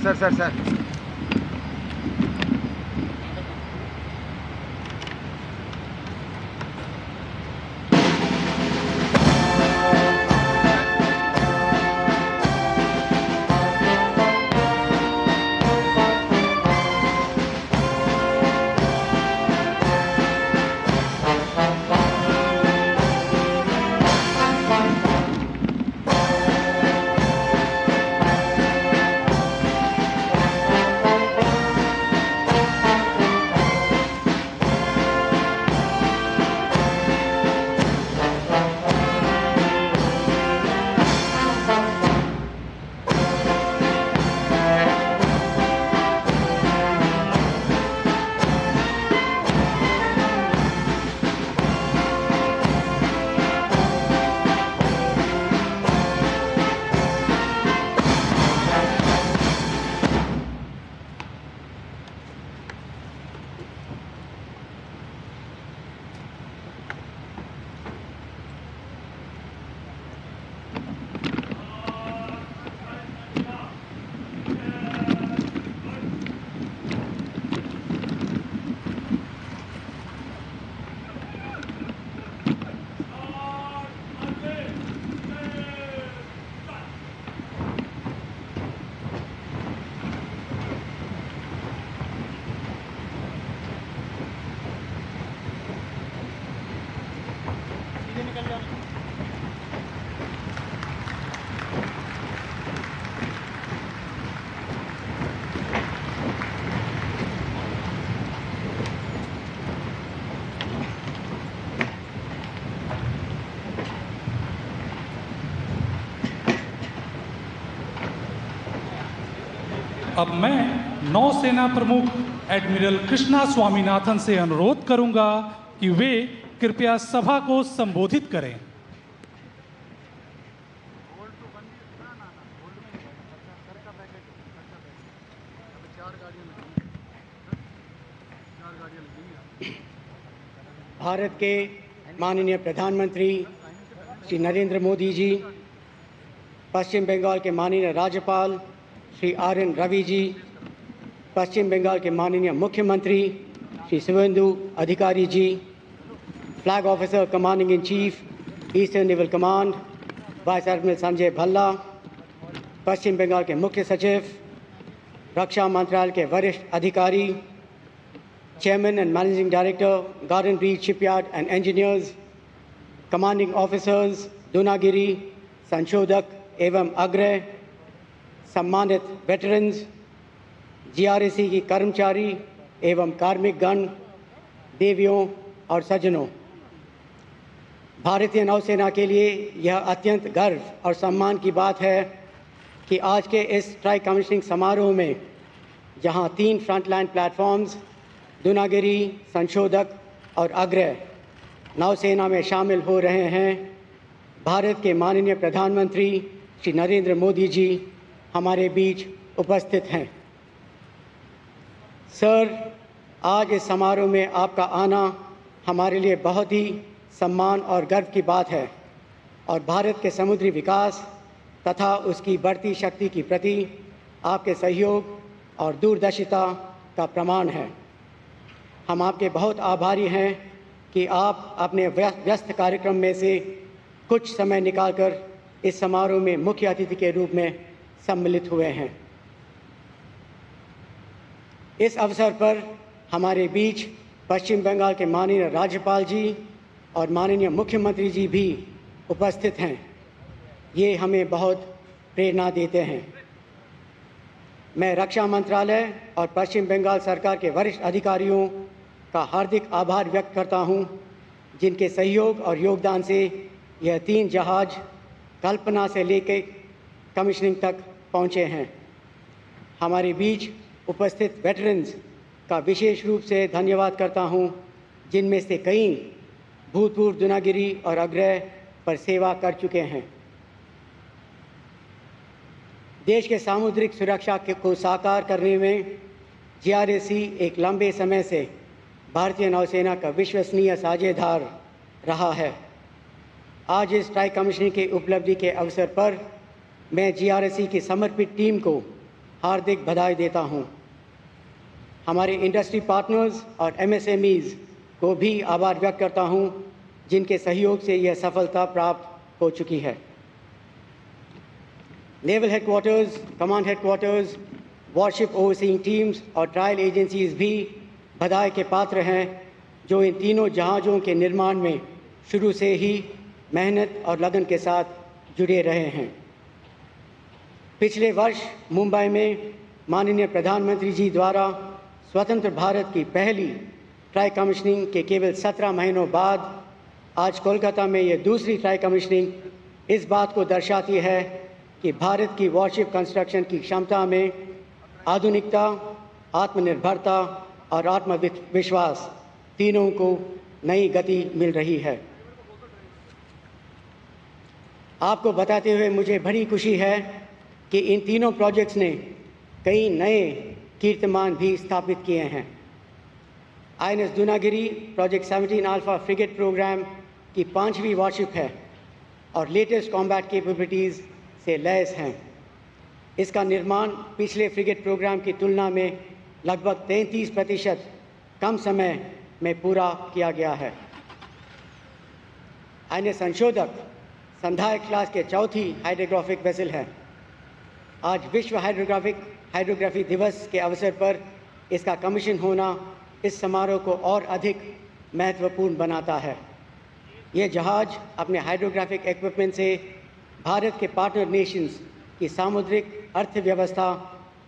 Sir. अब मैं नौसेना प्रमुख admiral Krishna Swaminathan से अनुरोध करूंगा कि वे कृपया सभा को संबोधित करें। भारत के माननीय प्रधानमंत्री श्री नरेंद्र मोदी जी, पश्चिम बंगाल के माननीय राज्यपाल श्री RN रवि जी, पश्चिम बंगाल के माननीय मुख्यमंत्री Shri Suvendu Adhikari ji, flag officer commanding in chief eastern naval command vice admiral Sanjay Bhalla, Paschim Bangal के मुख्य सचिव, रक्षा मंत्रालय के वरिष्ठ अधिकारी, chairman and managing director Garden Reach shipyard and engineers, commanding officers Dunagiri, Sanshodhak एवं अग्रह, सम्मानित वेटरन्स, GRAC की कर्मचारी एवं कार्मिक गण, देवियों और सज्जनों, भारतीय नौसेना के लिए यह अत्यंत गर्व और सम्मान की बात है कि आज के इस ट्राई कमीशनिंग समारोह में जहां 3 फ्रंटलाइन प्लेटफॉर्म्स दूनागिरी, संशोधक और अग्रह नौसेना में शामिल हो रहे हैं, भारत के माननीय प्रधानमंत्री श्री नरेंद्र मोदी जी हमारे बीच उपस्थित हैं। सर, आज इस समारोह में आपका आना हमारे लिए बहुत ही सम्मान और गर्व की बात है और भारत के समुद्री विकास तथा उसकी बढ़ती शक्ति के प्रति आपके सहयोग और दूरदर्शिता का प्रमाण है। हम आपके बहुत आभारी हैं कि आप अपने व्यस्त कार्यक्रम में से कुछ समय निकालकर इस समारोह में मुख्य अतिथि के रूप में सम्मिलित हुए हैं। इस अवसर पर हमारे बीच पश्चिम बंगाल के माननीय राज्यपाल जी और माननीय मुख्यमंत्री जी भी उपस्थित हैं। ये हमें बहुत प्रेरणा देते हैं। मैं रक्षा मंत्रालय और पश्चिम बंगाल सरकार के वरिष्ठ अधिकारियों का हार्दिक आभार व्यक्त करता हूं, जिनके सहयोग और योगदान से यह 3 जहाज कल्पना से लेकर कमीशनिंग तक पहुंचे हैं। हमारे बीच उपस्थित वेटरन्स का विशेष रूप से धन्यवाद करता हूं, जिनमें से कई भूतपूर्व दूनागिरी और अग्रय पर सेवा कर चुके हैं। देश के सामुद्रिक सुरक्षा को साकार करने में जीआरएसी एक लंबे समय से भारतीय नौसेना का विश्वसनीय साझेदार रहा है। आज इस ट्राई कमीशनिंग की उपलब्धि के अवसर पर मैं जीआरएसी की समर्पित टीम को हार्दिक बधाई देता हूं। हमारे इंडस्ट्री पार्टनर्स और एमएसएमईज को भी आभार व्यक्त करता हूं, जिनके सहयोग से यह सफलता प्राप्त हो चुकी है। Naval headquarters, command headquarters, worship overseeing teams और ट्रायल एजेंसीज भी बधाई के पात्र हैं, जो इन तीनों जहाज़ों के निर्माण में शुरू से ही मेहनत और लगन के साथ जुड़े रहे हैं। पिछले वर्ष मुंबई में माननीय प्रधानमंत्री जी द्वारा स्वतंत्र भारत की पहली ट्राई कमीशनिंग के केवल 17 महीनों बाद आज कोलकाता में यह दूसरी ट्राई कमीशनिंग इस बात को दर्शाती है कि भारत की वॉरशिप कंस्ट्रक्शन की क्षमता में आधुनिकता, आत्मनिर्भरता और आत्मविश्वास तीनों को नई गति मिल रही है। आपको बताते हुए मुझे बड़ी खुशी है कि इन तीनों प्रोजेक्ट्स ने कई नए कीर्तिमान भी स्थापित किए हैं। INS Dunagiri project 17 alpha frigate programme की 5वीं वॉरशिप है और लेटेस्ट कॉम्बैट कैपेबिलिटीज़ से लैस हैं। इसका निर्माण पिछले फ्रिगेट प्रोग्राम की तुलना में लगभग 33% कम समय में पूरा किया गया है। आईएनएस संशोधक संधायक क्लास के चौथी हाइड्रोग्राफिक वेसल है। आज विश्व हाइड्रोग्राफी दिवस के अवसर पर इसका कमीशन होना इस समारोह को और अधिक महत्वपूर्ण बनाता है। ये जहाज अपने हाइड्रोग्राफिक इक्विपमेंट से भारत के पार्टनर नेशंस की सामुद्रिक अर्थव्यवस्था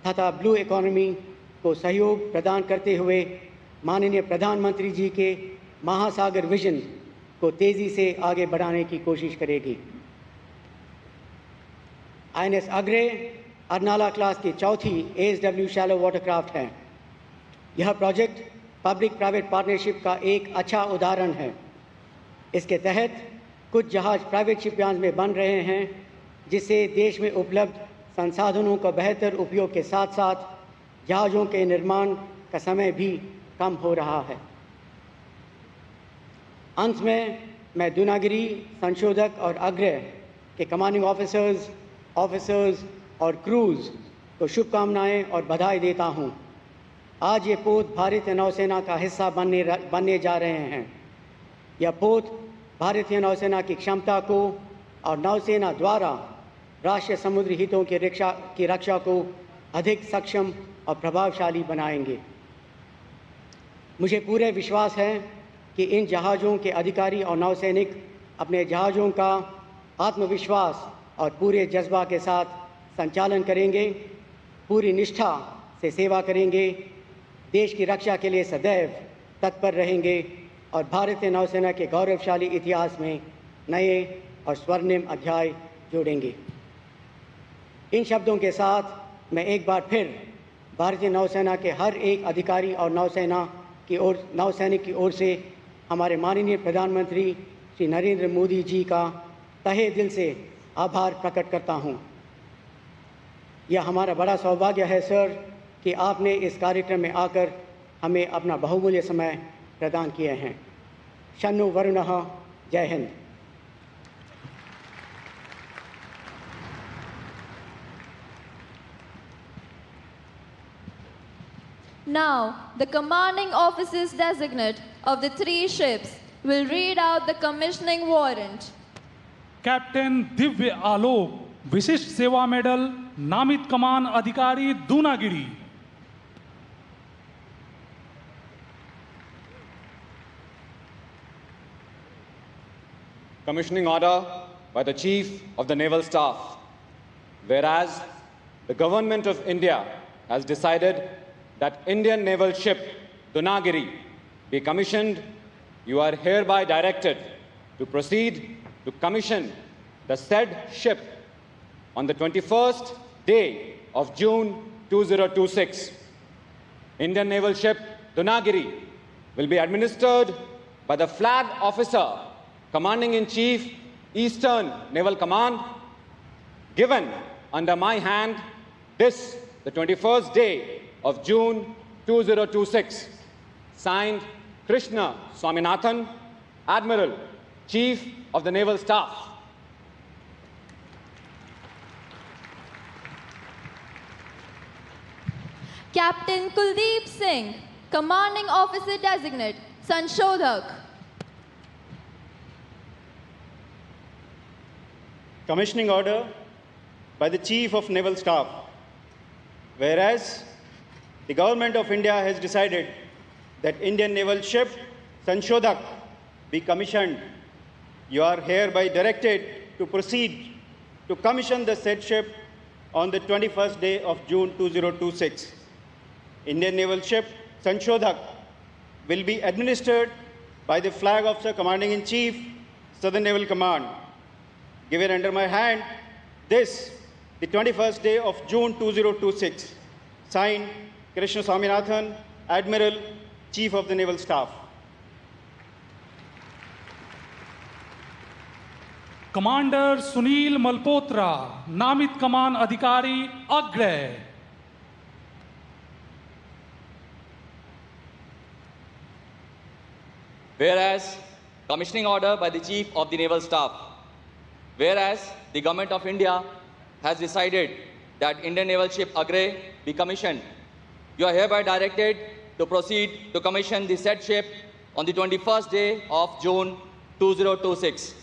तथा ब्लू इकोनॉमी को सहयोग प्रदान करते हुए माननीय प्रधानमंत्री जी के महासागर विजन को तेज़ी से आगे बढ़ाने की कोशिश करेगी। आईएनएस अग्रे अर्नाला क्लास की चौथी ASW शैलो वाटरक्राफ्ट है। यह प्रोजेक्ट पब्लिक प्राइवेट पार्टनरशिप का एक अच्छा उदाहरण है। इसके तहत कुछ जहाज प्राइवेट शिपयार्ड्स में बन रहे हैं, जिससे देश में उपलब्ध संसाधनों का बेहतर उपयोग के साथ साथ जहाज़ों के निर्माण का समय भी कम हो रहा है। अंत में मैं दूनागिरी, संशोधक और अग्रय के कमांडिंग ऑफिसर्स और क्रूज़ को शुभकामनाएं और बधाई देता हूं। आज ये पोत भारतीय नौसेना का हिस्सा बनने जा रहे हैं। यह पोत भारतीय नौसेना की क्षमता को और नौसेना द्वारा राष्ट्रीय समुद्री हितों की रक्षा को अधिक सक्षम और प्रभावशाली बनाएंगे। मुझे पूरे विश्वास है कि इन जहाज़ों के अधिकारी और नौसैनिक अपने जहाज़ों का आत्मविश्वास और पूरे जज्बा के साथ संचालन करेंगे, पूरी निष्ठा से सेवा करेंगे, देश की रक्षा के लिए सदैव तत्पर रहेंगे और भारतीय नौसेना के गौरवशाली इतिहास में नए और स्वर्णिम अध्याय जोड़ेंगे। इन शब्दों के साथ मैं एक बार फिर भारतीय नौसेना के हर एक अधिकारी और नौसैनिक की ओर से हमारे माननीय प्रधानमंत्री श्री नरेंद्र मोदी जी का तहे दिल से आभार प्रकट करता हूं। यह हमारा बड़ा सौभाग्य है सर कि आपने इस कार्यक्रम में आकर हमें अपना बहुमूल्य समय प्रदान किए हैं। शन्नु वरुणः, जय Hind. Now, the commanding officers designate of the three ships will read out the commissioning warrant. Captain Divya आलोक विशिष्ट सेवा मेडल नामित कमान अधिकारी Dunagiri. Commissioning order by the Chief of the Naval Staff. Whereas the Government of India has decided that Indian naval ship Doordarshan be commissioned, you are hereby directed to proceed to commission the said ship on the 21st day of June 2026. Indian naval ship Doordarshan will be administered by the Flag Officer Commanding-in-Chief, Eastern Naval Command, given under my hand this, the 21st day of June 2026. Signed, Krishna Swaminathan, Admiral, Chief of the Naval Staff. Captain Kuldeep Singh, Commanding Officer Designate, Sanshodhak. Commissioning order by the Chief of Naval Staff. Whereas the Government of India has decided that Indian naval ship Sanshodhak be commissioned, you are hereby directed to proceed to commission the said ship on the 21st day of June 2026. Indian naval ship Sanshodhak will be administered by the Flag Officer Commanding-in-Chief, Southern Naval Command, given under my hand this, the 21st day of June 2026. Signed, Krishna Swaminathan, Admiral, Chief of the Naval Staff. Commander Sunil Malhotra नामित कमान अधिकारी Agray. Whereas, commissioning order by the Chief of the Naval Staff. Whereas, the Government of India has decided that Indian naval ship Agre be commissioned, you are hereby directed to proceed to commission the said ship on the 21st day of June 2026.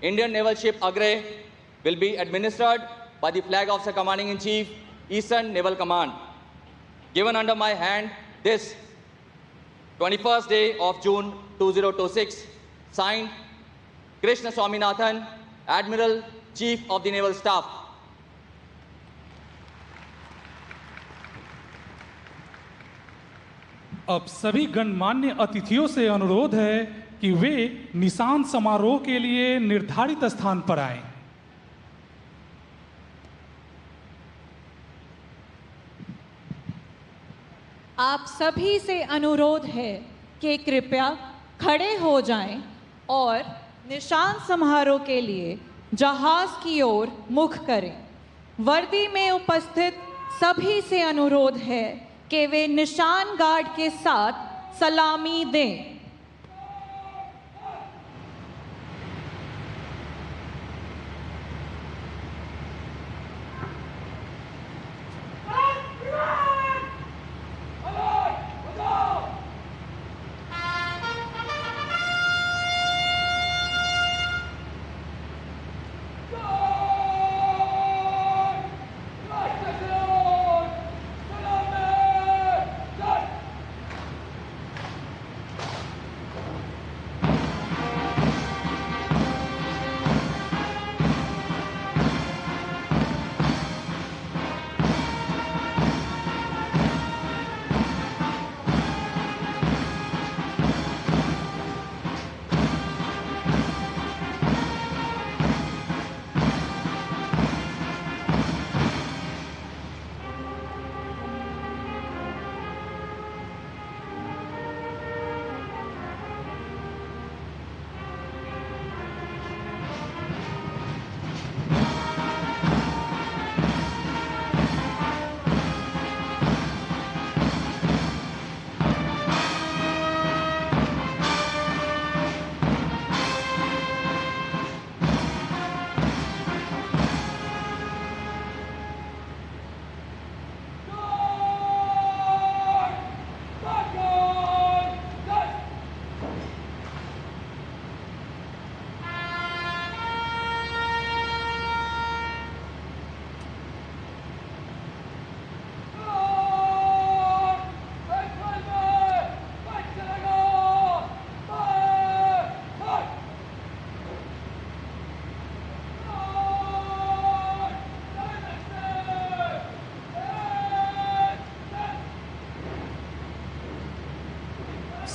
Indian naval ship Agre will be administered by the Flag Officer Commanding-in-Chief, Eastern Naval Command. Given under my hand this 21st day of June 2026. Signed, Krishna Swaminathan, Admiral, Chief of the Naval Staff. अब सभी गणमान्य अतिथियों से अनुरोध है कि वे निशान समारोह के लिए निर्धारित स्थान पर आएं। आप सभी से अनुरोध है कि कृपया खड़े हो जाएं और निशान समारोह के लिए जहाज की ओर मुख करें। वर्दी में उपस्थित सभी से अनुरोध है कि वे निशान गार्ड के साथ सलामी दें।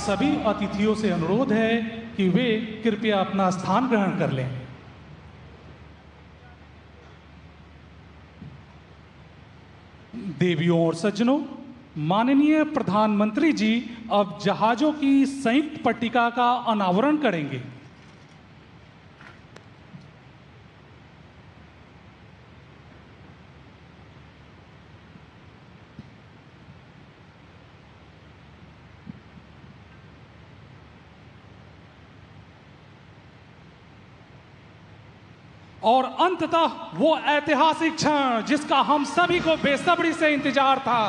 सभी अतिथियों से अनुरोध है कि वे कृपया अपना स्थान ग्रहण कर लें। देवियों और सज्जनों, माननीय प्रधानमंत्री जी अब जहाजों की संयुक्त पट्टिका का अनावरण करेंगे। और अंततः वो ऐतिहासिक क्षण जिसका हम सभी को बेसब्री से इंतजार था।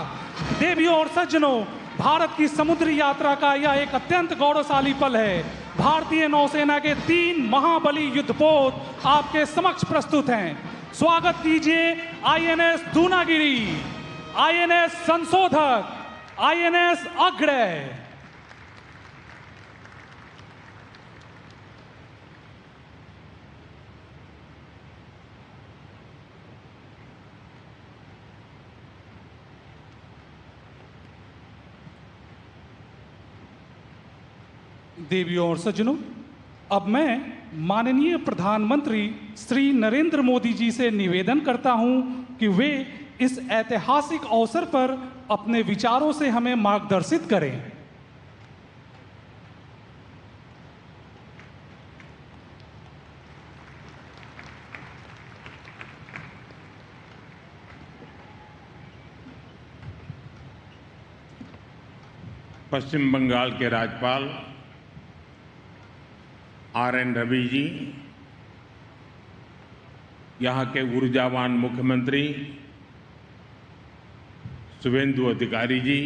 देवियों और सज्जनों, भारत की समुद्री यात्रा का यह एक अत्यंत गौरवशाली पल है। भारतीय नौसेना के 3 महाबली युद्धपोत आपके समक्ष प्रस्तुत हैं। स्वागत कीजिए आईएनएस दूनागिरी, आईएनएस संशोधक, आईएनएस अग्रय। देवियों और सज्जनों, अब मैं माननीय प्रधानमंत्री श्री नरेंद्र मोदी जी से निवेदन करता हूं कि वे इस ऐतिहासिक अवसर पर अपने विचारों से हमें मार्गदर्शित करें। पश्चिम बंगाल के राज्यपाल आर.एन. रवि जी, यहाँ के ऊर्जावान मुख्यमंत्री Suvendu Adhikari ji,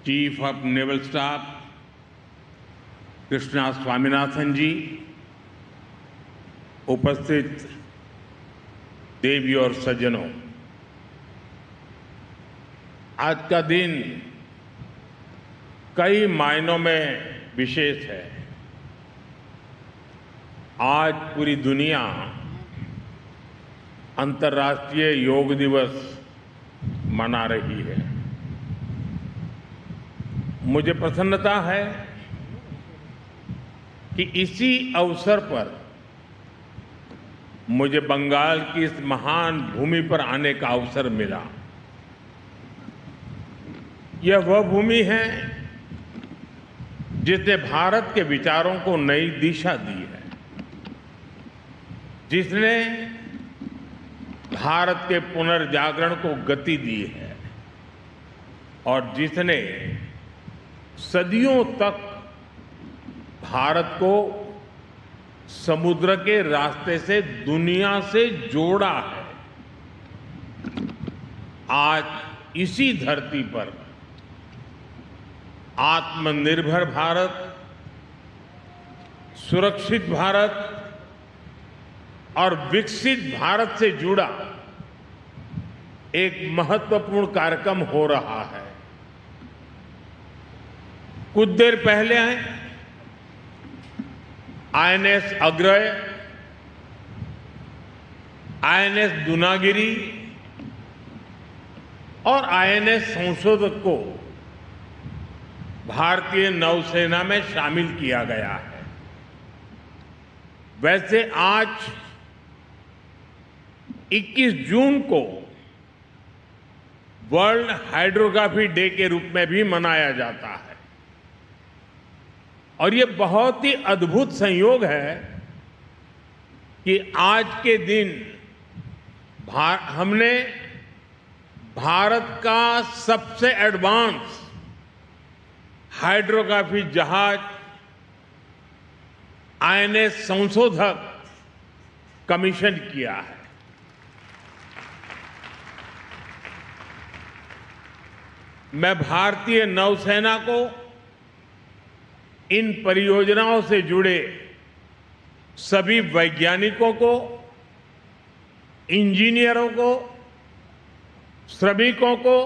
chief of naval staff Krishna Swaminathan ji, उपस्थित देवी और सज्जनों, आज का दिन कई मायनों में विशेष है। आज पूरी दुनिया अंतर्राष्ट्रीय योग दिवस मना रही है। मुझे प्रसन्नता है कि इसी अवसर पर मुझे बंगाल की इस महान भूमि पर आने का अवसर मिला। यह वह भूमि है जिसने भारत के विचारों को नई दिशा दी है, जिसने भारत के पुनर्जागरण को गति दी है और जिसने सदियों तक भारत को समुद्र के रास्ते से दुनिया से जोड़ा है। आज इसी धरती पर आत्मनिर्भर भारत, सुरक्षित भारत और विकसित भारत से जुड़ा एक महत्वपूर्ण कार्यक्रम हो रहा है। कुछ देर पहले आईएनएस अग्रय, आईएनएस दूनागिरी और आईएनएस संशोधक को भारतीय नौसेना में शामिल किया गया है। वैसे आज 21 जून को वर्ल्ड हाइड्रोग्राफी डे के रूप में भी मनाया जाता है और ये बहुत ही अद्भुत संयोग है कि आज के दिन हमने भारत का सबसे एडवांस हाइड्रोग्राफी जहाज आईएनएस संशोधक कमीशन किया है। मैं भारतीय नौसेना को इन परियोजनाओं से जुड़े सभी वैज्ञानिकों को, इंजीनियरों को, श्रमिकों को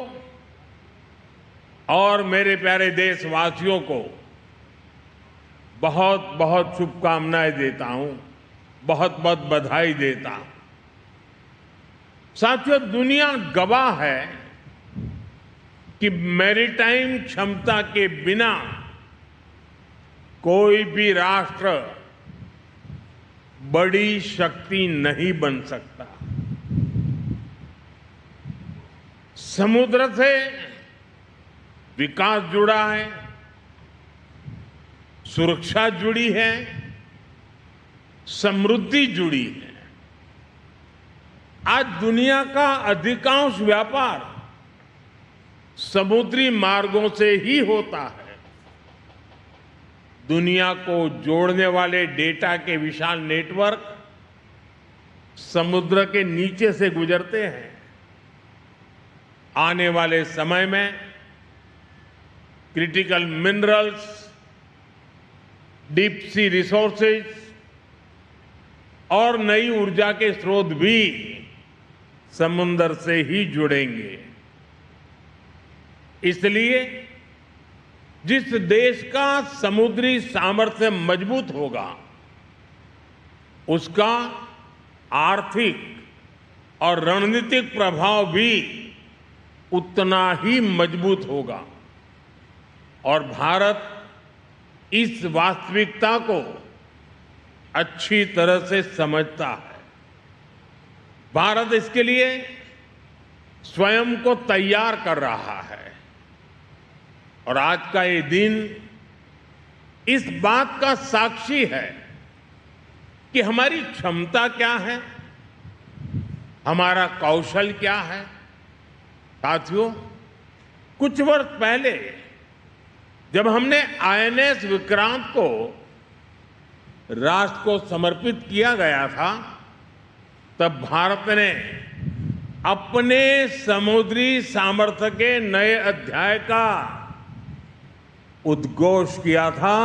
और मेरे प्यारे देशवासियों को बहुत बहुत शुभकामनाएं देता हूं, बहुत बहुत बधाई देता हूं। साथियों, दुनिया गवाह है कि मैरीटाइम क्षमता के बिना कोई भी राष्ट्र बड़ी शक्ति नहीं बन सकता। समुद्र से विकास जुड़ा है, सुरक्षा जुड़ी है, समृद्धि जुड़ी है। आज दुनिया का अधिकांश व्यापार समुद्री मार्गों से ही होता है। दुनिया को जोड़ने वाले डेटा के विशाल नेटवर्क समुद्र के नीचे से गुजरते हैं। आने वाले समय में critical minerals, deep sea resources और नई ऊर्जा के स्रोत भी समुद्र से ही जुड़ेंगे। इसलिए जिस देश का समुद्री सामर्थ्य मजबूत होगा, उसका आर्थिक और रणनीतिक प्रभाव भी उतना ही मजबूत होगा। और भारत इस वास्तविकता को अच्छी तरह से समझता है। भारत इसके लिए स्वयं को तैयार कर रहा है। और आज का ये दिन इस बात का साक्षी है कि हमारी क्षमता क्या है, हमारा कौशल क्या है। साथियों, कुछ वर्ष पहले जब हमने आईएनएस विक्रांत को राष्ट्र को समर्पित किया गया था, तब भारत ने अपने समुद्री सामर्थ्य के नए अध्याय का उद्घोष किया था।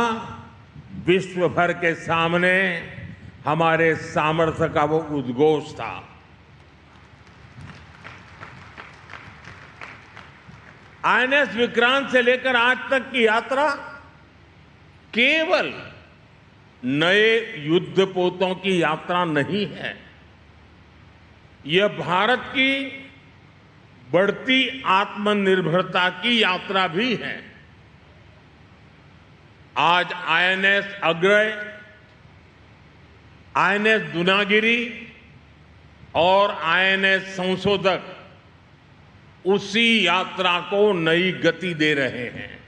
विश्व भर के सामने हमारे सामर्थ्य का वो उद्घोष था। आईएनएस विक्रांत से लेकर आज तक की यात्रा केवल नए युद्धपोतों की यात्रा नहीं है। यह भारत की बढ़ती आत्मनिर्भरता की यात्रा भी है। आज आईएनएस अग्रय, आईएनएस दूनागिरी और आईएनएस संशोधक उसी यात्रा को नई गति दे रहे हैं।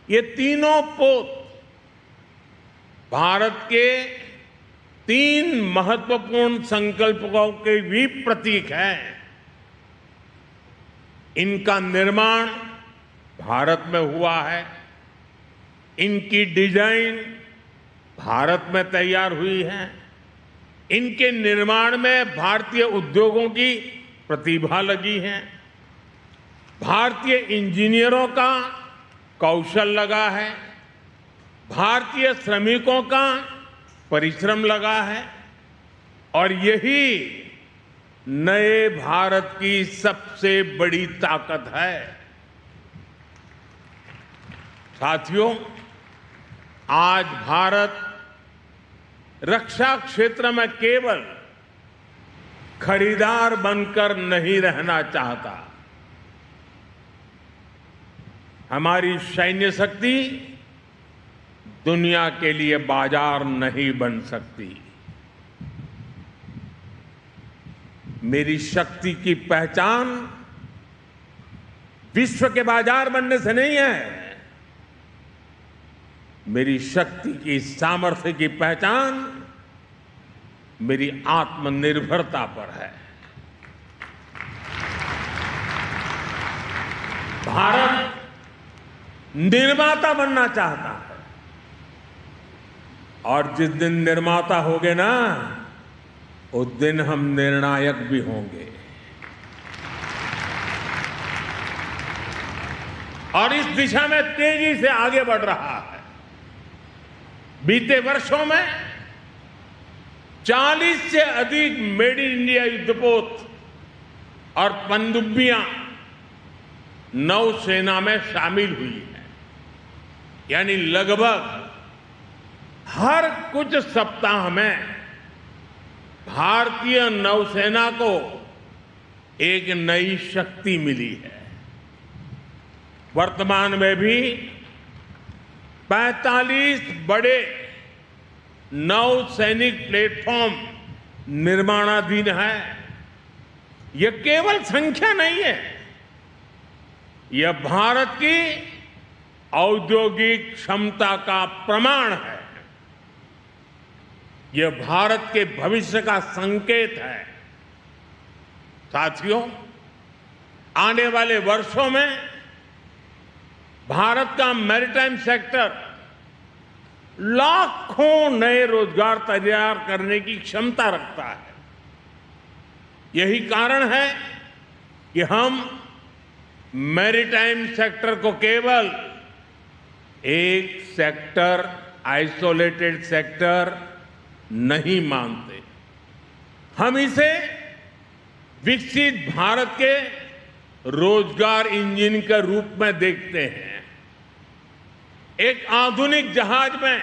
ये तीनों पोत भारत के 3 महत्वपूर्ण संकल्पों के भी प्रतीक हैं। इनका निर्माण भारत में हुआ है, इनकी डिजाइन भारत में तैयार हुई है, इनके निर्माण में भारतीय उद्योगों की प्रतिभा लगी है, भारतीय इंजीनियरों का कौशल लगा है, भारतीय श्रमिकों का परिश्रम लगा है। और यही नए भारत की सबसे बड़ी ताकत है। साथियों, आज भारत रक्षा क्षेत्र में केवल खरीदार बनकर नहीं रहना चाहता। हमारी सैन्य शक्ति दुनिया के लिए बाजार नहीं बन सकती। मेरी शक्ति की पहचान विश्व के बाजार बनने से नहीं है। मेरी शक्ति की सामर्थ्य की पहचान मेरी आत्मनिर्भरता पर है। भारत निर्माता बनना चाहता है, और जिस दिन निर्माता होगे ना, उस दिन हम निर्णायक भी होंगे। और इस दिशा में तेजी से आगे बढ़ रहा है। बीते वर्षों में 40 से अधिक मेड इन इंडिया युद्धपोत और पनडुब्बियां नौसेना में शामिल हुई है। यानी लगभग हर कुछ सप्ताह में भारतीय नौसेना को एक नई शक्ति मिली है। वर्तमान में भी 45 बड़े नौ सैनिक प्लेटफॉर्म निर्माणाधीन है। यह केवल संख्या नहीं है, यह भारत की औद्योगिक क्षमता का प्रमाण है। यह भारत के भविष्य का संकेत है। साथियों, आने वाले वर्षों में भारत का मैरीटाइम सेक्टर लाखों नए रोजगार तैयार करने की क्षमता रखता है। यही कारण है कि हम मैरीटाइम सेक्टर को केवल एक सेक्टर, आइसोलेटेड सेक्टर नहीं मानते। हम इसे विकसित भारत के रोजगार इंजन के रूप में देखते हैं। एक आधुनिक जहाज में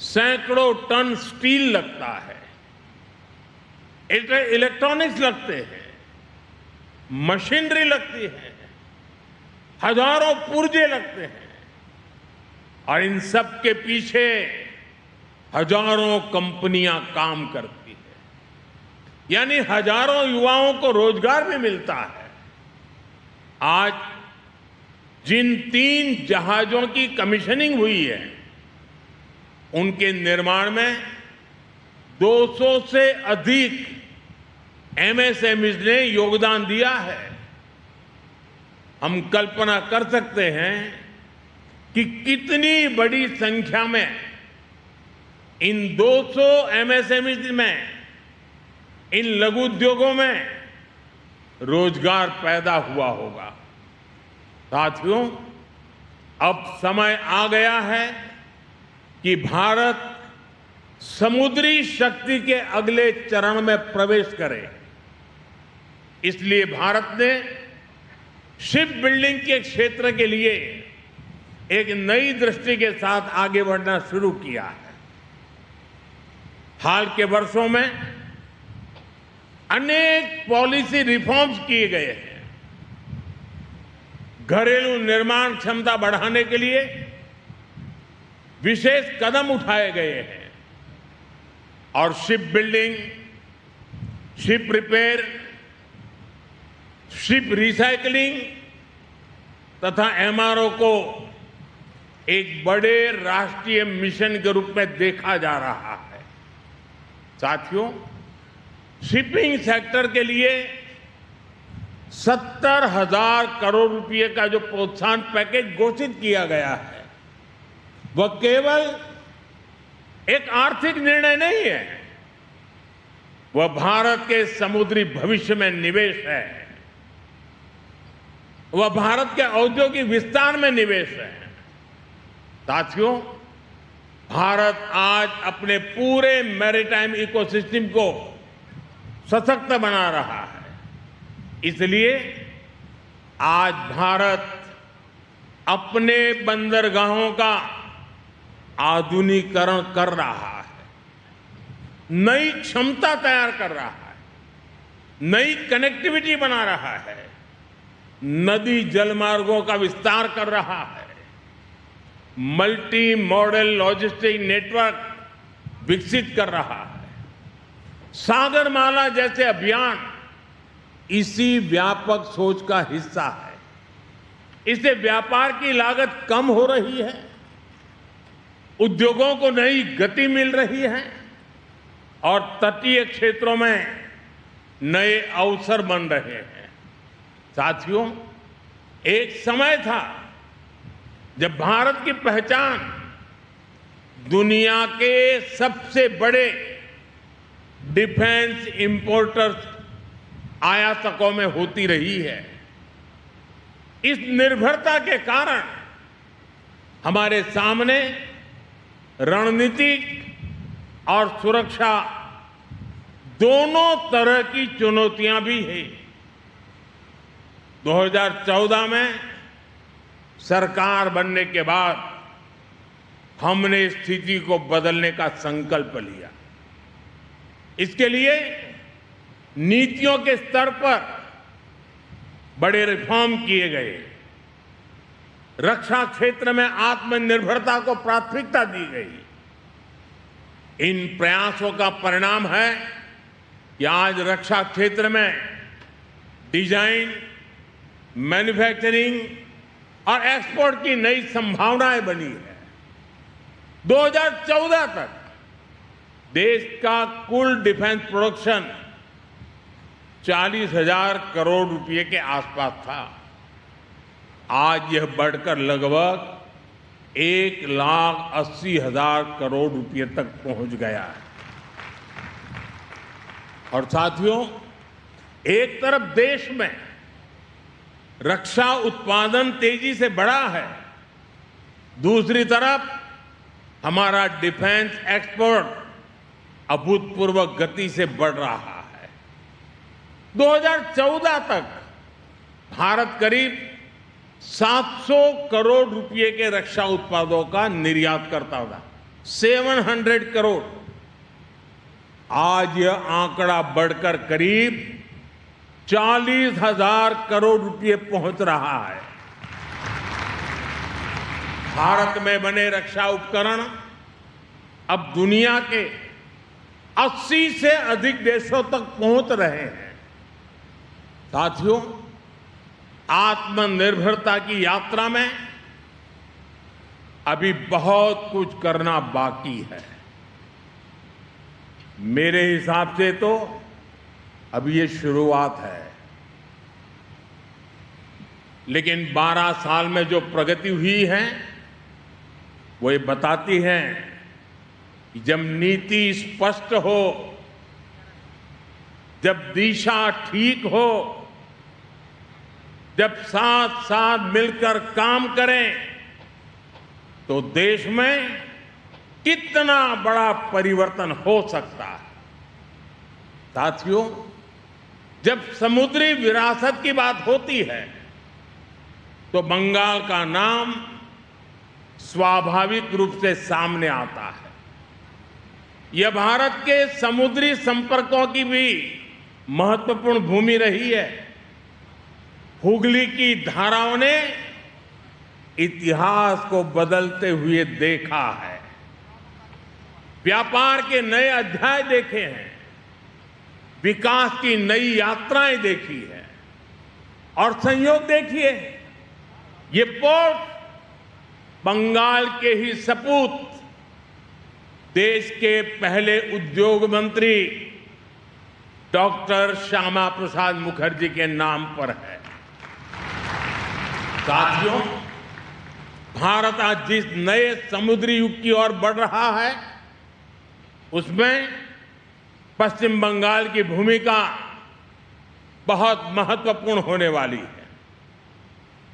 सैकड़ों टन स्टील लगता है, इलेक्ट्रॉनिक्स लगते हैं, मशीनरी लगती है, हजारों पुर्जे लगते हैं और इन सब के पीछे हजारों कंपनियां काम करती है, यानी हजारों युवाओं को रोजगार भी मिलता है। आज जिन 3 जहाजों की कमीशनिंग हुई है, उनके निर्माण में 200 से अधिक एमएसएमईज ने योगदान दिया है। हम कल्पना कर सकते हैं कि कितनी बड़ी संख्या में इन 200 एमएसएमईज में, इन लघु उद्योगों में रोजगार पैदा हुआ होगा। साथियों, अब समय आ गया है कि भारत समुद्री शक्ति के अगले चरण में प्रवेश करे। इसलिए भारत ने शिप बिल्डिंग के क्षेत्र के लिए एक नई दृष्टि के साथ आगे बढ़ना शुरू किया है। हाल के वर्षों में अनेक पॉलिसी रिफॉर्म्स किए गए हैं। घरेलू निर्माण क्षमता बढ़ाने के लिए विशेष कदम उठाए गए हैं और ship building, ship repair, ship recycling तथा एमआरओ को एक बड़े राष्ट्रीय मिशन के रूप में देखा जा रहा है। साथियों, शिपिंग सेक्टर के लिए 70,000 करोड़ रुपए का जो प्रोत्साहन पैकेज घोषित किया गया है, वह केवल एक आर्थिक निर्णय नहीं है, वह भारत के समुद्री भविष्य में निवेश है, वह भारत के औद्योगिक विस्तार में निवेश है। साथियों, भारत आज अपने पूरे मैरीटाइम इकोसिस्टम को सशक्त बना रहा है। इसलिए आज भारत अपने बंदरगाहों का आधुनिकीकरण कर रहा है, नई क्षमता तैयार कर रहा है, नई कनेक्टिविटी बना रहा है, नदी जलमार्गों का विस्तार कर रहा है, मल्टी मॉडल लॉजिस्टिक नेटवर्क विकसित कर रहा है। सागरमाला जैसे अभियान इसी व्यापक सोच का हिस्सा है। इससे व्यापार की लागत कम हो रही है, उद्योगों को नई गति मिल रही है और तटीय क्षेत्रों में नए अवसर बन रहे हैं। साथियों, एक समय था जब भारत की पहचान दुनिया के सबसे बड़े डिफेंस इंपोर्टर्स, आयातकों में होती रही है। इस निर्भरता के कारण हमारे सामने रणनीतिक और सुरक्षा दोनों तरह की चुनौतियां भी हैं। 2014 में सरकार बनने के बाद हमने स्थिति को बदलने का संकल्प लिया। इसके लिए नीतियों के स्तर पर बड़े रिफॉर्म किए गए, रक्षा क्षेत्र में आत्मनिर्भरता को प्राथमिकता दी गई। इन प्रयासों का परिणाम है कि आज रक्षा क्षेत्र में डिजाइन, मैन्युफैक्चरिंग और एक्सपोर्ट की नई संभावनाएं बनी है। 2014 तक देश का कुल डिफेंस प्रोडक्शन 40,000 करोड़ रुपए के आसपास था। आज यह बढ़कर लगभग 1,80,000 करोड़ रुपए तक पहुंच गया है। और साथियों, एक तरफ देश में रक्षा उत्पादन तेजी से बढ़ा है, दूसरी तरफ हमारा डिफेंस एक्सपोर्ट अभूतपूर्व गति से बढ़ रहा है। 2014 तक भारत करीब 700 करोड़ रुपए के रक्षा उत्पादों का निर्यात करता था, 700 करोड़। आज यह आंकड़ा बढ़कर करीब 40,000 करोड़ रुपए पहुंच रहा है। भारत में बने रक्षा उपकरण अब दुनिया के 80 से अधिक देशों तक पहुंच रहे हैं। साथियों, आत्मनिर्भरता की यात्रा में अभी बहुत कुछ करना बाकी है। मेरे हिसाब से तो अभी ये शुरुआत है, लेकिन 12 साल में जो प्रगति हुई है वो ये बताती है कि जब नीति स्पष्ट हो, जब दिशा ठीक हो, जब साथ साथ मिलकर काम करें, तो देश में कितना बड़ा परिवर्तन हो सकता है। साथियों, जब समुद्री विरासत की बात होती है तो बंगाल का नाम स्वाभाविक रूप से सामने आता है। यह भारत के समुद्री संपर्कों की भी महत्वपूर्ण भूमि रही है। हुगली की धाराओं ने इतिहास को बदलते हुए देखा है, व्यापार के नए अध्याय देखे हैं, विकास की नई यात्राएं देखी है। और संयोग देखिए, ये पोर्ट बंगाल के ही सपूत देश के पहले उद्योग मंत्री डॉक्टर श्यामा प्रसाद मुखर्जी के नाम पर है। साथियों, भारत आज जिस नए समुद्री युग की ओर बढ़ रहा है, उसमें पश्चिम बंगाल की भूमिका बहुत महत्वपूर्ण होने वाली है।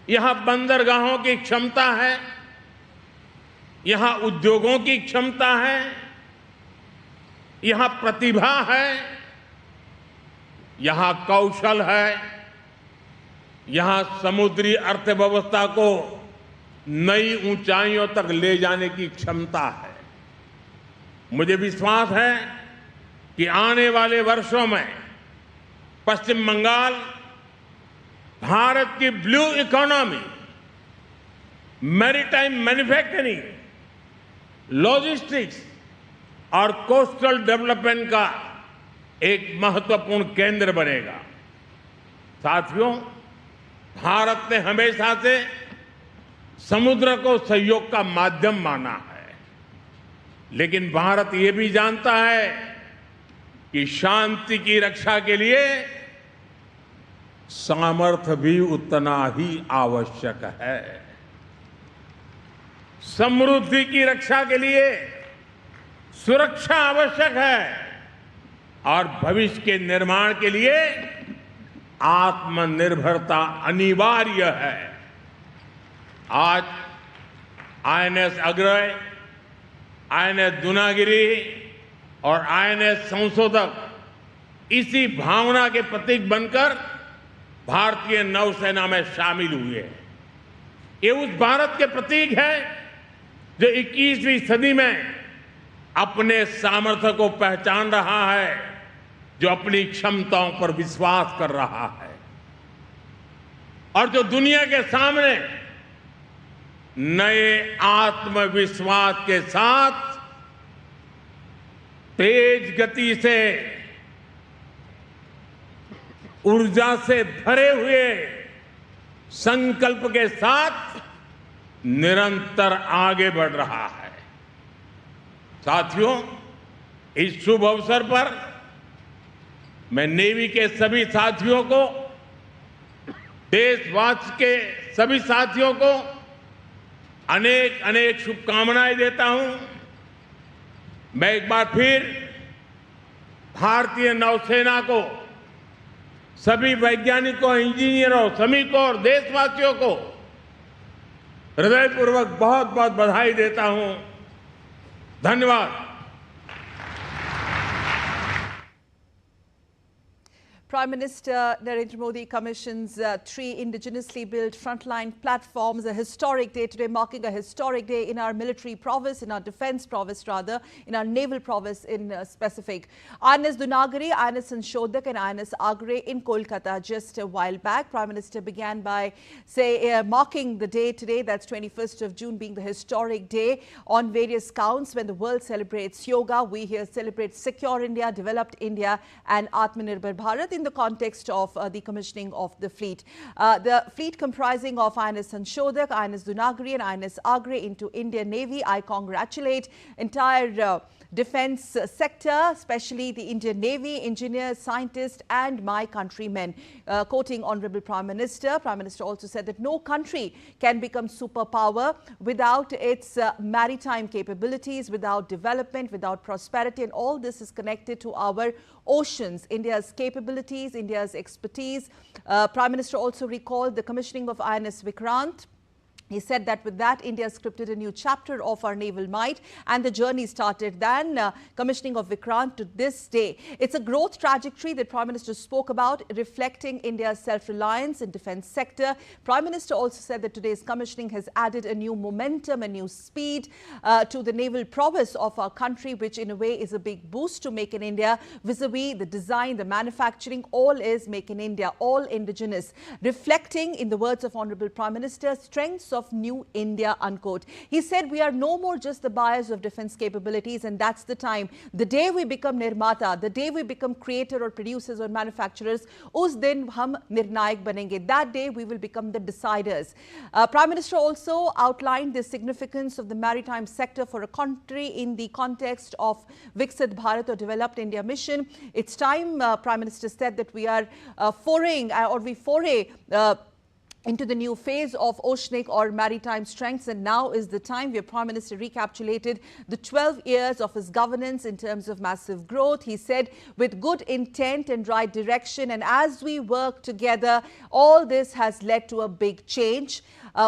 यहां बंदरगाहों की क्षमता है, यहां उद्योगों की क्षमता है, यहां प्रतिभा है, यहां कौशल है, यहां समुद्री अर्थव्यवस्था को नई ऊंचाइयों तक ले जाने की क्षमता है। मुझे विश्वास है कि आने वाले वर्षों में पश्चिम बंगाल भारत की blue economy, maritime manufacturing, logistics और कोस्टल डेवलपमेंट का एक महत्वपूर्ण केंद्र बनेगा। साथियों, भारत ने हमेशा से समुद्र को सहयोग का माध्यम माना है, लेकिन भारत ये भी जानता है कि शांति की रक्षा के लिए सामर्थ्य भी उतना ही आवश्यक है। समृद्धि की रक्षा के लिए सुरक्षा आवश्यक है और भविष्य के निर्माण के लिए आत्मनिर्भरता अनिवार्य है। आज आईएनएस अग्रय, आईएनएस दूनागिरी और आईएनएस संशोधक इसी भावना के प्रतीक बनकर भारतीय नौसेना में शामिल हुए हैं। ये उस भारत के प्रतीक है जो 21वीं सदी में अपने सामर्थ्य को पहचान रहा है, जो अपनी क्षमताओं पर विश्वास कर रहा है और जो दुनिया के सामने नए आत्मविश्वास के साथ तेज गति से ऊर्जा से भरे हुए संकल्प के साथ निरंतर आगे बढ़ रहा है। साथियों, इस शुभ अवसर पर मैं नेवी के सभी साथियों को, देशवासी के सभी साथियों को अनेक अनेक शुभकामनाएं देता हूं। मैं एक बार फिर भारतीय नौसेना को, सभी वैज्ञानिकों, इंजीनियरों, श्रमिकों और देशवासियों को हृदयपूर्वक बहुत बहुत बधाई देता हूं। धन्यवाद। Prime Minister Narendra Modi commissions 3 indigenously built frontline platforms, a historic day today, marking a historic day in our military prowess, in our defense prowess rather, in our naval prowess in specific. INS Dunagiri, INS Anshodak and INS Agre in Kolkata just a while back. Prime Minister began by marking the day today, that's 21st of June, being the historic day on various counts when the world celebrates yoga. We here celebrate Secure India, Developed India and Atmanirbhar Bharat in the context of the commissioning of the fleet. The fleet comprising of INS Anshodak, INS Dunagiri and INS Agre into Indian Navy. I congratulate entire defense sector, especially the Indian Navy, engineers, scientists and my countrymen. Quoting Honorable Prime Minister also said that no country can become superpower without its maritime capabilities, without development, without prosperity, and all this is connected to our oceans, India's capabilities, India's expertise. Prime Minister also recalled the commissioning of INS Vikrant. He said that with that, India scripted a new chapter of our naval might and the journey started then commissioning of Vikrant to this day. It's a growth trajectory that Prime Minister spoke about, reflecting India's self-reliance in defense sector. Prime Minister also said that today's commissioning has added a new momentum, a new speed to the naval prowess of our country, which in a way is a big boost to Make in India vis-a-vis the design, the manufacturing, all is Make in India, all indigenous, reflecting, in the words of Honorable Prime Minister, strengths of new India, unquote. He said we are no more just the buyers of defense capabilities, and that's the time. The day we become nirmata, the day we become creator or producers or manufacturers, us din hum nirnayak banenge. That day we will become the deciders. Prime Minister also outlined the significance of the maritime sector for a country in the context of Viksit Bharat or Developed India mission. It's time, Prime Minister said, that we are foray into the new phase of oceanic or maritime strengths, and now is the time where Prime Minister recapitulated the 12 years of his governance in terms of massive growth. He said, with good intent and right direction, and as we work together, all this has led to a big change.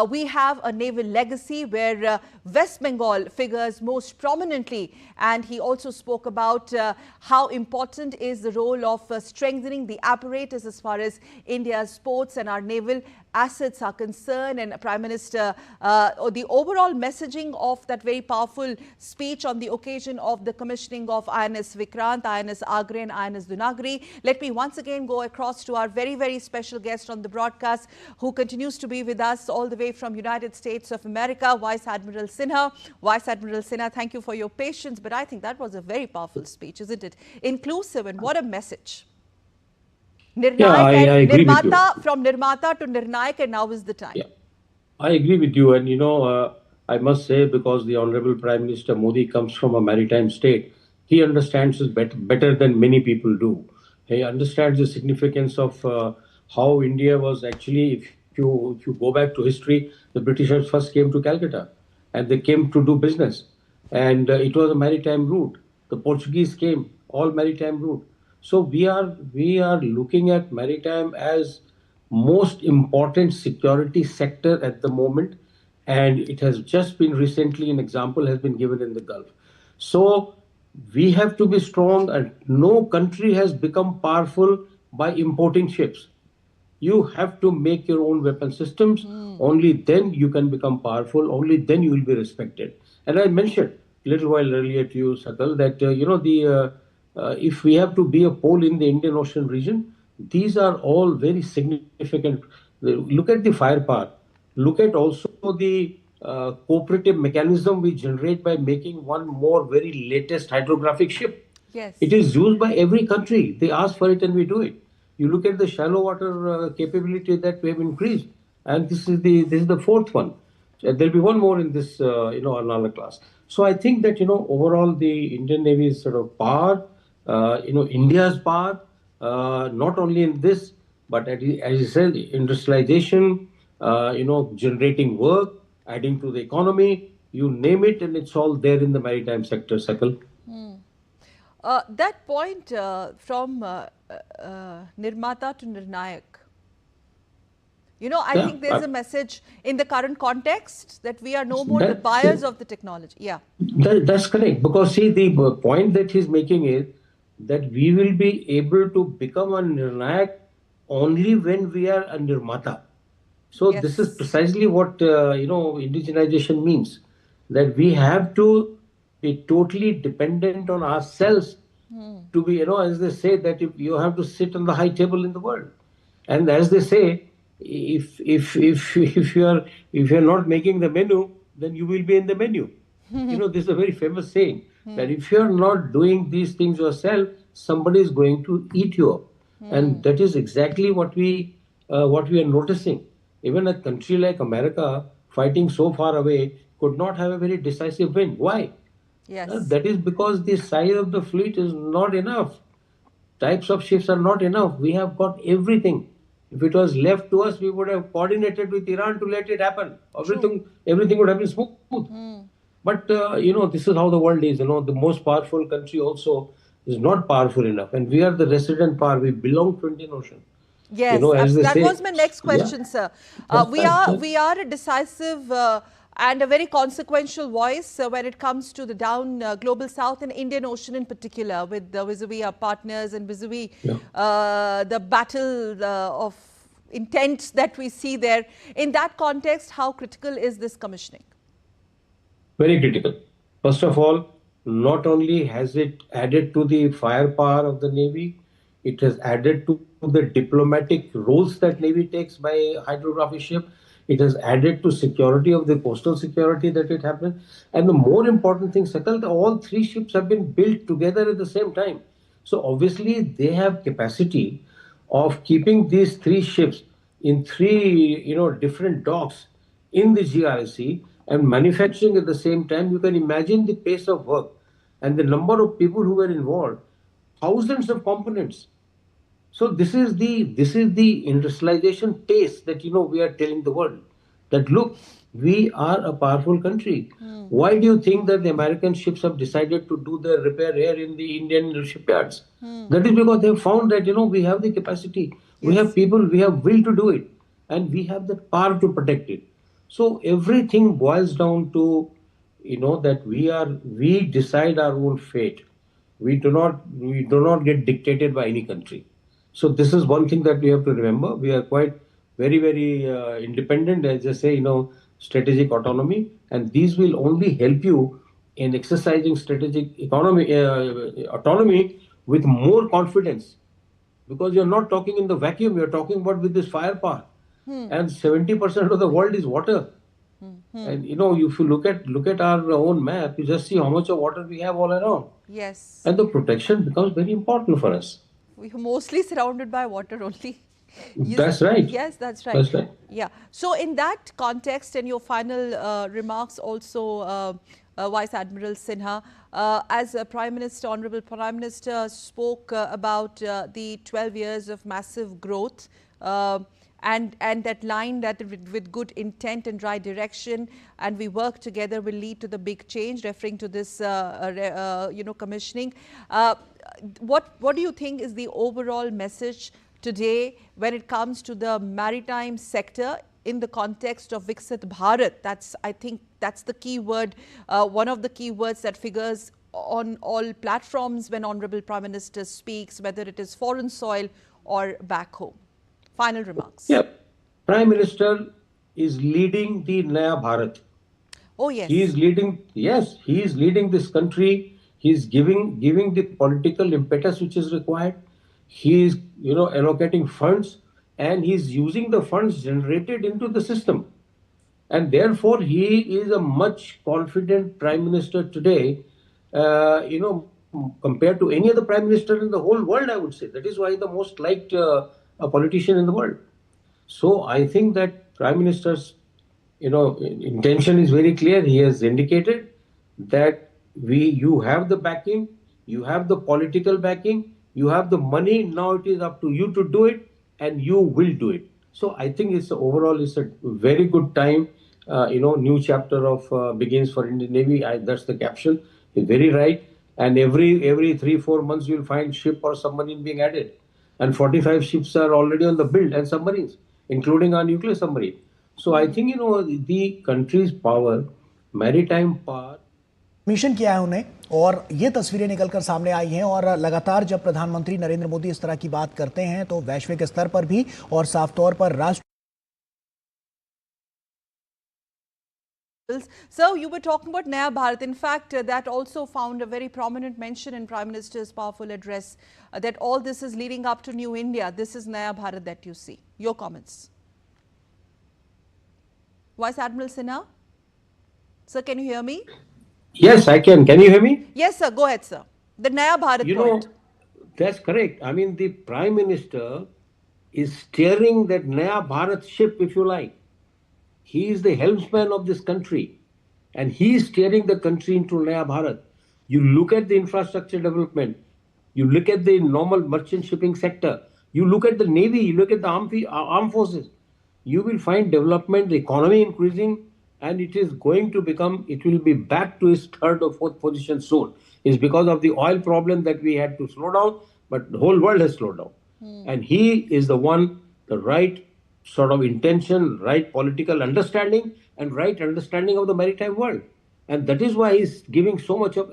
We have a naval legacy where West Bengal figures most prominently, and he also spoke about how important is the role of strengthening the apparatus as far as India's ports and our naval assets are concerned. And Prime Minister, the overall messaging of that very powerful speech on the occasion of the commissioning of INS Vikrant, INS Agre and INS Dunagiri. Let me once again go across to our very, very special guest on the broadcast, who continues to be with us all the way from United States of America, Vice Admiral Sinha. Vice Admiral Sinha, thank you for your patience, but I think that was a very powerful speech, isn't it? Inclusive, and what a message. I agree with you. From Nirmata to Nirnayak, and now is the time. Yeah, I agree with you. And, I must say, because the Honorable Prime Minister Modi comes from a maritime state, he understands this better than many people do. He understands the significance of how India was actually, if you go back to history, the Britishers first came to Calcutta and they came to do business. And it was a maritime route. The Portuguese came, all maritime route. So we are looking at maritime as most important security sector at the moment, and it has just been recently, an example has been given in the Gulf. So we have to be strong, and no country has become powerful by importing ships. You have to make your own weapon systems. Only then you can become powerful. Only then you will be respected. And I mentioned a little while earlier to you, Sakal, that if we have to be a pole in the Indian Ocean region, these are all very significant. Look at the firepower. Look at also the cooperative mechanism we generate by making one more very latest hydrographic ship. Yes. It is used by every country. They ask for it and we do it. You look at the shallow water capability that we have increased, and this is the fourth one. There'll be one more in this another class. So I think that overall the Indian Navy is sort of power, India's power, not only in this, but as you said, industrialization, generating work, adding to the economy, you name it, and it's all there in the maritime sector, Sakal. That point from Nirmata to Nirnayak, I think there's a message in the current context that we are no more the buyers of the technology. Yeah. That's correct. Because see, the point that he's making is that we will be able to become a Nirnayak only when we are a Nirmata. So this is precisely what, indigenization means. That we have to be totally dependent on ourselves to be, as they say, that if you have to sit on the high table in the world. And as they say, if you're not making the menu, then you will be in the menu. This is a very famous saying that if you're not doing these things yourself, somebody is going to eat you up. And that is exactly what we are noticing. Even a country like America, fighting so far away, could not have a very decisive win. Why? Yes. That is because the size of the fleet is not enough. Types of ships are not enough. We have got everything. If it was left to us, we would have coordinated with Iran to let it happen. Everything would have been smooth. But, this is how the world is. The most powerful country also is not powerful enough. And we are the resident power. We belong to Indian Ocean. Yes, that was my next question, sir. We are a decisive and a very consequential voice when it comes to the global south and Indian Ocean in particular, with vis-a-vis our partners and vis-a-vis the battle of intent that we see there. In that context, how critical is this commissioning? Very critical. First of all, not only has it added to the firepower of the Navy, it has added to the diplomatic roles that Navy takes by hydrographic ship. It has added to security of the coastal security that it happened. And the more important thing, Sakal, all three ships have been built together at the same time. So obviously they have capacity of keeping these three ships in three, different docks in the GRSC and manufacturing at the same time. You can imagine the pace of work and the number of people who were involved, thousands of components. So this is the industrialization pace that we are telling the world that look, we are a powerful country. Why do you think that the American ships have decided to do the repair here in the Indian shipyards? That is because they have found that we have the capacity, we have people, we have will to do it, and we have the power to protect it. So everything boils down to that we decide our own fate. We do not get dictated by any country. So this is one thing that we have to remember. We are quite very, very independent, as I say, strategic autonomy, and these will only help you in exercising strategic autonomy with more confidence, because you're not talking in the vacuum. You're talking about with this firepower, and 70% of the world is water. And if you look at our own map, you just see how much of water we have all around. Yes. And the protection becomes very important for us. We are mostly surrounded by water only. That's right. Yes, that's right. That's right. Yeah. So in that context, and your final remarks also, Vice Admiral Sinha, as Honorable Prime Minister spoke about the 12 years of massive growth, and that line that with good intent and right direction, and we work together, will lead to the big change, referring to this commissioning. What do you think is the overall message today when it comes to the maritime sector in the context of Viksit Bharat? I think that's the key word, one of the key words that figures on all platforms when Honorable Prime Minister speaks, whether it is foreign soil or back home. Final remarks. Yeah, Prime Minister is leading the Naya Bharat. Oh yes. He is leading this country. He is giving the political impetus which is required. He is allocating funds, and he is using the funds generated into the system. And therefore, he is a much confident Prime Minister today, compared to any other Prime Minister in the whole world, I would say. That is why the most liked a politician in the world. So I think that Prime Minister's, intention is very clear. He has indicated that you have the backing, you have the political backing, you have the money. Now it is up to you to do it, and you will do it. So I think it's a very good time. New chapter of begins for Indian Navy. That's the caption. It's very right. And every 3-4 months you'll find ship or submarine being added, and 45 ships are already on the build, and submarines, including our nuclear submarine. So I think the country's power, maritime power. Mission किया है उन्हें, और ये तस्वीरें निकलकर सामने आई हैं। और लगातार जब प्रधानमंत्री नरेंद्र मोदी इस तरह की बात करते हैं तो वैश्विक स्तर पर भी और साफ तौर पर राष्ट्र। So you were talking about Naya Bharat. In fact, that also found a very prominent mention in Prime Minister's powerful address, that all this is leading up to New India. This is Naya Bharat that you see. Your comments. Vice Admiral Sinha? Sir, can you hear me? Yes, I can. Can you hear me? Yes, sir. Go ahead, sir. The Naya Bharat point. That's correct. I mean, the Prime Minister is steering that Naya Bharat ship, if you like. He is the helmsman of this country, and he is steering the country into Naya Bharat. You look at the infrastructure development, you look at the normal merchant shipping sector, you look at the Navy, you look at the armed forces, you will find development, the economy increasing, and it will be back to its third or fourth position soon. It's because of the oil problem that we had to slow down, but the whole world has slowed down. And he is the right sort of intention, right political understanding, and right understanding of the maritime world. And that is why he's giving so much of,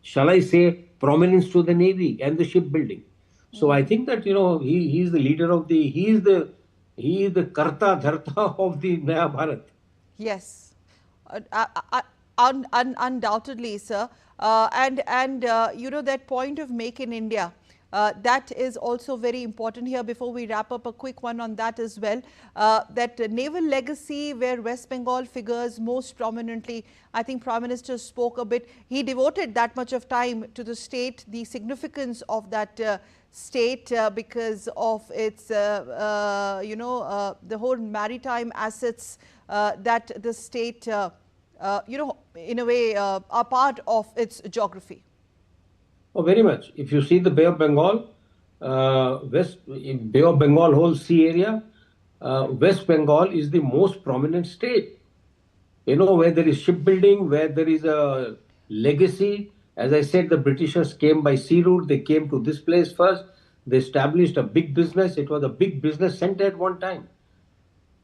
shall I say, prominence to the Navy and the shipbuilding. So I think that, he is the leader of he is the Karta Dharta of the Naya Bharat. Yes, undoubtedly, sir. That point of Make in India, that is also very important here. Before we wrap up, a quick one on that as well. That naval legacy where West Bengal figures most prominently. I think Prime Minister spoke a bit. He devoted that much of time to the state, the significance of that state because of its, the whole maritime assets that the state, in a way are part of its geography. Oh, very much. If you see the Bay of Bengal, Bay of Bengal whole sea area, West Bengal is the most prominent state. Where there is shipbuilding, where there is a legacy. As I said, the Britishers came by sea route. They came to this place first. They established a big business. It was a big business center at one time.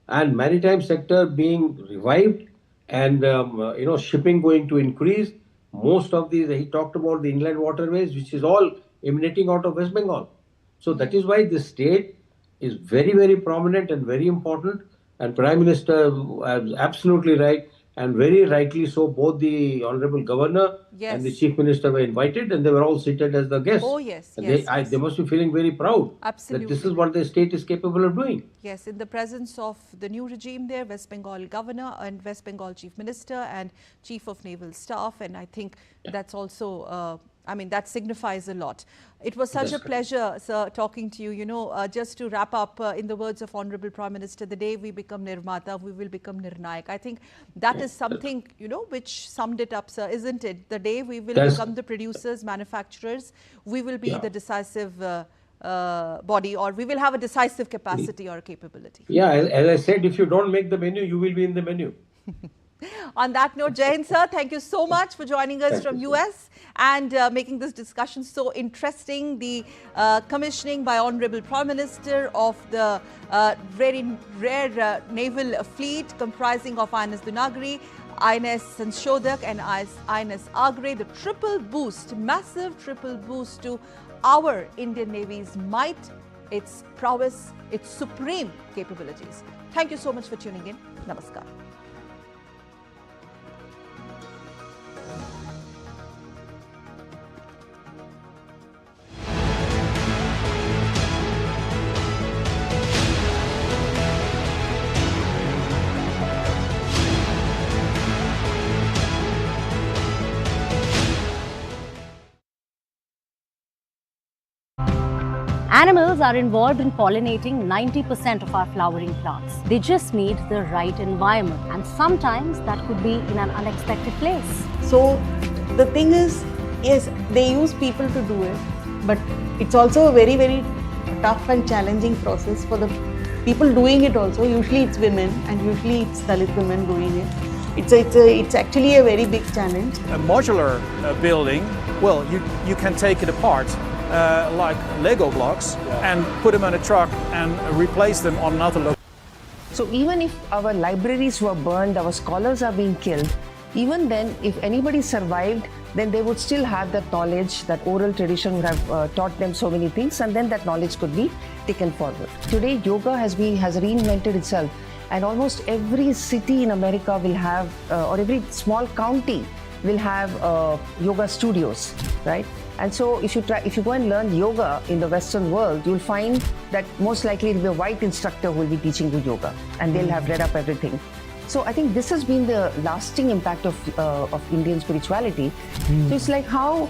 And maritime sector being revived, and shipping going to increase. Most of these, he talked about the inland waterways, which is all emanating out of West Bengal. So that is why this state is very, very prominent and very important. And Prime Minister was absolutely right, and very rightly so. Both the Honorable Governor and the Chief Minister were invited, and they were all seated as the guests. Oh, yes. They must be feeling very proud. Absolutely. That this is what the state is capable of doing. Yes, in the presence of the new regime there, West Bengal Governor and West Bengal Chief Minister and Chief of Naval Staff. And I think that's also, that signifies a lot. It was such a pleasure, sir, talking to you. Just to wrap up, in the words of Honorable Prime Minister, the day we become Nirmata, we will become Nirnayak. I think that is something, which summed it up, sir, isn't it? The day we will become the producers, manufacturers, we will be the decisive body, or we will have a decisive capacity or capability. Yeah, as I said, if you don't make the menu, you will be in the menu. On that note, Jai Hind, sir, thank you so much for joining us from US and making this discussion so interesting. The commissioning by Honorable Prime Minister of the very rare naval fleet comprising of INS Dunagiri, INS Sanshodhak and INS Agre, the triple boost, massive triple boost to our Indian Navy's might, its prowess, its supreme capabilities. Thank you so much for tuning in. Namaskar. Animals are involved in pollinating 90% of our flowering plants. They just need the right environment, and sometimes that could be in an unexpected place. So the thing is, yes, they use people to do it, but it's also a very, very tough and challenging process for the people doing it also. Usually it's women, and usually it's Dalit women doing it. It's actually a very big challenge. A modular building, well, you can take it apart like Lego blocks and put them on a truck and replace them on another location. So even if our libraries were burned, our scholars are being killed, even then, if anybody survived, then they would still have that knowledge, that oral tradition would have taught them so many things, and then that knowledge could be taken forward. Today, yoga has reinvented itself, and almost every city in America will have, or every small county will have yoga studios, right? And so if you go and learn yoga in the Western world, you'll find that most likely it will be a white instructor who will be teaching you yoga, and they'll have read up everything. So I think this has been the lasting impact of Indian spirituality. So it's like how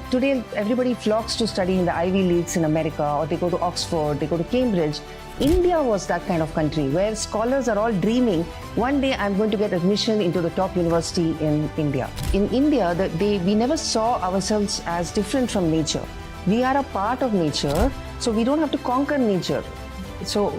today everybody flocks to study in the Ivy Leagues in America, or they go to Oxford, they go to Cambridge. India was that kind of country where scholars are all dreaming, one day I'm going to get admission into the top university in India. In India, we never saw ourselves as different from nature. We are a part of nature, so we don't have to conquer nature. So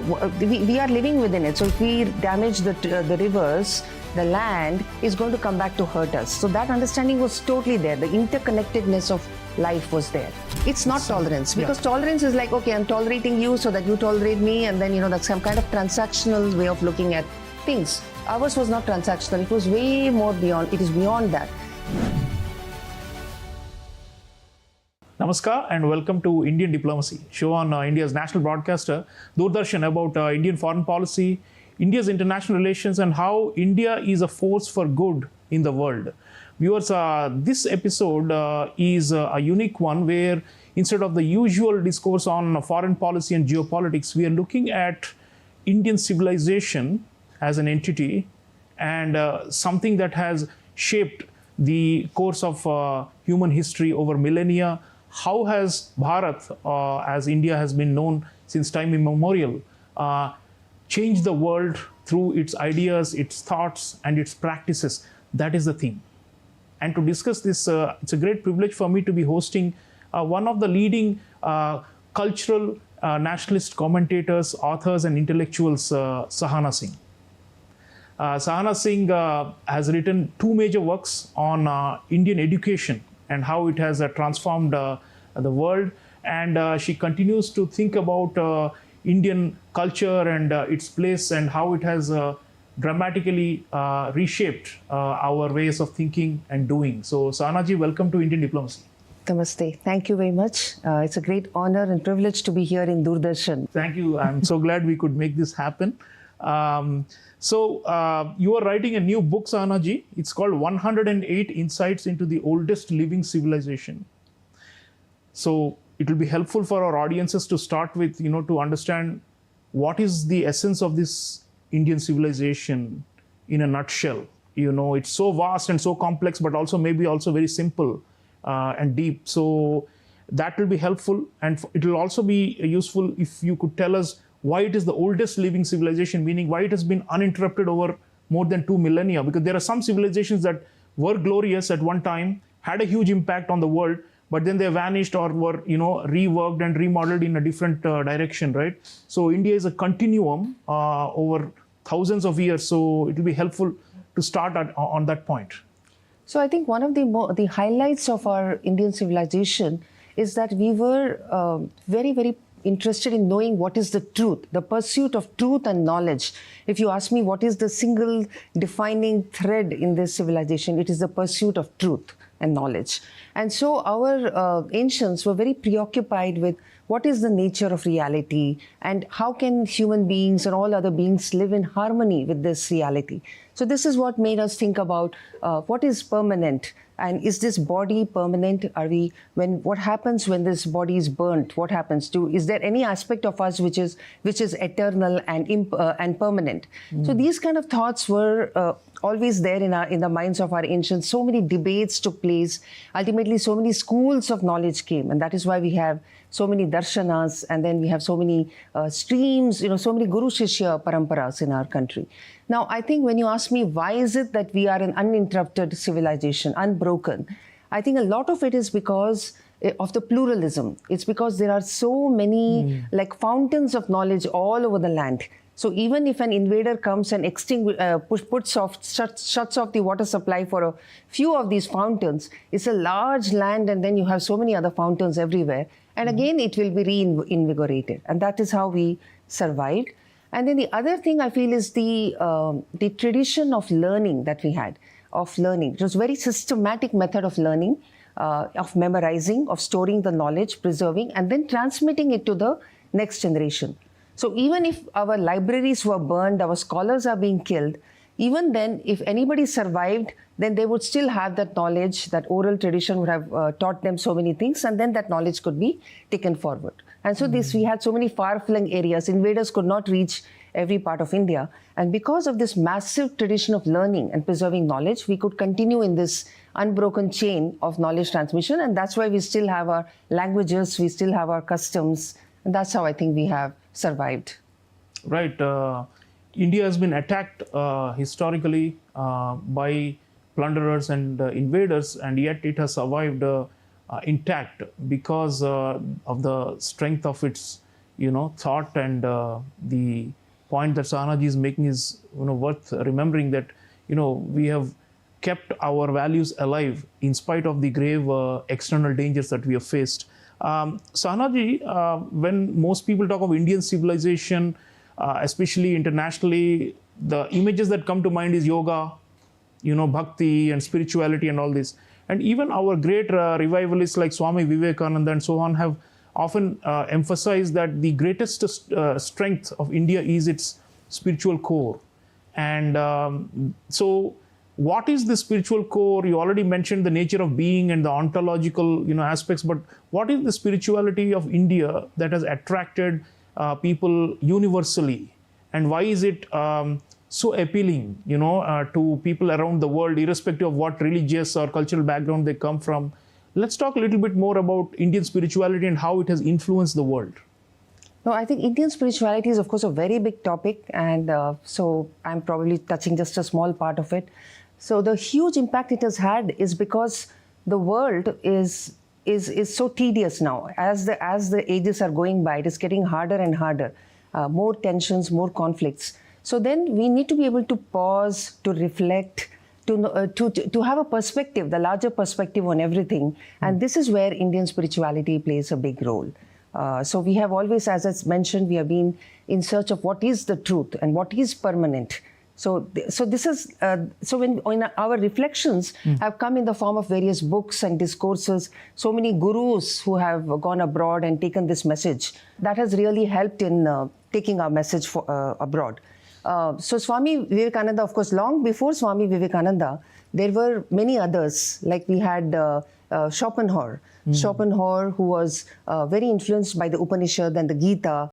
we are living within it. So if we damage the rivers, the land is going to come back to hurt us. So that understanding was totally there. The interconnectedness of life was there. It's not tolerance, because tolerance is like, okay, I'm tolerating you so that you tolerate me, and then that's some kind of transactional way of looking at things. Ours was not transactional. It was way more beyond. It is beyond that. Namaskar and welcome to Indian Diplomacy, show on India's national broadcaster, Doordarshan, about Indian foreign policy, India's international relations, and how India is a force for good in the world. Viewers, this episode is a unique one where instead of the usual discourse on foreign policy and geopolitics, we are looking at Indian civilization as an entity and something that has shaped the course of human history over millennia. How has Bharat, as India has been known since time immemorial, changed the world through its ideas, its thoughts, and its practices? That is the theme. And to discuss this, it's a great privilege for me to be hosting one of the leading cultural nationalist commentators, authors, and intellectuals, Sahana Singh. Sahana Singh has written two major works on Indian education and how it has transformed the world, and she continues to think about Indian culture and its place and how it has dramatically reshaped our ways of thinking and doing. So Sahana ji, welcome to Indian Diplomacy. Namaste. Thank you very much. It's a great honor and privilege to be here in Doordarshan. Thank you. I'm so glad we could make this happen. So you are writing a new book, Sahana ji. It's called 108 Insights into the Oldest Living Civilization. So it will be helpful for our audiences to start with, to understand what is the essence of this Indian civilization in a nutshell. It's so vast and so complex, but also maybe also very simple and deep. So that will be helpful, and it will also be useful if you could tell us why it is the oldest living civilization, meaning why it has been uninterrupted over more than 2 millennia. Because there are some civilizations that were glorious at one time, had a huge impact on the world, but then they vanished or were, reworked and remodeled in a different direction, right? So India is a continuum over thousands of years. So it will be helpful to start on that point. So I think one of the highlights of our Indian civilization is that we were very, very interested in knowing what is the truth, the pursuit of truth and knowledge. If you ask me what is the single defining thread in this civilization, it is the pursuit of truth and knowledge. And so our ancients were very preoccupied with what is the nature of reality and how can human beings and all other beings live in harmony with this reality. So So this is what made us think about what is permanent, and is this body permanent? What happens when this body is burnt? What happens to? Is there any aspect of us which is eternal and permanent? So these kind of thoughts were always there in the minds of our ancients. So many debates took place. Ultimately, so many schools of knowledge came, and that is why we have so many darshanas, and then we have so many streams, so many guru shishya paramparas in our country. Now, I think when you ask me why is it that we are an uninterrupted civilization, unbroken, I think a lot of it is because of the pluralism. It's because there are so many like fountains of knowledge all over the land. So even if an invader comes and shuts off the water supply for a few of these fountains, it's a large land, and then you have so many other fountains everywhere. And again, it will be reinvigorated. And that is how we survived. And then the other thing I feel is the tradition of learning that we had, It was a very systematic method of learning, of memorizing, of storing the knowledge, preserving, and then transmitting it to the next generation. So even if our libraries were burned, our scholars are being killed, even then, if anybody survived, then they would still have that knowledge, that oral tradition would have taught them so many things, and then that knowledge could be taken forward. And so we had so many far-flung areas. Invaders could not reach every part of India. And because of this massive tradition of learning and preserving knowledge, we could continue in this unbroken chain of knowledge transmission. And that's why we still have our languages, we still have our customs. And that's how I think we have survived. Right. India has been attacked historically by plunderers and invaders, and yet it has survived intact because of the strength of its, thought. And the point that Sahanaji is making is, worth remembering, that, we have kept our values alive in spite of the grave external dangers that we have faced. Sahanaji, when most people talk of Indian civilization, especially internationally, the images that come to mind is yoga, bhakti and spirituality and all this. And even our great revivalists like Swami Vivekananda and so on have often emphasized that the greatest strength of India is its spiritual core. And so what is the spiritual core? You already mentioned the nature of being and the ontological aspects, but what is the spirituality of India that has attracted people universally, and why is it so appealing to people around the world, irrespective of what religious or cultural background they come from? Let's talk a little bit more about Indian spirituality and how it has influenced the world. No, I think Indian spirituality is, of course, a very big topic, and so I'm probably touching just a small part of it. So the huge impact it has had is because the world is so tedious now. As the ages are going by, it is getting harder and harder, more tensions, more conflicts. So then we need to be able to pause, to reflect, to have a perspective, the larger perspective on everything. And this is where Indian spirituality plays a big role. So we have always, as I mentioned, we have been in search of what is the truth and what is permanent. So this is when our reflections have come in the form of various books and discourses. So many gurus who have gone abroad and taken this message, that has really helped in taking our message abroad. So Swami Vivekananda, of course, long before Swami Vivekananda, there were many others. Like we had Schopenhauer, who was very influenced by the Upanishad and the Gita.